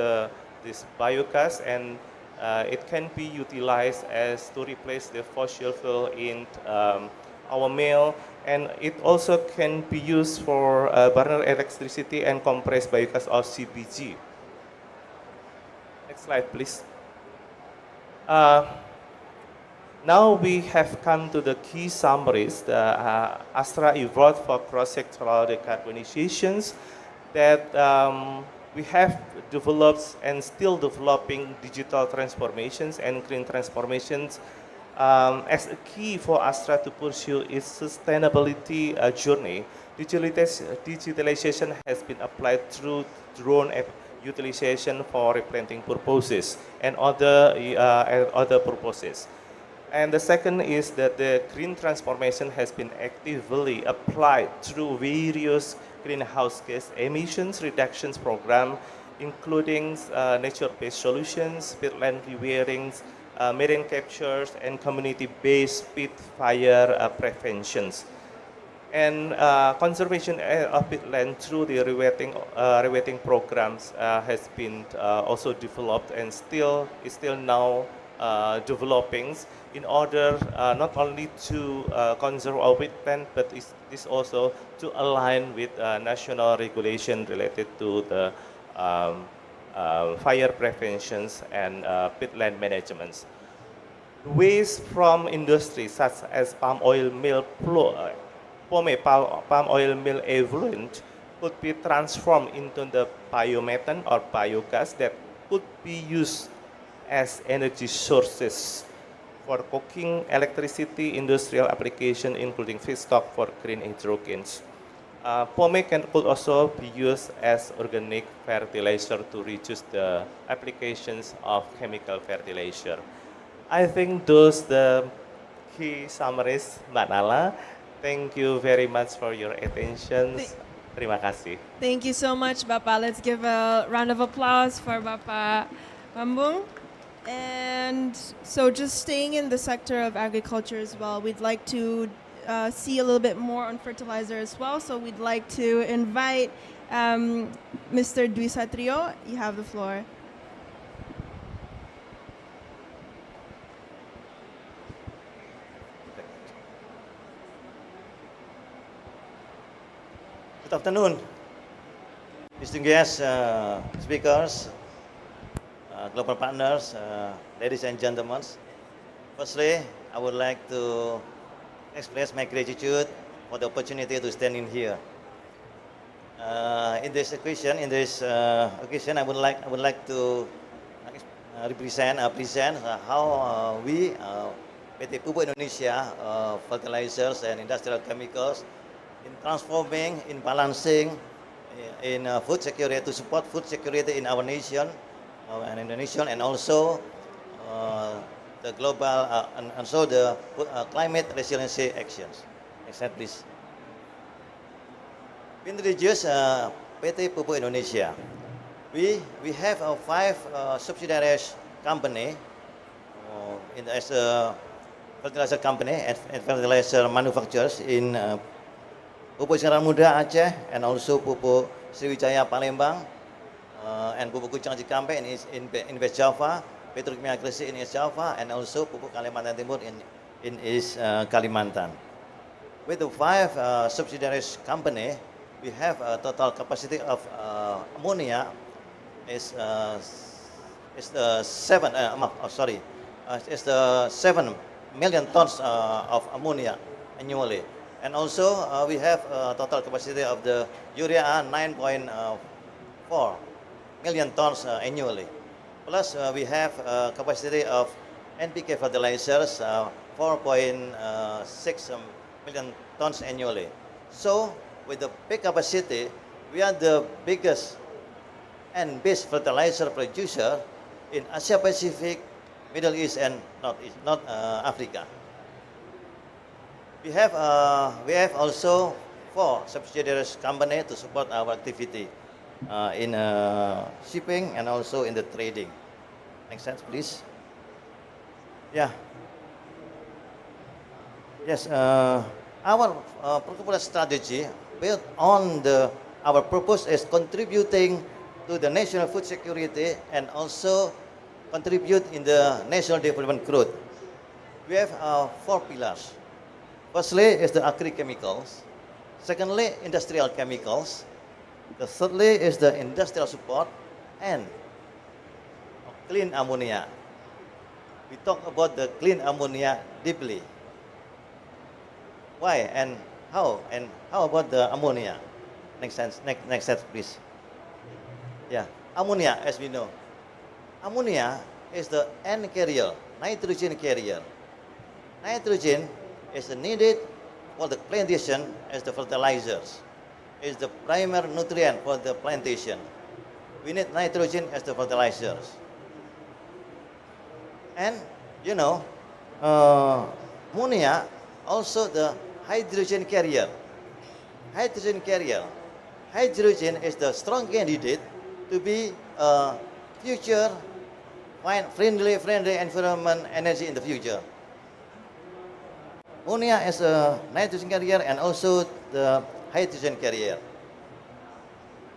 this biogas, and it can be utilized as to replace the fossil fuel in our mill, and it also can be used for burner electricity and compressed biogas or CBG. Next slide, please. Now we have come to the key summaries. Astra evolved for cross-sectoral decarbonizations, that we have developed and still developing digital transformations and green transformations as a key for Astra to pursue its sustainability journey. Digitalization has been applied through drone utilization for replanting purposes and other purposes. And the second is that the green transformation has been actively applied through various greenhouse gas emissions reductions program, including nature-based solutions, peatland rewearings, methane captures, and community-based peat fire preventions. And conservation of peatland through the rewetting programs has been also developed and is still now developing in order not only to conserve our peatland, but is also to align with national regulation related to the fire preventions and peatland management. Waste from industry such as palm oil mill effluent could be transformed into the biomethane or biogas that could be used as energy sources for cooking, electricity, industrial application, including feedstock for green hydrogens. Could also be used as organic fertilizer to reduce the applications of chemical fertilizer. I think those the key summaries, Mbak Nala. Thank you very much for your attention. Terima kasih. Thank you so much, Bapak. Let's give a round of applause for Bapak Bambung. And so just staying in the sector of agriculture as well, we'd like to see a little bit more on fertilizer as well. So we'd like to invite Mr. Dwi Satrio. You have the floor. Good afternoon, distinguished speakers, global partners, ladies and gentlemen. Firstly, I would like to express my gratitude for the opportunity to stand in here. In this occasion, I would like to present how we, PT Pupuk Indonesia, fertilizers and industrial chemicals, in transforming, in balancing, in food security, to support food security in our nation, and Indonesia, and also the global and also the climate resiliency actions. Next slide, please. We introduce PT Pupuk Indonesia. We have 5 subsidiaries company as a fertilizer company and fertilizer manufacturers in Pupuk Singkaran Muda Aceh, and also Pupuk Sriwijaya Palembang, and Pupuk Kucang Cikampek in West Java, Petrokimia Gresik in East Java, and also Pupuk Kalimantan Timur in East Kalimantan. With the 5 subsidiaries company, we have a total capacity of ammonia is the 7 million tons of ammonia annually. And also we have a total capacity of the urea 9.4 million tons annually. Plus we have capacity of NPK fertilizers 4.6 million tons annually. So with the big capacity, we are the biggest and best fertilizer producer in Asia Pacific, Middle East, and North Africa. We have also 4 subsidiaries company to support our activity in shipping and also in the trading. Next slide, please. Yeah. Yes. Our corporate strategy built on our purpose is contributing to the national food security and also contribute in the national development growth. We have 4 pillars. Firstly is the agri-chemicals. Secondly, industrial chemicals. The thirdly is the industrial support and clean ammonia. We talk about the clean ammonia deeply. Why and how? And how about the ammonia? Next slide, please. Yeah, ammonia, as we know. Ammonia is the N carrier, nitrogen carrier. Nitrogen is needed for the plantation as the fertilizers. Is the primary nutrient for the plantation. We need nitrogen as the fertilizers. And you know, ammonia also the hydrogen carrier. Hydrogen carrier. Hydrogen is the strong candidate to be a future friendly environment energy in the future. Ammonia is a nitrogen carrier and also the hydrogen carrier.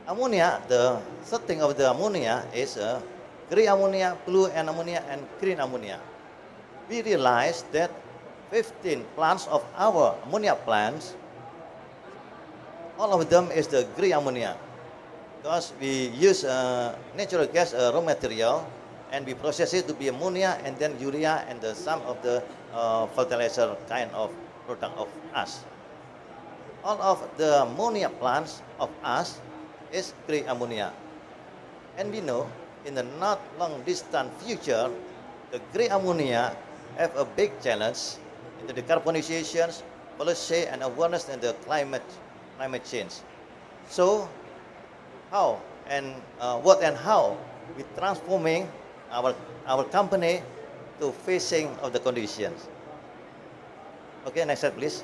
Ammonia, the third thing of the ammonia is gray ammonia, blue ammonia, and green ammonia. We realized that 15 plants of our ammonia plants, all of them is the gray ammonia, because we use natural gas raw material and we process it to be ammonia and then urea and some of the fertilizer kind of product of us. All of the ammonia plants of us is gray ammonia. And we know in the not long distant future, the gray ammonia have a big challenge in the decarbonization, policy and awareness and the climate change. So how and what and how we transforming our company to facing of the conditions. Okay, next slide, please.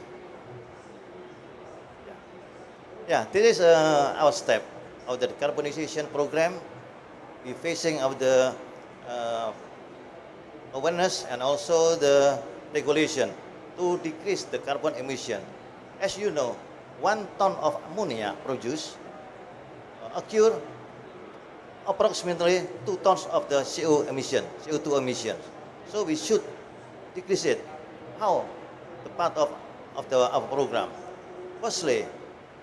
Yeah, this is our step of the decarbonization program. We facing of the awareness and also the regulation to decrease the carbon emission. As you know, 1 ton of ammonia produced occur approximately 2 tons of the CO2 emissions. So we should decrease it. How? The part of our program. Firstly,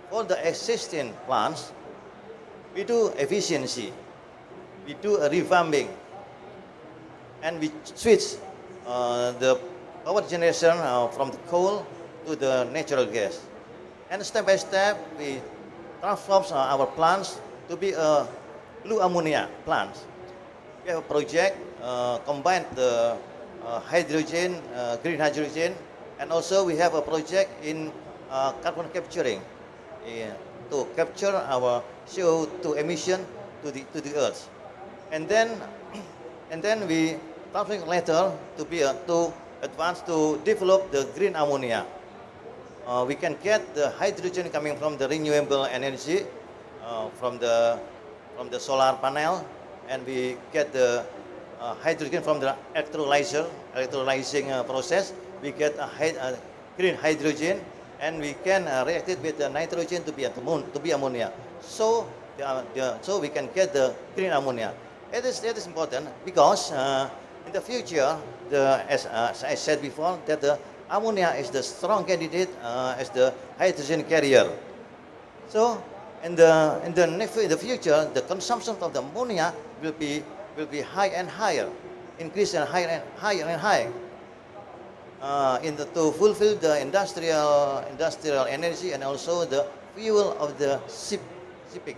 for the existing plants, we do efficiency. We do a revamping and we switch the power generation from the coal to the natural gas. And step by step, we transform our plants to be a blue ammonia plants. We have a project combine the hydrogen, green hydrogen, and also we have a project in carbon capturing to capture our CO2 emission to the earth, and then we transform later to be to advance to develop the green ammonia. We can get the hydrogen coming from the renewable energy from the solar panel, and we get the hydrogen from the electrolyzing process. We get a green hydrogen, and we can react it with the nitrogen to be ammonia. So so we can get the green ammonia. That is important because in the future, as I said before, that the ammonia is the strong candidate as the hydrogen carrier. So in the future, the consumption of the ammonia will be high and higher, increase and higher and higher. To fulfill the industrial energy and also the fuel of the shipping.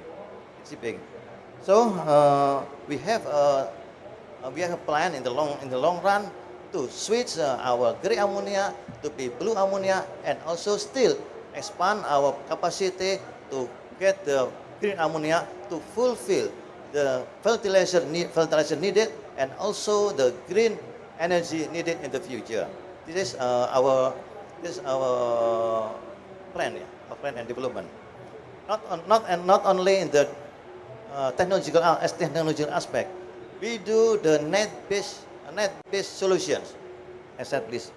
So we have a plan in the long run to switch our grey ammonia to be blue ammonia, and also still expand our capacity to get the green ammonia to fulfill the fertilizer needed, and also the green energy needed in the future. This is our plan, our plan and development. Not only in the technological aspect, we do the net-based solutions. Next slide, please.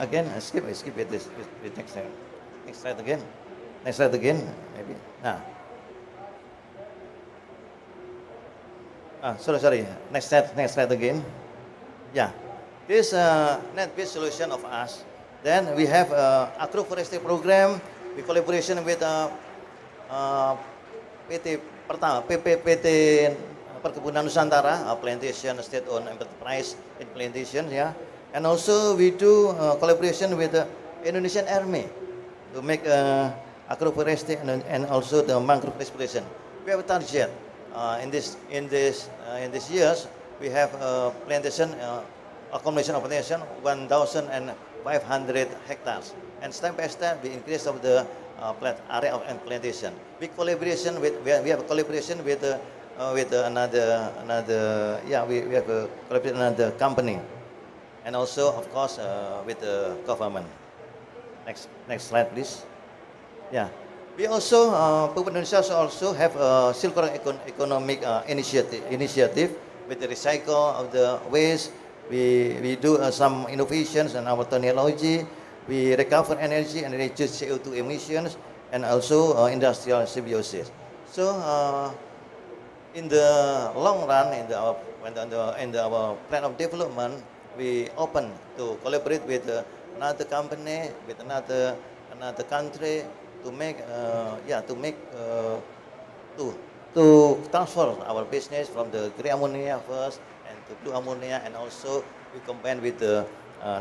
Again, skip it. This next slide. Next slide again. Next slide again. Maybe. Sorry. Next slide again. Yeah, this net-based solution of us. Then we have agroforestry program. We collaboration with PT Perkebunan Nusantara, plantation state-owned enterprise in plantation, yeah. And also we do collaboration with the Indonesian Army to make agroforestry and also the mangrove restoration. We have a target in this years. We have plantation, accumulation of plantation 1,500 hectares, and step by step we increase of the area of plantation. We have a collaboration with another company, and also of course with the government. Next slide, please. Yeah, we also Puput Indonesia also have a circular economic initiative with the recycle of the waste. We do some innovations in our technology. We recover energy and reduce CO2 emissions, and also industrial symbiosis. So in the long run, in our plan of development, we open to collaborate with another company, with another country to make to transfer our business from the grey ammonia first and to blue ammonia, and also we combine with the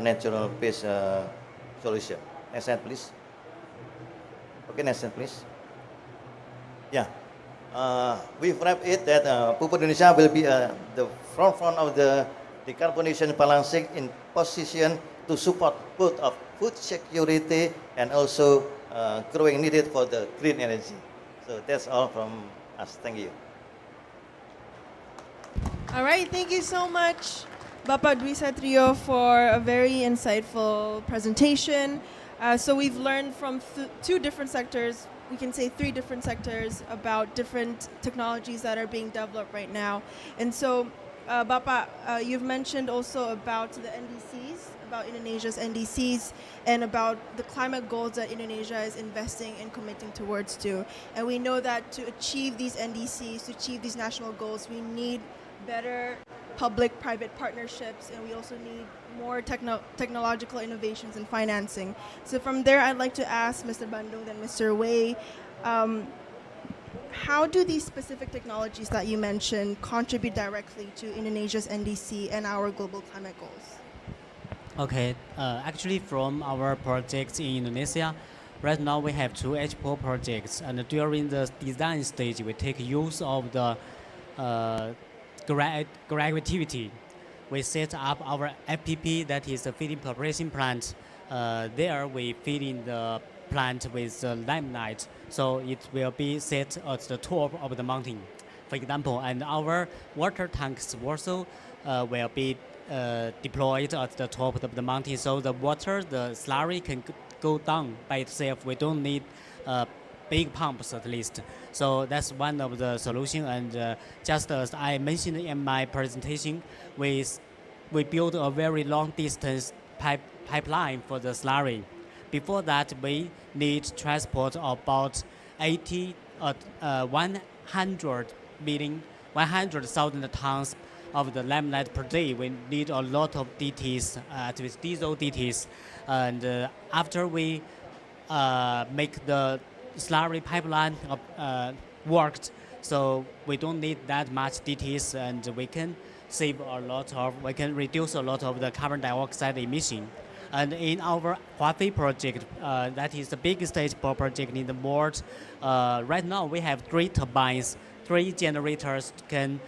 natural based solution. Next slide, please. Okay, next slide, please. Yeah, we've wrapped it that Puput Indonesia will be the front of the decarbonization balancing in position to support both of food security and also growing needed for the green energy. So that's all from us. Thank you. All right, thank you so much, Bapak Dwi Satrio, for a very insightful presentation. So we've learned from two different sectors, we can say three different sectors, about different technologies that are being developed right now. And so, Bapak, you've mentioned also about the NDCs, about Indonesia's NDCs, and about the climate goals that Indonesia is investing and committing towards too. And we know that to achieve these NDCs, to achieve these national goals, we need better public-private partnerships, and we also need more technological innovations and financing. So from there, I'd like to ask Mr. Bandung and Mr. Wei, how do these specific technologies that you mentioned contribute directly to Indonesia's NDC and our global climate goals? Okay, actually from our projects in Indonesia, right now we have two H4 projects, and during the design stage, we take use of the gravity. We set up our FPP, that is a feeding preparation plant. There we feed in the plant with limonite, so it will be set at the top of the mountain, for example. And our water tanks also will be deployed at the top of the mountain, so the water, the slurry can go down by itself. We don't need big pumps at least. So that's one of the solutions. And just as I mentioned in my presentation, we built a very long distance pipeline for the slurry. Before that, we need transport about 100,000 tons of the laminate per day. We need a lot of DTs, with diesel DTs. And after we make the slurry pipeline worked, so we don't need that much DTs, and we can we can reduce a lot of the carbon dioxide emission. And in our Huafei project, that is the biggest H4 project in the world, right now we have 3 turbines, 3 generators can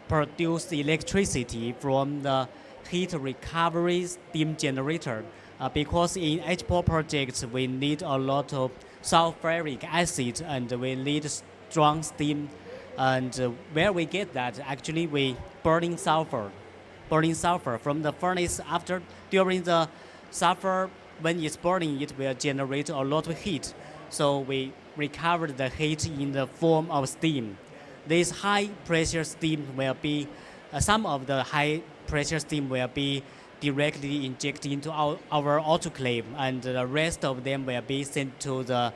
produce electricity from the heat recovery steam generator. Because in H4 projects, we need a lot of sulfuric acid and we need strong steam. And where we get that, actually we burning sulfur from the furnace. During the sulfur, when it's burning, it will generate a lot of heat. So we recover the heat in the form of steam. This high pressure steam will be, some of the high pressure steam will be directly injected into our autoclave, and the rest of them will be sent to the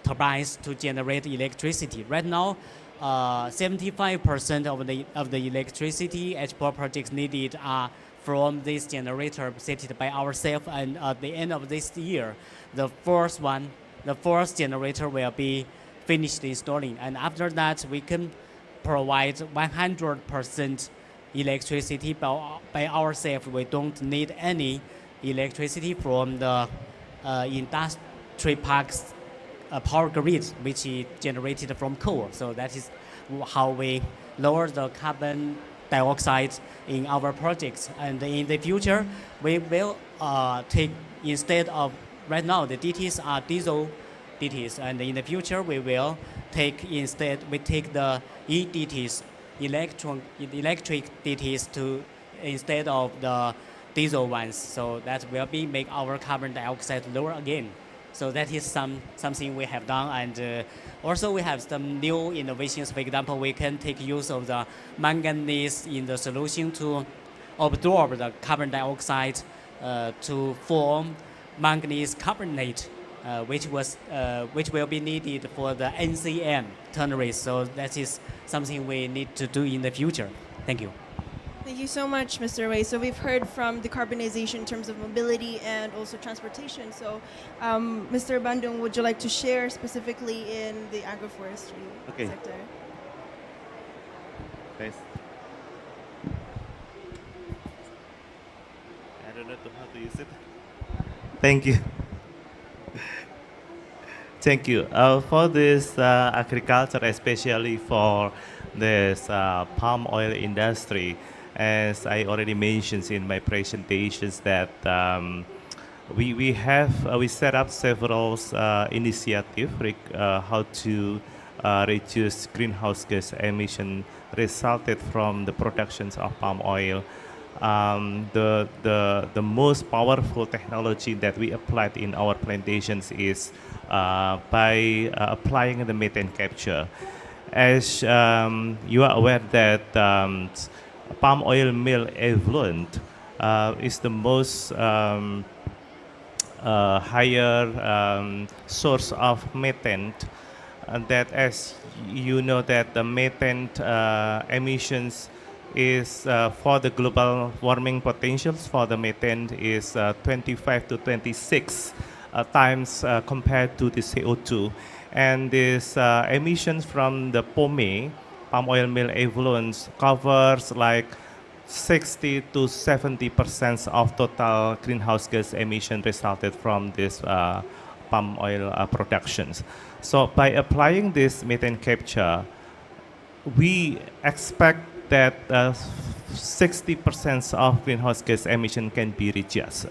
turbines to generate electricity. Right now, 75% of the electricity H4 projects needed are from this generator set by ourselves, and at the end of this year, the first generator will be finished installing, and after that we can provide 100% electricity by ourselves. We don't need any electricity from the industry parks power grid, which is generated from coal. So that is how we lower the carbon dioxide in our projects. And in the future, we will take, instead of, right now the DTs are diesel DTs, and in the future we will take the eDTs, electric DTs, instead of the diesel ones. So that will make our carbon dioxide lower again. So that is something we have done, and also we have some new innovations. For example, we can take use of the manganese in the solution to absorb the carbon dioxide to form manganese carbonate, which will be needed for the NCM tanneries. So that is something we need to do in the future. Thank you. Thank you so much, Mr. Wei. So we've heard from decarbonization in terms of mobility and also transportation. So Mr. Bandung, would you like to share specifically in the agroforestry sector? Thanks. I don't know how to use it. Thank you. Thank you. For this agriculture, especially for this palm oil industry, as I already mentioned in my presentations, that we set up several initiatives how to reduce greenhouse gas emission resulted from the productions of palm oil. The most powerful technology that we applied in our plantations is by applying the methane capture. As you are aware that palm oil meal effluent is the most higher source of methane, and that, as you know, that the methane emissions is for the global warming potentials for the methane is 25 to 26 times compared to the CO2. And this emissions from the palm oil mill effluents covers like 60 to 70% of total greenhouse gas emission resulted from this palm oil productions. So by applying this methane capture, we expect that 60% of greenhouse gas emission can be reduced.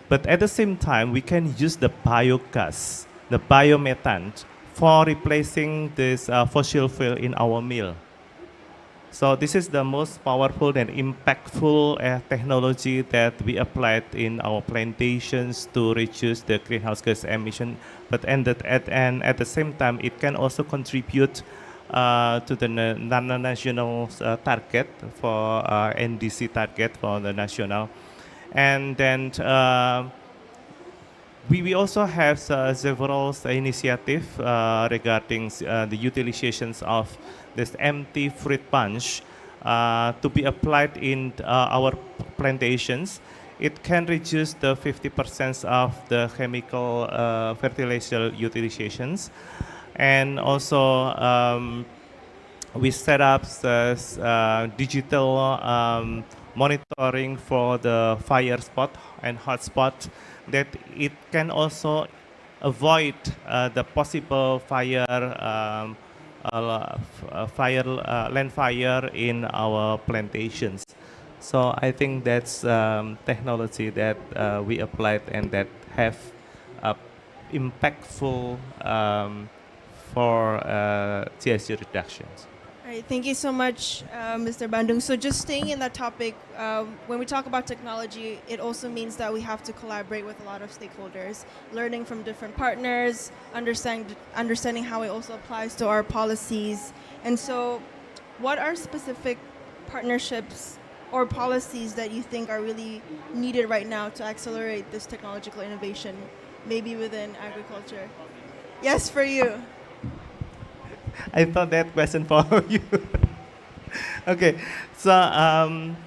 But at the same time, we can use the biogas, the biomethane, for replacing this fossil fuel in our mill. So this is the most powerful and impactful technology that we applied in our plantations to reduce the greenhouse gas emission. But at the same time, it can also contribute to the national target for NDC target for the national. And then we also have several initiatives regarding the utilizations of this empty fruit bunch to be applied in our plantations. It can reduce the 50% of the chemical fertilizer utilizations. And also we set up digital monitoring for the fire spot and hot spot, that it can also avoid the possible land fire in our plantations. So I think that's technology that we applied and that have impactful for GHG reductions. All right, thank you so much, Mr. Bandung. So just staying in that topic, when we talk about technology, it also means that we have to collaborate with a lot of stakeholders, learning from different partners, understanding how it also applies to our policies. And so what are specific partnerships or policies that you think are really needed right now to accelerate this technological innovation, maybe within agriculture? Yes, for you. I thought that question for you. Okay, so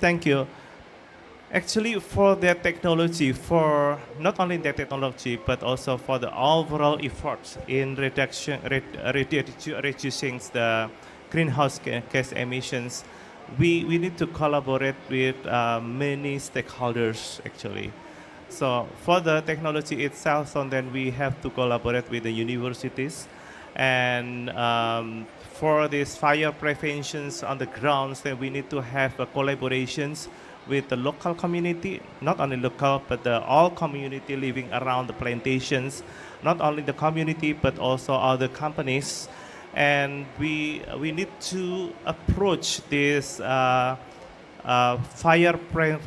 thank you. Actually, for that technology, for not only that technology, but also for the overall efforts in reducing the greenhouse gas emissions, we need to collaborate with many stakeholders actually. So for the technology itself, so then we have to collaborate with the universities. And for these fire preventions on the grounds, then we need to have collaborations with the local community, not only local, but the all community living around the plantations, not only the community, but also other companies. And we need to approach this fire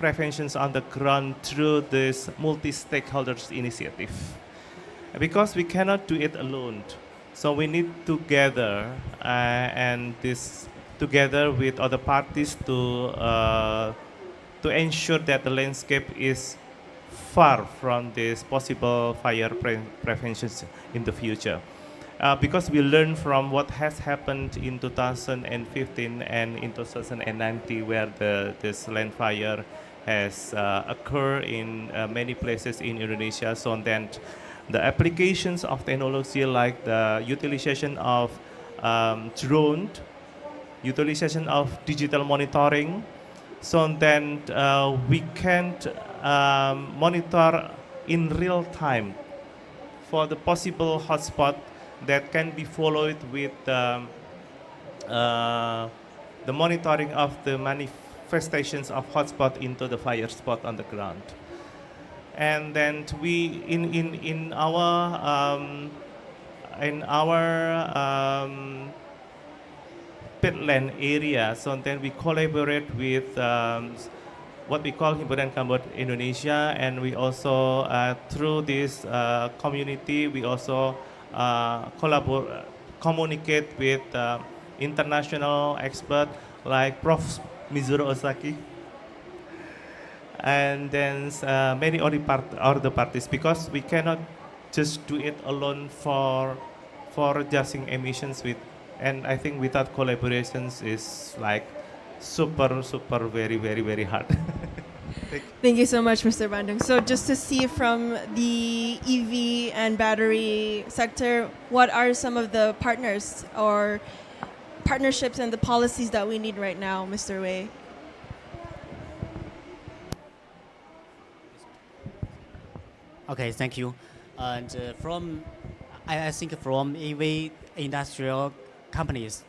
preventions on the ground through this multi-stakeholders initiative. Because we cannot do it alone. So we need to gather and this together with other parties to ensure that the landscape is far from this possible fire preventions in the future. Because we learned from what has happened in 2015 and in 2019, where this land fire has occurred in many places in Indonesia. So then the applications of technology like the utilization of drone, utilization of digital monitoring, so then we can monitor in real time for the possible hotspot that can be followed with the monitoring of the manifestations of hotspot into the fire spot on the ground. And then we in our Petland area, so then we collaborate with what we call Himpunan Gambut Indonesia, and we also through this community we also communicate with international experts like Prof. Mizuru Osaki, and then many other parties, because we cannot just do it alone for reducing emissions with, and I think without collaborations is like super very hard. Thank you so much, Mr. Bandung. So just to see from the EV and battery sector, what are some of the partners or partnerships and the policies that we need right now, Mr. Wei? Okay, thank you. And I think from EV industrial companies,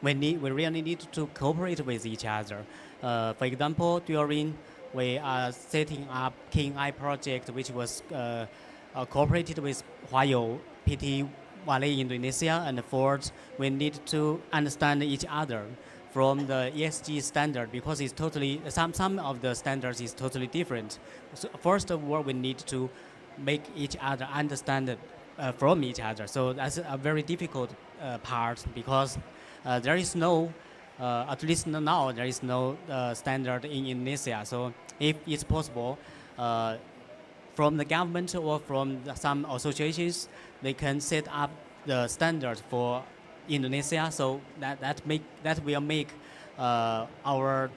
we really need to cooperate with each other. For example, during we are setting up King I project, which was cooperated with Huayou PT Valley Indonesia and Ford. We need to understand each other from the ESG standard because it's totally some of the standards is totally different. So first of all, we need to make each other understand from each other. So that's a very difficult part because there is no, at least now, there is no standard in Indonesia. So if it's possible, from the government or from some associations, they can set up the standard for Indonesia. So that will make our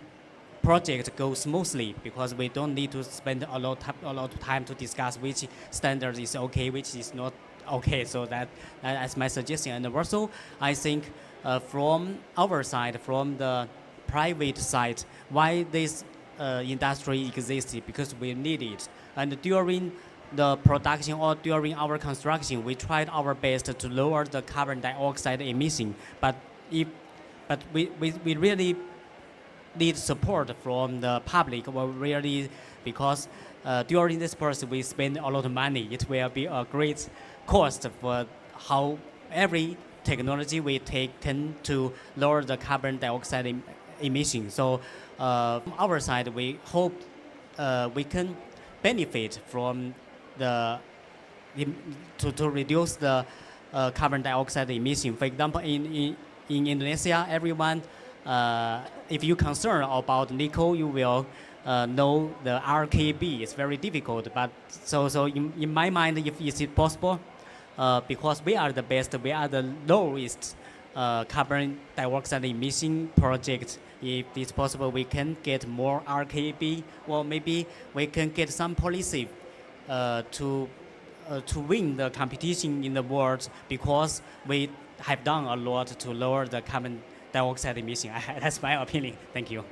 project go smoothly because we don't need to spend a lot of time to discuss which standard is okay, which is not okay. So that's my suggestion. And also, I think from our side, from the private side, why this industry exists because we need it. And during the production or during our construction, we tried our best to lower the carbon dioxide emission. But we really need support from the public, really, because during this process we spend a lot of money. It will be a great cost for how every technology we take tend to lower the carbon dioxide emission. So from our side, we hope we can benefit from to reduce the carbon dioxide emission. For example, in Indonesia, everyone, if you're concerned about nickel, you will know the RKB. It's very difficult, but so in my mind, if is it possible, because we are the best, we are the lowest carbon dioxide emission project. If it's possible, we can get more RKB, or maybe we can get some policy to win the competition in the world because we have done a lot to lower the carbon dioxide emission. That's my opinion. Thank you.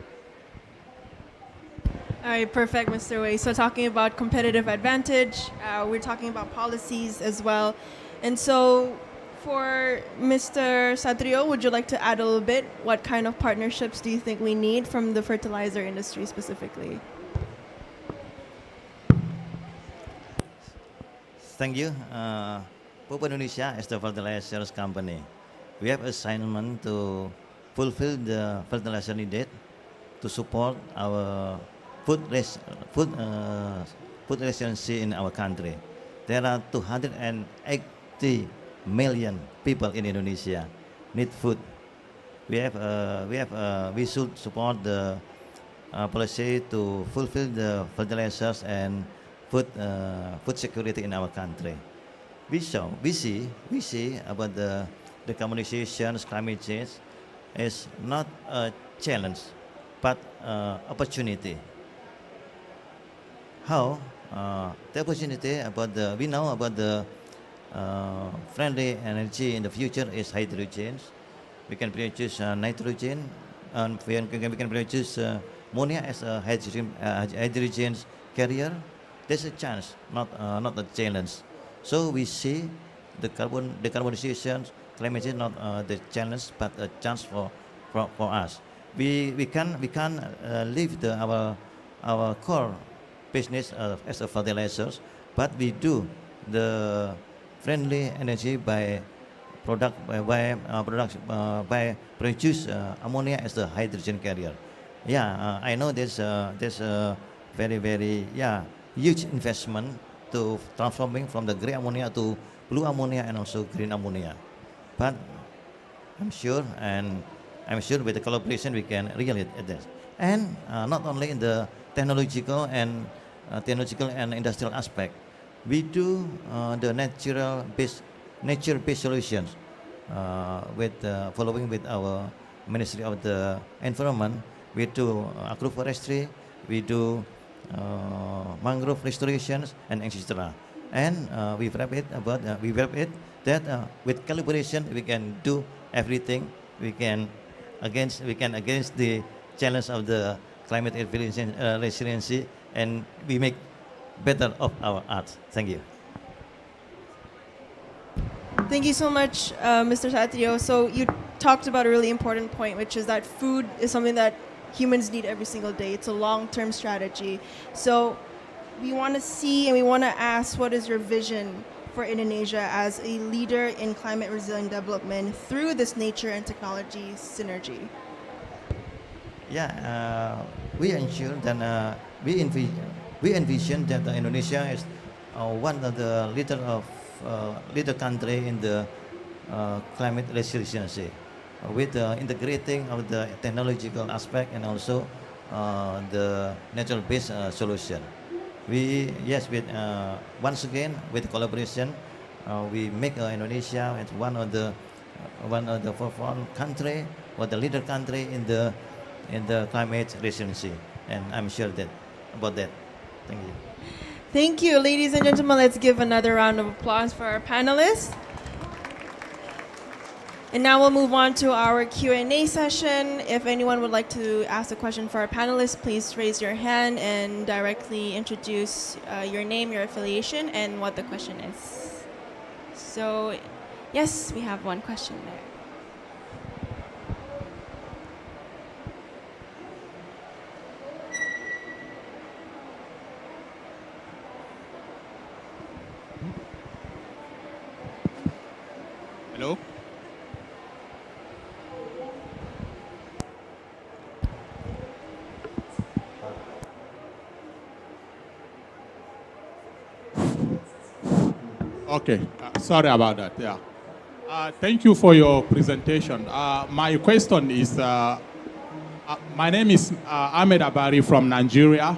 All right, perfect, Mr. Wei. So talking about competitive advantage, we're talking about policies as well. And so for Mr. Satrio, would you like to add a little bit? What kind of partnerships do you think we need from the fertilizer industry specifically? Thank you. Pupuk Indonesia is the fertilizers company. We have assignment to fulfill the fertilizer needed to support our food resiliency in our country. There are 280 million people in Indonesia need food. We should support the policy to fulfill the fertilizers and food security in our country. We see about the decarbonization, climate change is not a challenge, but opportunity. How? The opportunity we know about the friendly energy in the future is hydrogen. We can produce nitrogen, and we can produce ammonia as a hydrogen carrier. There's a chance, not a challenge. So we see the decarbonization, climate change not the challenge, but a chance for us. We can leave our core business as a fertilizers, but we do the friendly energy by produce ammonia as a hydrogen carrier. Yeah, I know there's a very huge investment to transforming from the gray ammonia to blue ammonia and also green ammonia. But I'm sure with the collaboration we can really address. And not only in the technological and industrial aspect, we do the nature-based solutions following with our Ministry of the Environment. We do agroforestry, we do mangrove restorations, and etc. And we wrap it that with collaboration we can do everything. We can against the challenge of the climate resiliency, and we make better of our art. Thank you. Thank you so much, Mr. Satrio. So you talked about a really important point, which is that food is something that humans need every single day. It's a long-term strategy. So we want to see and we want to ask, what is your vision for Indonesia as a leader in climate resilient development through this nature and technology synergy? Yeah, we ensure that we envision that Indonesia is one of the leader country in the climate resiliency, with integrating of the technological aspect and also the natural-based solution. Once again with collaboration, we make Indonesia as one of the forefront country or the leader country in the climate resiliency, and I'm sure that about that. Thank you. Thank you, ladies and gentlemen. Let's give another round of applause for our panelists. And now we'll move on to our Q&A session. If anyone would like to ask a question for our panelists, please raise your hand and directly introduce your name, your affiliation, and what the question is. So, yes, we have one question there. Hello? Okay, sorry about that. Yeah. Thank you for your presentation. My question is, my name is Ahmed Abari from Nigeria.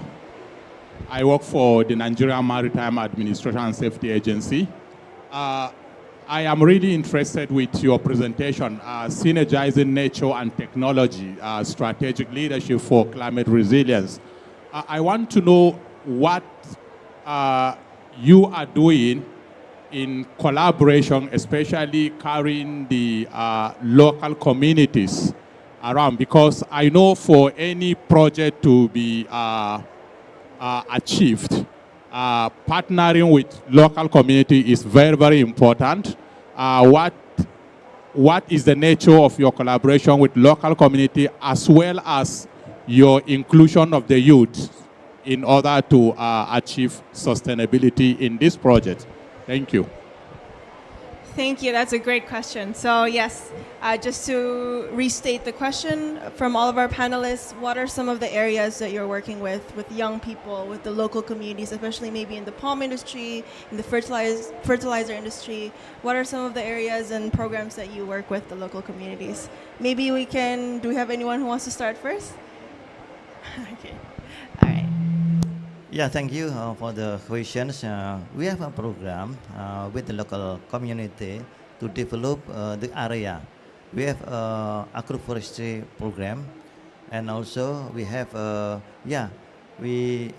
I work for the Nigerian Maritime Administration and Safety Agency. I am really interested with your presentation, synergizing nature and technology, strategic leadership for climate resilience. I want to know what you are doing in collaboration, especially carrying the local communities around, because I know for any project to be achieved, partnering with local community is very, very important. What is the nature of your collaboration with local community, as well as your inclusion of the youth in order to achieve sustainability in this project? Thank you. Thank you. That's a great question. So yes, just to restate the question from all of our panelists, what are some of the areas that you're working with young people, with the local communities, especially maybe in the palm industry, in the fertilizer industry? What are some of the areas and programs that you work with the local communities? Maybe do we have anyone who wants to start first? Okay. All right. Yeah, thank you for the questions. We have a program with the local community to develop the area. We have agroforestry program, and also we have we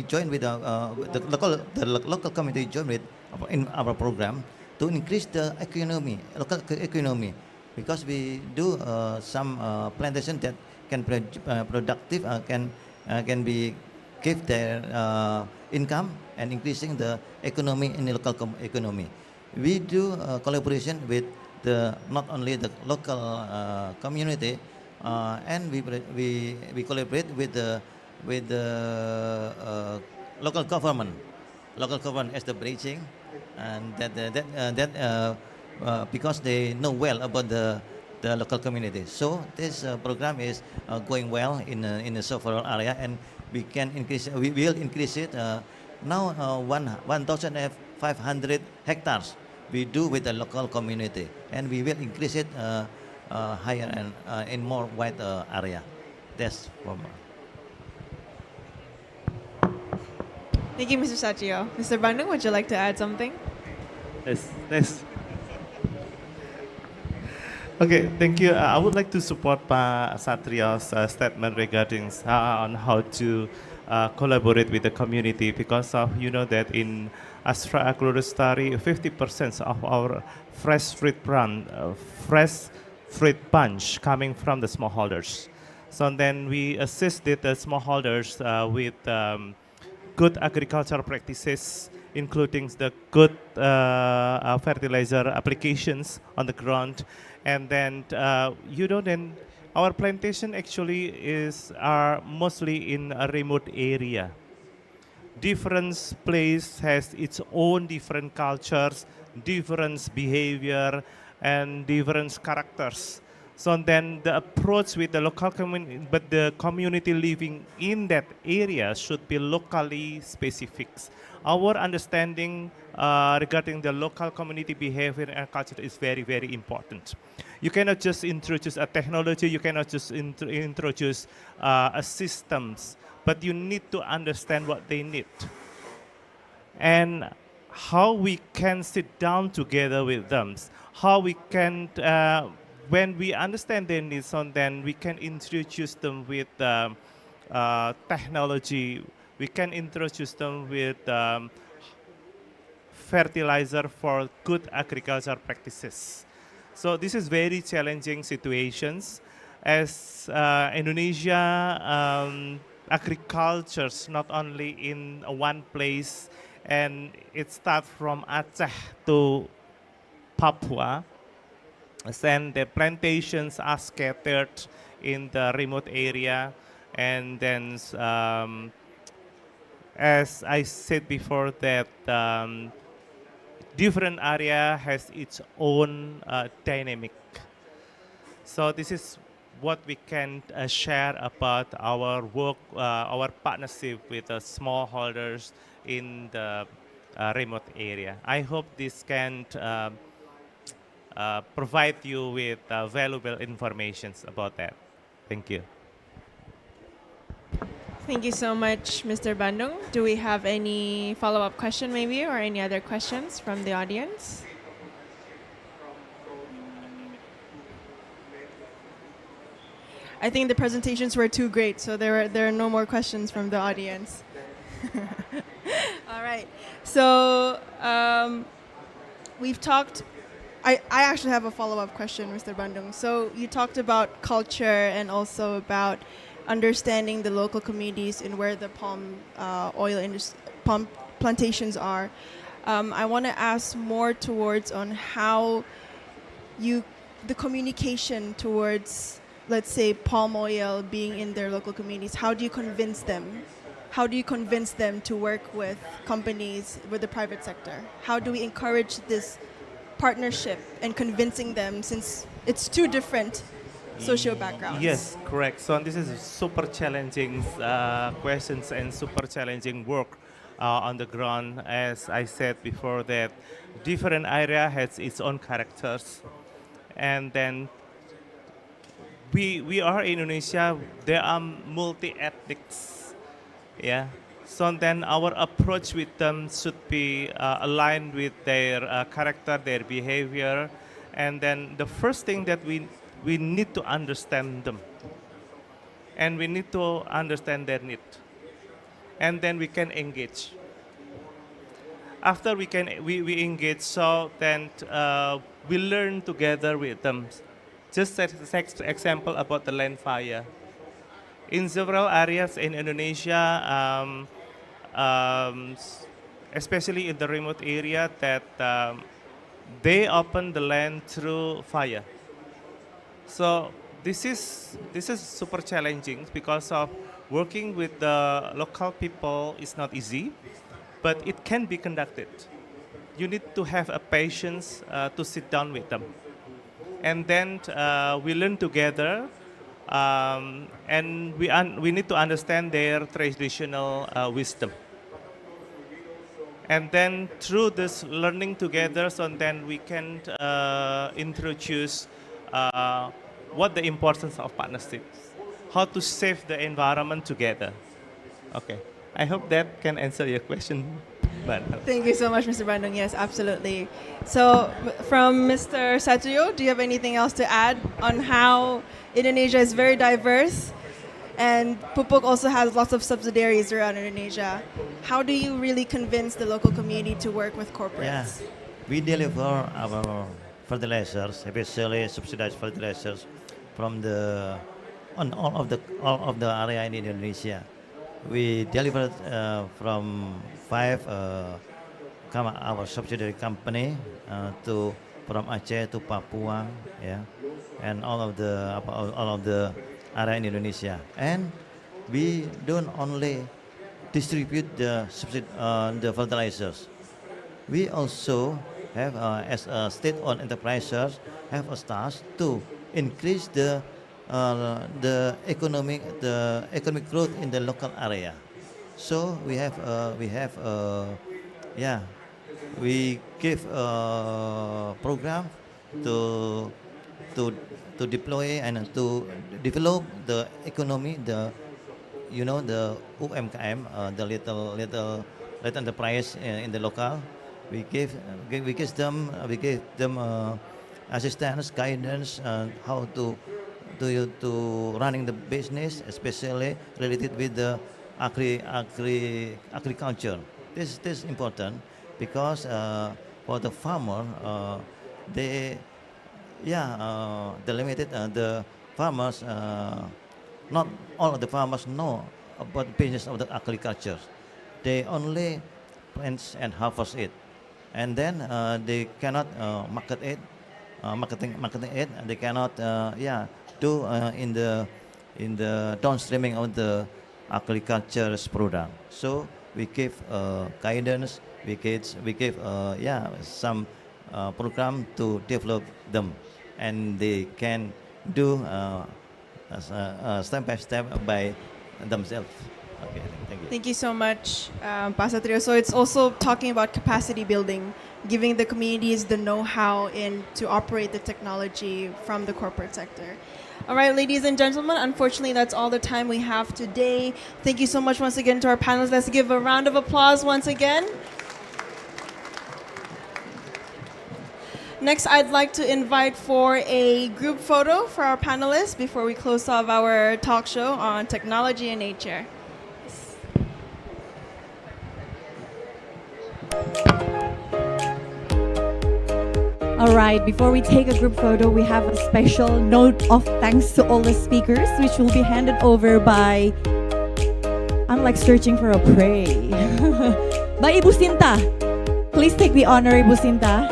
join with the local community join with in our program to increase the local economy, because we do some plantation that can productive can be give their income and increasing the economy in the local economy. We do collaboration with not only the local community, and we collaborate with the local government as the bridging, and that because they know well about the local community. So this program is going well in the several area, and we will increase it now 1,500 hectares we do with the local community, and we will increase it higher and in more wide area. That's from. Thank you, Mr. Satrio. Mr. Bandung, would you like to add something? Yes. Okay, thank you. I would like to support Pak Satrio's statement regarding on how to collaborate with the community, because of, you know, that in Astra Agrolestari, 50% of our fresh fruit bunch coming from the smallholders. So then we assisted the smallholders with good agricultural practices, including the good fertilizer applications on the ground. And then, then our plantation actually are mostly in a remote area. Different place has its own different cultures, different behavior, and different characters. So then the approach with the local community, but the community living in that area should be locally specific. Our understanding regarding the local community behavior and culture is very, very important. You cannot just introduce a technology, you cannot just introduce a systems, but you need to understand what they need. And how we can sit down together with them, how we can, when we understand their needs, then we can introduce them with technology, we can introduce them with fertilizer for good agriculture practices. So this is very challenging situations, as Indonesia agriculture's not only in one place, and it starts from Aceh to Papua. Then the plantations are scattered in the remote area, and then as I said before, that different area has its own dynamic. So this is what we can share about our work, our partnership with the smallholders in the remote area. I hope this can provide you with valuable information about that. Thank you. Thank you so much, Mr. Bandung. Do we have any follow-up question maybe, or any other questions from the audience? I think the presentations were too great, so there are no more questions from the audience. All right. So we've talked. I actually have a follow-up question, Mr. Bandung. So you talked about culture and also about understanding the local communities and where the palm plantations are. I want to ask more towards on how the communication towards, let's say, palm oil being in their local communities. How do you convince them? How do you convince them to work with companies, with the private sector? How do we encourage this partnership and convincing them, since it's two different social backgrounds? Yes, correct. So this is super challenging questions and super challenging work on the ground. As I said before, that different area has its own characters, and then we are in Indonesia. There are multi-ethnics, yeah. So then our approach with them should be aligned with their character, their behavior, and then the first thing that we need to understand them, and we need to understand their need, and then we can engage. After we engage, so then we learn together with them. Just as an example about the land fire. In several areas in Indonesia, especially in the remote area, that they open the land through fire. So this is super challenging, because of working with the local people is not easy, but it can be conducted. You need to have a patience to sit down with them, and then we learn together, and we need to understand their traditional wisdom. And then through this learning together, so then we can introduce what the importance of partnerships, how to save the environment together. Okay, I hope that can answer your question. Thank you so much, Mr. Bandung. Yes, absolutely. So, from Mr. Satrio, do you have anything else to add on how Indonesia is very diverse and Pupuk also has lots of subsidiaries around Indonesia? How do you really convince the local community to work with corporates? Yeah, we deliver our fertilizers, especially subsidized fertilizers, from all of the area in Indonesia. We delivered from 5 our subsidiary company from Aceh to Papua, yeah, and all of the area in Indonesia. And we don't only distribute the fertilizers. We also have, as a state-owned enterprises, have a task to increase the economic growth in the local area. So we give a program to deploy and to develop the economy, the UMKM, the little enterprise in the local. We give them assistance, guidance, how to running the business, especially related with the agriculture. This is important because for the farmer, the farmers, not all of the farmers know about the business of the agriculture. They only plant and harvest it, and then they cannot market it. Marketing it, they cannot do in the downstreaming of the agriculture's product. So we give guidance, we give some program to develop them, and they can do step by step by themselves. Okay, thank you. Thank you so much, Pak Satrio. So it's also talking about capacity building, giving the communities the know-how in to operate the technology from the corporate sector. All right, ladies and gentlemen, unfortunately, that's all the time we have today. Thank you so much once again to our panelists. Let's give a round of applause once again. Next, I'd like to invite for a group photo for our panelists before we close off our talk show on technology and nature. All right, before we take a group photo, we have a special note of thanks to all the speakers, which will be handed over by, I'm like searching for a prey, by Ibu Sinta. Please take the honor, Ibu Sinta.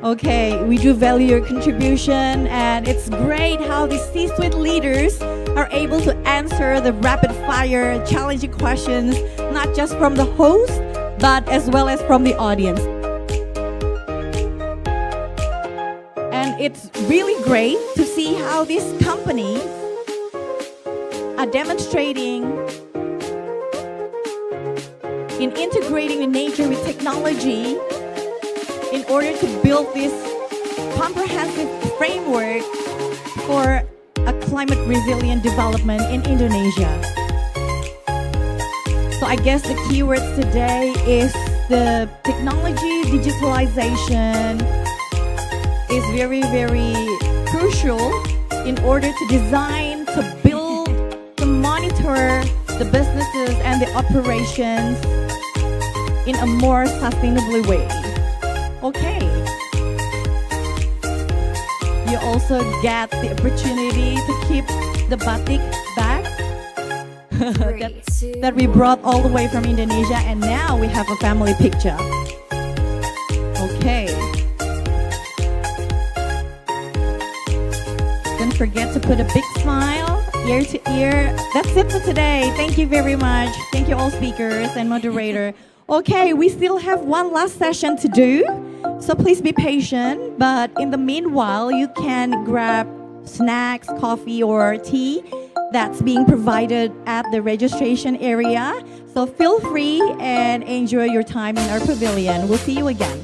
Okay, we do value your contribution, and it's great how the C-suite leaders are able to answer the rapid-fire, challenging questions, not just from the host, but as well as from the audience. And it's really great to see how these companies are demonstrating in integrating the nature with technology in order to build this comprehensive framework for a climate resilient development in Indonesia. So I guess the keywords today is the technology digitalization is very, very crucial in order to design, to build, to monitor the businesses and the operations in a more sustainable way. Okay. You also get the opportunity to keep the batik bag that we brought all the way from Indonesia, and now we have a family picture. Okay. Don't forget to put a big smile, ear to ear. That's it for today. Thank you very much. Thank you all speakers and moderator. Okay, we still have one last session to do, so please be patient. But in the meanwhile, you can grab snacks, coffee, or tea that's being provided at the registration area. So feel free and enjoy your time in our pavilion. We'll see you again.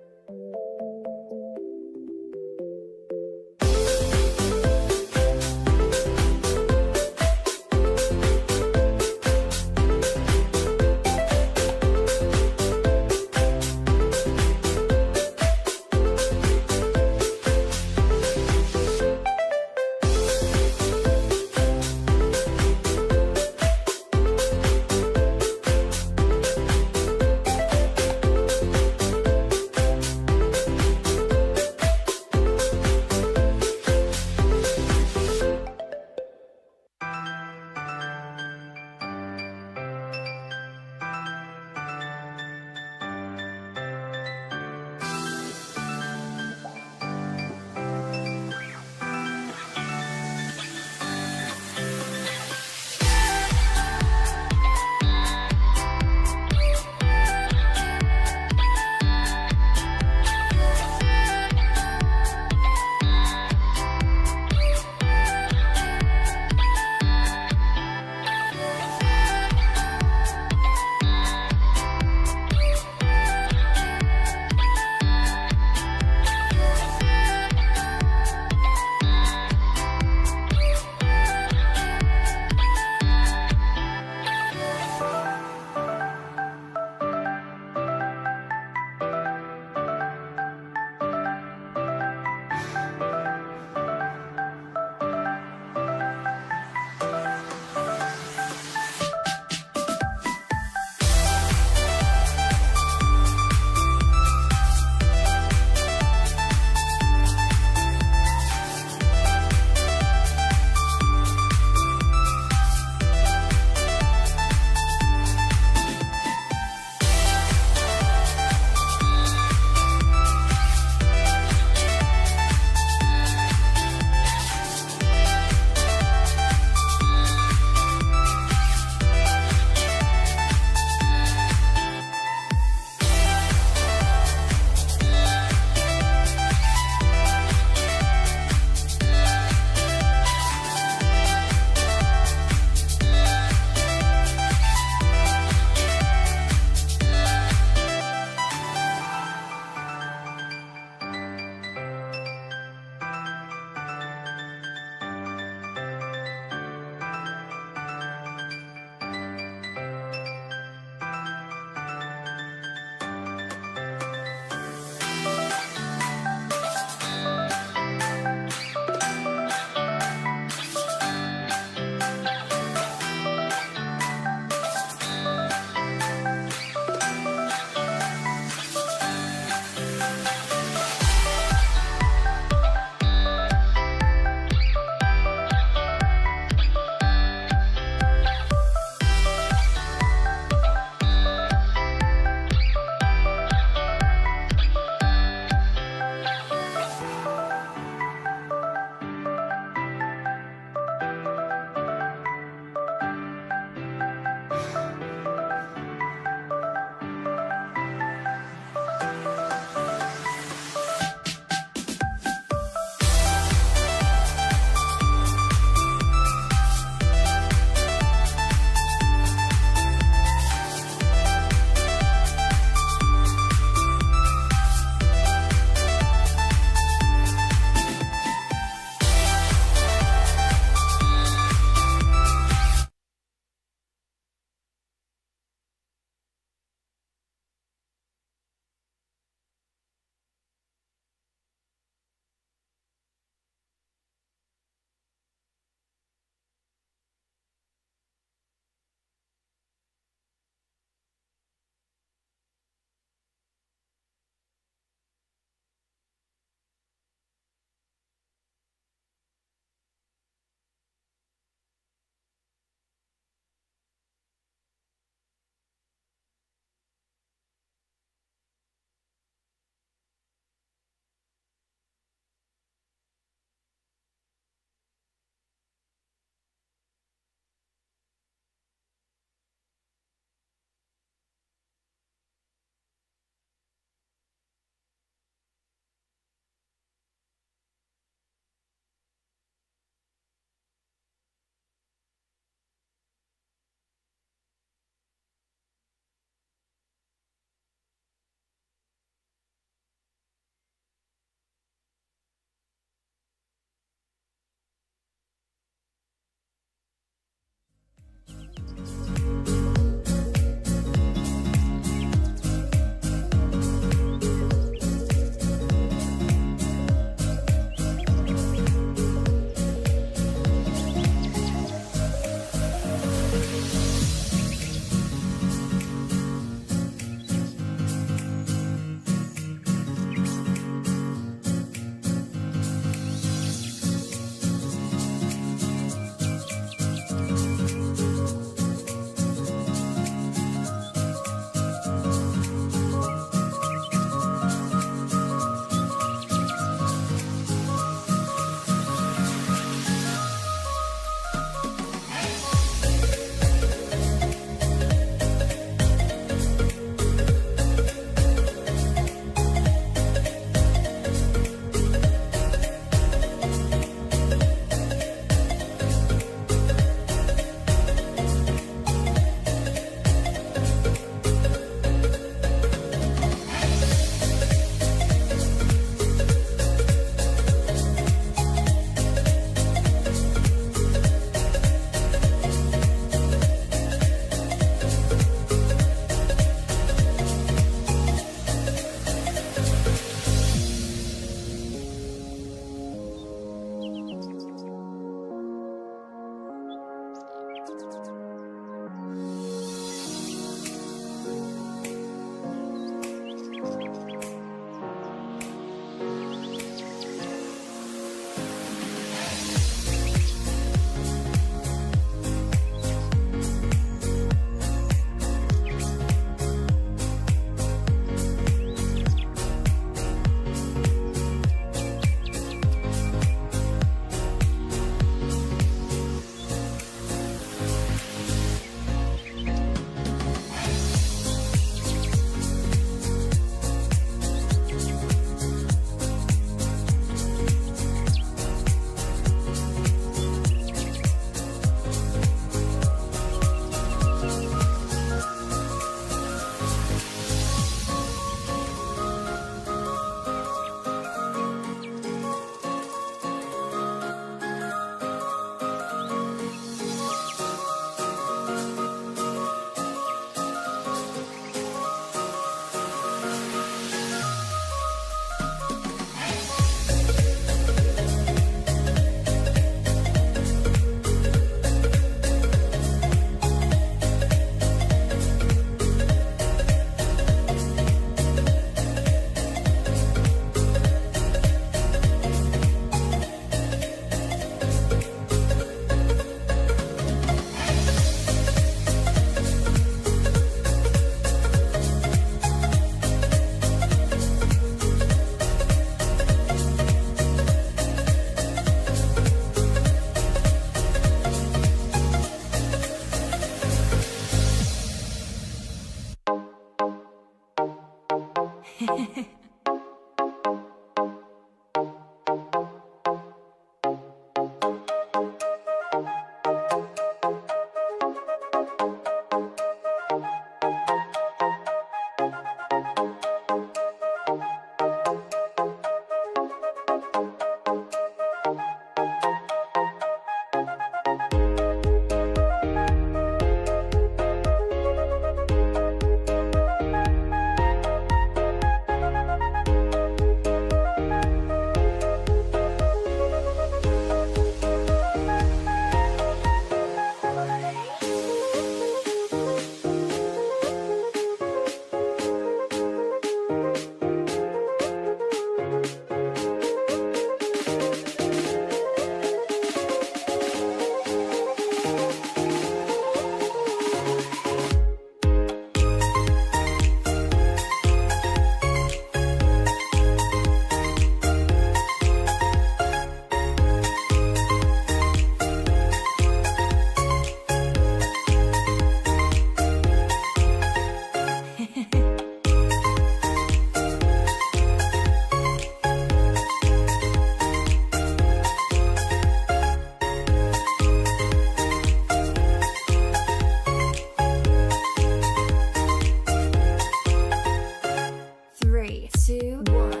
2, 1.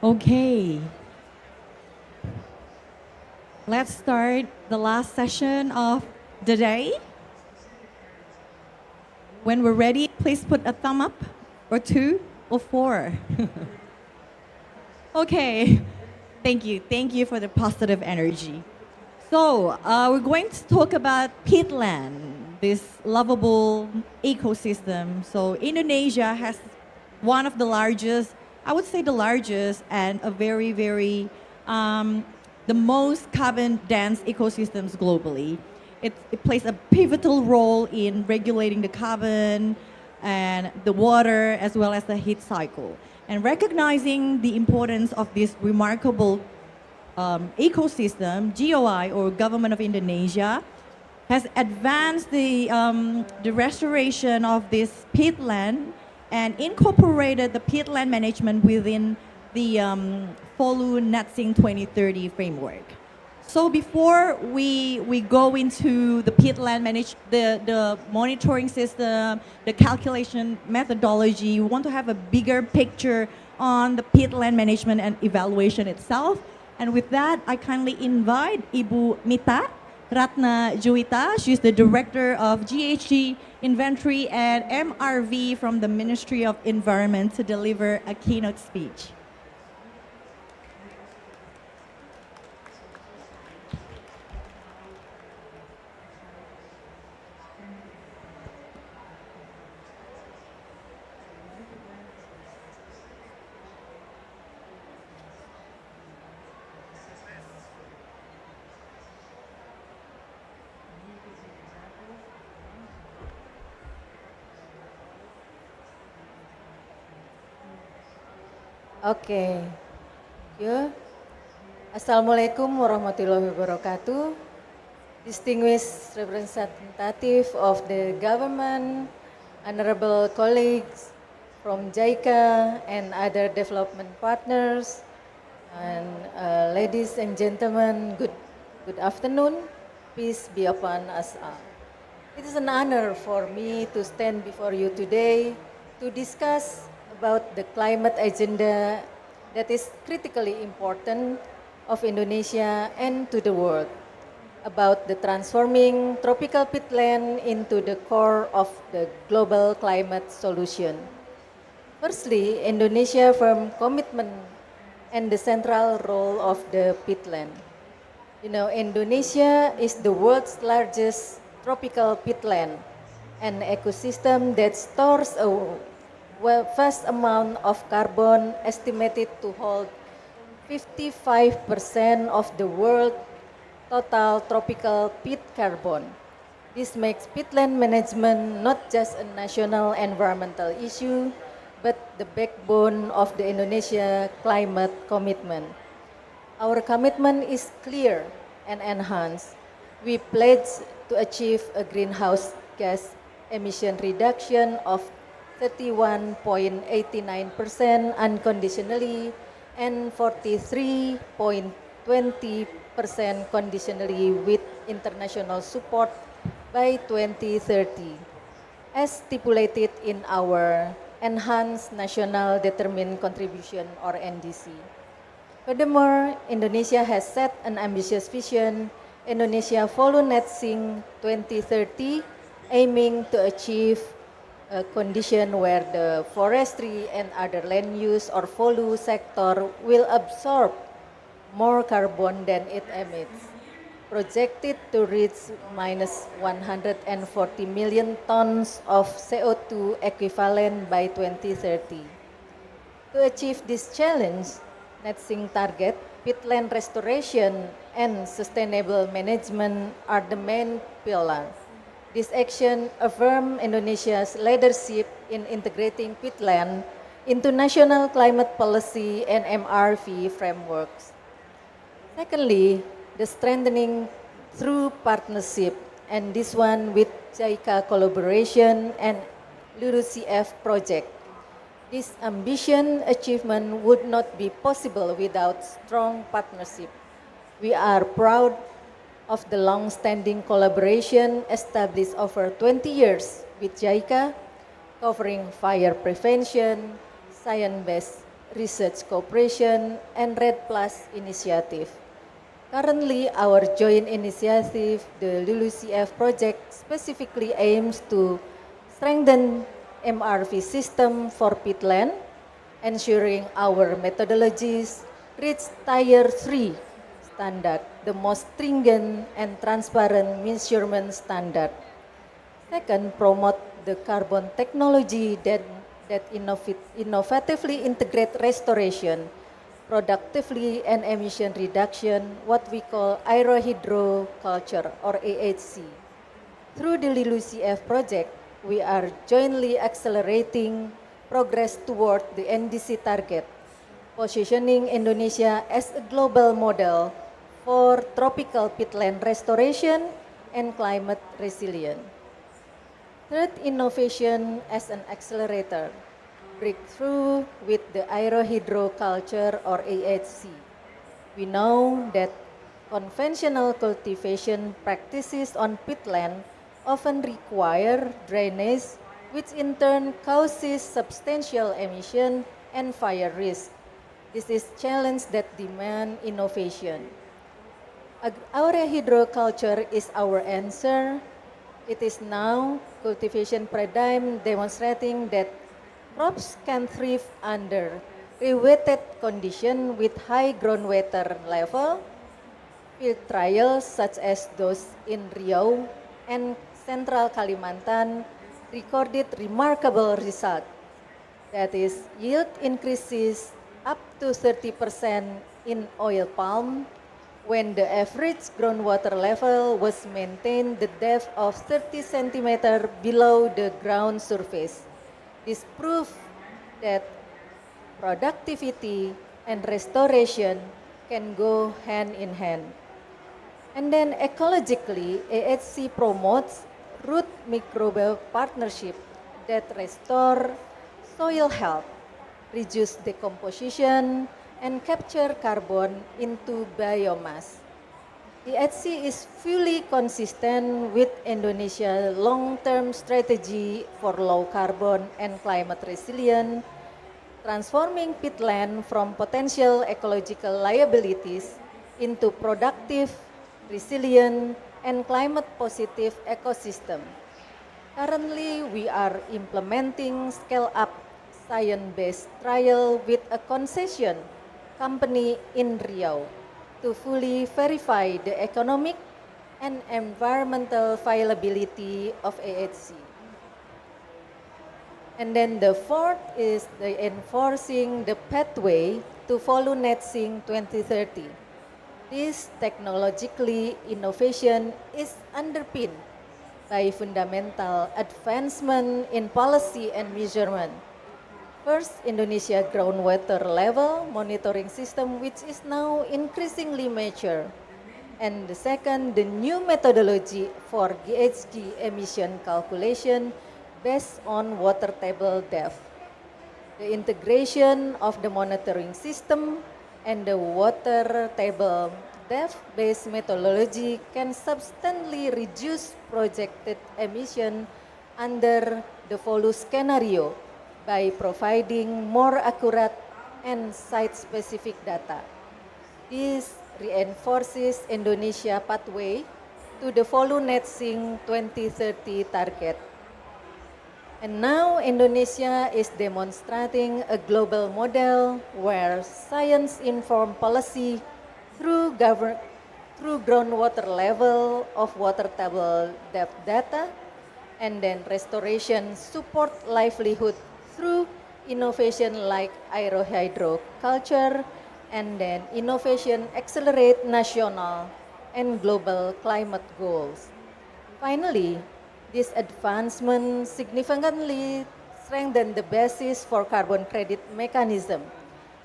Okay. Let's start the last session of the day. When we're ready, please put a thumb up, or 2, or 4. Okay. Thank you. Thank you for the positive energy. So we're going to talk about Peatland. this lovable ecosystem. So Indonesia has one of the largest, I would say the largest, and a very, very, the most carbon dense ecosystems globally. It plays a pivotal role in regulating the carbon and the water as well as the heat cycle. And recognizing the importance of this remarkable ecosystem, GOI, or Government of Indonesia, has advanced the restoration of this peatland and incorporated the peatland management within the FOLU NetSync 2030 framework. So before we go into the peatland the monitoring system, the calculation methodology, we want to have a bigger picture on the peatland management and evaluation itself. And with that, I kindly invite Ibu Mita Ratna Juwita. She's the Director of GHG Inventory and MRV from the Ministry of Environment to deliver a keynote speech. Oke, ya. Assalamualaikum warahmatullahi wabarakatuh. Distinguished representative of the government, honorable colleagues from JICA and other development partners, and ladies and gentlemen, good afternoon. Peace be upon us all. It is an honor for me to stand before you today to discuss about the climate agenda that is critically important of Indonesia and to the world, about the transforming tropical peatland into the core of the global climate solution. Firstly, Indonesia firm commitment and the central role of the peatland. You know, Indonesia is the world's largest tropical peatland, an ecosystem that stores a vast amount of carbon, estimated to hold 55% of the world total tropical peat carbon. This makes peatland management not just a national environmental issue, but the backbone of the Indonesia climate commitment. Our commitment is clear and enhanced. We pledge to achieve a greenhouse gas emission reduction of 31.89% unconditionally and 43.20% conditionally with international support by 2030, as stipulated in our Enhanced National Determined Contribution or NDC. Furthermore, Indonesia has set an ambitious vision, Indonesia FOLU NetSync 2030, aiming to achieve a condition where the forestry and other land use or FOLU sector will absorb more carbon than it emits, projected to reach minus 140 million tons of CO2 equivalent by 2030. To achieve this challenge, NetSync target, peatland restoration and sustainable management are the main pillars. This action affirms Indonesia's leadership in integrating peatland into national climate policy and MRV frameworks. Secondly, the strengthening through partnership, and this one with JICA collaboration and LULUCF project. This ambition achievement would not be possible without strong partnership. We are proud of the long-standing collaboration established over 20 years with JICA, covering fire prevention, science-based research cooperation, and RED Plus initiative. Currently, our joint initiative, the LULUCF project, specifically aims to strengthen MRV system for peatland, ensuring our methodologies reach Tier 3 standard, the most stringent and transparent measurement standard. Second, promote the carbon technology that innovatively integrate restoration, productively and emission reduction, what we call aerohydroculture or AHC. Through the LULUCF project, we are jointly accelerating progress toward the NDC target, positioning Indonesia as a global model for tropical peatland restoration and climate resilience. Third, innovation as an accelerator, breakthrough with the aerohydroculture or AHC. We know that conventional cultivation practices on peatland often require drainage, which in turn causes substantial emission and fire risk. This is challenge that demand innovation. Aerohydroculture is our answer. It is now cultivation paradigm demonstrating that crops can thrive under rewetted condition with high groundwater level. Field trials such as those in Riau and Central Kalimantan recorded remarkable result. That is, yield increases up to 30% in oil palm when the average groundwater level was maintained the depth of 30 centimeter below the ground surface. This proves that productivity and restoration can go hand in hand. And then ecologically, AHC promotes root microbial partnership that restore soil health, reduce decomposition, and capture carbon into biomass. AHC is fully consistent with Indonesia's long-term strategy for low carbon and climate resilient, transforming peatland from potential ecological liabilities into productive, resilient, and climate-positive ecosystem. Currently, we are implementing scale-up science-based trial with a concession company in Riau to fully verify the economic and environmental viability of AHC. And then the fourth is the enforcing the pathway to follow net zero 2030. This technologically innovation is underpinned by fundamental advancement in policy and measurement. First, Indonesia groundwater level monitoring system, which is now increasingly mature. And the second, the new methodology for GHG emission calculation based on water table depth. The integration of the monitoring system and the water table depth-based methodology can substantially reduce projected emission under the follow scenario by providing more accurate and site-specific data. This reinforces Indonesia pathway to the follow net zero 2030 target. And now Indonesia is demonstrating a global model where science-informed policy through groundwater level of water table depth data, and then restoration support livelihood through innovation like aerohydroculture, and then innovation accelerate national and global climate goals. Finally, this advancement significantly strengthen the basis for carbon credit mechanism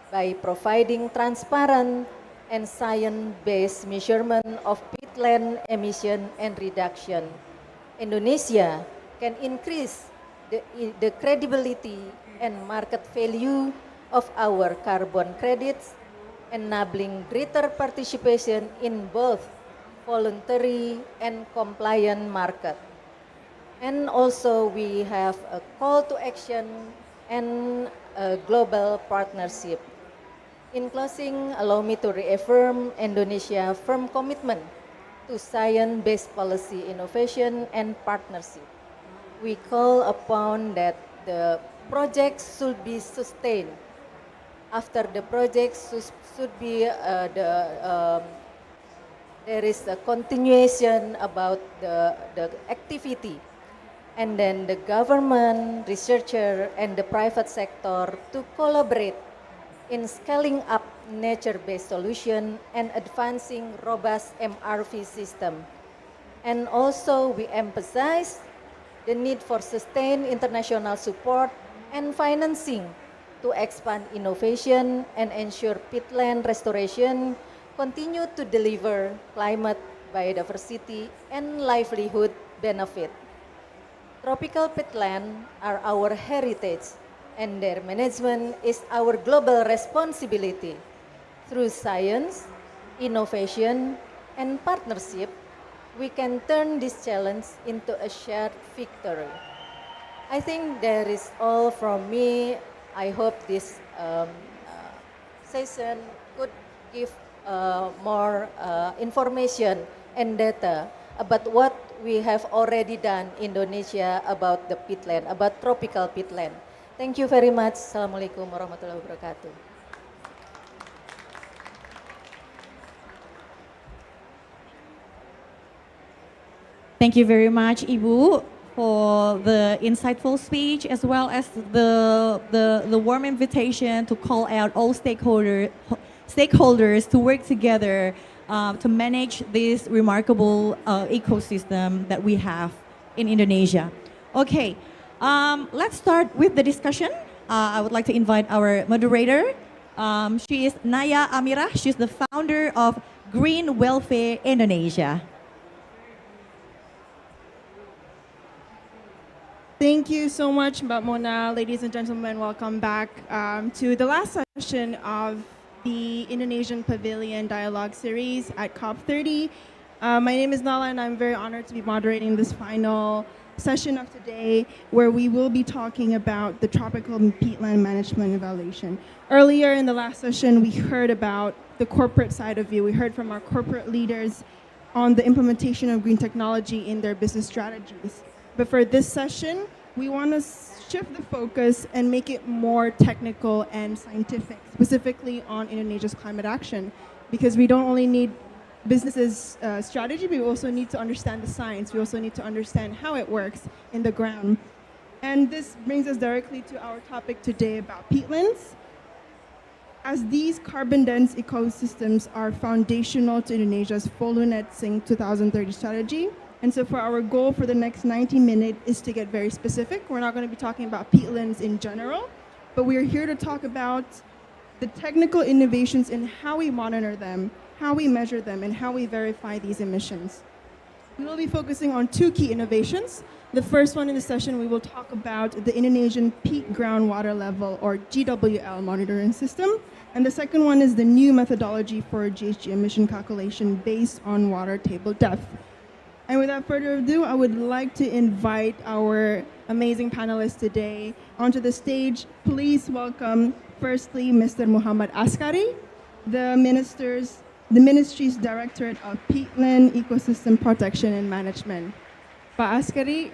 by providing transparent and science-based measurement of peatland emission and reduction. Indonesia can increase the credibility and market value of our carbon credits, enabling greater participation in both voluntary and compliant market. And also we have a call to action and a global partnership. In closing, allow me to reaffirm Indonesia's firm commitment to science-based policy innovation and partnership. We call upon that the projects should be sustained. After the projects should be there is a continuation about the activity and then the government, researcher, and the private sector to collaborate in scaling up nature-based solution and advancing robust MRV system. And also we emphasize the need for sustained international support and financing to expand innovation and ensure peatland restoration continue to deliver climate, biodiversity, and livelihood benefit. Tropical peatland are our heritage, and their management is our global responsibility. Through science, innovation, and partnership, we can turn this challenge into a shared victory. I think that is all from me. I hope this session could give more information and data about what we have already done in Indonesia about the peatland, about tropical peatland. Thank you very much. Assalamualaikum warahmatullahi wabarakatuh. Thank you very much, Ibu, for the insightful speech as well as the warm invitation to call out all stakeholders to work together to manage this remarkable ecosystem that we have in Indonesia. Okay, let's start with the discussion. I would like to invite our moderator. She is Naya Amira. She's the founder of Green Welfare Indonesia. Thank you so much, Mbak Mona. Ladies and gentlemen, welcome back to the last session of the Indonesian Pavilion Dialogue Series at COP30. My name is Nala, and I'm very honored to be moderating this final session of today, where we will be talking about the tropical peatland management evaluation. Earlier in the last session, we heard about the corporate side of view. We heard from our corporate leaders on the implementation of green technology in their business strategies. But for this session, we want to shift the focus and make it more technical and scientific, specifically on Indonesia's climate action, because we don't only need businesses' strategy, but we also need to understand the science. We also need to understand how it works in the ground. And this brings us directly to our topic today about peatlands. As these carbon-dense ecosystems are foundational to Indonesia's full net sink 2030 strategy. And so for our goal for the next 90 minutes is to get very specific. We're not going to be talking about peatlands in general, but we're here to talk about the technical innovations in how we monitor them, how we measure them, and how we verify these emissions. We will be focusing on two key innovations. The first one in the session, we will talk about the Indonesian peat groundwater level, or GWL monitoring system. And the second one is the new methodology for GHG emission calculation based on water table depth. And without further ado, I would like to invite our amazing panelists today onto the stage. Please welcome, firstly, Mr. Muhammad Askari, the Ministry's Directorate of Peatland Ecosystem Protection and Management. Pak Askari.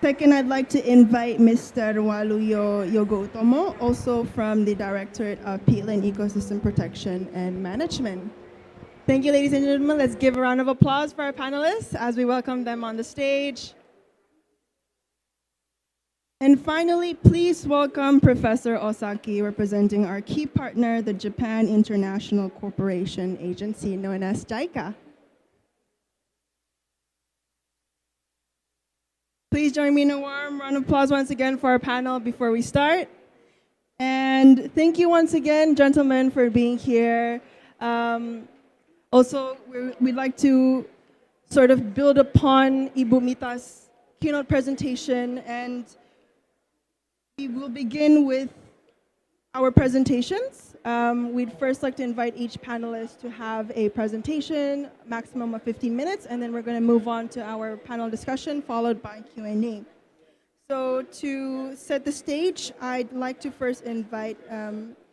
Second, I'd like to invite Mr. Waluyo Yogo-Utomo, also from the Directorate of Peatland Ecosystem Protection and Management. Thank you, ladies and gentlemen. Let's give a round of applause for our panelists as we welcome them on the stage. And finally, please welcome Professor Osaki, representing our key partner, the Japan International Cooperation Agency, known as JICA. Please join me in a warm round of applause once again for our panel before we start. And thank you once again, gentlemen, for being here. Also, we'd like to sort of build upon Ibu Mita's keynote presentation, and we will begin with our presentations. We'd first like to invite each panelist to have a presentation, maximum of 15 minutes, and then we're going to move on to our panel discussion, followed by Q&A. So to set the stage, I'd like to first invite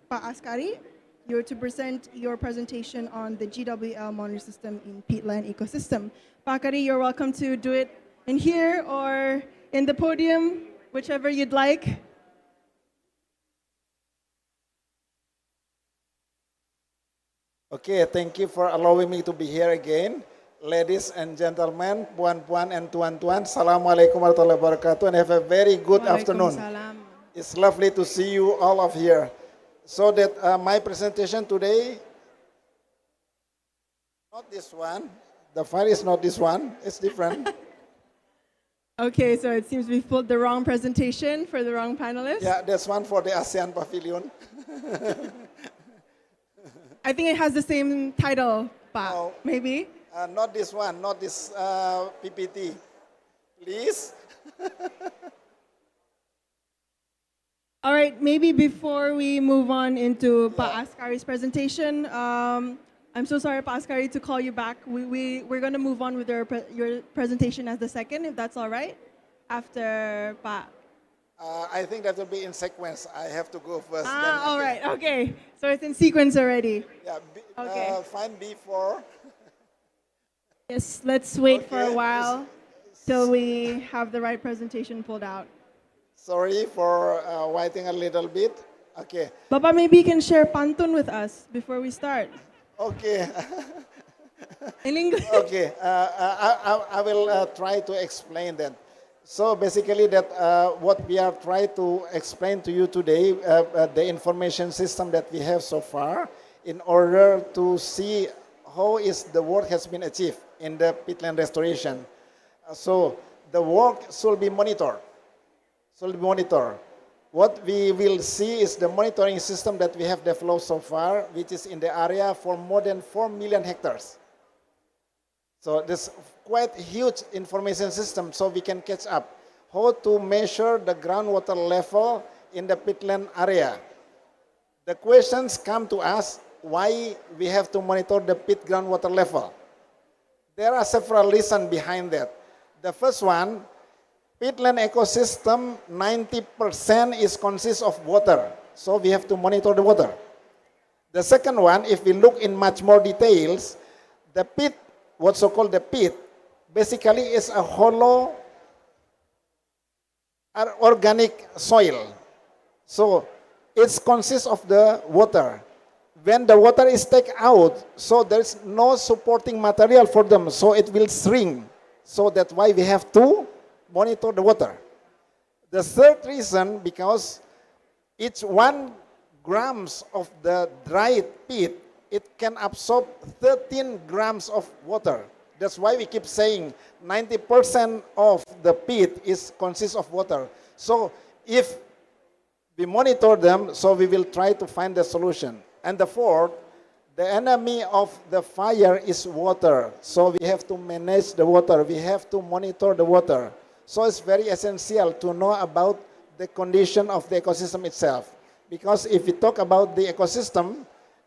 Pak Askari. You're to present your presentation on the GWL monitoring system in peatland ecosystem. Pak Askari, you're welcome to do it in here or in the podium, whichever you'd like. Okay, thank you for allowing me to be here again. ladies and gentlemen, puan-puan and tuan-tuan, Assalamualaikum warahmatullahi wabarakatuh, and have a very good afternoon. It's lovely to see you all of here. So that my presentation today, not this one, the file is not this one, it's different. Okay, so it seems we've pulled the wrong presentation for the wrong panelists. Yeah, that's one for the ASEAN Pavilion. I think it has the same title, Pa, maybe? Not this one, not this PPT. Please. All right, maybe before we move on into Pa Askari's presentation, I'm so sorry, Pa Askari, to call you back. We're going to move on with your presentation as the second, if that's all right, after Pa. I think that will be in sequence. I have to go first. All right, okay. So it's in sequence already. Yeah, okay. Find B4. Yes, let's wait for a while till we have the right presentation pulled out. Sorry for waiting a little bit. Okay. Papa, maybe you can share pantun with us before we start. Okay. In English? Okay. I will try to explain that. So basically that what we are trying to explain to you today, the information system that we have so far, in order to see how is the work has been achieved in the peatland restoration. So the work should be monitored. What we will see is the monitoring system that we have developed so far, which is in the area for more than 4 million hectares. So this quite huge information system, so we can catch up how to measure the groundwater level in the peatland area. The questions come to us why we have to monitor the peat groundwater level. There are several reasons behind that. The first one, peatland ecosystem, 90% consists of water, so we have to monitor the water. The second one, if we look in much more details, the peat, what's so called the peat, basically is a hollow organic soil. So it consists of the water. When the water is taken out, so there's no supporting material for them, so it will shrink. So that's why we have to monitor the water. The third reason, because each 1 grams of the dried peat, it can absorb 13 grams of water. That's why we keep saying 90% of the peat consists of water. So if we monitor them, so we will try to find the solution. And the fourth, the enemy of the fire is water. So we have to manage the water. We have to monitor the water. So it's very essential to know about the condition of the ecosystem itself. Because if we talk about the ecosystem,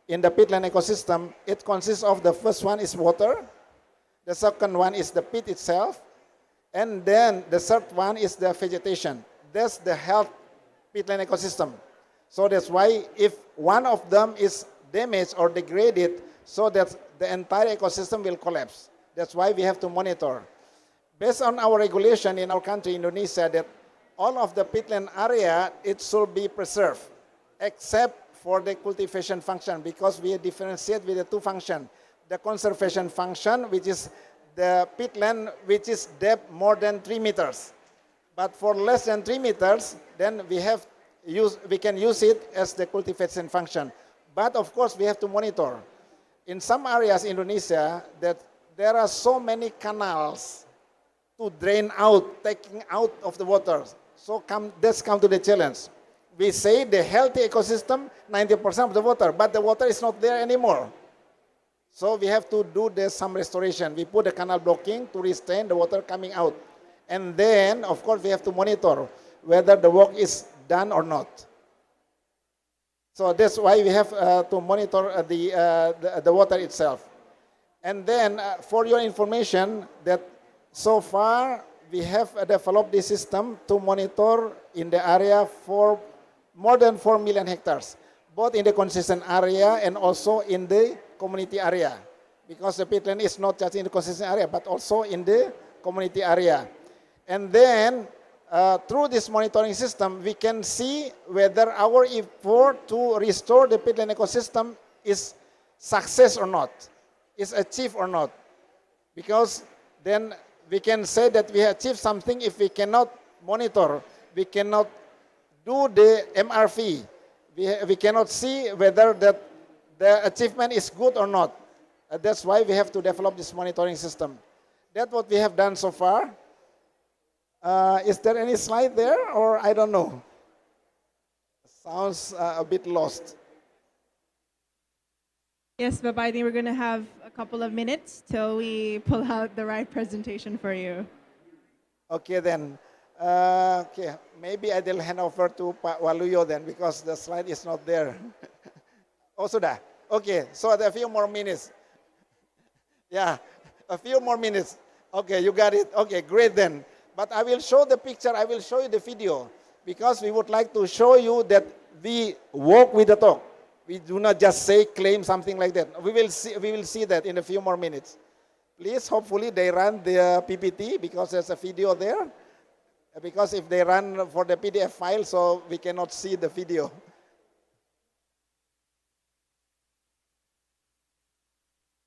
in the peatland ecosystem, it consists of the first one is water, the second one is the peat itself, and then the third one is the vegetation. That's the health peatland ecosystem. So that's why if one of them is damaged or degraded, so that the entire ecosystem will collapse. That's why we have to monitor. Based on our regulation in our country, Indonesia, that all of the peatland area, it should be preserved, except for the cultivation function, because we differentiate with the 2 functions. The conservation function, which is the peatland, which is depth more than 3 meters. But for less than 3 meters, then we can use it as the cultivation function. But of course, we have to monitor. In some areas in Indonesia, that there are so many canals to drain out, taking out of the water. So let's come to the challenge. We say the healthy ecosystem, 90% of the water, but the water is not there anymore. So we have to do some restoration. We put the canal blocking to restrain the water coming out. And then, of course, we have to monitor whether the work is done or not. So that's why we have to monitor the water itself. And then, for your information, that so far we have developed this system to monitor in the area for more than 4 million hectares, both in the concession area and also in the community area. Because the peatland is not just in the concession area, but also in the community area. And then, through this monitoring system, we can see whether our effort to restore the peatland ecosystem is success or not, is achieved or not. Because then we can say that we achieved something if we cannot monitor, we cannot do the MRV, we cannot see whether that the achievement is good or not. That's why we have to develop this monitoring system. That's what we have done so far. Is there any slide there, or I don't know? Sounds a bit lost. Yes, but I think we're going to have a couple of minutes till we pull out the right presentation for you. Okay then. Okay, maybe I will hand over to Pak Waluyo then, because the slide is not there. Oh, sudah. Okay, so a few more minutes. Yeah, a few more minutes. Okay, you got it. Okay, great then. But I will show the picture, I will show you the video, because we would like to show you that we walk with the talk. We do not just say, claim something like that. We will see that in a few more minutes. Please, hopefully they run the PPT, because there's a video there. Because if they run for the PDF file, so we cannot see the video.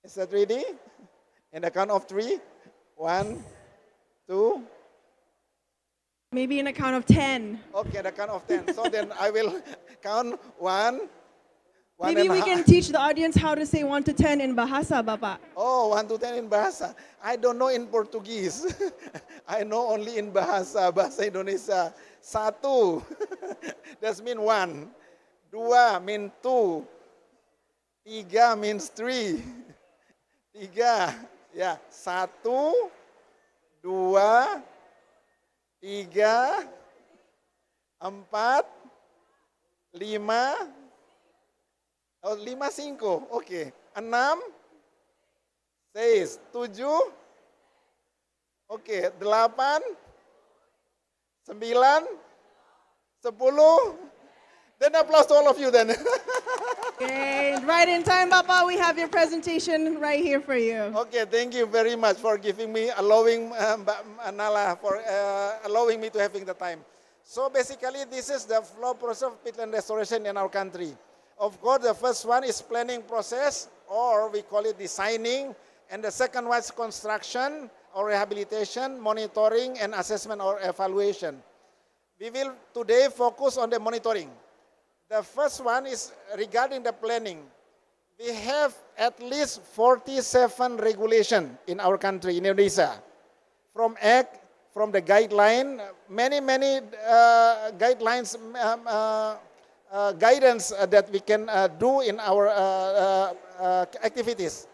Is that ready? In the count of 3. 1, 2. Maybe in a count of 10. Okay, the count of 10. So then I will count 1. Maybe we can teach the audience how to say 1 to 10 in Bahasa, Bapak. Oh, 1 to 10 in Bahasa. I don't know in Portuguese. I know only in Bahasa Indonesia. 1. That means 1. 2 means 2. 3 means 3. 3. Ya, 1, 2, 3, 4, 5. Oh, 5, 5. Oke. 6, 6, 7. Oke, 8, 9, 10. Then applause to all of you then. Okay, right in time, Bapak. We have your presentation right here for you. Okay, thank you very much for giving me, allowing Nala for allowing me to having the time. So basically, this is the flow process of peatland restoration in our country. Of course, the first one is planning process, or we call it designing, and the second one is construction or rehabilitation, monitoring, and assessment or evaluation. We will today focus on the monitoring. The first one is regarding the planning. We have at least 47 regulations in our country, in Indonesia. From Act, from the guideline, many guidelines, guidance that we can do in our activities.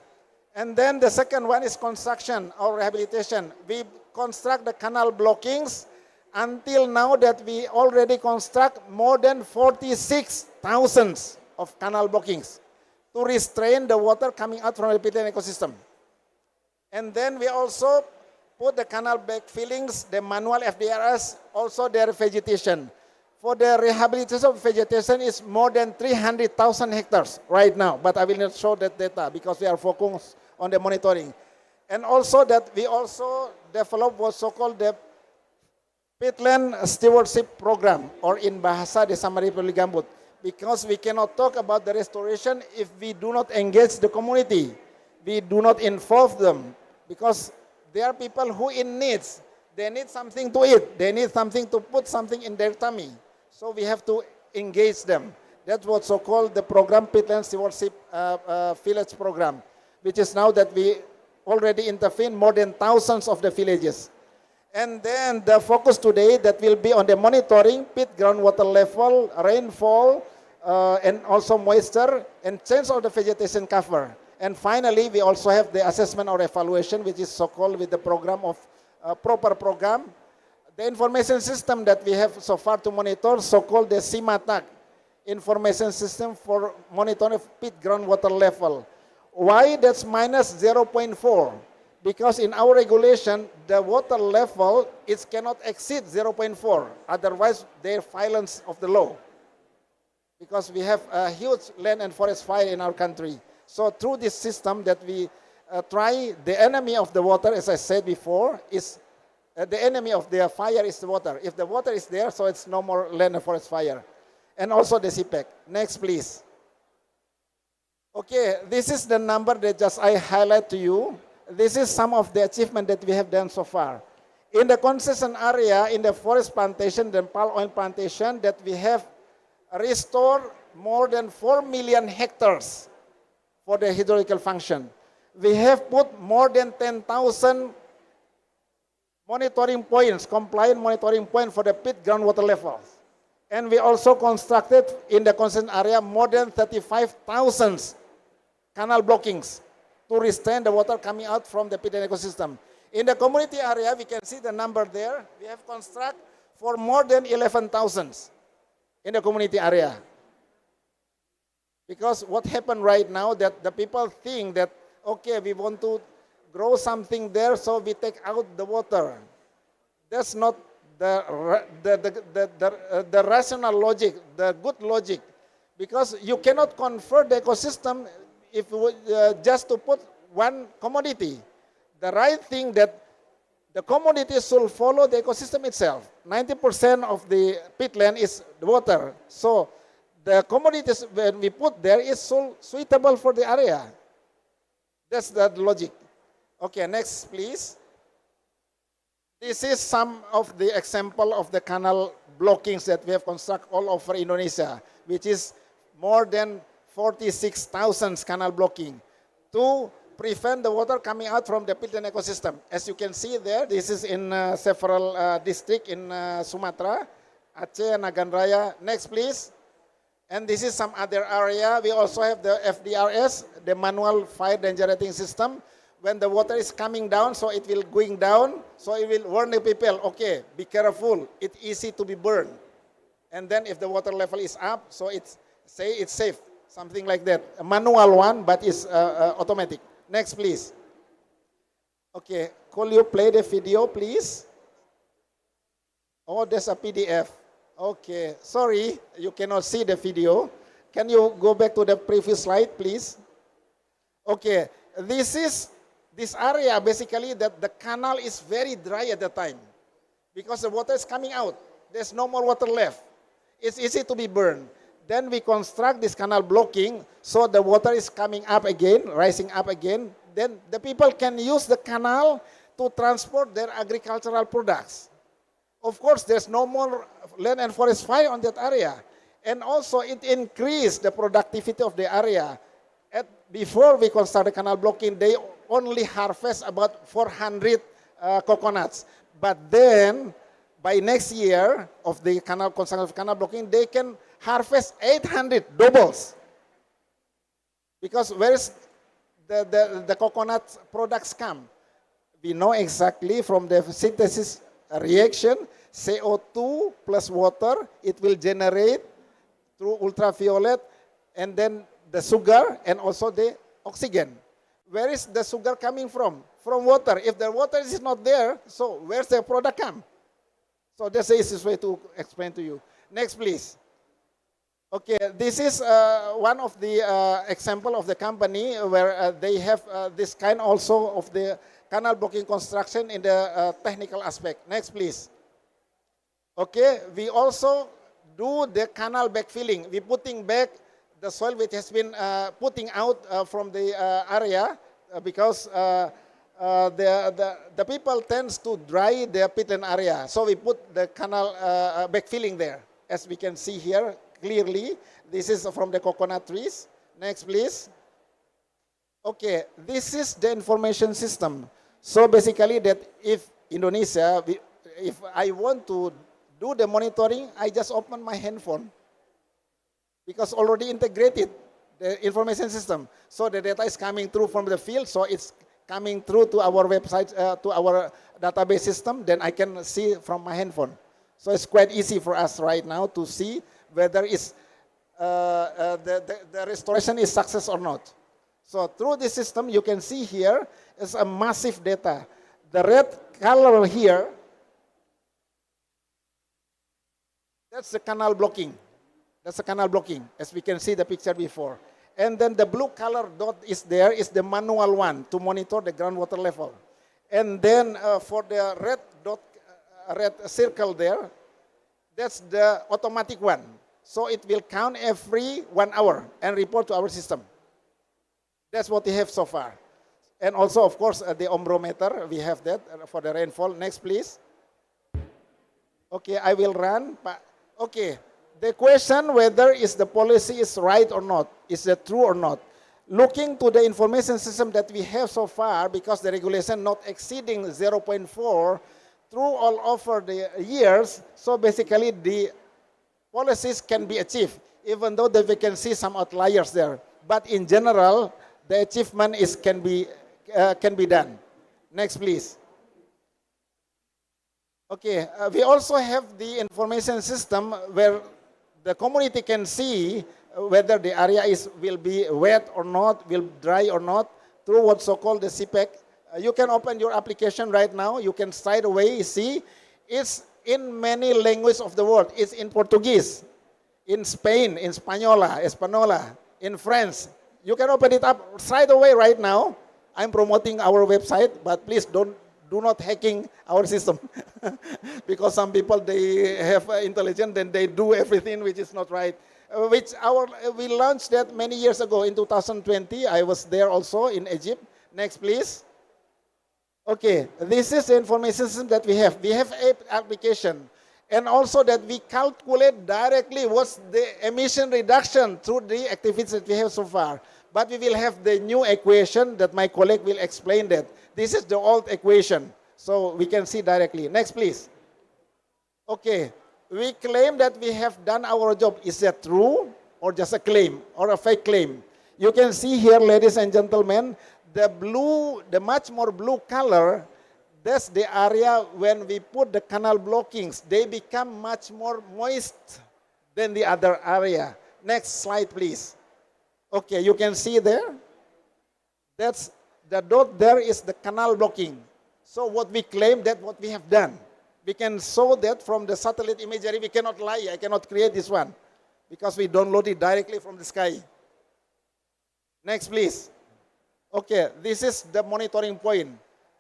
And then the second one is construction or rehabilitation. We construct the canal blockings. Until now that we already construct more than 46,000 of canal blockings to restrain the water coming out from the peatland ecosystem. And then we also put the canal backfillings, the manual FDRS, also their vegetation. For the rehabilitation of vegetation is more than 300,000 hectares right now, but I will not show that data because we are focused on the monitoring. And also that we also develop what's so-called the Peatland Stewardship Program, or in Bahasa Desa Maripoli Gambut, because we cannot talk about the restoration if we do not engage the community. We do not involve them, because there are people who in needs. They need something to eat. They need something to put something in their tummy. So we have to engage them. That's what's so-called the program Peatland Stewardship Village Program, which is now that we already intervene more than thousands of the villages. And then the focus today that will be on the monitoring peat groundwater level, rainfall, and also moisture, and change of the vegetation cover. And finally, we also have the assessment or evaluation, which is so-called with the program of proper program. The information system that we have so far to monitor, so-called the CIMATAC, information system for monitoring of peat groundwater level. Why that's minus 0.4? Because in our regulation, the water level cannot exceed 0.4. Otherwise, they're violence of the law. Because we have a huge land and forest fire in our country. So through this system that we try, the enemy of the water, as I said before, is the enemy of the fire is the water. If the water is there, so it's no more land and forest fire. And also the CPEC. Next, please. Okay, this is the number that just I highlight to you. this is some of the achievement that we have done so far. In the concession area, in the forest plantation, the palm oil plantation, that we have restored more than 4 million hectares for the hydraulical function. We have put more than 10,000 monitoring points, compliant monitoring points for the pit groundwater levels. And we also constructed in the concession area more than 35,000 canal blockings to restrain the water coming out from the Peatland ecosystem. In the community area, we can see the number there. We have constructed for more than 11,000 in the community area. Because what happened right now that the people think that, okay, we want to grow something there, so we take out the water. That's not the rational logic, the good logic. Because you cannot convert the ecosystem if just to put one commodity. The right thing that the commodity should follow the ecosystem itself. 90% of the peatland is the water. So the commodities when we put there is so suitable for the area. That's the logic. Okay, next please. This is some of the example of the canal blockings that we have constructed all over Indonesia, which is more than 46,000 canal blocking to prevent the water coming out from the Peatland ecosystem. As you can see there, this is in several districts in Sumatra, Aceh, Nagan Raya. Next, please. And this is some other area. We also have the FDRS, the manual fire danger rating system. When the water is coming down, so it will going down, so it will warn the people, okay, be careful, it's easy to be burned. And then if the water level is up, so it's safe, something like that. A manual one, but it's automatic. Next, please. Okay, could you play the video, please? Oh, there's a PDF. Okay, sorry, you cannot see the video. Can you go back to the previous slide, please? Okay, this area basically that the canal is very dry at the time because the water is coming out. There's no more water left. It's easy to be burned. Then we construct this canal blocking so the water is coming up again, rising up again. Then the people can use the canal to transport their agricultural products. Of course, there's no more land and forest fire on that area. And also it increased the productivity of the area. Before we construct the canal blocking, they only harvest about 400 coconuts. But then, by next year of the construction of canal blocking, they can harvest 800 doubles. Because where is the coconut products come? We know exactly from the synthesis reaction, CO2 plus water, it will generate through ultraviolet, and then the sugar and also the oxygen. Where is the sugar coming from? From water. If the water is not there, so where's the product come? So that's the easiest way to explain to you. Next, please. Okay, this is one of the example of the company where they have this kind also of the canal blocking construction in the technical aspect. Next, please. Okay, we also do the canal backfilling. We putting back the soil which has been putting out from the area because the people tends to dry their peatland area. So we put the canal backfilling there. As we can see here clearly, this is from the coconut trees. Next, please. Okay, this is the information system. So basically that if Indonesia, if I want to do the monitoring, I just open my handphone. Because already integrated the information system. So the data is coming through from the field, so it's coming through to our website, to our database system, then I can see from my handphone. So it's quite easy for us right now to see whether it's, the restoration is success or not. So through this system, you can see here is a massive data. The red color here, that's the canal blocking. That's the canal blocking, as we can see the picture before. And then the blue color dot is there is the manual one to monitor the groundwater level. And then for the red dot, red circle there, that's the automatic one. So it will count every 1 hour and report to our system. That's what we have so far. And also, of course, the ombrometer, we have that for the rainfall. Next, please. Okay, I will run. Okay, the question whether is the policy is right or not, is it true or not? Looking to the information system that we have so far, because the regulation not exceeding 0.4 through all over the years, so basically the policies can be achieved, even though that we can see some outliers there. But in general, the achievement can be done. Next, please. Okay, we also have the information system where the community can see whether the area will be wet or not, will dry or not, through what's so-called the CPEC. You can open your application right now. You can straight away see it's in many languages of the world. It's in Portuguese, in Spain, in Espanola, in French. You can open it up straight away right now. I'm promoting our website, but please do not hacking our system because some people, they have intelligence, then they do everything which is not right. We launched that many years ago in 2020. I was there also in Egypt. Next, please. Okay, this is the information system that we have. We have an application, and also that we calculate directly what's the emission reduction through the activities that we have so far. But we will have the new equation that my colleague will explain that. This is the old equation, so we can see directly. Next, please. Okay, we claim that we have done our job. Is that true or just a claim or a fake claim? You can see here, ladies and gentlemen, the blue, the much more blue color, that's the area when we put the canal blockings, they become much more moist than the other area. Next slide, please. Okay, you can see there. That's the dot there is the canal blocking. So what we claim, that what we have done. We can show that from the satellite imagery. We cannot lie. I cannot create this one because we download it directly from the sky. Next, please. Okay, this is the monitoring point,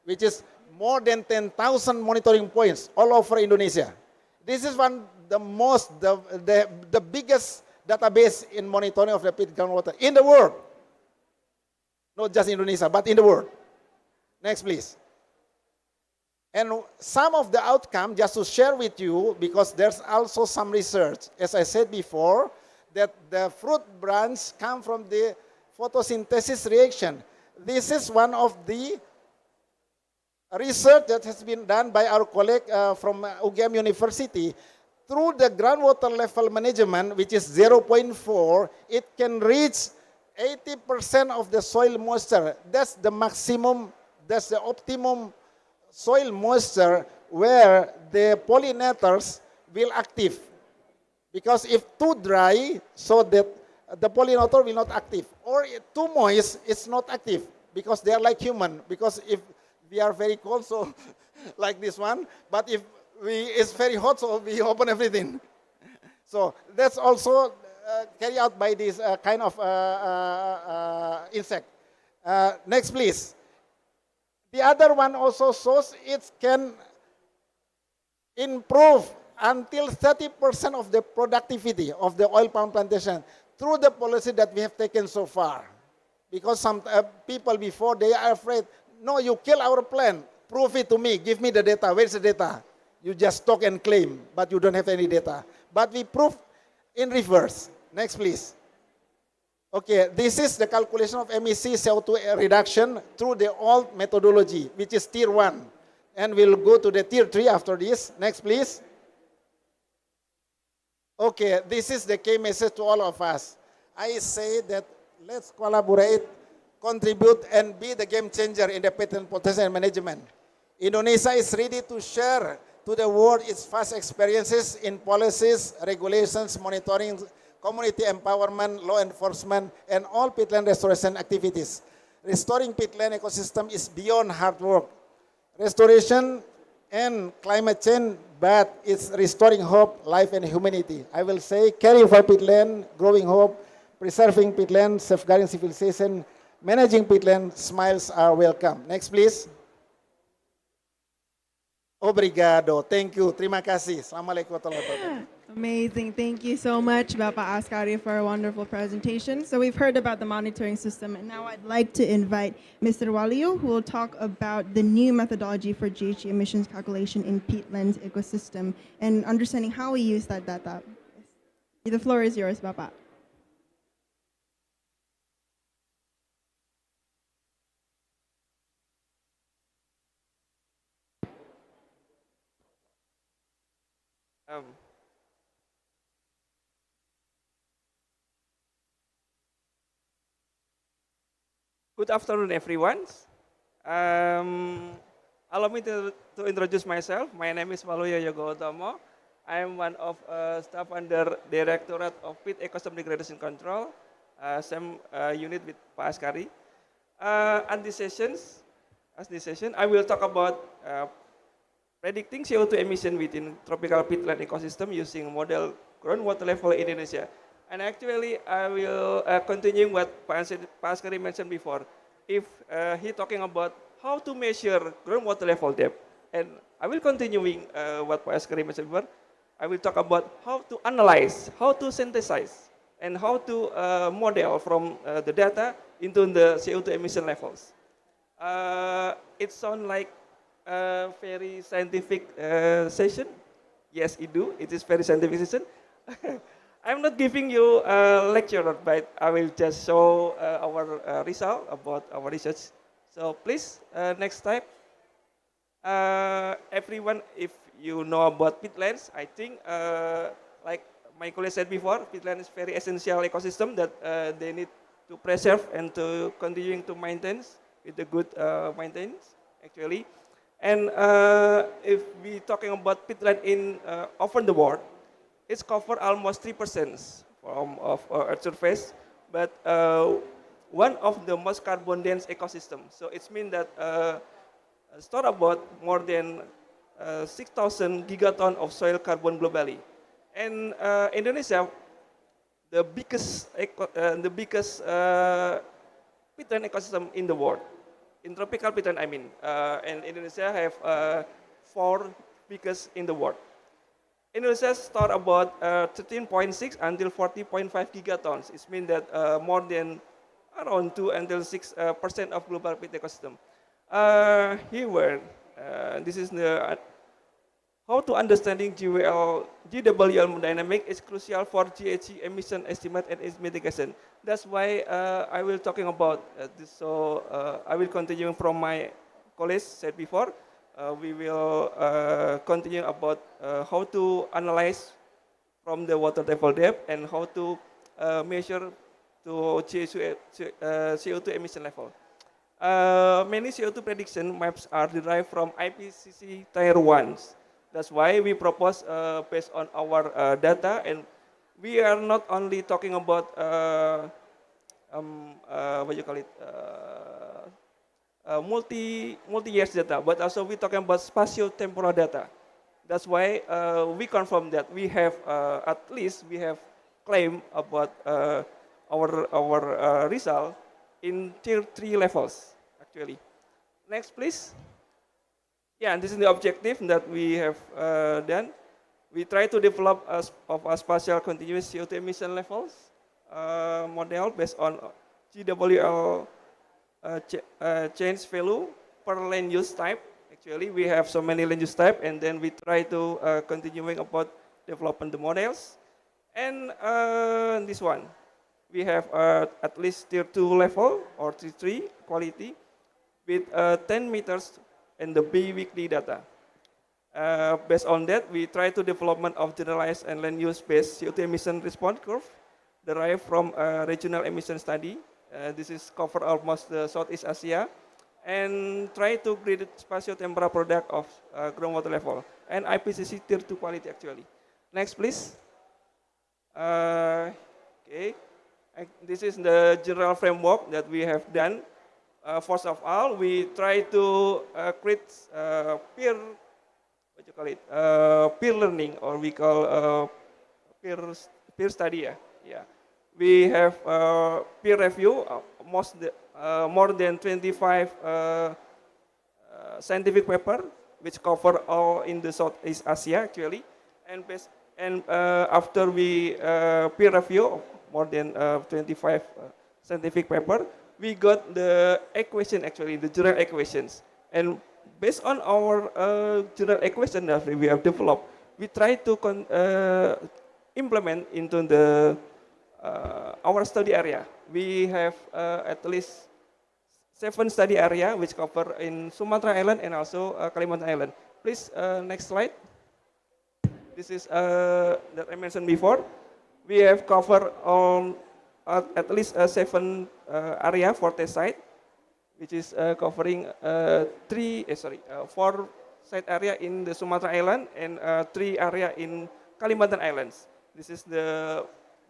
which is more than 10,000 monitoring points all over Indonesia. This is the biggest database in monitoring of the pit groundwater in the world. Not just Indonesia, but in the world. Next, please. And some of the outcome, just to share with you, because there's also some research, as I said before, that the fruit branch come from the photosynthesis reaction. This is one of the research that has been done by our colleague from UGM University. Through the groundwater level management, which is 0.4, it can reach 80% of the soil moisture. That's the maximum, that's the optimum soil moisture where the pollinators will active. Because if too dry, so that the pollinator will not active. Or too moist, it's not active because they are like human. Because if we are very cold, so like this one, but if it's very hot, so we open everything. So that's also carried out by this kind of insect. Next, please. The other one also shows it can improve until 30% of the productivity of the oil palm plantation through the policy that we have taken so far. Because some people before, they are afraid, no, you kill our plant, prove it to me, give me the data. Where's the data? You just talk and claim, but you don't have any data. But we prove in reverse. Next, please. Okay, this is the calculation of MEC CO2 reduction through the old methodology, which is tier 1. And we'll go to the tier 3 after this. Next, please. Okay, this is the key message to all of us. I say that let's collaborate, contribute, and be the game changer in the peatland protection and management. Indonesia is ready to share to the world its vast experiences in policies, regulations, monitoring, community empowerment, law enforcement, and all peatland restoration activities. Restoring peatland ecosystem is beyond hard work. Restoration and climate change, but it's restoring hope, life, and humanity. I will say, caring for peatland, growing hope, preserving peatland, safeguarding civilization, managing peatland, smiles are welcome. Next, please. Obrigado. Thank you. Terima kasih. Assalamualaikum warahmatullahi wabarakatuh. Amazing. Thank you so much, Bapak Askari, for a wonderful presentation. So we've heard about the monitoring system, and now I'd like to invite Mr. Walio, who will talk about the new methodology for GHG emissions calculation in peatland ecosystem and understanding how we use that data. The floor is yours, Bapak. Good afternoon, everyone. Allow me to introduce myself. My name is Waluyo Yogo Utomo. I am one of staff under Directorate of Peat Ecosystem Degradation Control, same unit with Pak Askari. At this session, I will talk about predicting CO2 emission within tropical peatland ecosystem using model groundwater level in Indonesia. And actually, I will continue what Pak Askari mentioned before. If he talking about how to measure groundwater level depth, and I will continuing what Pak Askari mentioned before. I will talk about how to analyze, how to synthesize, and how to model from the data into the CO2 emission levels. It sounds like a very scientific session. Yes, it do. It is very scientific session. I'm not giving you a lecture, but I will just show our result about our research. So please, next time, everyone, if you know about peatlands, I think, like my colleague said before, peatland is very essential ecosystem that they need to preserve and to continuing to maintain with the good maintenance, actually. And if we talking about peatland in over the world, it's covered almost 3% of Earth surface, but one of the most carbon dense ecosystem. So it means that store about more than 6,000 gigaton of soil carbon globally. And Indonesia, the biggest peatland ecosystem in the world, in tropical peatland, I mean. And Indonesia have 4 biggest in the world. Indonesia store about 13.6 until 40.5 gigatons. It means that more than around 2 until 6% of global peat ecosystem. Here, this is the how to understanding GWL dynamic is crucial for GHG emission estimate and its mitigation. That's why I will talking about this. So I will continue from my colleagues said before. We will continue about how to analyze from the water level depth and how to measure to CO2 emission level. Many CO2 prediction maps are derived from IPCC Tier 1s. That's why we propose based on our data, and we are not only talking about what you call it, multi-years data, but also we're talking about spatio-temporal data. That's why we confirm that we have at least we have claim about our result in tier 3 levels actually. Next, please. Yeah, and this is the objective that we have done. We try to develop a spatial continuous CO2 emission levels model based on GWL change value per land use type. Actually, we have so many land use type, and then we try to continuing about developing the models. And this one, we have at least tier 2 level or tier 3 quality with 10 meters and the bi-weekly data. Based on that, we try to development of generalized and land use based CO2 emission response curve derived from a regional emission study. This is cover almost the Southeast Asia, and try to create spatio-temporal product of groundwater level and IPCC tier 2 quality actually. Next, please. Okay, this is the general framework that we have done. First of all, we try to create peer, what you call it, peer learning, or we call peer study. Yeah. We have peer review, more than 25 scientific paper which cover all in the Southeast Asia actually. And after we peer review more than 25 scientific paper, we got the equation actually, the general equations. And based on our general equation that we have developed, we try to implement into the our study area. We have at least 7 study area which cover in Sumatra Island and also Kalimantan Island. Please, next slide. This is that I mentioned before. We have covered at least 7 area for test site, which is covering 4 site area in the Sumatra Island and 3 area in Kalimantan Islands. This is the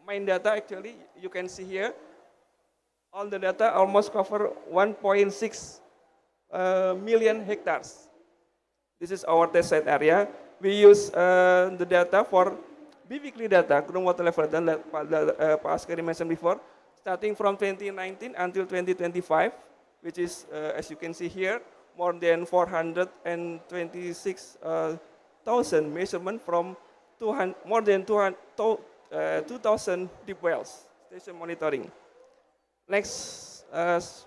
main data actually. You can see here, all the data almost cover 1.6 million hectares. This is our test site area. We use the data for biweekly data, groundwater level data that Pak Askari mentioned before, starting from 2019 until 2025, which is, as you can see here, more than 426,000 measurements from more than 2,000 deep wells, station monitoring. Next slide.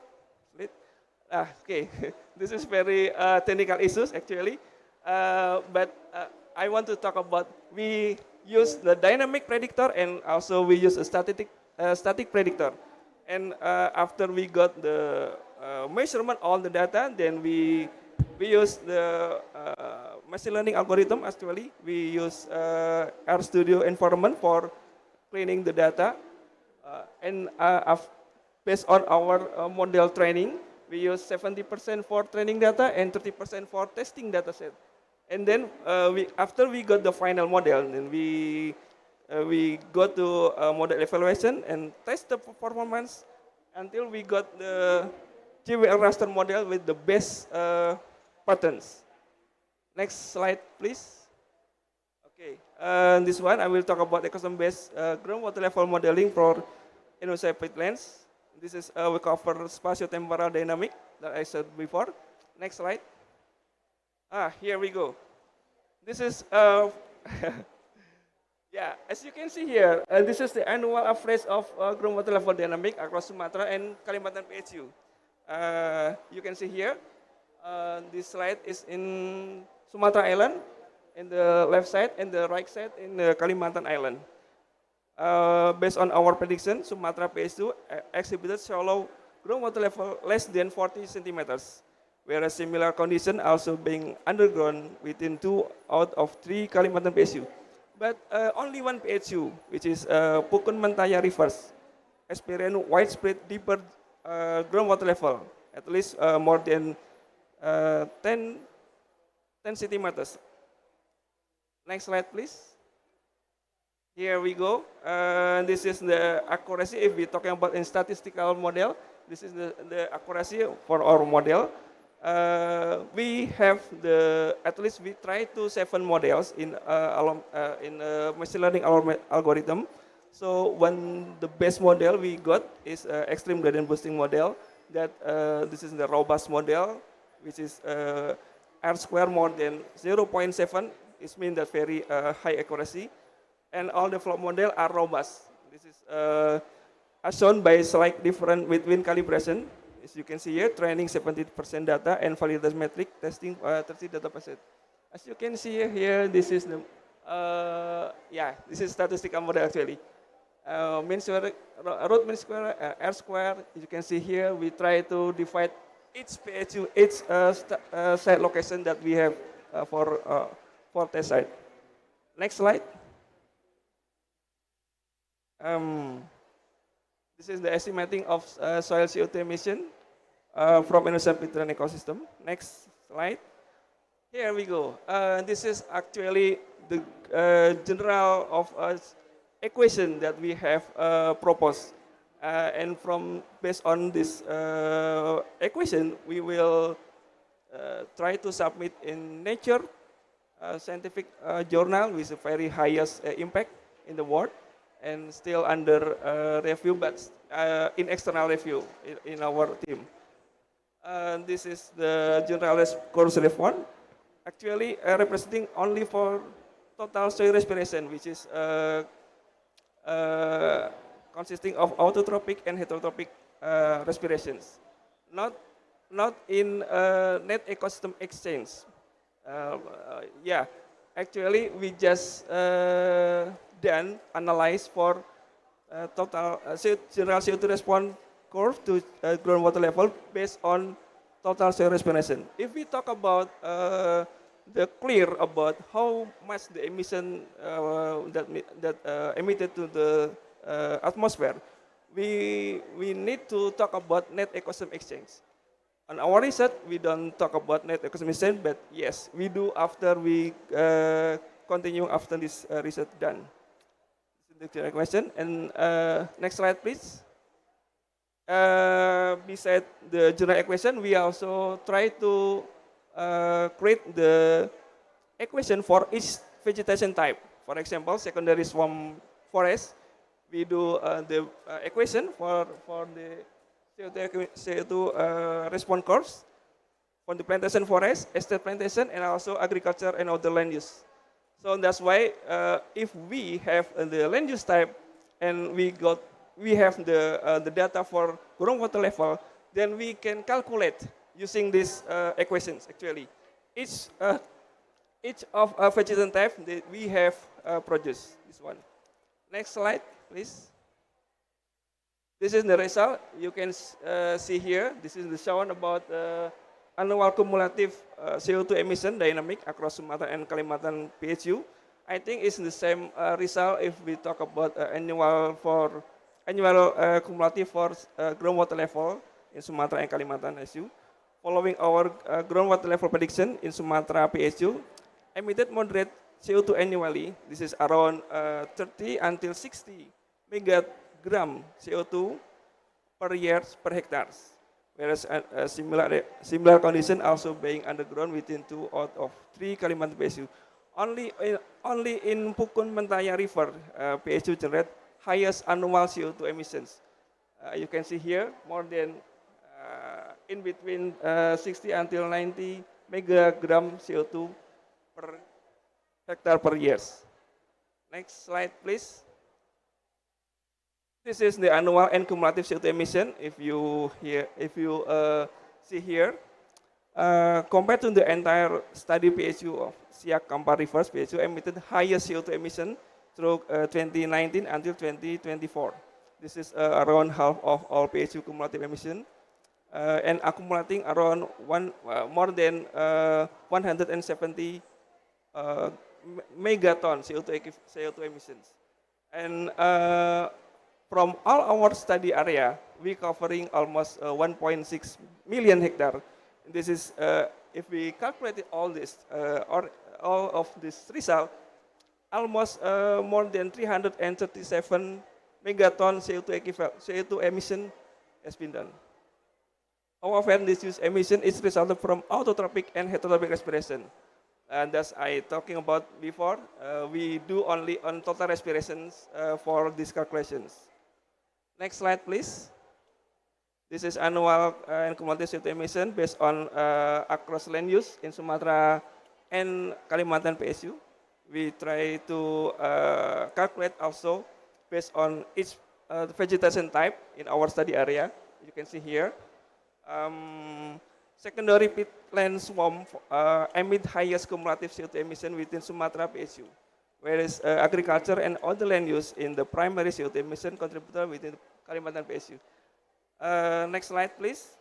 Okay, this is very technical issues actually, but I want to talk about, we use the dynamic predictor and also we use a static predictor. And after we got the measurement, all the data, then we use the machine learning algorithm actually. We use RStudio environment for cleaning the data. And based on our model training, we use 70% for training data and 30% for testing data set. And then after we got the final model, then we go to model evaluation and test the performance until we got the GWL raster model with the best patterns. Next slide, please. Okay, this one I will talk about ecosystem-based groundwater level modeling for Indonesia peatlands. This is we cover spatio-temporal dynamic that I said before. Next slide. Here we go. This is yeah, as you can see here, this is the annual average of groundwater level dynamic across Sumatra and Kalimantan PHU. You can see here, this slide is in Sumatra Island, in the left side, and the right side in the Kalimantan Island. Based on our prediction, Sumatra PHU exhibited shallow groundwater level less than 40 centimeters, whereas similar condition also being underground within 2 out of 3 Kalimantan PHU. But only one PHU, which is Pukun Mentaya Rivers, experience widespread deeper groundwater level, at least more than 10 centimeters. Next slide, please. Here we go. This is the accuracy. If we're talking about in statistical model, this is the accuracy for our model. We have at least we try to 7 models in machine learning algorithm. So the best model we got is extreme gradient boosting model. That this is the robust model, which is R square more than 0.7. It means that very high accuracy. And all developed model are robust. This is as shown by slight difference between calibration. As you can see here, training 70% data and validation metric testing 30 data percent. As you can see here, this is the this is statistical model actually. Mean square, root mean square, R square. You can see here, we try to divide each PHU, each site location that we have for test site. Next slide. This is the estimating of soil CO2 emission from Indonesia peatland ecosystem. Next slide. Here we go. This is actually the general of equation that we have proposed. And based on this equation, we will try to submit in Nature scientific journal with the very highest impact in the world, and still under review, but in external review in our team. This is the general course reform. actually representing only for total soil respiration, which is consisting of autotrophic and heterotrophic respirations, not in net ecosystem exchange. Yeah, actually we just done analyze for total general CO2 response curve to groundwater level based on total soil respiration. If we talk about the clear about how much the emission that emitted to the atmosphere, we need to talk about net ecosystem exchange. On our research, we don't talk about net ecosystem exchange, but yes, we do after we continue after this research done. This is the question. And next slide, please. Beside the general equation, we also try to create the equation for each vegetation type. For example, secondary swamp forest, we do the equation for the CO2 response curves for the plantation forest, estate plantation, and also agriculture and other land use. So that's why if we have the land use type and we have the data for groundwater level, then we can calculate using these equations. Actually, each of vegetation type that we have produced this one. Next slide, please. This is the result. You can see here. This is the shown about annual cumulative CO2 emission dynamic across Sumatra and Kalimantan PHU. I think it's the same result if we talk about annual cumulative for groundwater level in Sumatra and Kalimantan PHU. Following our groundwater level prediction in Sumatra PHU, emitted moderate CO2 annually. This is around 30 until 60 megagram CO2 per year per hectare. Whereas a similar condition also being underground within 2 out of 3 Kalimantan PSU. Only in Pukun Mentaya River, PSU generate highest annual CO2 emissions. You can see here more than in between 60 until 90 megagram CO2 per hectare per year. Next slide, please. This is the annual and cumulative CO2 emission. If you see here, compared to the entire study PSU of Siak Kampar Rivers, PSU emitted highest CO2 emission through 2019 until 2024. This is around half of all PSU cumulative emission, and accumulating around more than 170 megaton CO2 emissions. And from all our study area, we covering almost 1.6 million hectare. This is if we calculate all this or all of this result, almost more than 337 megaton CO2 emission has been done. However, this use emission is resulted from autotrophic and heterotrophic respiration. And as I talking about before, we do only on total respirations for these calculations. Next slide, please. This is annual and cumulative CO2 emission based on across land use in Sumatra and Kalimantan PSU. We try to calculate also based on each vegetation type in our study area. You can see here. Secondary peatland swamp emit highest cumulative CO2 emission within Sumatra PSU, whereas agriculture and other land use in the primary CO2 emission contributor within Kalimantan PSU. Next slide, please.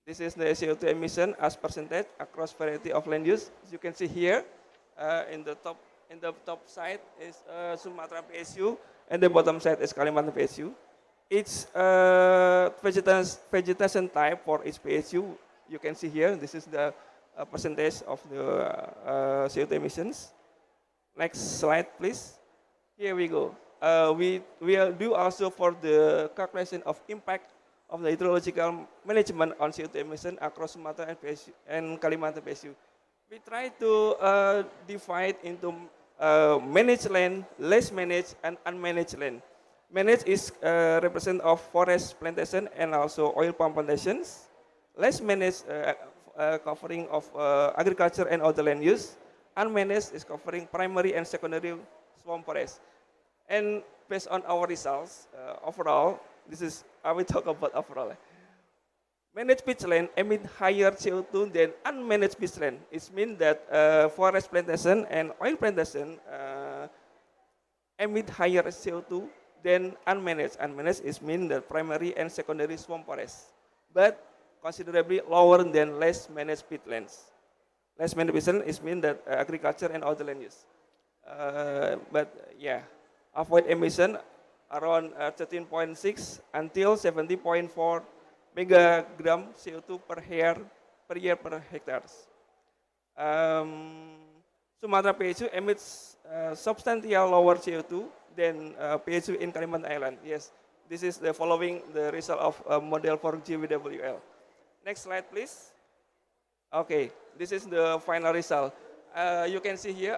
This is the CO2 emission as percentage across variety of land use. As you can see here, in the top side is Sumatra PSU, and the bottom side is Kalimantan PSU. Each vegetation type for each PSU, you can see here, this is the percentage of the CO2 emissions. Next slide, please. Here we go. We will do also for the calculation of impact of the hydrological management on CO2 emission across Sumatra and Kalimantan PSU. We try to divide into managed land, less managed, and unmanaged land. Managed is represent of forest plantation and also oil palm plantations. Less managed covering of agriculture and other land use. Unmanaged is covering primary and secondary swamp forest. And based on our results, overall, this is I will talk about overall. Managed peatland emit higher CO2 than unmanaged peatland. It means that forest plantation and oil plantation emit higher CO2 than unmanaged. Unmanaged is mean that primary and secondary swamp forests, but considerably lower than less managed peatlands. Less managed peatland is mean that agriculture and other land use. But yeah, avoid emission around 13.6 until 70.4 megagram CO2 per year per hectare. Sumatra PHU emits substantially lower CO2 than PHU in Kalimantan Island. Yes, this is the following the result of a model for GWWL. Next slide, please. Okay, this is the final result. You can see here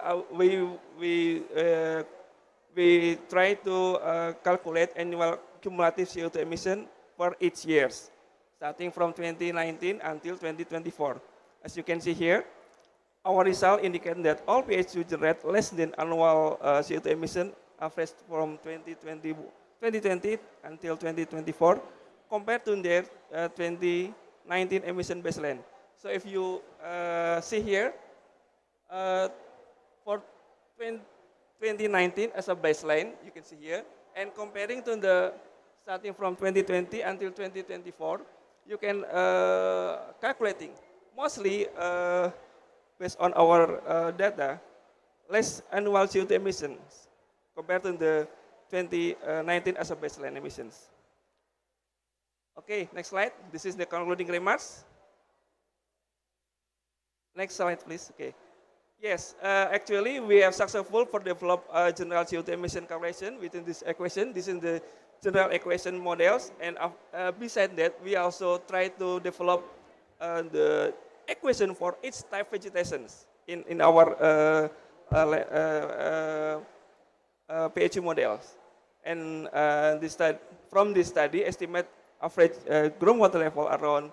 we try to calculate annual cumulative CO2 emission for each years, starting from 2019 until 2024. As you can see here, our result indicate that all PHU generate less than annual CO2 emission average from 2020 until 2024 compared to their 2019 emission baseline. So if you see here, for 2019 as a baseline, you can see here, and comparing to the starting from 2020 until 2024, you can calculating mostly based on our data, less annual CO2 emissions compared to the 2019 as a baseline emissions. Okay, next slide. This is the concluding remarks. Next slide, please. Okay. Yes, actually we have successful for develop general CO2 emission calculation within this equation. This is the general equation models, and beside that, we also try to develop the equation for each type vegetations in our PHU models. And from this study, estimate average groundwater level around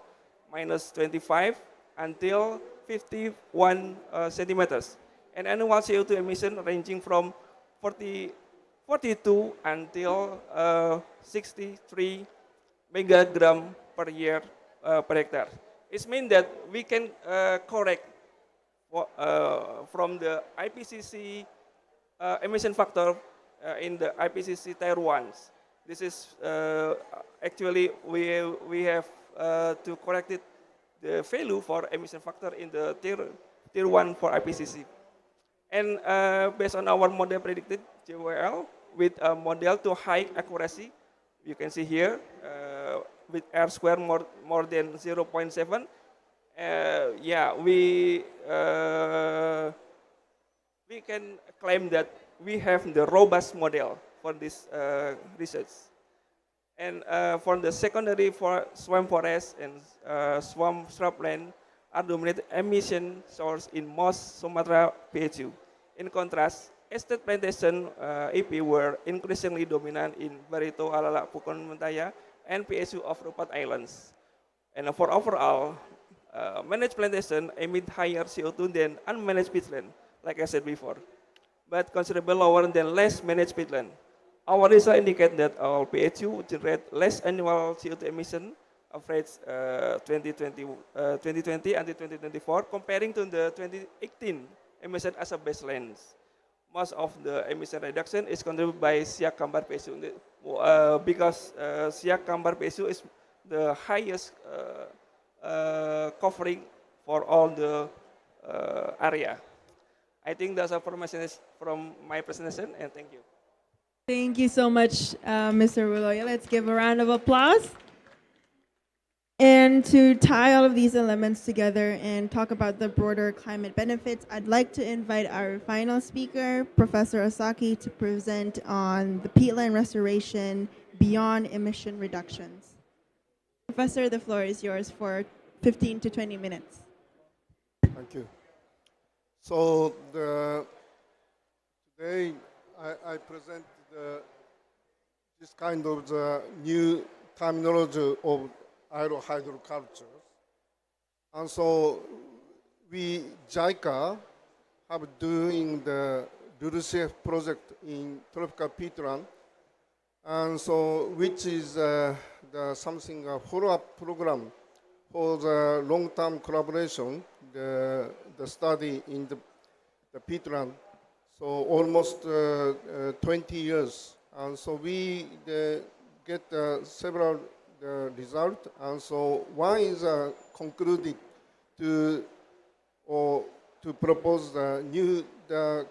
minus 25 until 51 centimeters, and annual CO2 emission ranging from 42 until 63 megagram per year per hectare. It means that we can correct from the IPCC emission factor in the IPCC tier 1s. This is actually we have to correct it the value for emission factor in the tier 1 for IPCC. And based on our model predicted JWL with a model to high accuracy, you can see here with R square more than 0.7. Yeah, we can claim that we have the robust model for this research. And for the secondary for swamp forest and swamp shrubland are dominant emission source in most Sumatra PHU. In contrast, estate plantation EP were increasingly dominant in Barito, Alala, Pukon, Mentaya, and PHU of Rupat Islands. And for overall, managed plantation emit higher CO2 than unmanaged peatland, like I said before, but considerably lower than less managed peatland. Our results indicate that our PHU generate less annual CO2 emission average 2020 until 2024 comparing to the 2018 emission as a baseline. Most of the emission reduction is contributed by Siak Kambar PHU because Siak Kambar PHU is the highest covering for all the area. I think that's all from my presentation, and thank you. Thank you so much, Mr. Ruloya. Let's give a round of applause. And to tie all of these elements together and talk about the broader climate benefits, I'd like to invite our final speaker, Professor Osaki, to present on the peatland restoration beyond emission reductions. Professor, the floor is yours for 15 to 20 minutes. Thank you. So today I present this kind of the new terminology of hydroculture. And so we, JICA, have doing the LULUCF project in tropical Peatland, and so which is the something a follow-up program for the long-term collaboration, the study in the Peatland. So almost 20 years, and so we get several results, and so one is concluded to propose the new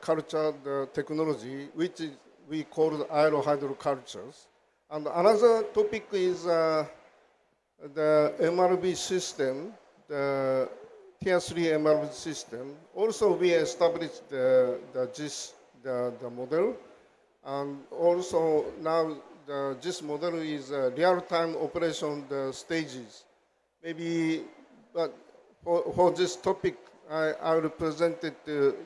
culture, the technology, which is we call hydrocultures. And another topic is the MRV system, the Tier 3 MRV system. Also, we established the GIS, the model. And also now the GIS model is real-time operation the stages. Maybe, but for this topic, I will present it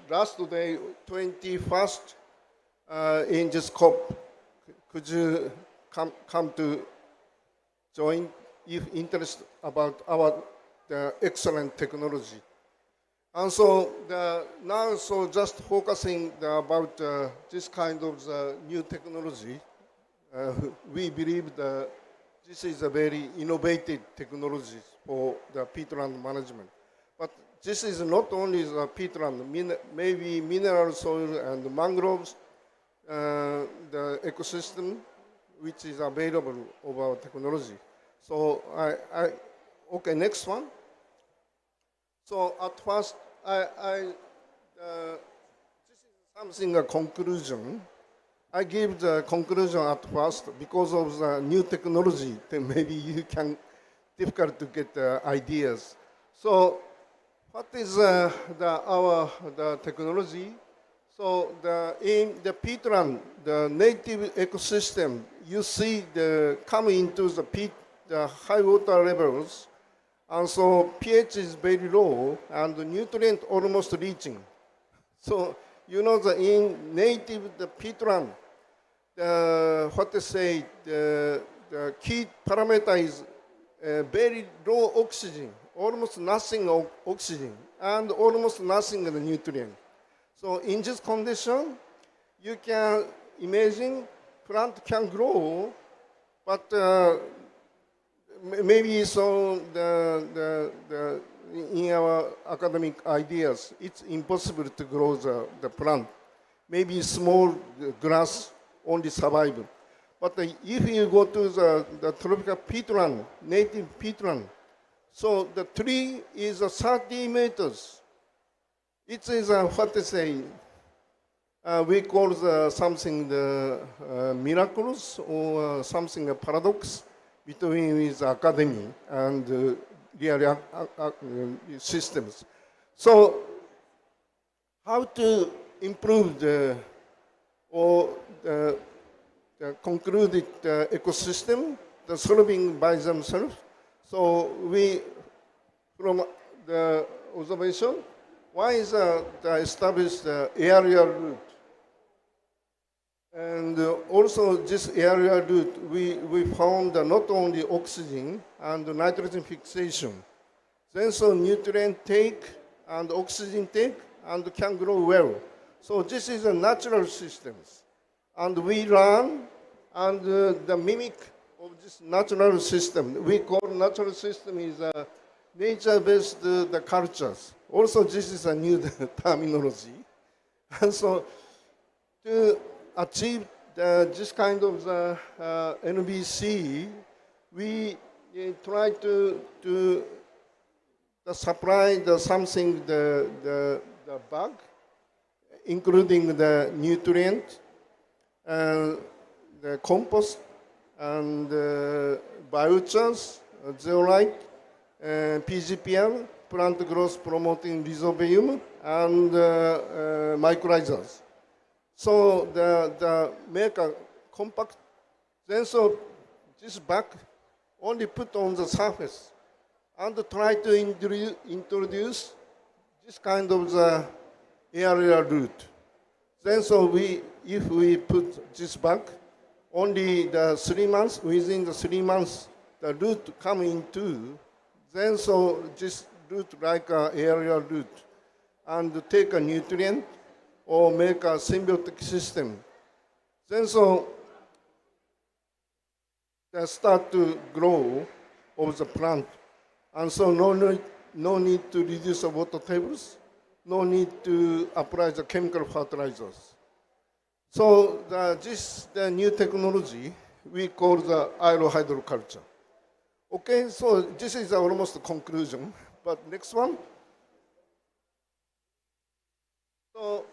last day, 21st, in this COP. Could you come to join if interested about the excellent technology? And so now, so just focusing about this kind of new technology, we believe that this is a very innovative technology for the peatland management. But this is not only the peatland, maybe mineral soil and mangroves, the ecosystem, which is available of our technology. So okay, next one. So at first, this is something, a conclusion. I give the conclusion at first because of the new technology, then maybe you can, difficult to get ideas. So what is the technology? So in the peatland, the native ecosystem, you see coming into the peat, the high water levels, and so pH is very low, and the nutrient almost reaching. So you know that in native the peatland, what to say, the key parameter is very low oxygen, almost nothing of oxygen, and almost nothing of the nutrient. So in this condition, you can imagine plant can grow, but maybe so in our academic ideas, it's impossible to grow the plant. Maybe small grass only survive. But if you go to the tropical peatland, native peatland, so the tree is 30 meters. It is what to say, we call something miraculous or something a paradox between with academy and real systems. So how to improve the concluded ecosystem, the solving by themselves. So we, from the observation, one is the established area route. And also this area route, we found not only oxygen and nitrogen fixation, then so nutrient take and oxygen take and can grow well. So this is a natural systems. And we learn and the mimic of this natural system. We call natural system is nature-based the cultures. Also, this is a new terminology. And so to achieve this kind of NBC, we try to supply something, the bug, including the nutrient, the compost, and biochars, zeolite, PGPL, plant growth promoting rhizobium, and mycorrhizas. So the make a compact, then so this bag only put on the surface and try to introduce this kind of the area root. Then so if we put this bag, only the 3 months, within the 3 months, the root come into, then so this root like aerial root and take a nutrient or make a symbiotic system. Then so they start to grow of the plant. And so no need to reduce the water tables, no need to apply the chemical fertilizers. So the new technology we call the hydroculture. Okay, so this is almost the conclusion. But next one. So,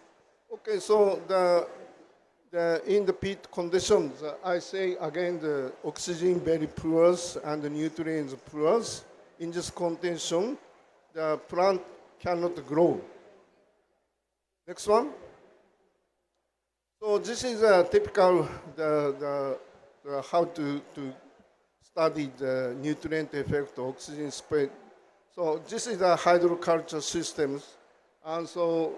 okay, so in the peat conditions, I say again the oxygen very poor and the nutrients poor. In this condition, the plant cannot grow. Next one. So this is a typical how to study the nutrient effect of oxygen spread. So this is the hydroculture systems, and so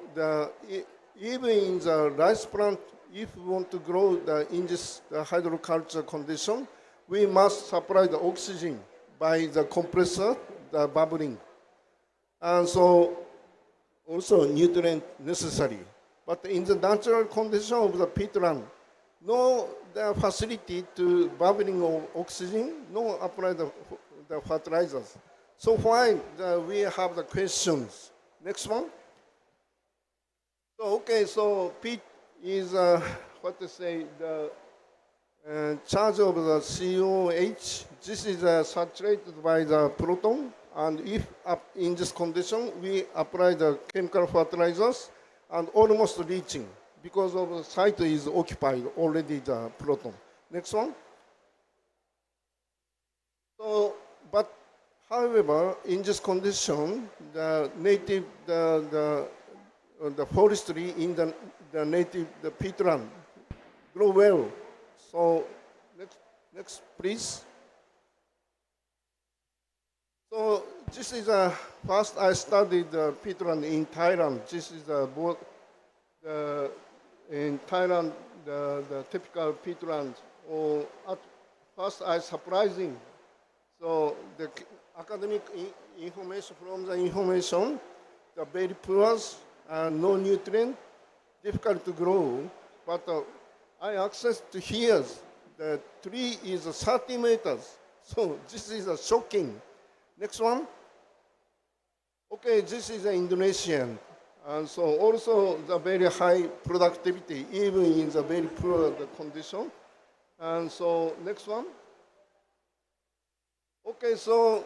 even in the rice plant, if we want to grow in this hydroculture condition, we must supply the oxygen by the compressor, the bubbling, and so also nutrient necessary. But in the natural condition of the peatland, no facility to bubbling of oxygen, no apply the fertilizers. So why we have the questions? Next one. So okay, so peat is what to say the charge of the COH. This is saturated by the proton, and if in this condition we apply the chemical fertilizers and almost reaching, because of the site is occupied already the proton. Next one. So, but however, in this condition, the native the forestry in the native peatland grow well. So next please. So this is first I studied the peatland in Thailand. This is both in Thailand the typical peatland. Or at first I surprising. So the academic information from the information, the very poor and no nutrient, difficult to grow. But I access to here, the tree is 30 meters. So this is shocking. Next one. Okay, this is Indonesian. And so also the very high productivity, even in the very poor condition. And so next one. Okay, so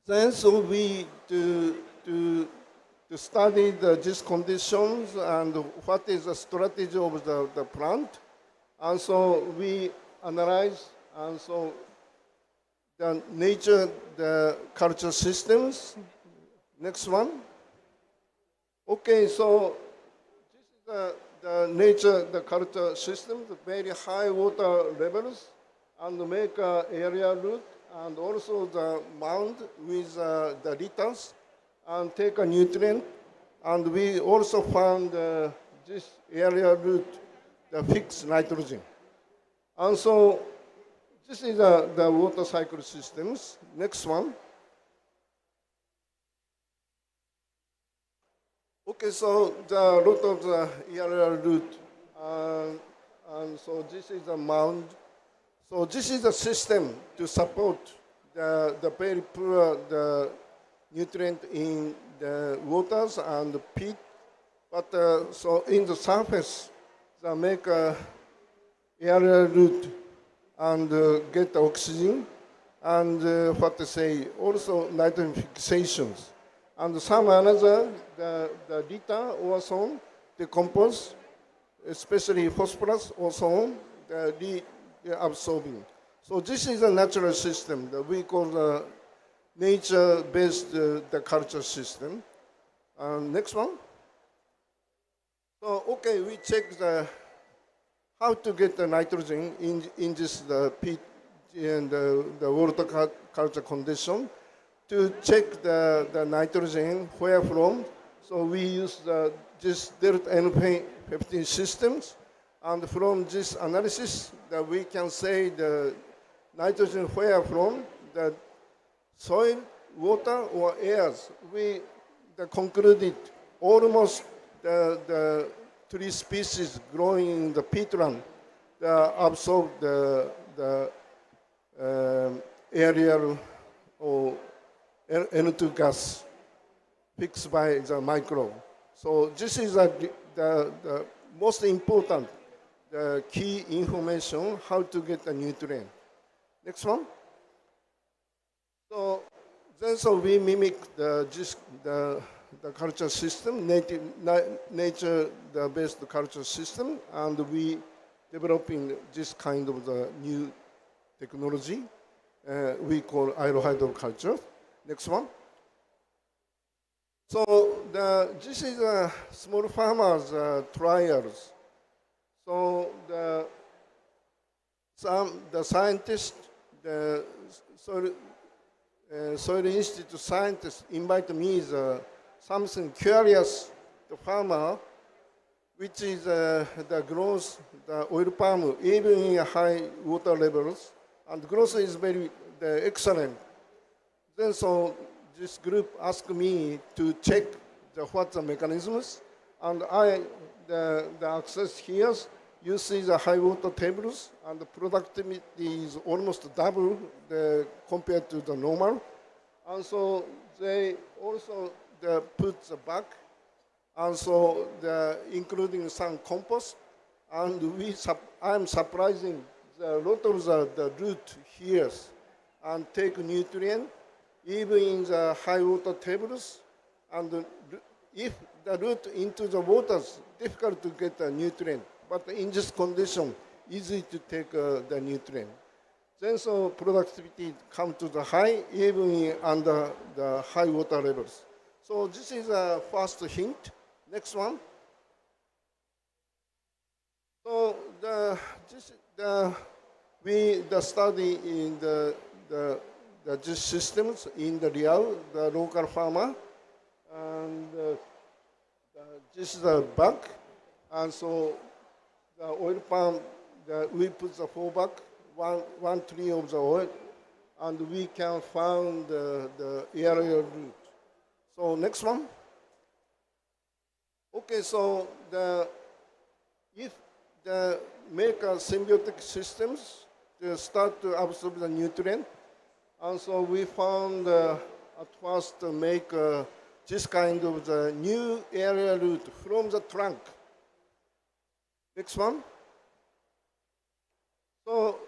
then so we to study these conditions and what is the strategy of the plant. And so we analyze and so the nature, the culture systems. Next one. Okay, so this is the nature, the culture system, the very high water levels, and make area root, and also the mound with the litters, and take a nutrient. And we also found this area root, the fixed nitrogen. And so this is the water cycle systems. Next one. Okay, so the root of the area root, and so this is the mound. So this is the system to support the very poor the nutrient in the waters and the peat. But so in the surface, they make area root and get the oxygen and what to say, also nitrogen fixations. And some another, the litter or so on, decompose, especially phosphorus or so on, the absorbing. So this is a natural system that we call the nature-based the culture system. Next one. So okay, we check how to get the nitrogen in this peat and the water culture condition. To check the nitrogen where from, so we use this dirt N15 systems, and from this analysis that we can say the nitrogen where from, the soil water or airs, we concluded almost the tree species growing in the peatland absorb the aerial or N2 gas fixed by the microbe. So this is the most important, the key information how to get the nutrient. Next one. So then we mimic the culture system, nature-based culture system, and we developing this kind of the new technology we call hydroculture. Next one. So this is small farmers trials. So the scientists, the Soil Institute scientists invite me as something curious, the farmer, which is the growth, the oil palm, even in high water levels, and growth is very excellent. Then so this group asked me to check what the mechanisms, and the access here, you see the high water tables, and the productivity is almost double compared to the normal. And so they also put the back, and so including some compost, and I'm surprising a lot of the root here and take nutrient even in the high water tables, and if the root into the waters, difficult to get the nutrient, but in this condition, easy to take the nutrient. Then so productivity come to the high, even under the high water levels. So this is a first hint. Next one. So we study in these systems in the real, the local farmer, and this is the bag, and so the oil palm, we put the four bag, one tree of the oil, and we can find the aerial root. So next one. Okay, so if make a symbiotic systems to start to absorb the nutrient, and so we found at first to make this kind of the new area root from the trunk. Next one. So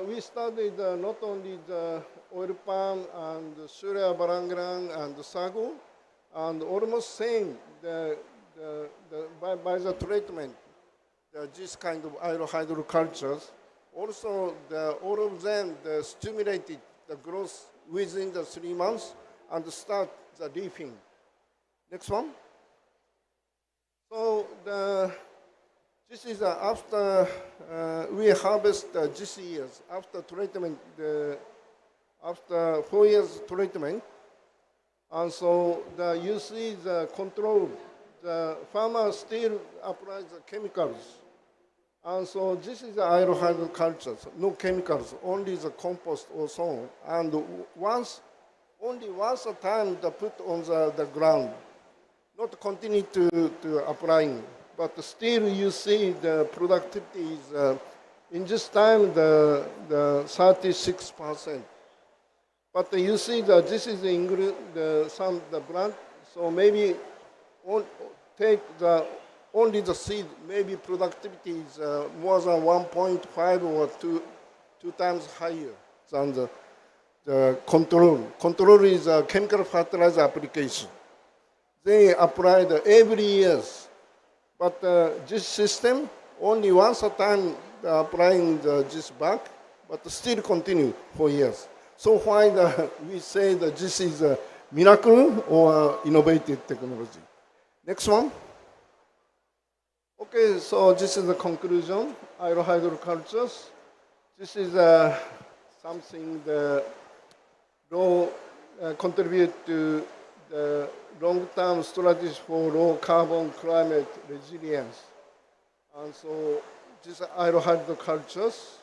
we studied not only the oil palm and the Surya Barangrang and the sago, and almost same by the treatment, this kind of hydrocultures. Also, all of them stimulated the growth within the 3 months and start the leafing. Next one. So this is after we harvest this years after treatment, after 4 years treatment, and so you see the control. The farmer still applies the chemicals, and so this is the hydroculture, no chemicals, only the compost or so on, and only once a time they put on the ground, not continue to applying, but still you see the productivity is in this time the 36%. But you see that this is the plant, so maybe take only the seed, maybe productivity is more than 1.5 or 2 times higher than the control. Control is a chemical fertilizer application. They apply every year, but this system only once a time applying this back, but still continue for years. So why we say that this is a miracle or innovative technology? Next one. Okay, so this is the conclusion. Hydrocultures. This is something that will contribute to the long-term strategies for low carbon climate resilience. And so these hydrocultures,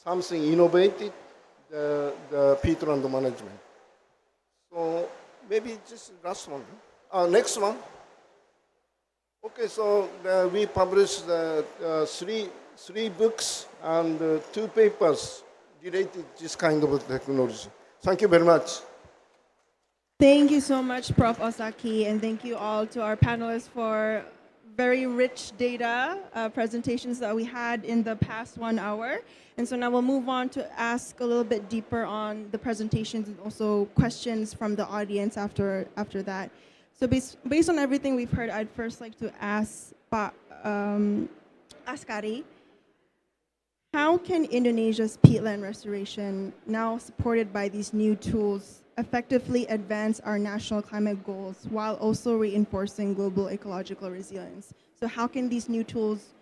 something innovated, the peatland management. maybe just last one. Next one. Okay, so we published three books and two papers related to this kind of technology. Thank you very much. Thank you so much, Prof. Osaki, and thank you all to our panelists for very rich data presentations that we had in the past 1 hour. And so now we'll move on to ask a little bit deeper on the presentations and also questions from the audience after that. So based on everything we've heard, I'd first like to ask Pak Askari, how can Indonesia's peatland restoration, now supported by these new tools, effectively advance our national climate goals while also reinforcing global ecological resilience? So how can these new tools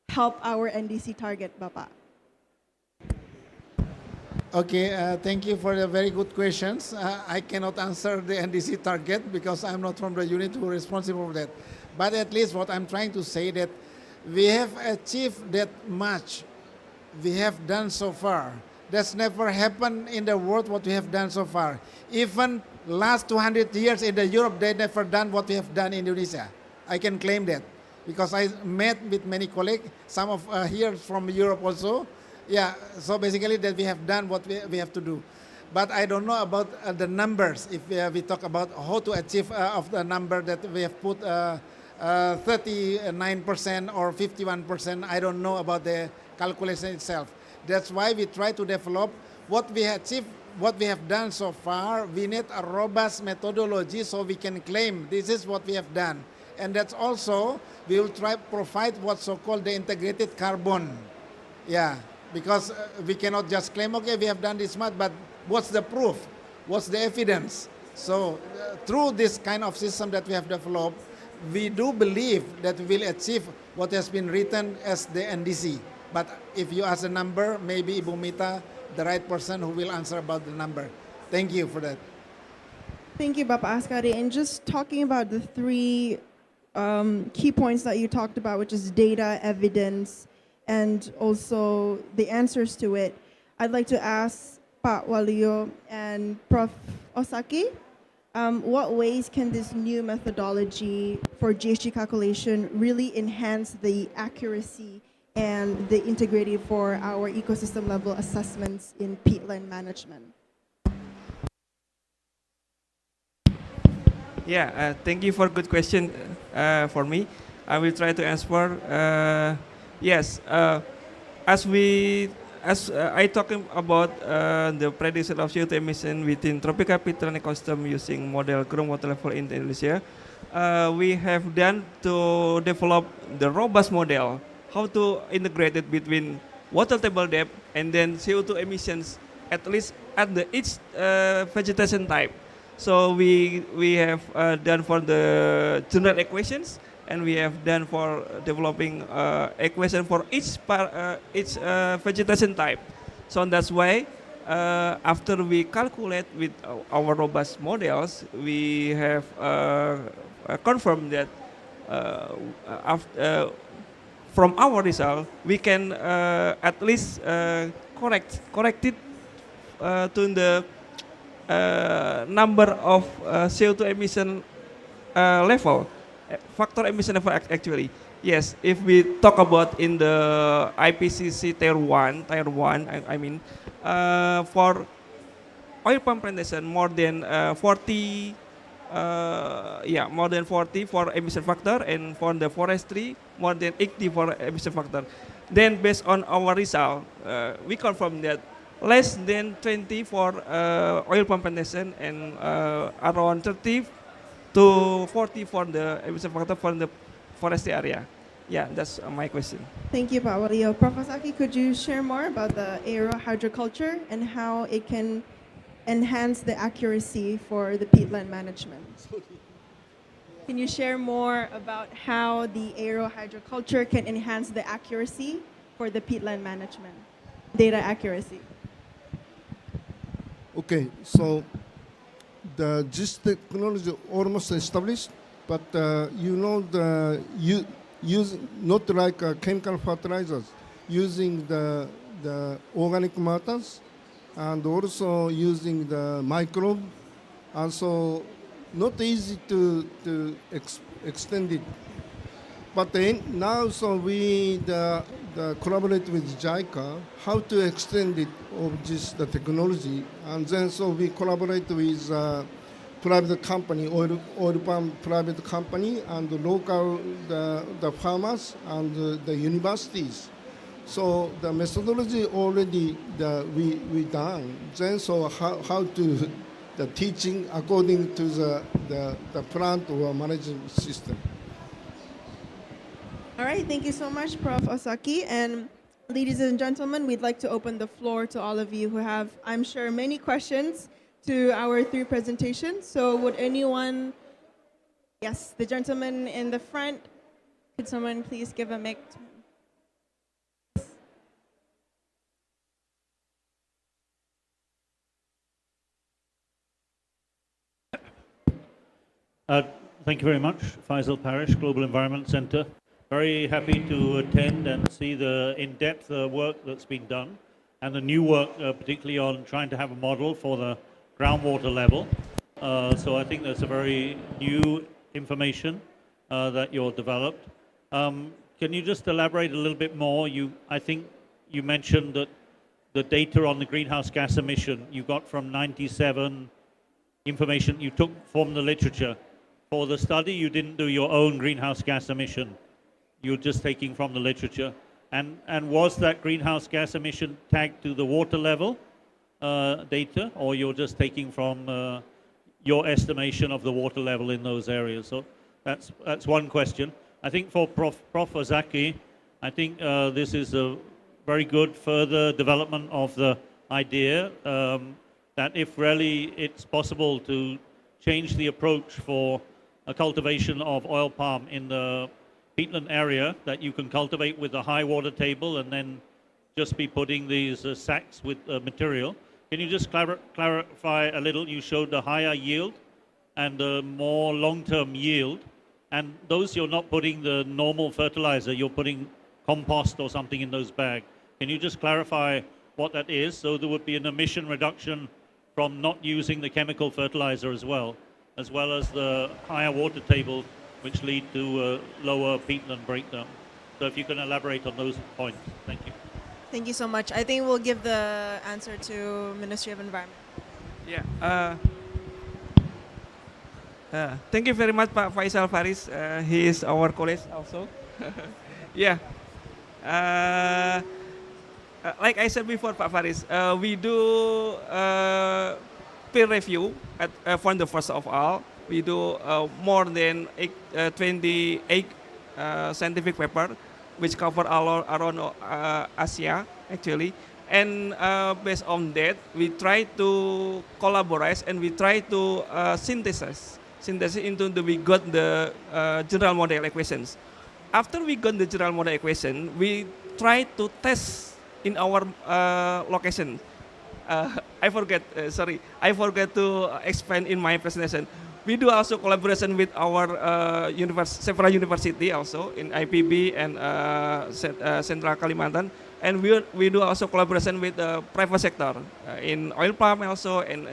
help our NDC target, Bapak? Okay, thank you for the very good questions. I cannot answer the NDC target because I'm not from the unit who is responsible for that. But at least what I'm trying to say that we have achieved that much we have done so far. That's never happened in the world what we have done so far. Even last 200 years in the Europe, they never done what we have done in Indonesia. I can claim that because I met with many colleagues, some of here from Europe also. Yeah, so basically that we have done what we have to do. But I don't know about the numbers. If we talk about how to achieve of the number that we have put 39% or 51%, I don't know about the calculation itself. That's why we try to develop what we achieved, what we have done so far. We need a robust methodology so we can claim this is what we have done. And that's also, we will try to provide what's so-called the integrated carbon. Yeah, because we cannot just claim, okay, we have done this much, but what's the proof? What's the evidence? So through this kind of system that we have developed, we do believe that we will achieve what has been written as the NDC. But if you ask a number, maybe Ibu Mita, the right person who will answer about the number. Thank you for that. Thank you, Bapak Askari. And just talking about the three key points that you talked about, which is data, evidence, and also the answers to it, I'd like to ask Pak Waluyo and Prof. Osaki, what ways can this new methodology for GHG calculation really enhance the accuracy and the integrity for our ecosystem level assessments in peatland management? Yeah, thank you for good question for me. I will try to answer. Yes, as I talking about the prediction of CO2 emission within tropical peatland ecosystem using model groundwater level in Indonesia, we have done to develop the robust model, how to integrate it between water table depth and then CO2 emissions, at least at the each vegetation type. So we have done for the general equations, and we have done for developing equation for each vegetation type. So that's why after we calculate with our robust models, we have confirmed that from our result, we can at least correct it to the number of CO2 emission level, factor emission level actually. Yes, if we talk about in the IPCC tier 1, I mean, for oil pump plantation, more than 40, more than 40 for emission factor, and for the forestry, more than 80 for emission factor. Then based on our result, we confirm that less than 20 for oil pump plantation and around 30 to 40 for the emission factor for the forestry area. Yeah, that's my question. Thank you, Pak Waluyo. Prof. Osaki, could you share more about the Hydroculture and how it can enhance the accuracy for the peatland management? Can you share more about how the Hydroculture can enhance the accuracy for the peatland management, data accuracy? Okay, so this technology almost established, but use not like chemical fertilizers, using the organic matters, and also using the microbe, also not easy to extend it. But then now, so we the collaborate with JICA how to extend it of this the technology, and then so we collaborate with private company, oil palm private company, and the local the farmers and the universities. So the methodology already we done. Then so how to the teaching according to the plant or management system. All right, thank you so much, Prof. Osaki. And ladies and gentlemen, we'd like to open the floor to all of you who have, I'm sure, many questions to our three presentations. So would anyone, yes, the gentleman in the front, could someone please give a mic to him? Thank you very much. Faisal Parish, Global Environment Center. Very happy to attend and see the in-depth work that's been done and the new work, particularly on trying to have a model for the groundwater level. So I think that's a very new information that you're developed. Can you just elaborate a little bit more? I think you mentioned that the data on the greenhouse gas emission you got from 97 information you took from the literature. For the study, you didn't do your own greenhouse gas emission. You're just taking from the literature. And was that greenhouse gas emission tagged to the water level data, or you're just taking from your estimation of the water level in those areas? So that's one question. I think for Prof. Ozaki, I think this is a very good further development of the idea that if really it's possible to change the approach for a cultivation of oil palm in the Peatland area, that you can cultivate with a high water table and then just be putting these sacks with material. Can you just clarify a little? You showed the higher yield and the more long-term yield, and those you're not putting the normal fertilizer, you're putting compost or something in those bags. Can you just clarify what that is? So there would be an emission reduction from not using the chemical fertilizer as well as the higher water table, which lead to lower peatland breakdown. So if you can elaborate on those points. Thank you. Thank you so much. I think we'll give the answer to Ministry of Environment. Yeah. Thank you very much, Pak Faisal Faris. He is our colleague also. Yeah. Like I said before, Pak Faris, we do peer review from the first of all. We do more than 28 scientific papers, which cover around Asia, actually. And based on that, we try to collaborate and we try to synthesize into we got the general model equations. After we got the general model equation, we try to test in our location. I forget to explain in my presentation. We do also collaboration with our several university also in IPB and Central Kalimantan, and we do also collaboration with the private sector in oil palm also and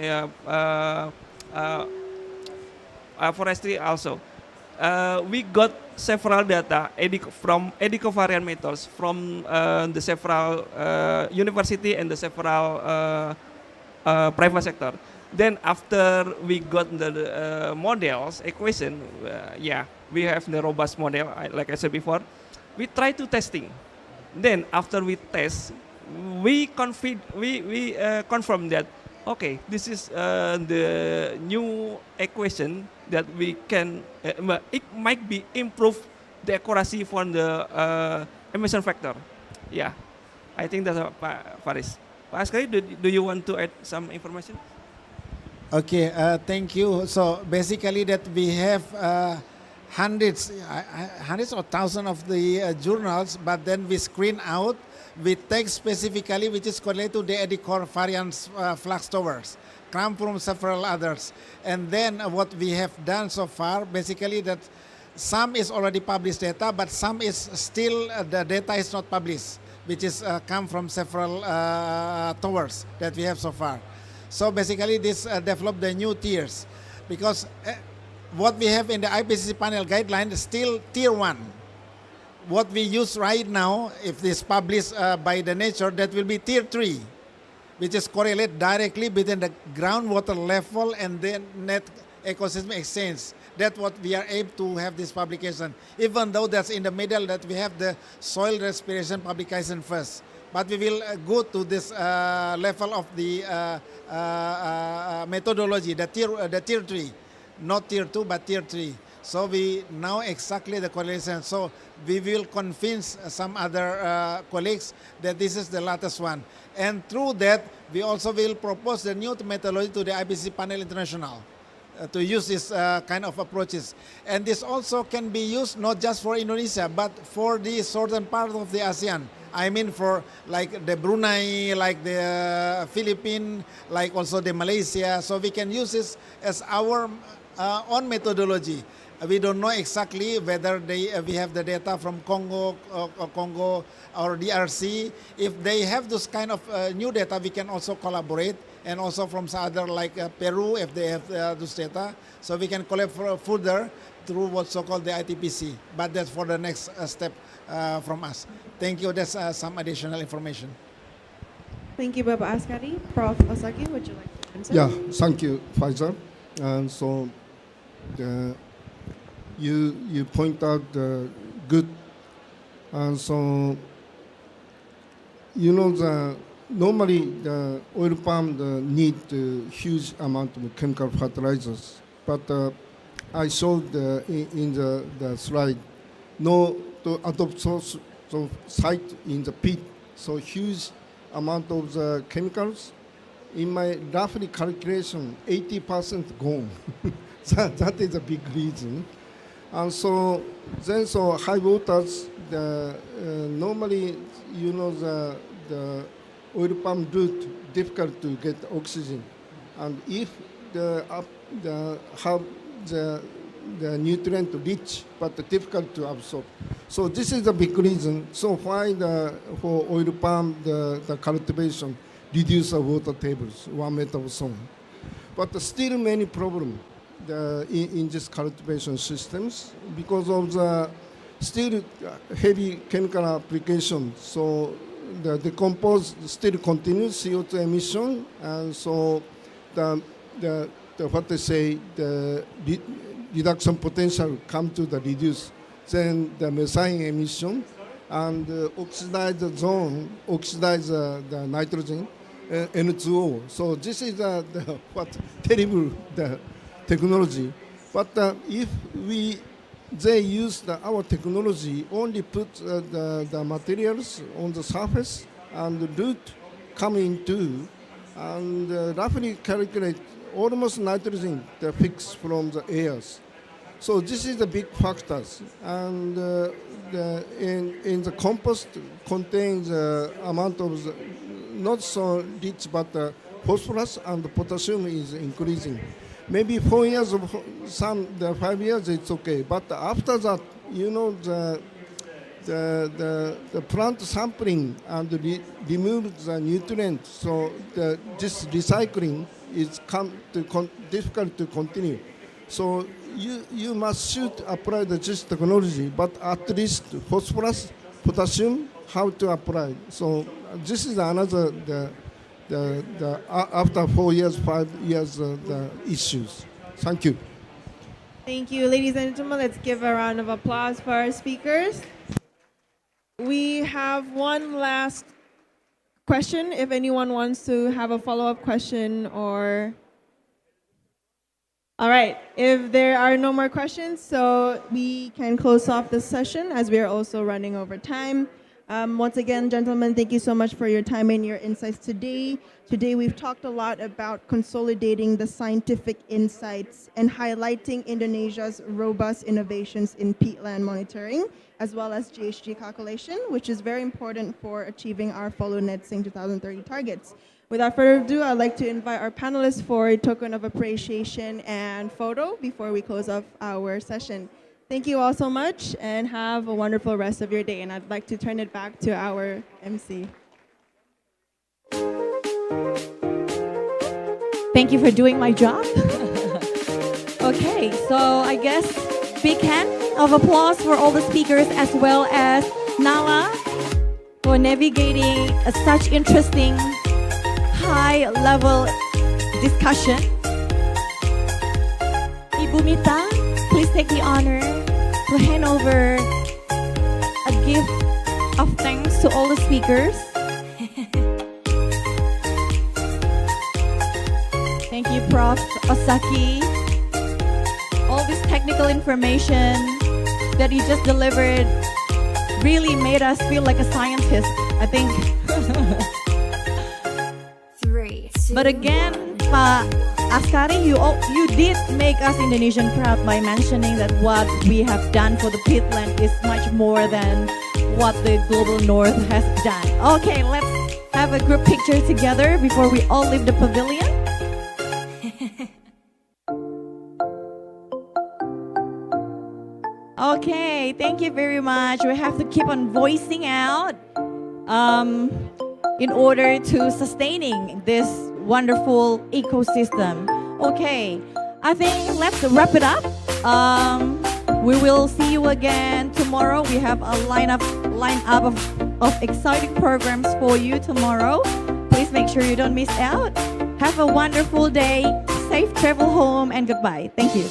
forestry also. We got several data from covariant methods from the several university and the several private sector. Then after we got the models equation, we have the robust model. Like I said before, we try to testing. Then after we test, we confirm that okay, this is the new equation that we can. It might be improve the accuracy for the emission factor. Yeah, I think that's Pak Faris. Pak Askari, do you want to add some information? Okay, thank you. So basically that we have hundreds or thousands of the journals, but then we screen out, we take specifically which is correlated to the eddy covariance flux towers, come from several others. And then what we have done so far, basically that some is already published data, but some is still, the data is not published, which is come from several towers that we have so far. So basically this developed the new tiers, because what we have in the IPCC panel guideline is still tier 1. What we use right now, if this published by the Nature, that will be tier 3, which is correlate directly between the groundwater level and the net ecosystem exchange. That's what we are able to have this publication, even though that's in the middle that we have the soil respiration publication first. But we will go to this level of the methodology, the tier 3, not tier 2, but tier 3. So we know exactly the correlation. So we will convince some other colleagues that this is the latest one. And through that, we also will propose the new methodology to the IPCC Panel International to use this kind of approaches. And this also can be used not just for Indonesia, but for the southern part of the ASEAN. I mean for like the Brunei, like the Philippines, like also the Malaysia. So we can use this as our own methodology. We don't know exactly whether we have the data from Congo or DRC. If they have this kind of new data, we can also collaborate, and also from some other like Peru, if they have this data. So we can collaborate further through what's so-called the ITPC. But that's for the next step from us. Thank you. That's some additional information. Thank you, Bapak Askari. Prof. Osaki, would you like to answer? Yeah, thank you, Faisal. And so you point out the good, and so normally the oil palm need huge amount of chemical fertilizers, but I showed in the slide no to adopt source of site in the pit, so huge amount of the chemicals. In my roughly calculation, 80% gone. That is a big reason. And so then high waters, normally the oil palm root difficult to get oxygen, and if have the nutrient rich but difficult to absorb. So this is a big reason. So why for oil palm the cultivation reduce the water tables 1 meter of zone, but still many problems in this cultivation systems because of the still heavy chemical application. So the decompose still continues CO2 emission, and so the what they say the reduction potential come to the reduce. Then the methane emission and oxidize the zone, oxidize the nitrogen, N2O. So this is what terrible the technology. But if they use our technology, only put the materials on the surface and the root come into, and roughly calculate almost nitrogen they fix from the airs. So this is the big factors. And in the compost contains amount of not so rich, but phosphorus and potassium is increasing. Maybe 4 years of the 5 years it's okay, but after that, the plant sampling and remove the nutrients, so this recycling is difficult to continue. So you should apply this technology, but at least phosphorus, potassium, how to apply. So this is another after 4 years, 5 years, the issues. Thank you. Thank you, ladies and gentlemen. Let's give a round of applause for our speakers. We have one last question. If anyone wants to have a follow-up question or... All right, if there are no more questions, so we can close off this session as we are also running over time. Once again, gentlemen, thank you so much for your time and your insights today. Today, we've talked a lot about consolidating the scientific insights and highlighting Indonesia's robust innovations in peatland monitoring, as well as GHG calculation, which is very important for achieving our follow net sync 2030 targets. Without further ado, I'd like to invite our panelists for a token of appreciation and photo before we close off our session. Thank you all so much, and have a wonderful rest of your day. And I'd like to turn it back to our MC. Thank you for doing my job. Okay, so I guess big hand of applause for all the speakers as well as Nala for navigating such interesting high-level discussion. Ibu Mita, please take the honor to hand over a gift of thanks to all the speakers. Thank you, Prof. Osaki. All this technical information that you just delivered really made us feel like a scientist, I think. But again, Pak Askari, you did make us Indonesian proud by mentioning that what we have done for the Peatland is much more than what the global north has done. Okay, let's have a group picture together before we all leave the pavilion. Okay, thank you very much. We have to keep on voicing out in order to sustaining this wonderful ecosystem. Okay, I think let's wrap it up. We will see you again tomorrow. We have a lineup of exciting programs for you tomorrow. Please make sure you don't miss out. Have a wonderful day. Safe travel home and goodbye. Thank you.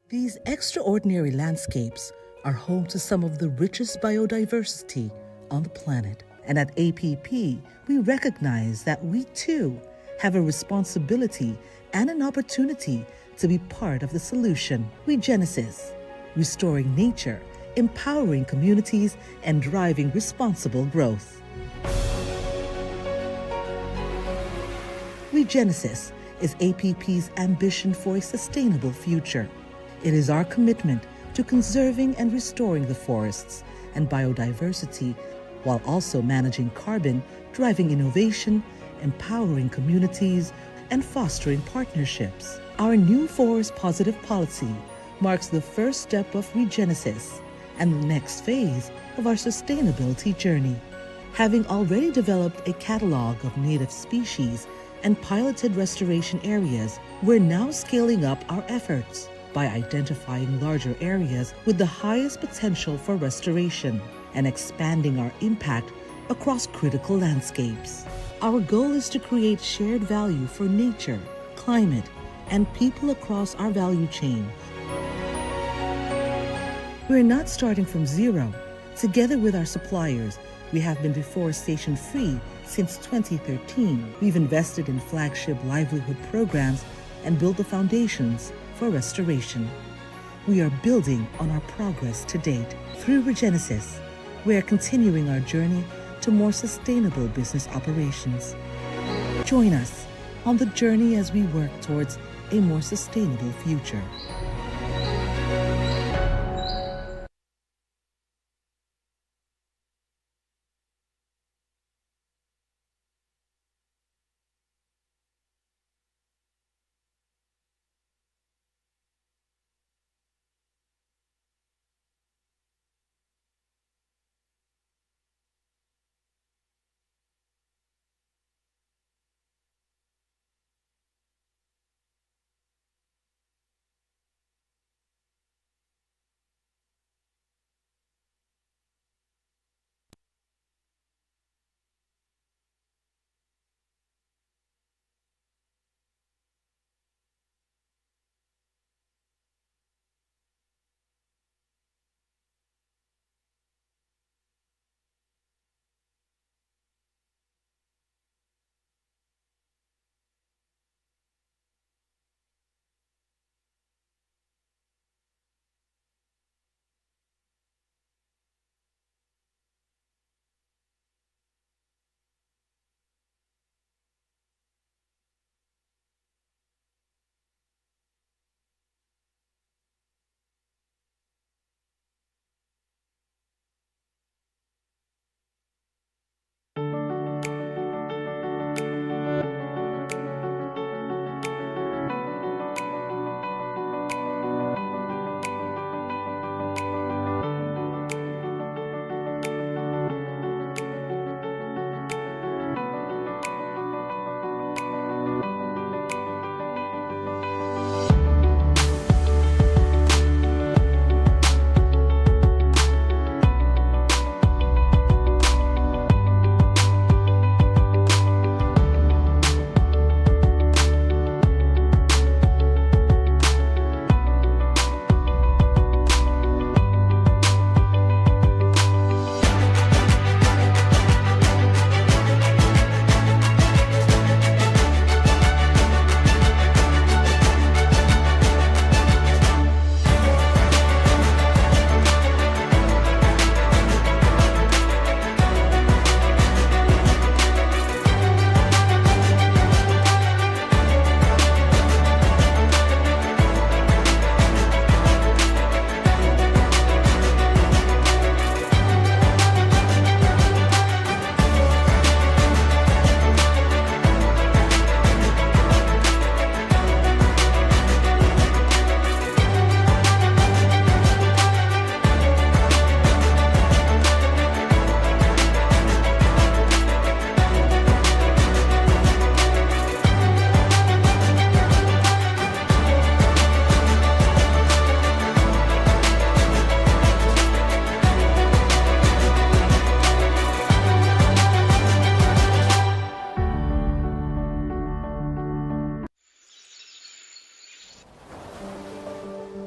These extraordinary landscapes are home to some of the richest biodiversity on the planet. And at APP, we recognize that we too have a responsibility and an opportunity to be part of the solution. Regenesis, restoring nature, empowering communities, and driving responsible growth. Regenesis is APP's ambition for a sustainable future. It is our commitment to conserving and restoring the forests and biodiversity while also managing carbon, driving innovation, empowering communities, and fostering partnerships. Our new forest positive policy marks the first step of Regenesis and the next phase of our sustainability journey. Having already developed a catalog of native species and piloted restoration areas, we're now scaling up our efforts by identifying larger areas with the highest potential for restoration and expanding our impact across critical landscapes. Our goal is to create shared value for nature, climate, and people across our value chain. We're not starting from zero. Together with our suppliers, we have been deforestation-free since 2013. We've invested in flagship livelihood programs and built the foundations for restoration. We are building on our progress to date. Through Regenesis, we are continuing our journey to more sustainable business operations. Join us on the journey as we work towards a more sustainable future.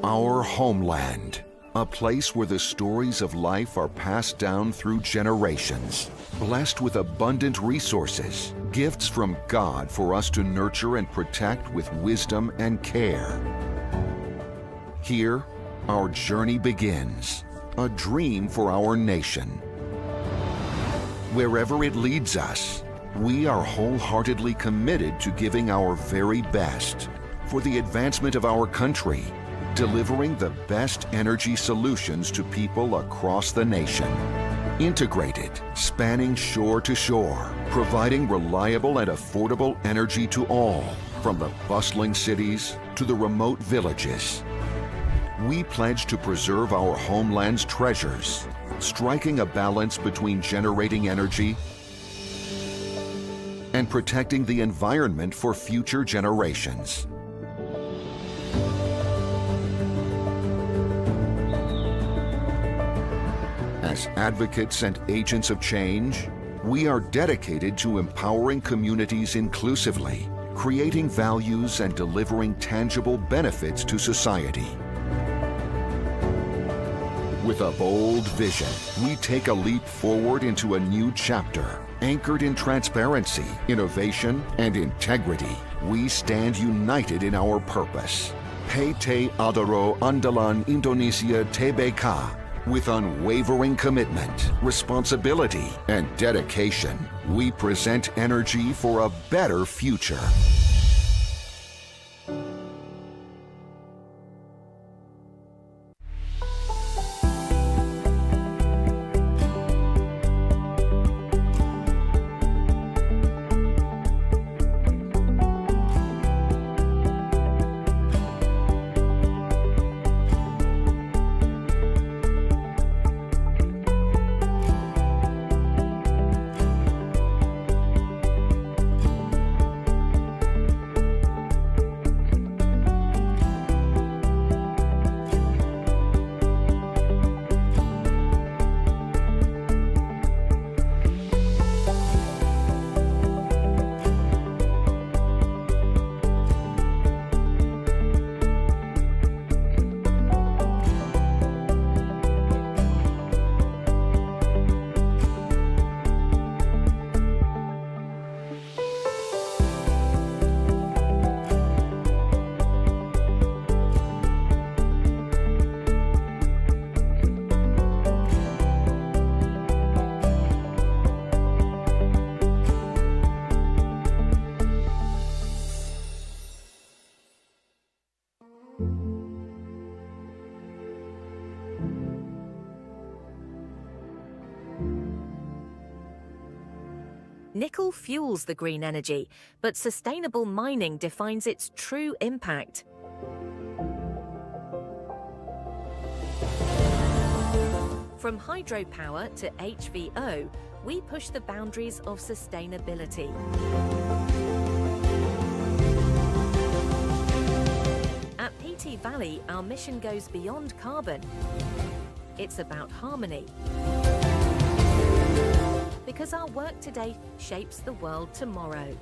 Our homeland, a place where the stories of life are passed down through generations, blessed with abundant resources, gifts from God for us to nurture and protect with wisdom and care. Here, our journey begins, a dream for our nation. Wherever it leads us, we are wholeheartedly committed to giving our very best for the advancement of our country, delivering the best energy solutions to people across the nation. Integrated, spanning shore to shore, providing reliable and affordable energy to all, from the bustling cities to the remote villages. we pledge to preserve our homeland's treasures, striking a balance between generating energy and protecting the environment for future generations. As advocates and agents of change, we are dedicated to empowering communities inclusively, creating values and delivering tangible benefits to society. With a bold vision, we take a leap forward into a new chapter, anchored in transparency, innovation, and integrity. We stand united in our purpose. PT Adaro Andalan Indonesia Tbk. With unwavering commitment, responsibility, and dedication, we present energy for a better future. Nickel fuels the green energy, but sustainable mining defines its true impact. From hydropower to HVO, we push the boundaries of sustainability. At PT Valley, our mission goes beyond carbon. It's about harmony. Because our work today shapes the world tomorrow.